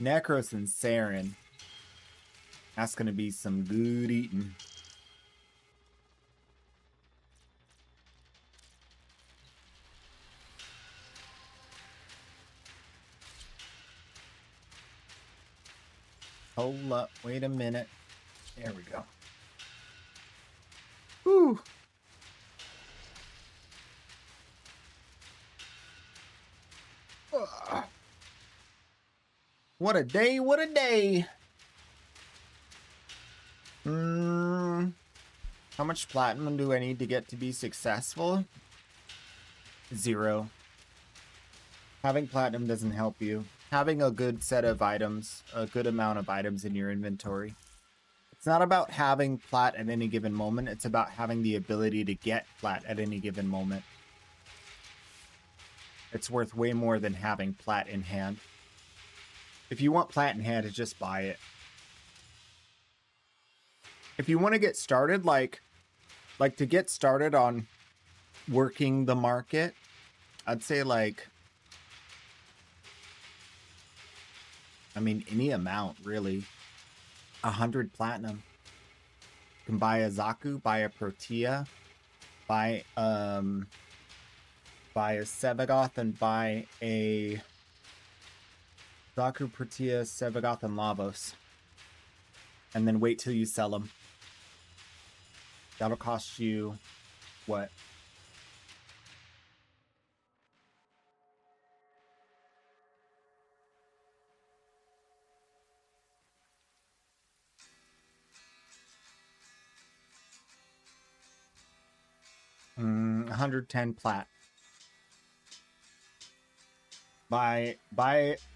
Necros and Saren, that's going to be some good eating. Hold up. Wait a minute. There we go. Whew. What a day, what a day. How much platinum do I need to get to be successful? 0. Having platinum doesn't help you. Having a good set of items, a good amount of items in your inventory. It's not about having plat at any given moment. It's about having the ability to get plat at any given moment. It's worth way more than having plat in hand. If you want plat in hand, just buy it. If you want to get started, like to get started on working the market, I'd say any amount, really. 100 platinum. You can buy a Zaku, buy a Protea, buy a Sevagoth, and buy a Zaku, Protea, Sevagoth, and Lavos. And then wait till you sell them. That'll cost you, what? $110 plat. Buy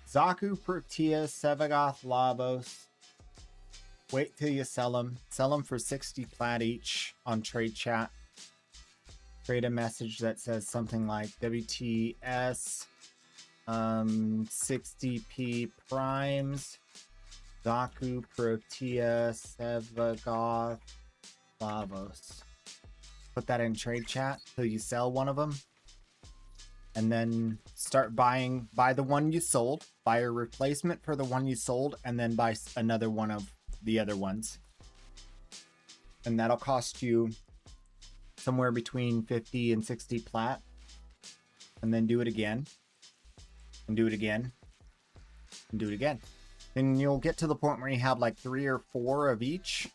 Zaku, Protea, Sevagoth, Lavos. Wait till you sell them. Sell them for 60 plat each on trade chat. Trade a message that says something like WTS 60p primes, Zaku, Protea, Sevagoth, Lavos. Put that in trade chat till you sell one of them. And then start buying. Buy the one you sold. Buy a replacement for the one you sold. And then buy another one of the other ones. And that'll cost you somewhere between 50 and 60 plat. And then do it again. And do it again. And do it again. Then you'll get to the point where you have like 3 or 4 of each.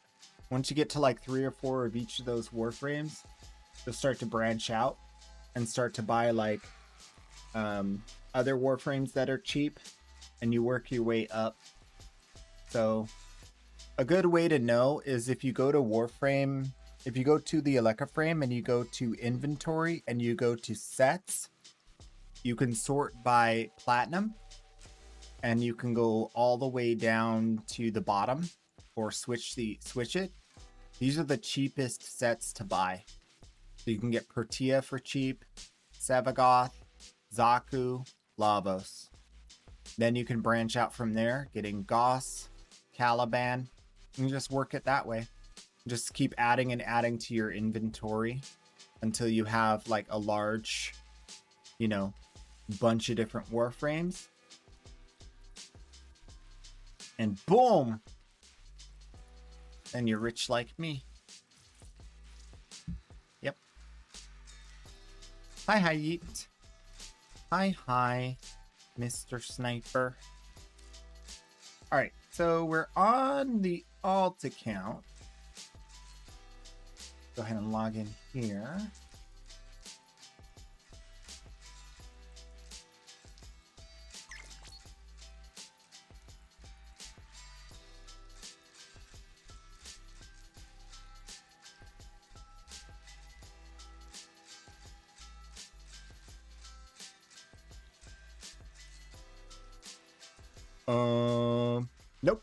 Once you get to like 3 or 4 of each of those warframes, you'll start to branch out and start to buy like other warframes that are cheap, and you work your way up. So a good way to know is if you go to warframe, if you go to the Eleka frame and you go to inventory and you go to sets, you can sort by platinum, and you can go all the way down to the bottom or switch it. These are the cheapest sets to buy. So you can get Protea for cheap, Sevagoth, Zaku, Lavos. Then you can branch out from there, getting Goss, Caliban, and just work it that way. Just keep adding and adding to your inventory until you have like a large, bunch of different warframes. And boom! And you're rich like me. Yep. Hi, Yeet. Hi, Mr. Sniper. Alright, so we're on the alt account. Go ahead and log in here. Nope.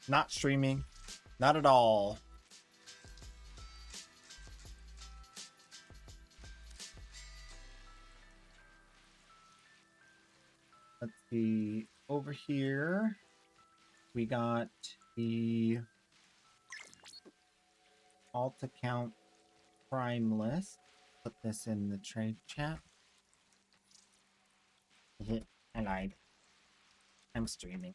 Not streaming. Not at all. Let's see. Over here, we got the alt account prime list. Put this in the trade chat. I lied. I'm streaming.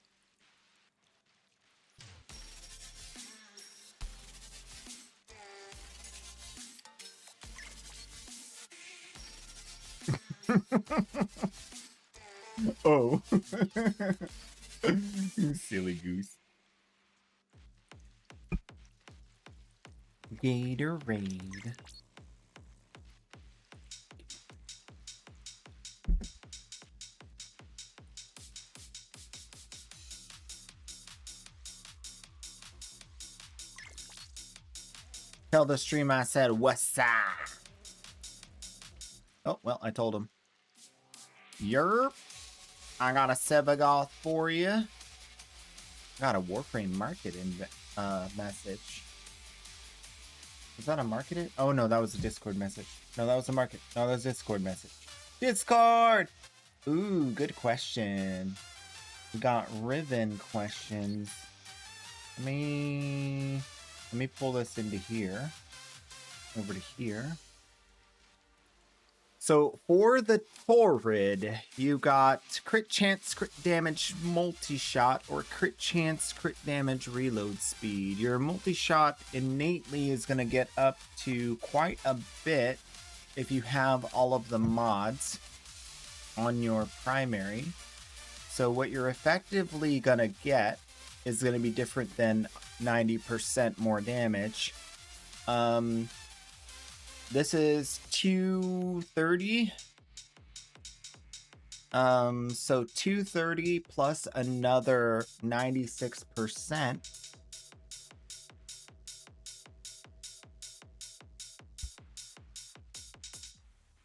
Oh. You silly goose. Gatorade. Tell the stream I said, what's up? Oh, well, I told him. Yerp. I got a Sevagoth for you. Got a Warframe market message. Was that a market? Oh, no, that was a Discord message. No, that was a market. No, that was a Discord message. Discord! Ooh, good question. We got Riven questions. Let me pull this into here. Over to here. So for the Torrid, you got crit chance, crit damage, multi-shot, or crit chance, crit damage, reload speed. Your multi-shot innately is going to get up to quite a bit if you have all of the mods on your primary. So what you're effectively going to get is going to be different than 90% more damage. This is 230. So 230 plus another 96%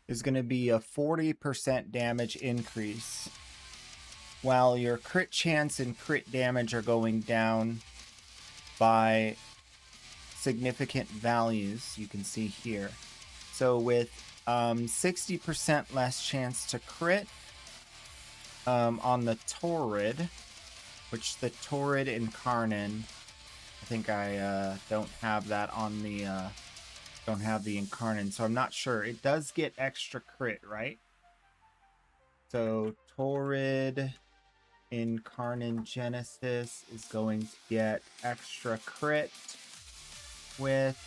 is going to be a 40% damage increase, while your crit chance and crit damage are going down by significant values. You can see here. So with 60% less chance to crit on the Torrid, which the Torrid Incarnon, I think I don't have that on the don't have the Incarnon, so I'm not sure. It does get extra crit, right? So Torrid Incarnon Genesis is going to get extra crit with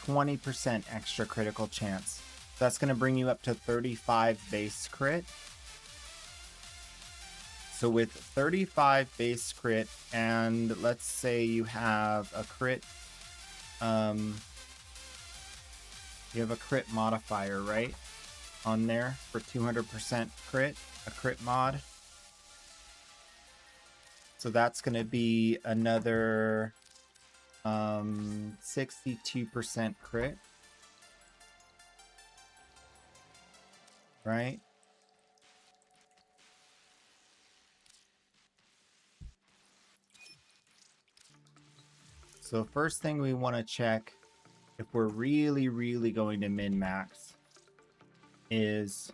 20% extra critical chance. That's going to bring you up to 35 base crit. So with 35 base crit, and let's say you have a crit, you have a crit modifier, right? On there for 200% crit, a crit mod. So that's going to be another 62% crit. Right? So first thing we want to check if we're really, really going to min-max is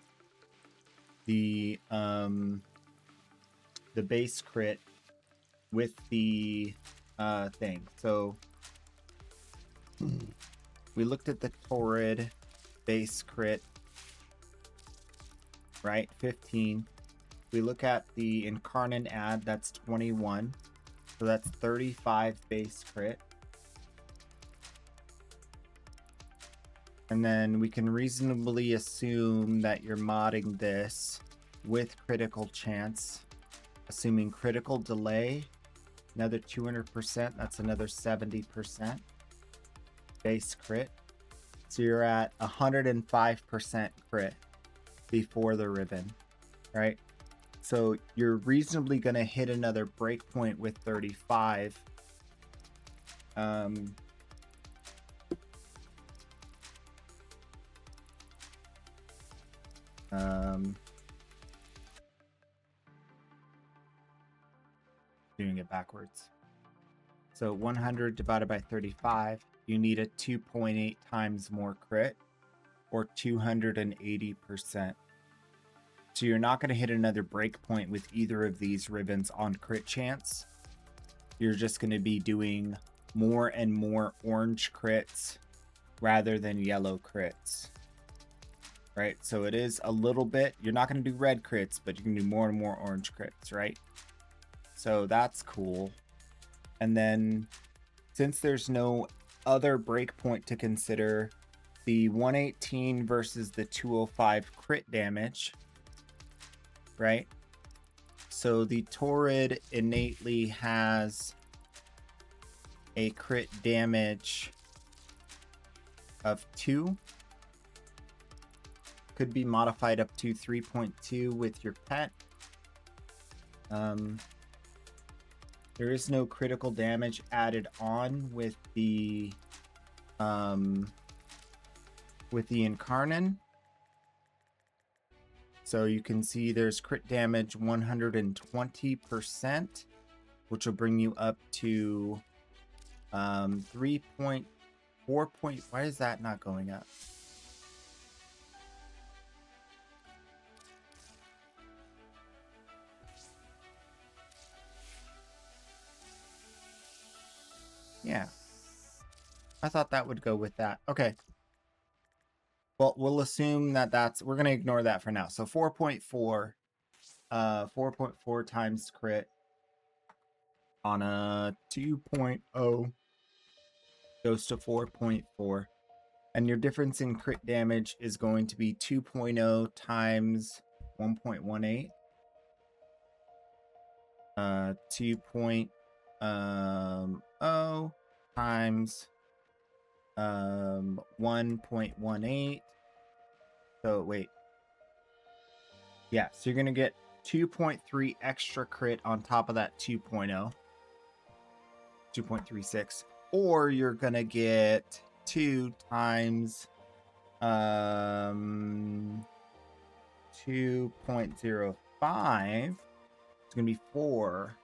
the base crit with the thing. So we looked at the Torrid base crit, right? 15. We look at the Incarnate add, that's 21. So that's 35 base crit. And then we can reasonably assume that you're modding this with critical chance, assuming critical delay, another 200%, that's another 70% base crit. So you're at 105% crit before the ribbon, right? So you're reasonably going to hit another breakpoint with 35. Doing it backwards. So 100 divided by 35, you need a 2.8 times more crit, or 280%. So you're not going to hit another breakpoint with either of these ribbons on crit chance. You're just going to be doing more and more orange crits rather than yellow crits. Right? So it is a little bit, you're not going to do red crits, but you can do more and more orange crits, right? So that's cool. And then since there's no other breakpoint to consider, the 118 versus the 205 crit damage, right? So the Torrid innately has a crit damage of 2. Could be modified up to 3.2 with your pet. There is no critical damage added on with the Incarnate. So you can see there's crit damage 120%, which will bring you up to 3.4. Why is that not going up? Yeah. I thought that would go with that. Okay. Well, we'll assume that we're going to ignore that for now. So 4.4, 4.4 times crit on a 2.0 goes to 4.4. And your difference in crit damage is going to be 2.0 times 1.18. 2.0 times 1.18. So wait. Yeah, so you're going to get 2.3 extra crit on top of that 2.0. 2.36. Or you're going to get 2 times 2.05. It's going to be 4.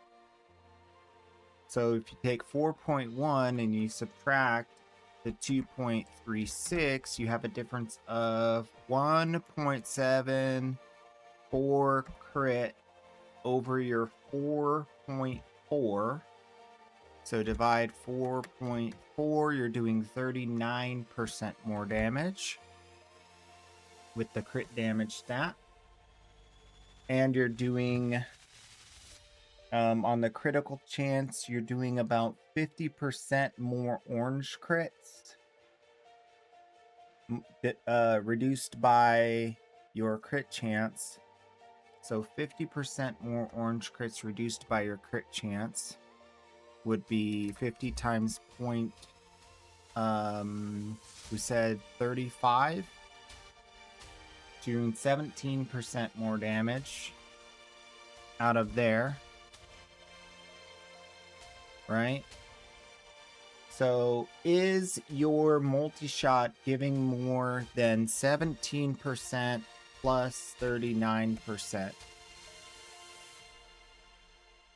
So if you take 4.1 and you subtract the 2.36, you have a difference of 1.74 crit over your 4.4. So divide 4.4, you're doing 39% more damage with the crit damage stat. And you're doing, on the critical chance, you're doing about 50% more orange crits. Reduced by your crit chance. So 50% more orange crits reduced by your crit chance would be 50 times point. We said 35. Doing 17% more damage out of there. Right? So is your multi-shot giving more than 17% plus 39%?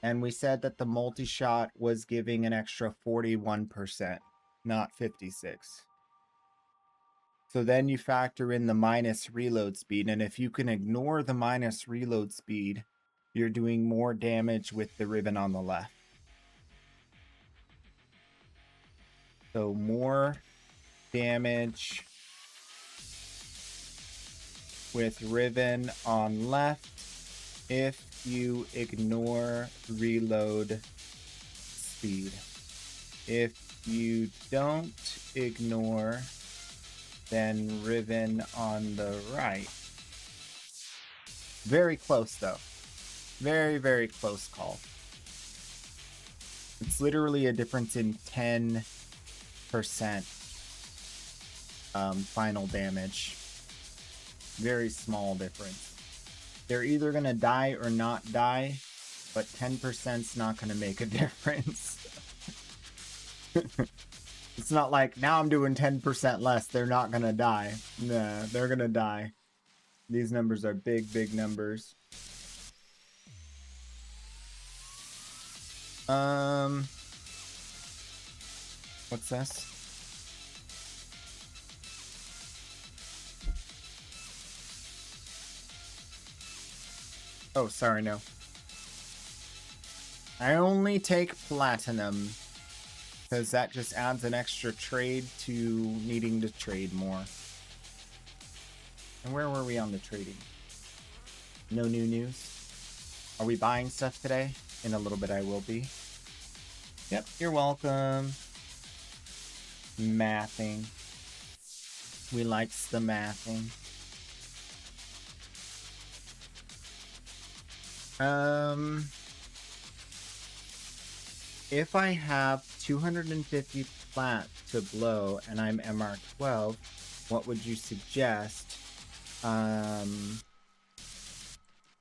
And we said that the multi-shot was giving an extra 41%, not 56. So then you factor in the minus reload speed, and if you can ignore the minus reload speed, you're doing more damage with the ribbon on the left. So more damage with ribbon on left if you ignore reload speed. If you don't ignore, then ribbon on the right. Very close though. Very, very close call. It's literally a difference in 10% final damage. Very small difference. They're either gonna die or not die, but 10%'s not gonna make a difference. It's not like now I'm doing 10% less, they're not gonna die. Nah, they're gonna die. These numbers are big, big numbers. What's this? Oh, sorry, no. I only take platinum because that just adds an extra trade to needing to trade more. And where were we on the trading? No new news. Are we buying stuff today? In a little bit I will be. Yep, you're welcome. Mathing. We likes the mathing. If I have 250 plat to blow and I'm MR12, what would you suggest?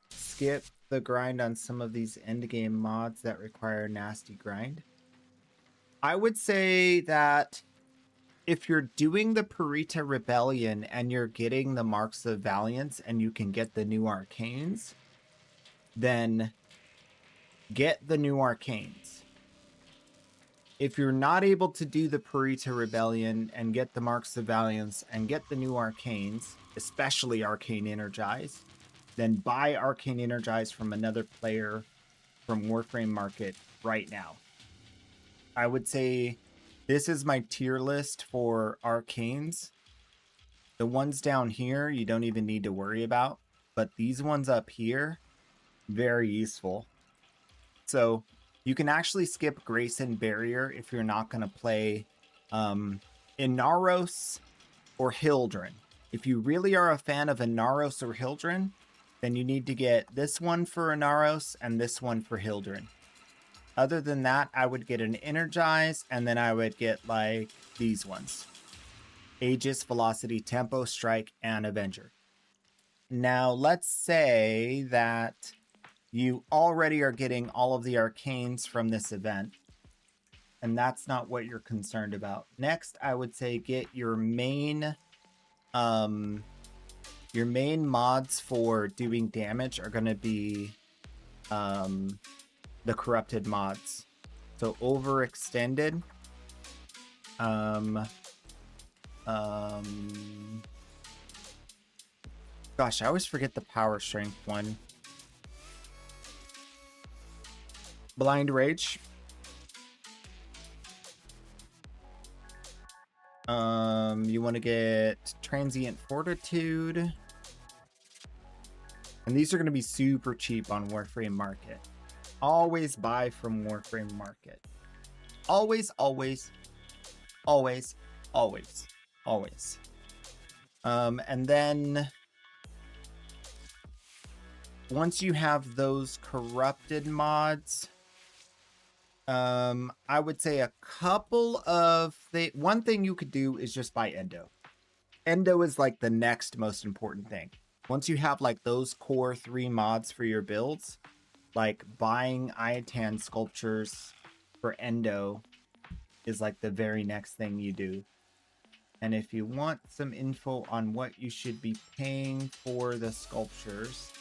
Skip the grind on some of these endgame mods that require nasty grind. I would say that if you're doing the Parita Rebellion and you're getting the Marks of Valiance and you can get the new Arcanes, then get the new Arcanes. If you're not able to do the Parita Rebellion and get the Marks of Valiance and get the new Arcanes, especially Arcane Energize, then buy Arcane Energize from another player from Warframe Market right now. I would say this is my tier list for Arcanes. The ones down here, you don't even need to worry about, but these ones up here, very useful. So you can actually skip Grace and Barrier if you're not going to play Inaros or Hildren. If you really are a fan of Inaros or Hildren, then you need to get this one for Inaros and this one for Hildren. Other than that, I would get an Energize, and then I would get like these ones. Aegis, Velocity, Tempo, Strike, and Avenger. Now, let's say that you already are getting all of the Arcanes from this event, and that's not what you're concerned about. Next, I would say get your main mods for doing damage are going to be the corrupted mods. So overextended, gosh, I always forget the power strength one. Blind Rage. You want to get Transient Fortitude. And these are going to be super cheap on Warframe Market. Always buy from Warframe Market. Always, always, always, always, always. And then once you have those corrupted mods, I would say a couple of one thing you could do is just buy Endo. Endo is like the next most important thing. Once you have like those core 3 mods for your builds, like buying Iatan sculptures for Endo is like the very next thing you do. And if you want some info on what you should be paying for the sculptures,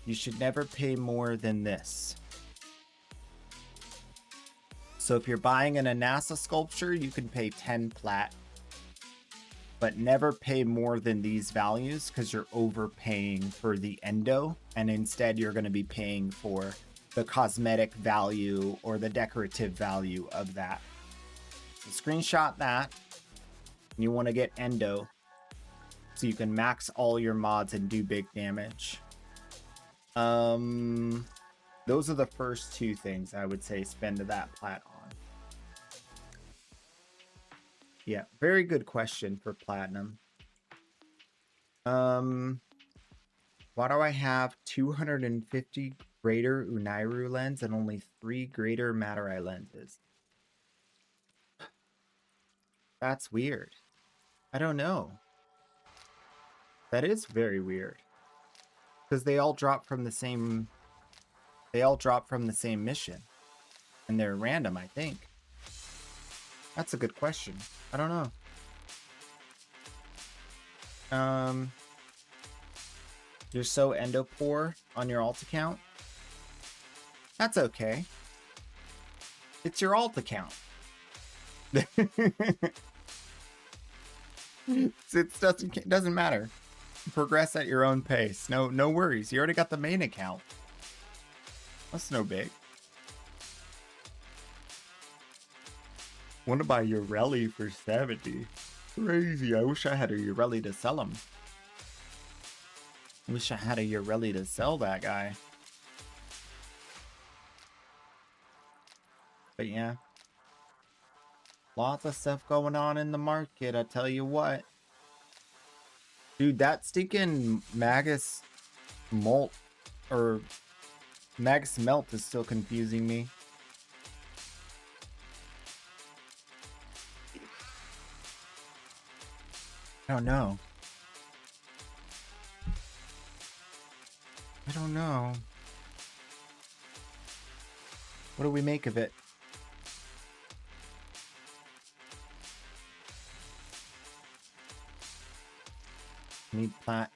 you should never pay more than this. So if you're buying an Anasa sculpture, you can pay 10 plat, but never pay more than these values because you're overpaying for the Endo, and instead you're going to be paying for the cosmetic value or the decorative value of that. So screenshot that. You want to get Endo so you can max all your mods and do big damage. Those are the first 2 things I would say spend that plat on. Yeah, very good question for platinum. Why do I have 250 greater Unairu lens and only 3 greater Madurai lenses? That's weird. I don't know. That is very weird. Because they all drop from the same... They all drop from the same mission. And they're random, I think. That's a good question. I don't know. You're so endo poor on your alt account? That's okay. It's your alt account. It doesn't matter. Progress at your own pace. No worries. You already got the main account. That's no big. Want to buy Urelli for 70. Crazy. I wish I had a Urelli to sell him. Wish I had a Urelli to sell that guy. But yeah. Lots of stuff going on in the market, I tell you what. Dude, that stinking Magus Melt or Magus Melt is still confusing me. I don't know. I don't know. What do we make of it? Need plat.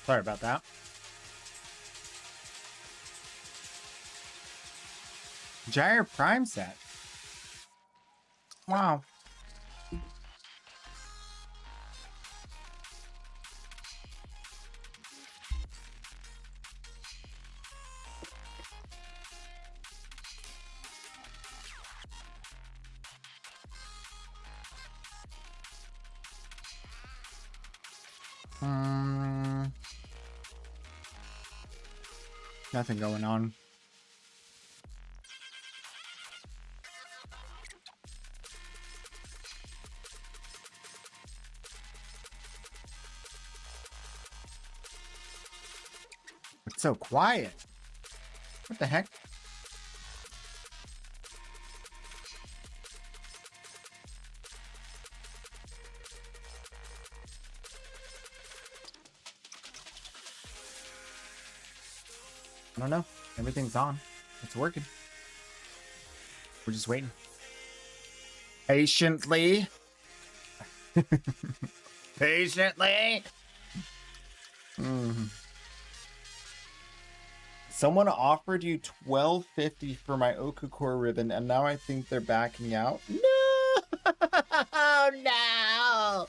Sorry about that. Gyre Prime set. Wow. Nothing going on. It's so quiet. What the heck? I don't know. Everything's on. It's working. We're just waiting. Patiently. Patiently. Someone offered you $12.50 for my Okukor ribbon, and now I think they're backing out. No! No!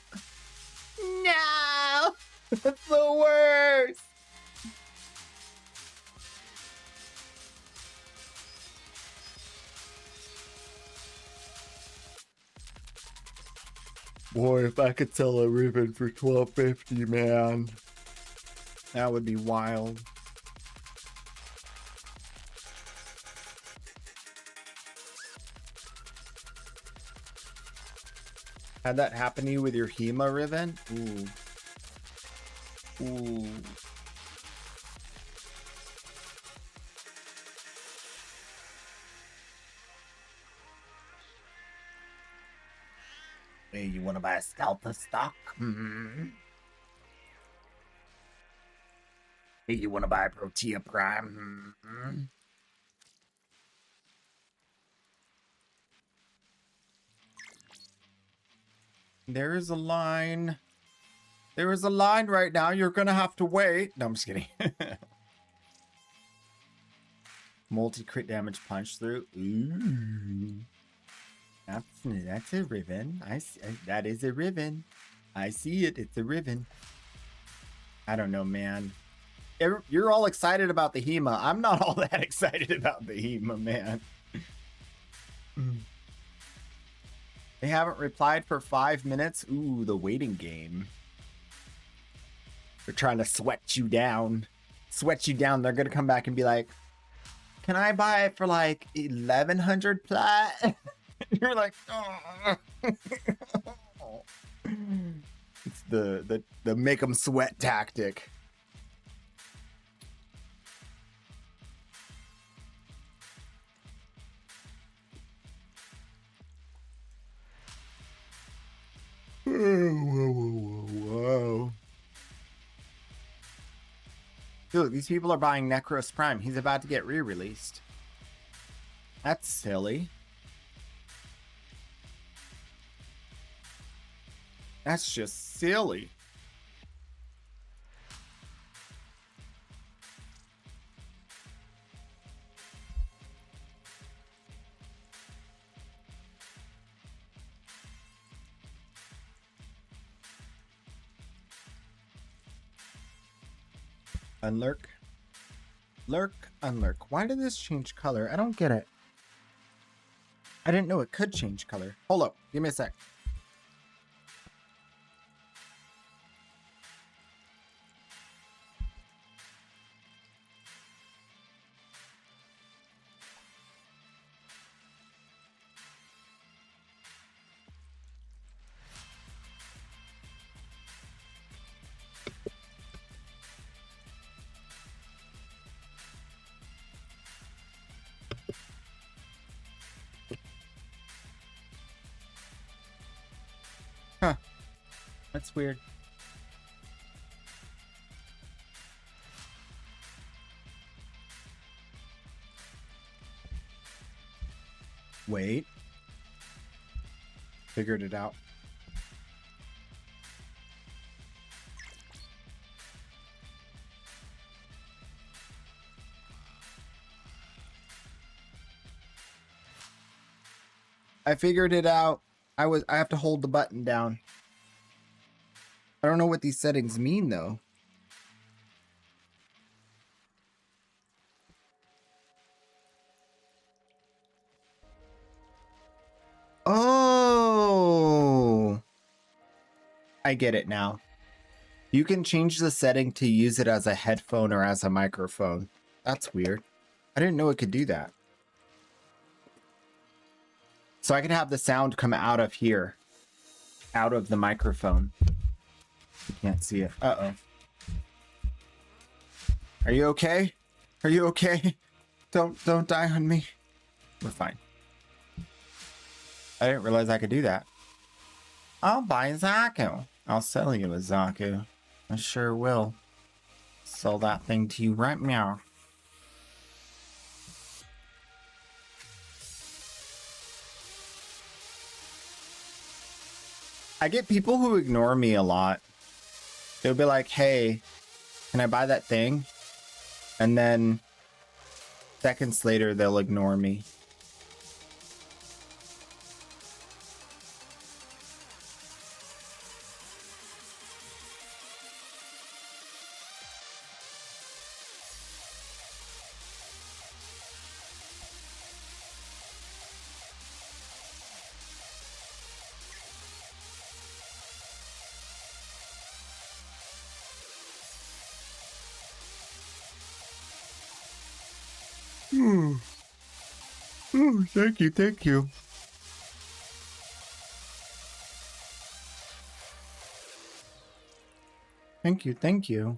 No! That's the worst! Boy, if I could sell a ribbon for $12.50, man, that would be wild. Had that happen to you with your HEMA ribbon? Ooh. Ooh. Hey, you want to buy a Stealth stock? Mm-hmm. Hey, you want to buy a Protea Prime? Mm-hmm. There is a line. There is a line right now. You're going to have to wait. No, I'm just kidding. Multi-crit damage punch through. Ooh. That's a ribbon. That is a ribbon. I see it. It's a ribbon. I don't know, man. You're all excited about the HEMA. I'm not all that excited about the HEMA, man. They haven't replied for 5 minutes. Ooh, the waiting game. They're trying to sweat you down. Sweat you down. They're going to come back and be like, can I buy it for like 1,100 plat? You're like, oh. It's the make them sweat tactic. Whoa. Dude, these people are buying Necros Prime. He's about to get re-released. That's silly. That's just silly. Unlurk. Lurk, unlurk. Why did this change color? I don't get it. I didn't know it could change color. Hold up. Give me a sec. Huh. That's weird. Wait. Figured it out. I figured it out. I have to hold the button down. I don't know what these settings mean though. Oh, I get it now. You can change the setting to use it as a headphone or as a microphone. That's weird. I didn't know it could do that. So I can have the sound come out of here, out of the microphone. You can't see it. Uh-oh. Are you okay? Are you okay? Don't die on me. We're fine. I didn't realize I could do that. I'll buy Zaku. I'll sell you a Zaku. I sure will. Sell that thing to you right now. I get people who ignore me a lot. They'll be like, hey, can I buy that thing? And then seconds later, they'll ignore me. Oh, thank you, thank you. Thank you, thank you.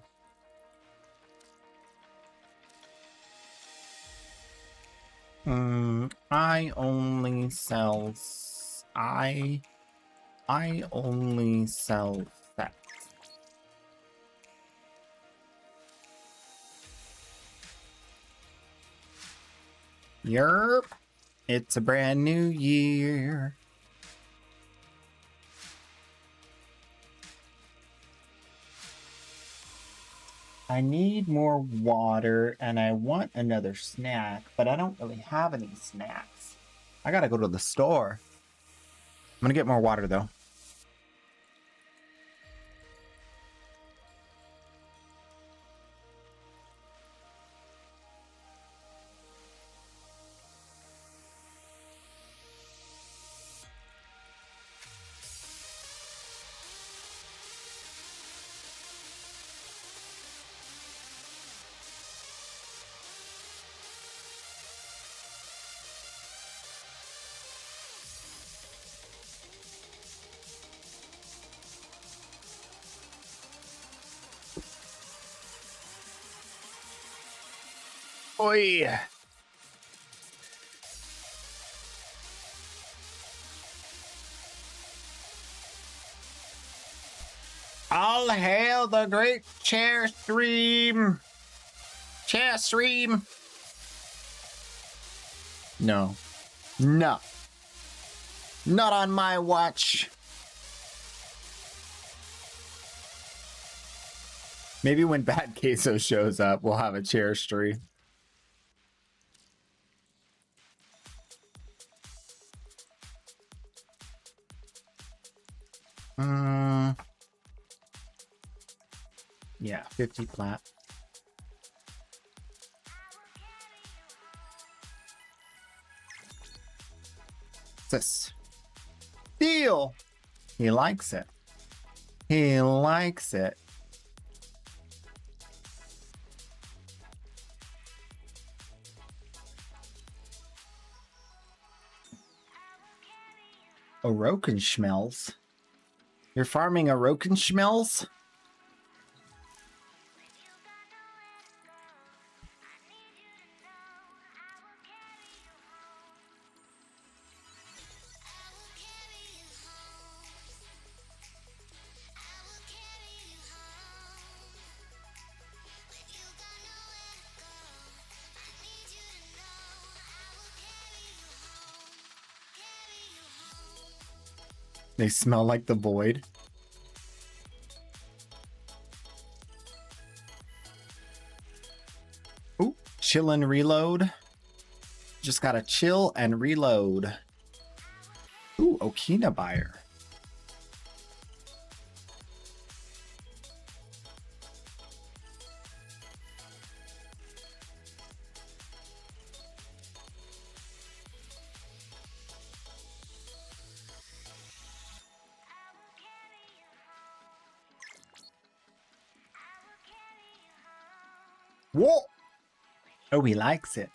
I only sell... I only sell sex. Yerp. It's a brand new year. I need more water and I want another snack, but I don't really have any snacks. I gotta go to the store. I'm gonna get more water though. Oi! All hail the great chair stream! Chair stream! No. No. Not on my watch. Maybe when Bad Queso shows up, we'll have a chair stream. Yeah, 50 plat. This deal. He likes it. He likes it. Orokenschmelz. You're farming Orokenschmelz? They smell like the void. Ooh, chill and reload. Just gotta chill and reload. Ooh, Okina buyer. Whoa! Oh, he likes it.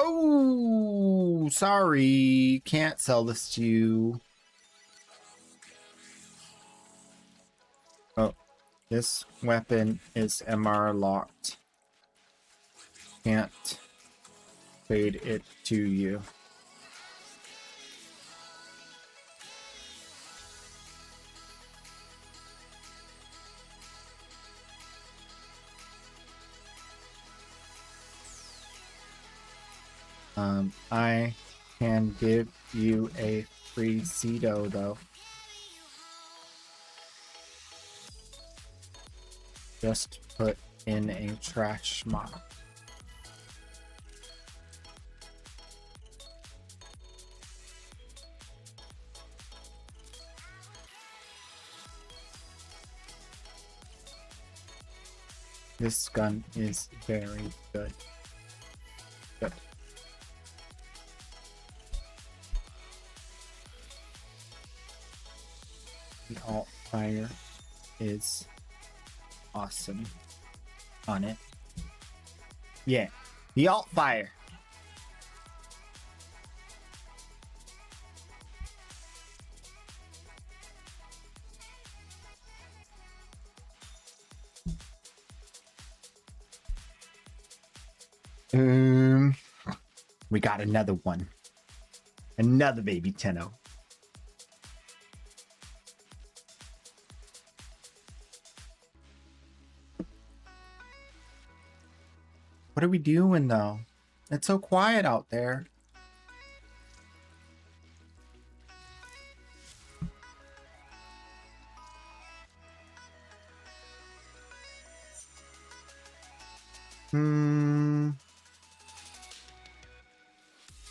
Oh, sorry. Can't sell this to you. Oh, This weapon is MR locked. Can't trade it to you. I can give you a free Cedo though. Just put in a trash mod. This gun is very good. Good. The alt fire is awesome on it. Yeah, the alt fire. We got another one. Another baby Tenno. What are we doing though? It's so quiet out there.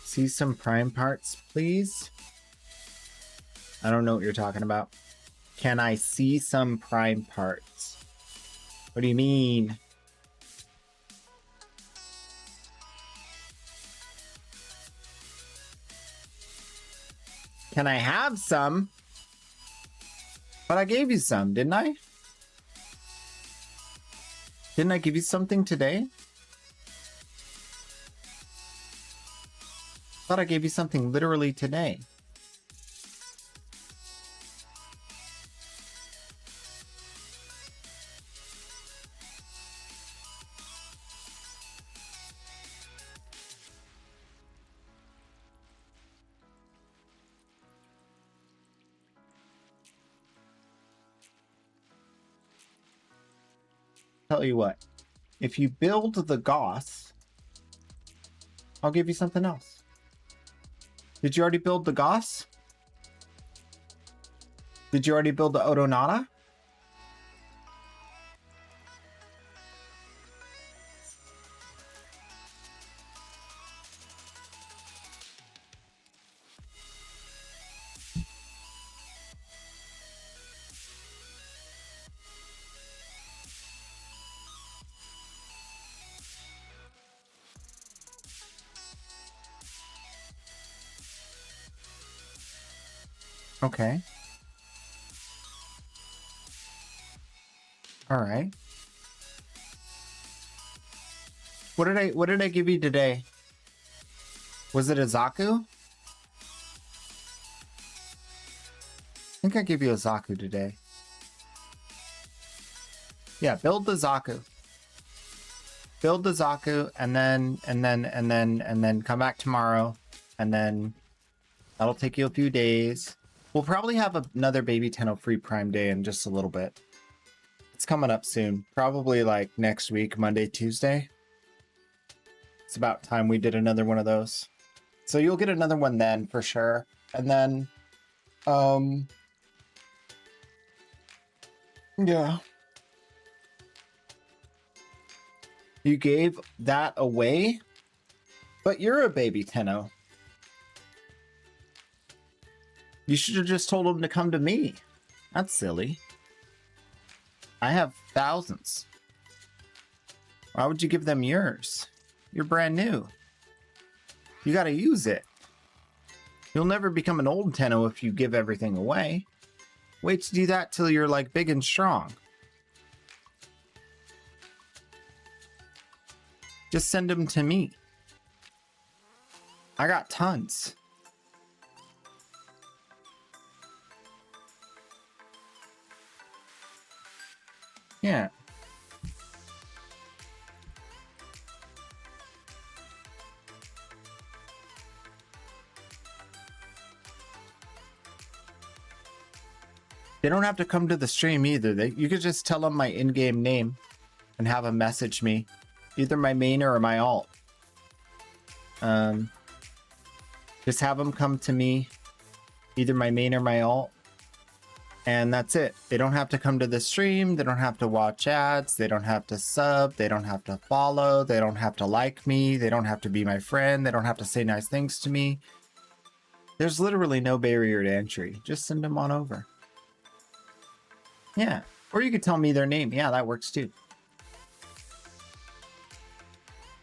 See some prime parts, please? I don't know what you're talking about. Can I see some prime parts? What do you mean? Can I have some? But I gave you some, didn't I? Didn't I give you something today? Thought I gave you something literally today. Tell you what, if you build the Goss, I'll give you something else. Did you already build the Goss? Did you already build the Odonata? Okay. All right. What did I give you today? Was it a Zaku? I think I gave you a Zaku today. Yeah, build the Zaku. Build the Zaku and then come back tomorrow, and then that'll take you a few days. We'll probably have another Baby Tenno free Prime Day in just a little bit. It's coming up soon. Probably like next week, Monday, Tuesday. It's about time we did another one of those. So you'll get another one then for sure. And then, yeah. You gave that away? But you're a Baby Tenno. You should have just told him to come to me. That's silly. I have thousands. Why would you give them yours? You're brand new. You gotta use it. You'll never become an old Tenno if you give everything away. Wait to do that till you're like big and strong. Just send them to me. I got tons. Yeah. They don't have to come to the stream either. You could just tell them my in-game name and have them message me, either my main or my alt. Just have them come to me, either my main or my alt, and that's it. They don't have to come to the stream. They don't have to watch ads. They don't have to sub. They don't have to follow. They don't have to like me. They don't have to be my friend. They don't have to say nice things to me. There's literally no barrier to entry. Just send them on over. Yeah. Or you could tell me their name. Yeah, that works too.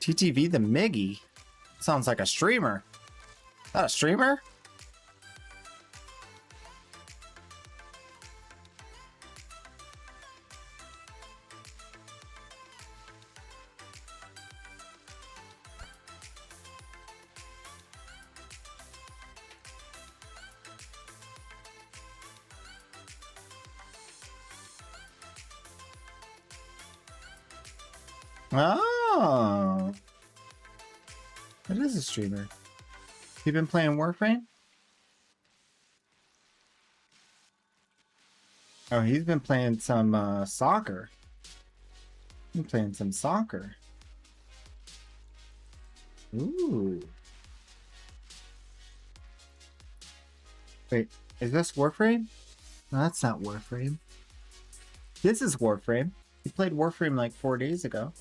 TTV the Miggy? Sounds like a streamer. Is that a streamer? Oh, it is a streamer. You been playing Warframe? Oh, he's been playing some soccer. Been playing some soccer. Ooh. Wait, is this Warframe? No, that's not Warframe. This is Warframe. He played Warframe like 4 days ago.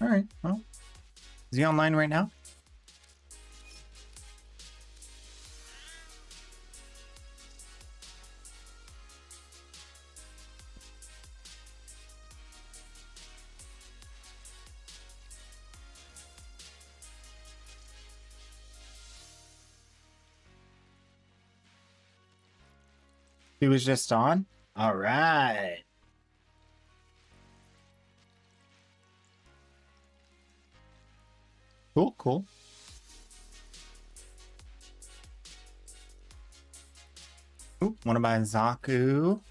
Alright, well. Is he online right now? He was just on? Alright. Cool, cool. Ooh, want to buy Zaku.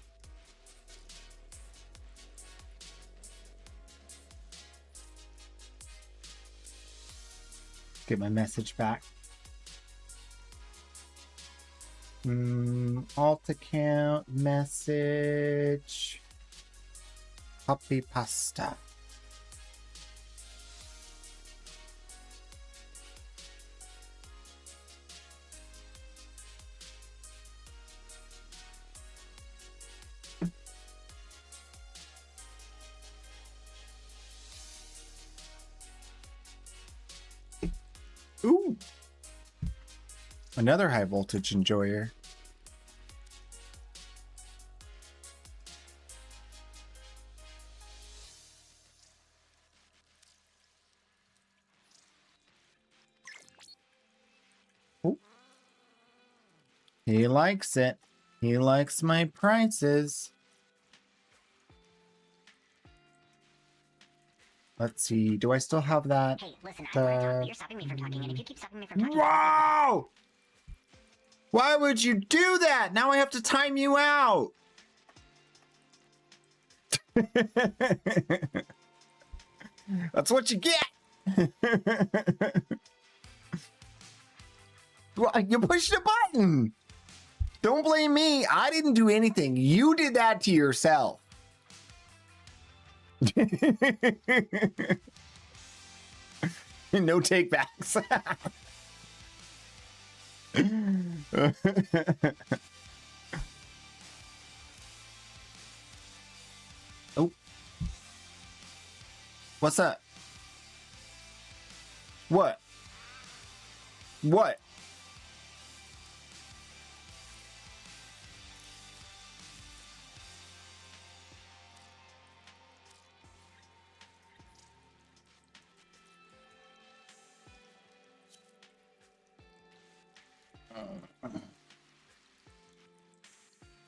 Get my message back. Alt account message. Copy pasta. Ooh. Another high voltage enjoyer. Ooh. He likes it. He likes my prices. Let's see. Do I still have that? Hey, listen, I want to talk, but you're stopping me from talking, and if you keep stopping me from talking... Wow! Why would you do that? Now I have to time you out. That's what you get. Well, you pushed a button. Don't blame me. I didn't do anything. You did that to yourself. No takebacks. Oh. What's that? What? What?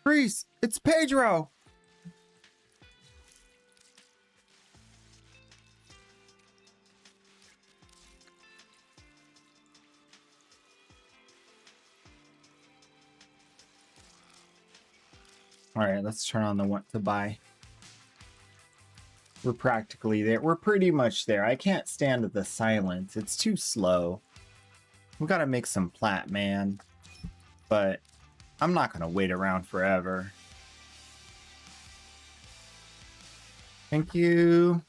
Reese, it's Pedro. All right, let's turn on the want to buy. We're practically there. We're pretty much there. I can't stand the silence. It's too slow. We gotta make some plat, man. But I'm not gonna wait around forever. Thank you.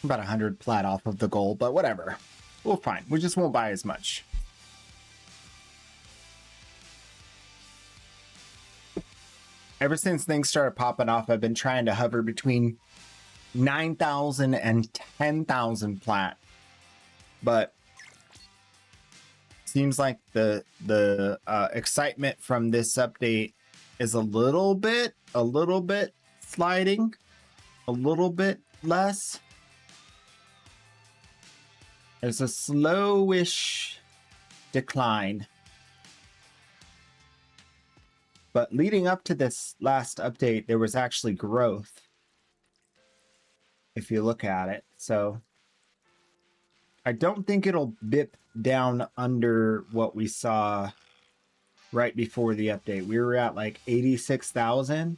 About 100 plat off of the goal, but whatever. We'll fine. We just won't buy as much. Ever since things started popping off, I've been trying to hover between 9,000 and 10,000 plat. But seems like the excitement from this update is a little bit sliding, a little bit less. There's a slowish decline. But leading up to this last update, there was actually growth, if you look at it. So I don't think it'll dip down under what we saw right before the update. We were at like 86,000.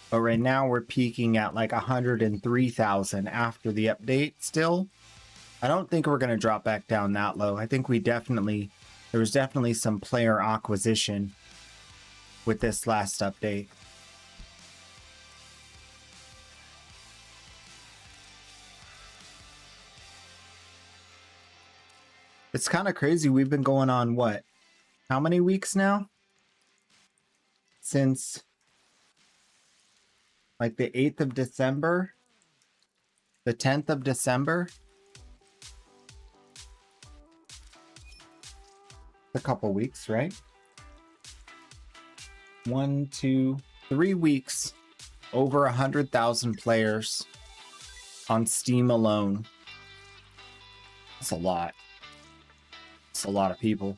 But right now we're peaking at like 103,000 after the update still. I don't think we're going to drop back down that low. I think there was definitely some player acquisition with this last update. It's kind of crazy. We've been going on what? How many weeks now? Since like the 8th of December? The 10th of December? A couple weeks, right? 1, 2, 3 weeks. Over 100,000 players on Steam alone. That's a lot. It's a lot of people.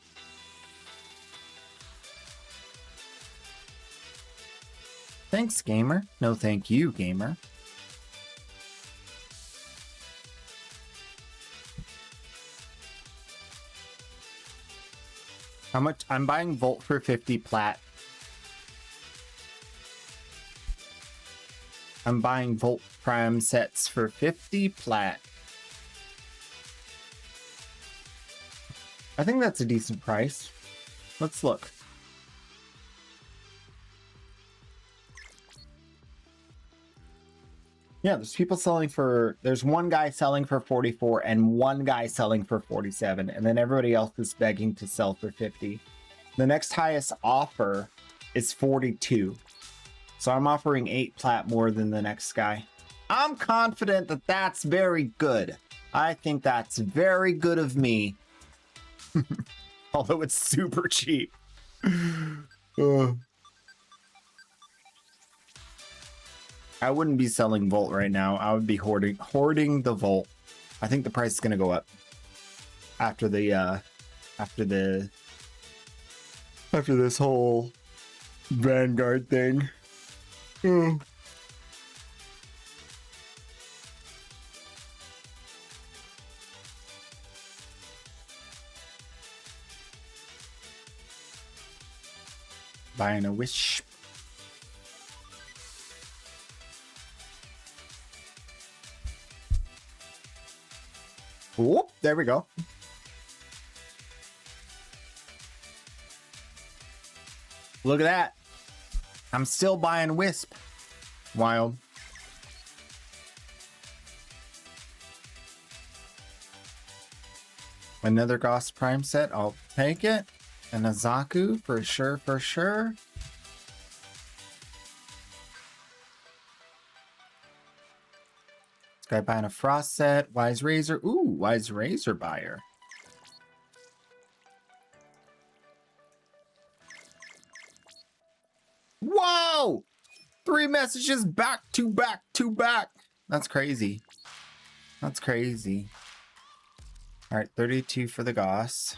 Thanks, gamer. No, thank you, gamer. How much? I'm buying Volt for 50 plat. I'm buying Volt Prime sets for 50 plat. I think that's a decent price. Let's look. Yeah, there's one guy selling for 44 and one guy selling for 47, and then everybody else is begging to sell for 50. The next highest offer is 42. So I'm offering 8 plat more than the next guy. I'm confident that that's very good. I think that's very good of me. Although it's super cheap. I wouldn't be selling Volt right now. I would be hoarding the Volt. I think the price is gonna go up after this whole Vanguard thing. Buying a wish. Whoop, there we go. Look at that. I'm still buying Wisp. Wild. Another Goss Prime set. I'll take it. And a Zaku for sure, for sure. This guy buying a Frost set. Wise Razor. Ooh, Wise Razor buyer. Whoa! 3 messages back to back to back. That's crazy. That's crazy. All right, 32 for the Goss.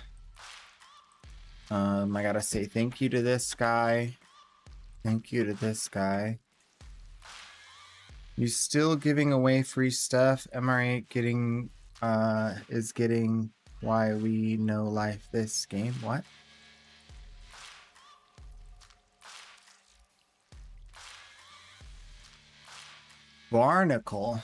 I gotta say thank you to this guy. Thank you to this guy. You still giving away free stuff? MR8 is getting why we know life this game. What? Barnacle.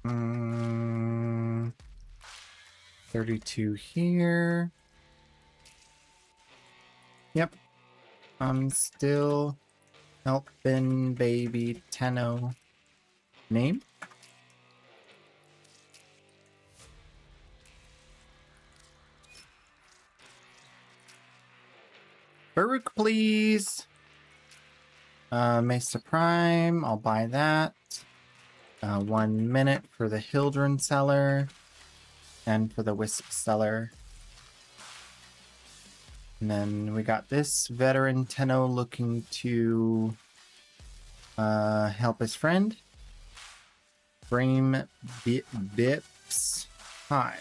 Mm, 32 here. Yep. I'm still helping baby Tenno. Name? Baruch, please. Mesa Prime, I'll buy that. 1 minute for the Hildren seller and for the Wisp seller. And then we got this veteran Tenno looking to help his friend. Frame Bips. Hi.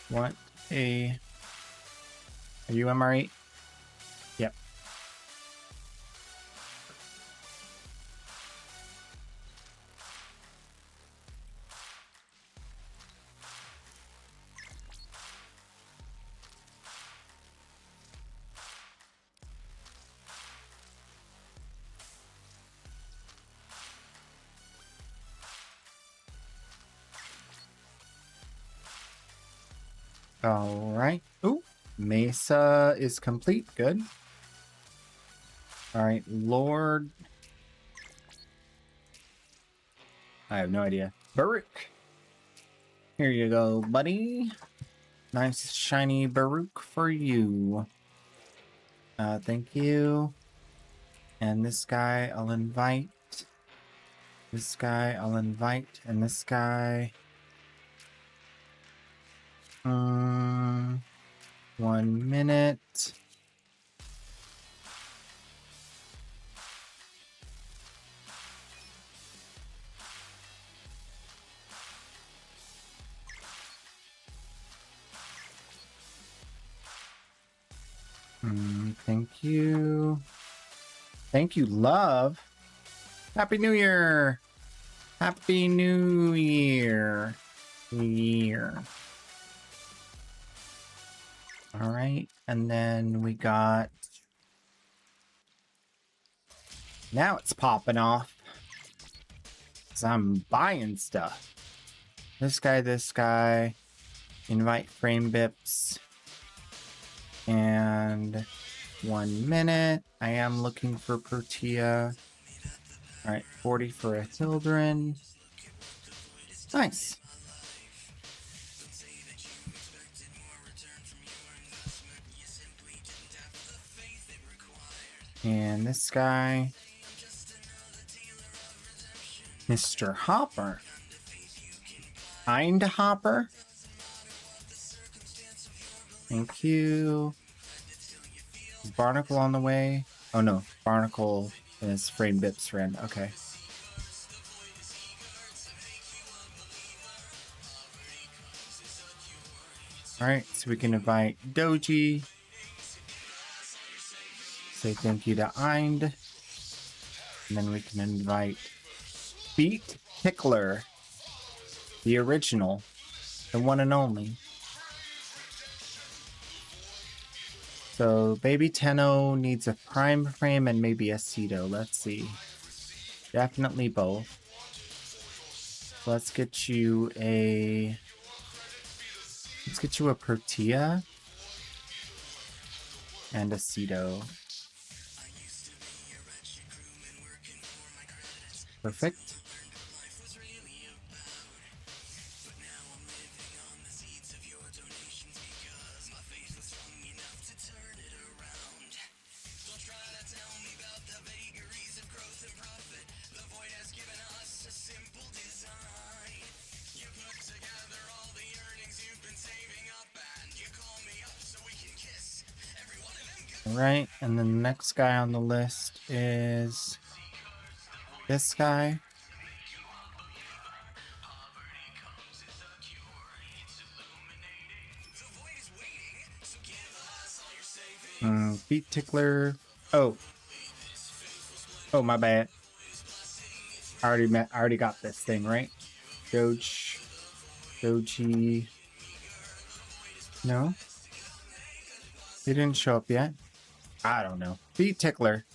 What a... Are you MR8? Yep. All right. Ooh, Mesa is complete. Good. All right, Lord. I have no idea. Baruch. Here you go, buddy. Nice shiny Baruch for you. Thank you. And this guy I'll invite. This guy I'll invite. And this guy... 1 minute. Thank you. Thank you, love. Happy New Year. Happy New Year. All right, and then we got... Now it's popping off. 'Cause I'm buying stuff. This guy. Invite frame bips. And 1 minute. I am looking for Protea. All right, 40 for a Hildren. Nice. And this guy, Mr. Hopper. Kind Hopper. Thank you. Barnacle on the way. Oh no, Barnacle is Frame Bip's friend. Okay. Alright, so we can invite Doji. Say thank you to Eind. And then we can invite Beat Tickler. The original. The one and only. So baby Tenno needs a prime frame and maybe a Cedo. Let's see. Definitely both. Let's get you a... Let's get you a Protea. And a Cedo. Perfect. Alright, and then the next guy on the list is this guy. Beat Tickler. Oh, my bad. I already got this thing, right? Doji. No? He didn't show up yet. I don't know. Feet tickler.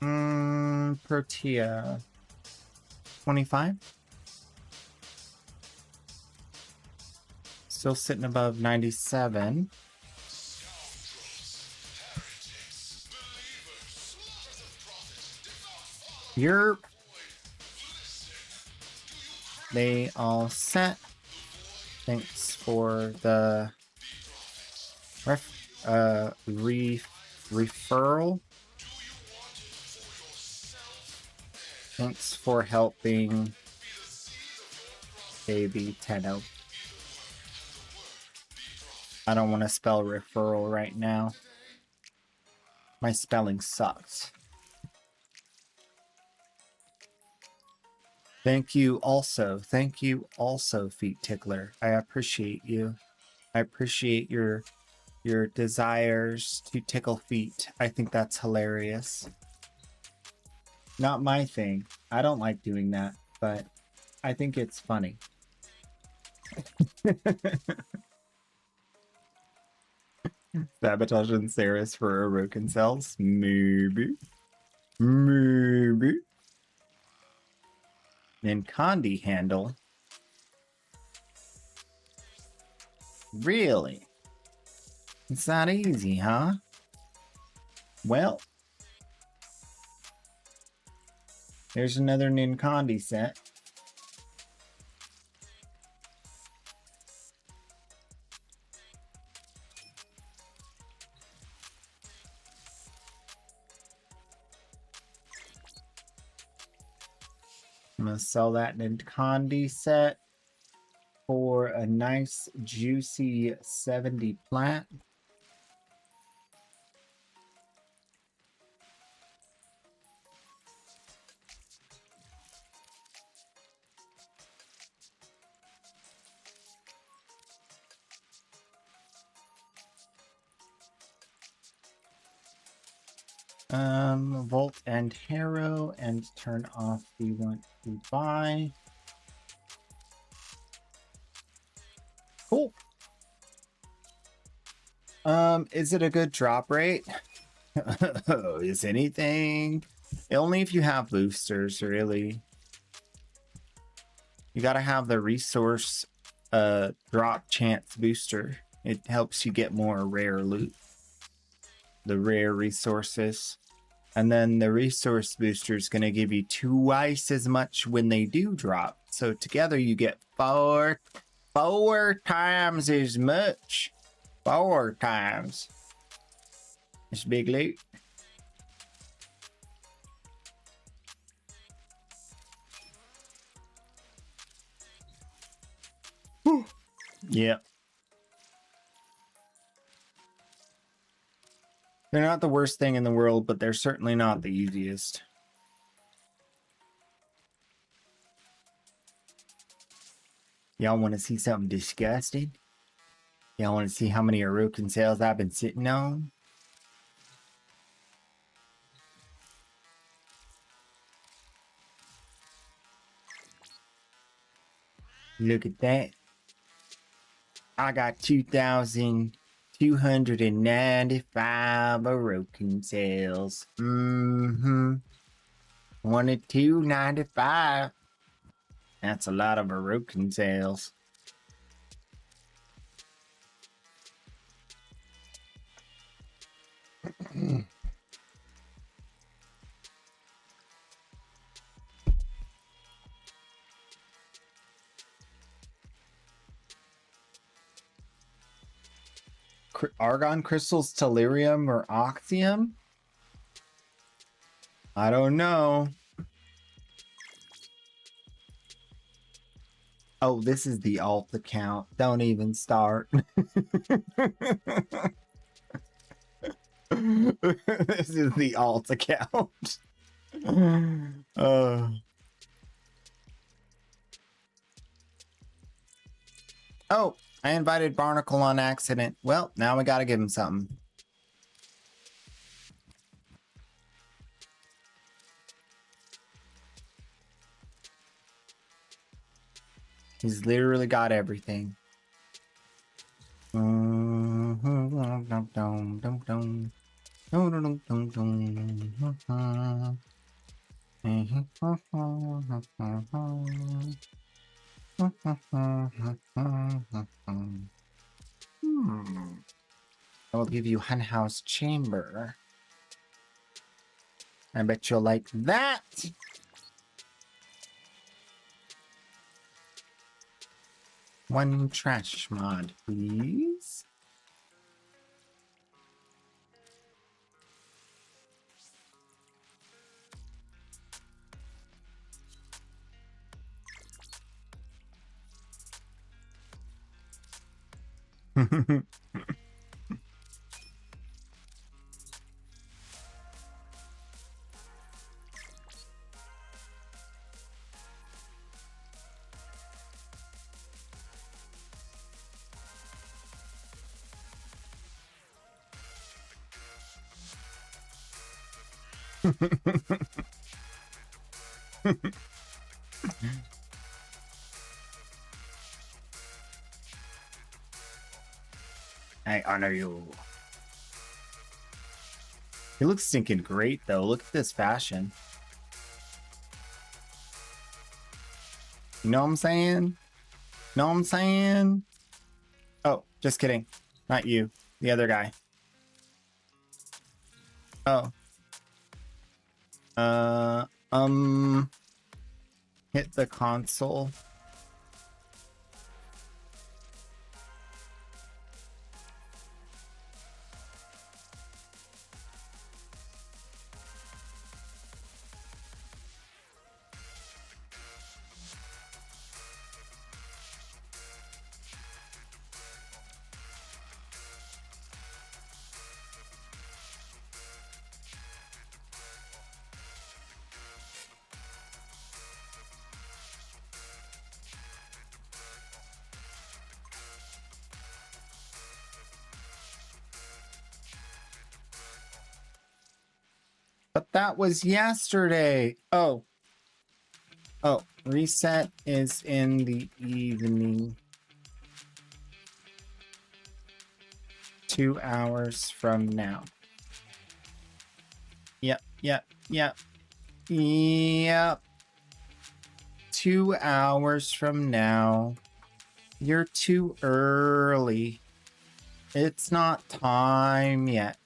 Protea. 25. Still sitting above 97. Yerp. They all set. Thanks for the referral. Thanks for helping baby Tenno. I don't want to spell referral right now. My spelling sucks. Thank you also, Feet Tickler. I appreciate you. I appreciate your desires to tickle feet. I think that's hilarious. Not my thing. I don't like doing that, but I think it's funny. Sabotage and Saris for Orokin cells? Maybe. Maybe. And Condi handle? Really? It's that easy, huh? Well, there's another Ninkandi set. I'm gonna sell that Ninkandi set for a nice juicy 70 plat. Volt and Harrow, and turn off the want to buy. Cool. Is it a good drop rate? Is anything? Only if you have boosters, really. You gotta have the resource drop chance booster. It helps you get more rare loot. The rare resources. And then the resource booster is going to give you twice as much when they do drop. So together you get four times as much. 4 times. It's big loot. Yep. They're not the worst thing in the world, but they're certainly not the easiest. Y'all want to see something disgusting? Y'all want to see how many Orokin sales I've been sitting on? Look at that. I got 2,295 Orokin sales. Wanted 295. That's a lot of Orokin sales. Argon crystals, tellurium, or oxium? I don't know. Oh, this is the alt account. Don't even start. This is the alt account. Oh, I invited Barnacle on accident. Well, now we gotta give him something. He's literally got everything. I will give you Henhouse Chamber. I bet you'll like that. One trash mod, please. I honor you. He looks stinking great, though. Look at this fashion. You know what I'm saying? Know what I'm saying? Oh, just kidding. Not you. The other guy. Oh. Hit the console. But that was yesterday. Oh. Oh, reset is in the evening. 2 hours from now. Yep. 2 hours from now. You're too early. It's not time yet.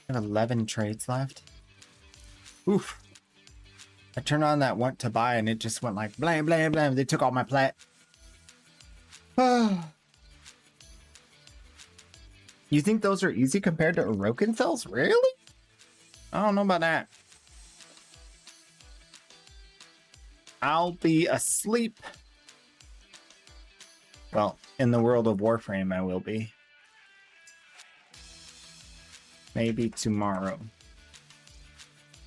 I have 11 trades left. Oof. I turned on that want to buy and it just went like blam, blam, blam. They took all my plat. You think those are easy compared to Orokin cells? Really? I don't know about that. I'll be asleep. Well, in the world of Warframe, I will be. Maybe tomorrow.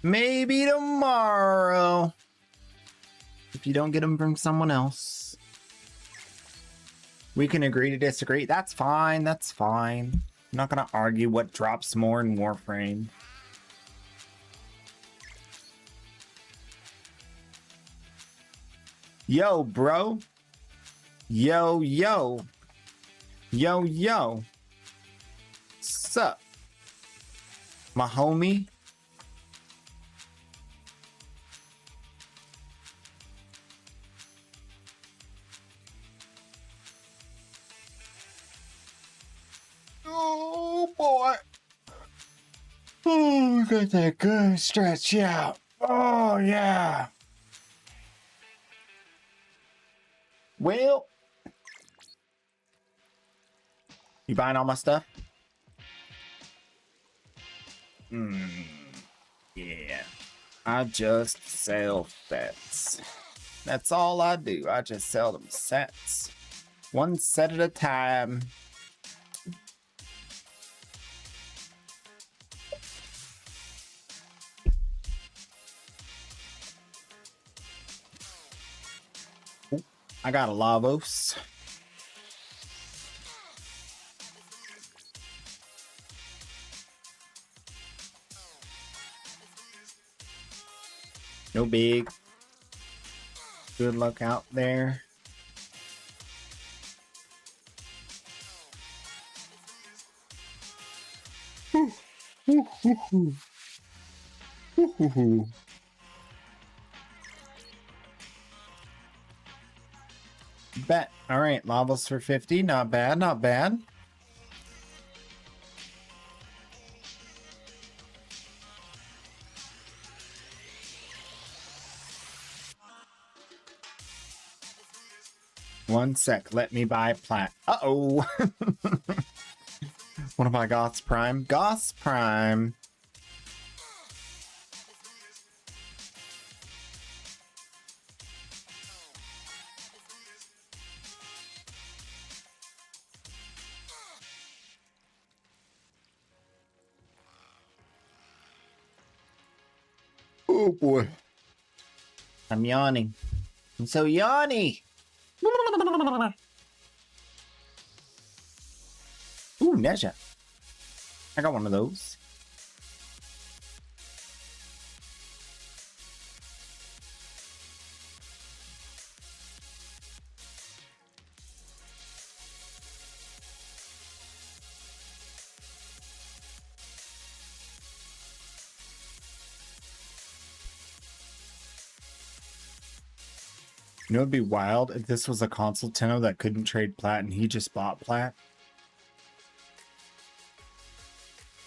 Maybe tomorrow. If you don't get them from someone else. We can agree to disagree. That's fine. That's fine. I'm not going to argue what drops more in Warframe. Yo, bro. Yo. Sup? My homie. Oh boy. Oh, we got that good stretch out. Oh yeah. Well, you buying all my stuff? Yeah. I just sell sets. That's all I do. I just sell them sets. One set at a time. Ooh, I got a Lavos. No big. Good luck out there. Bet. All right, levels for 50. Not bad, not bad. One sec. Let me buy plat. Uh-oh. What am I, Goth's Prime? Goth's Prime. Oh boy. I'm yawning. I'm so yawny. Ooh, Neja. I got one of those. You know, it'd be wild if this was a console Tenno that couldn't trade plat and he just bought plat.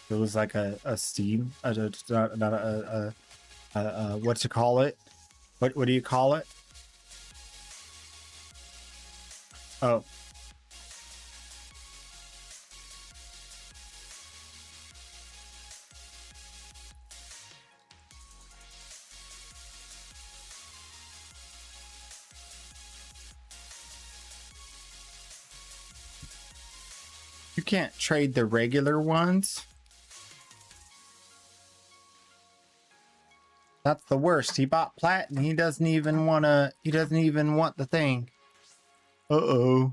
It was like a Steam, not what to call it? What do you call it? Oh. You can't trade the regular ones. That's the worst. He bought plat and he doesn't even want the thing. Uh-oh.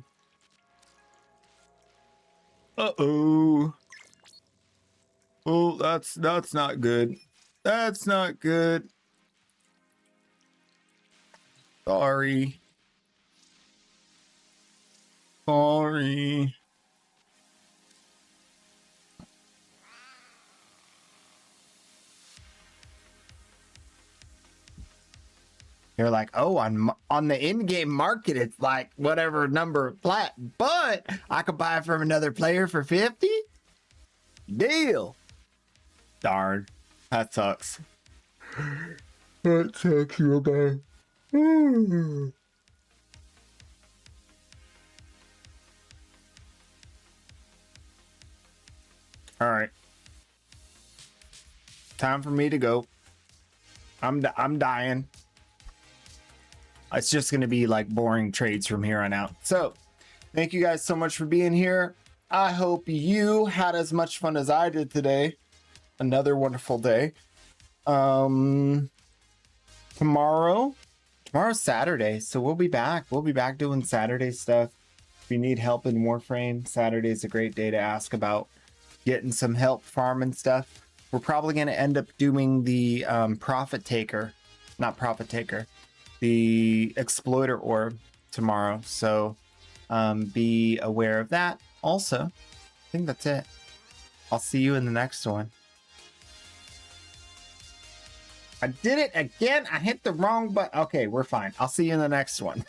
Uh-oh. Oh, that's not good. That's not good. Sorry. Sorry. You're like, oh, on the in-game market, it's like whatever number of plat, but I could buy it from another player for 50? Deal. Darn. That sucks. That sucks real bad. All right. Time for me to go. I'm dying. It's just going to be like boring trades from here on out. So thank you guys so much for being here. I hope you had as much fun as I did today. Another wonderful day. Tomorrow's Saturday, so we'll be back. We'll be back doing Saturday stuff. If you need help in Warframe, Saturday is a great day to ask about getting some help farming stuff. We're probably going to end up doing the the exploiter orb tomorrow, so be aware of that. Also, I think that's it. I'll see you in the next one. I did it again. I hit the wrong button. Okay, we're fine. I'll see you in the next one.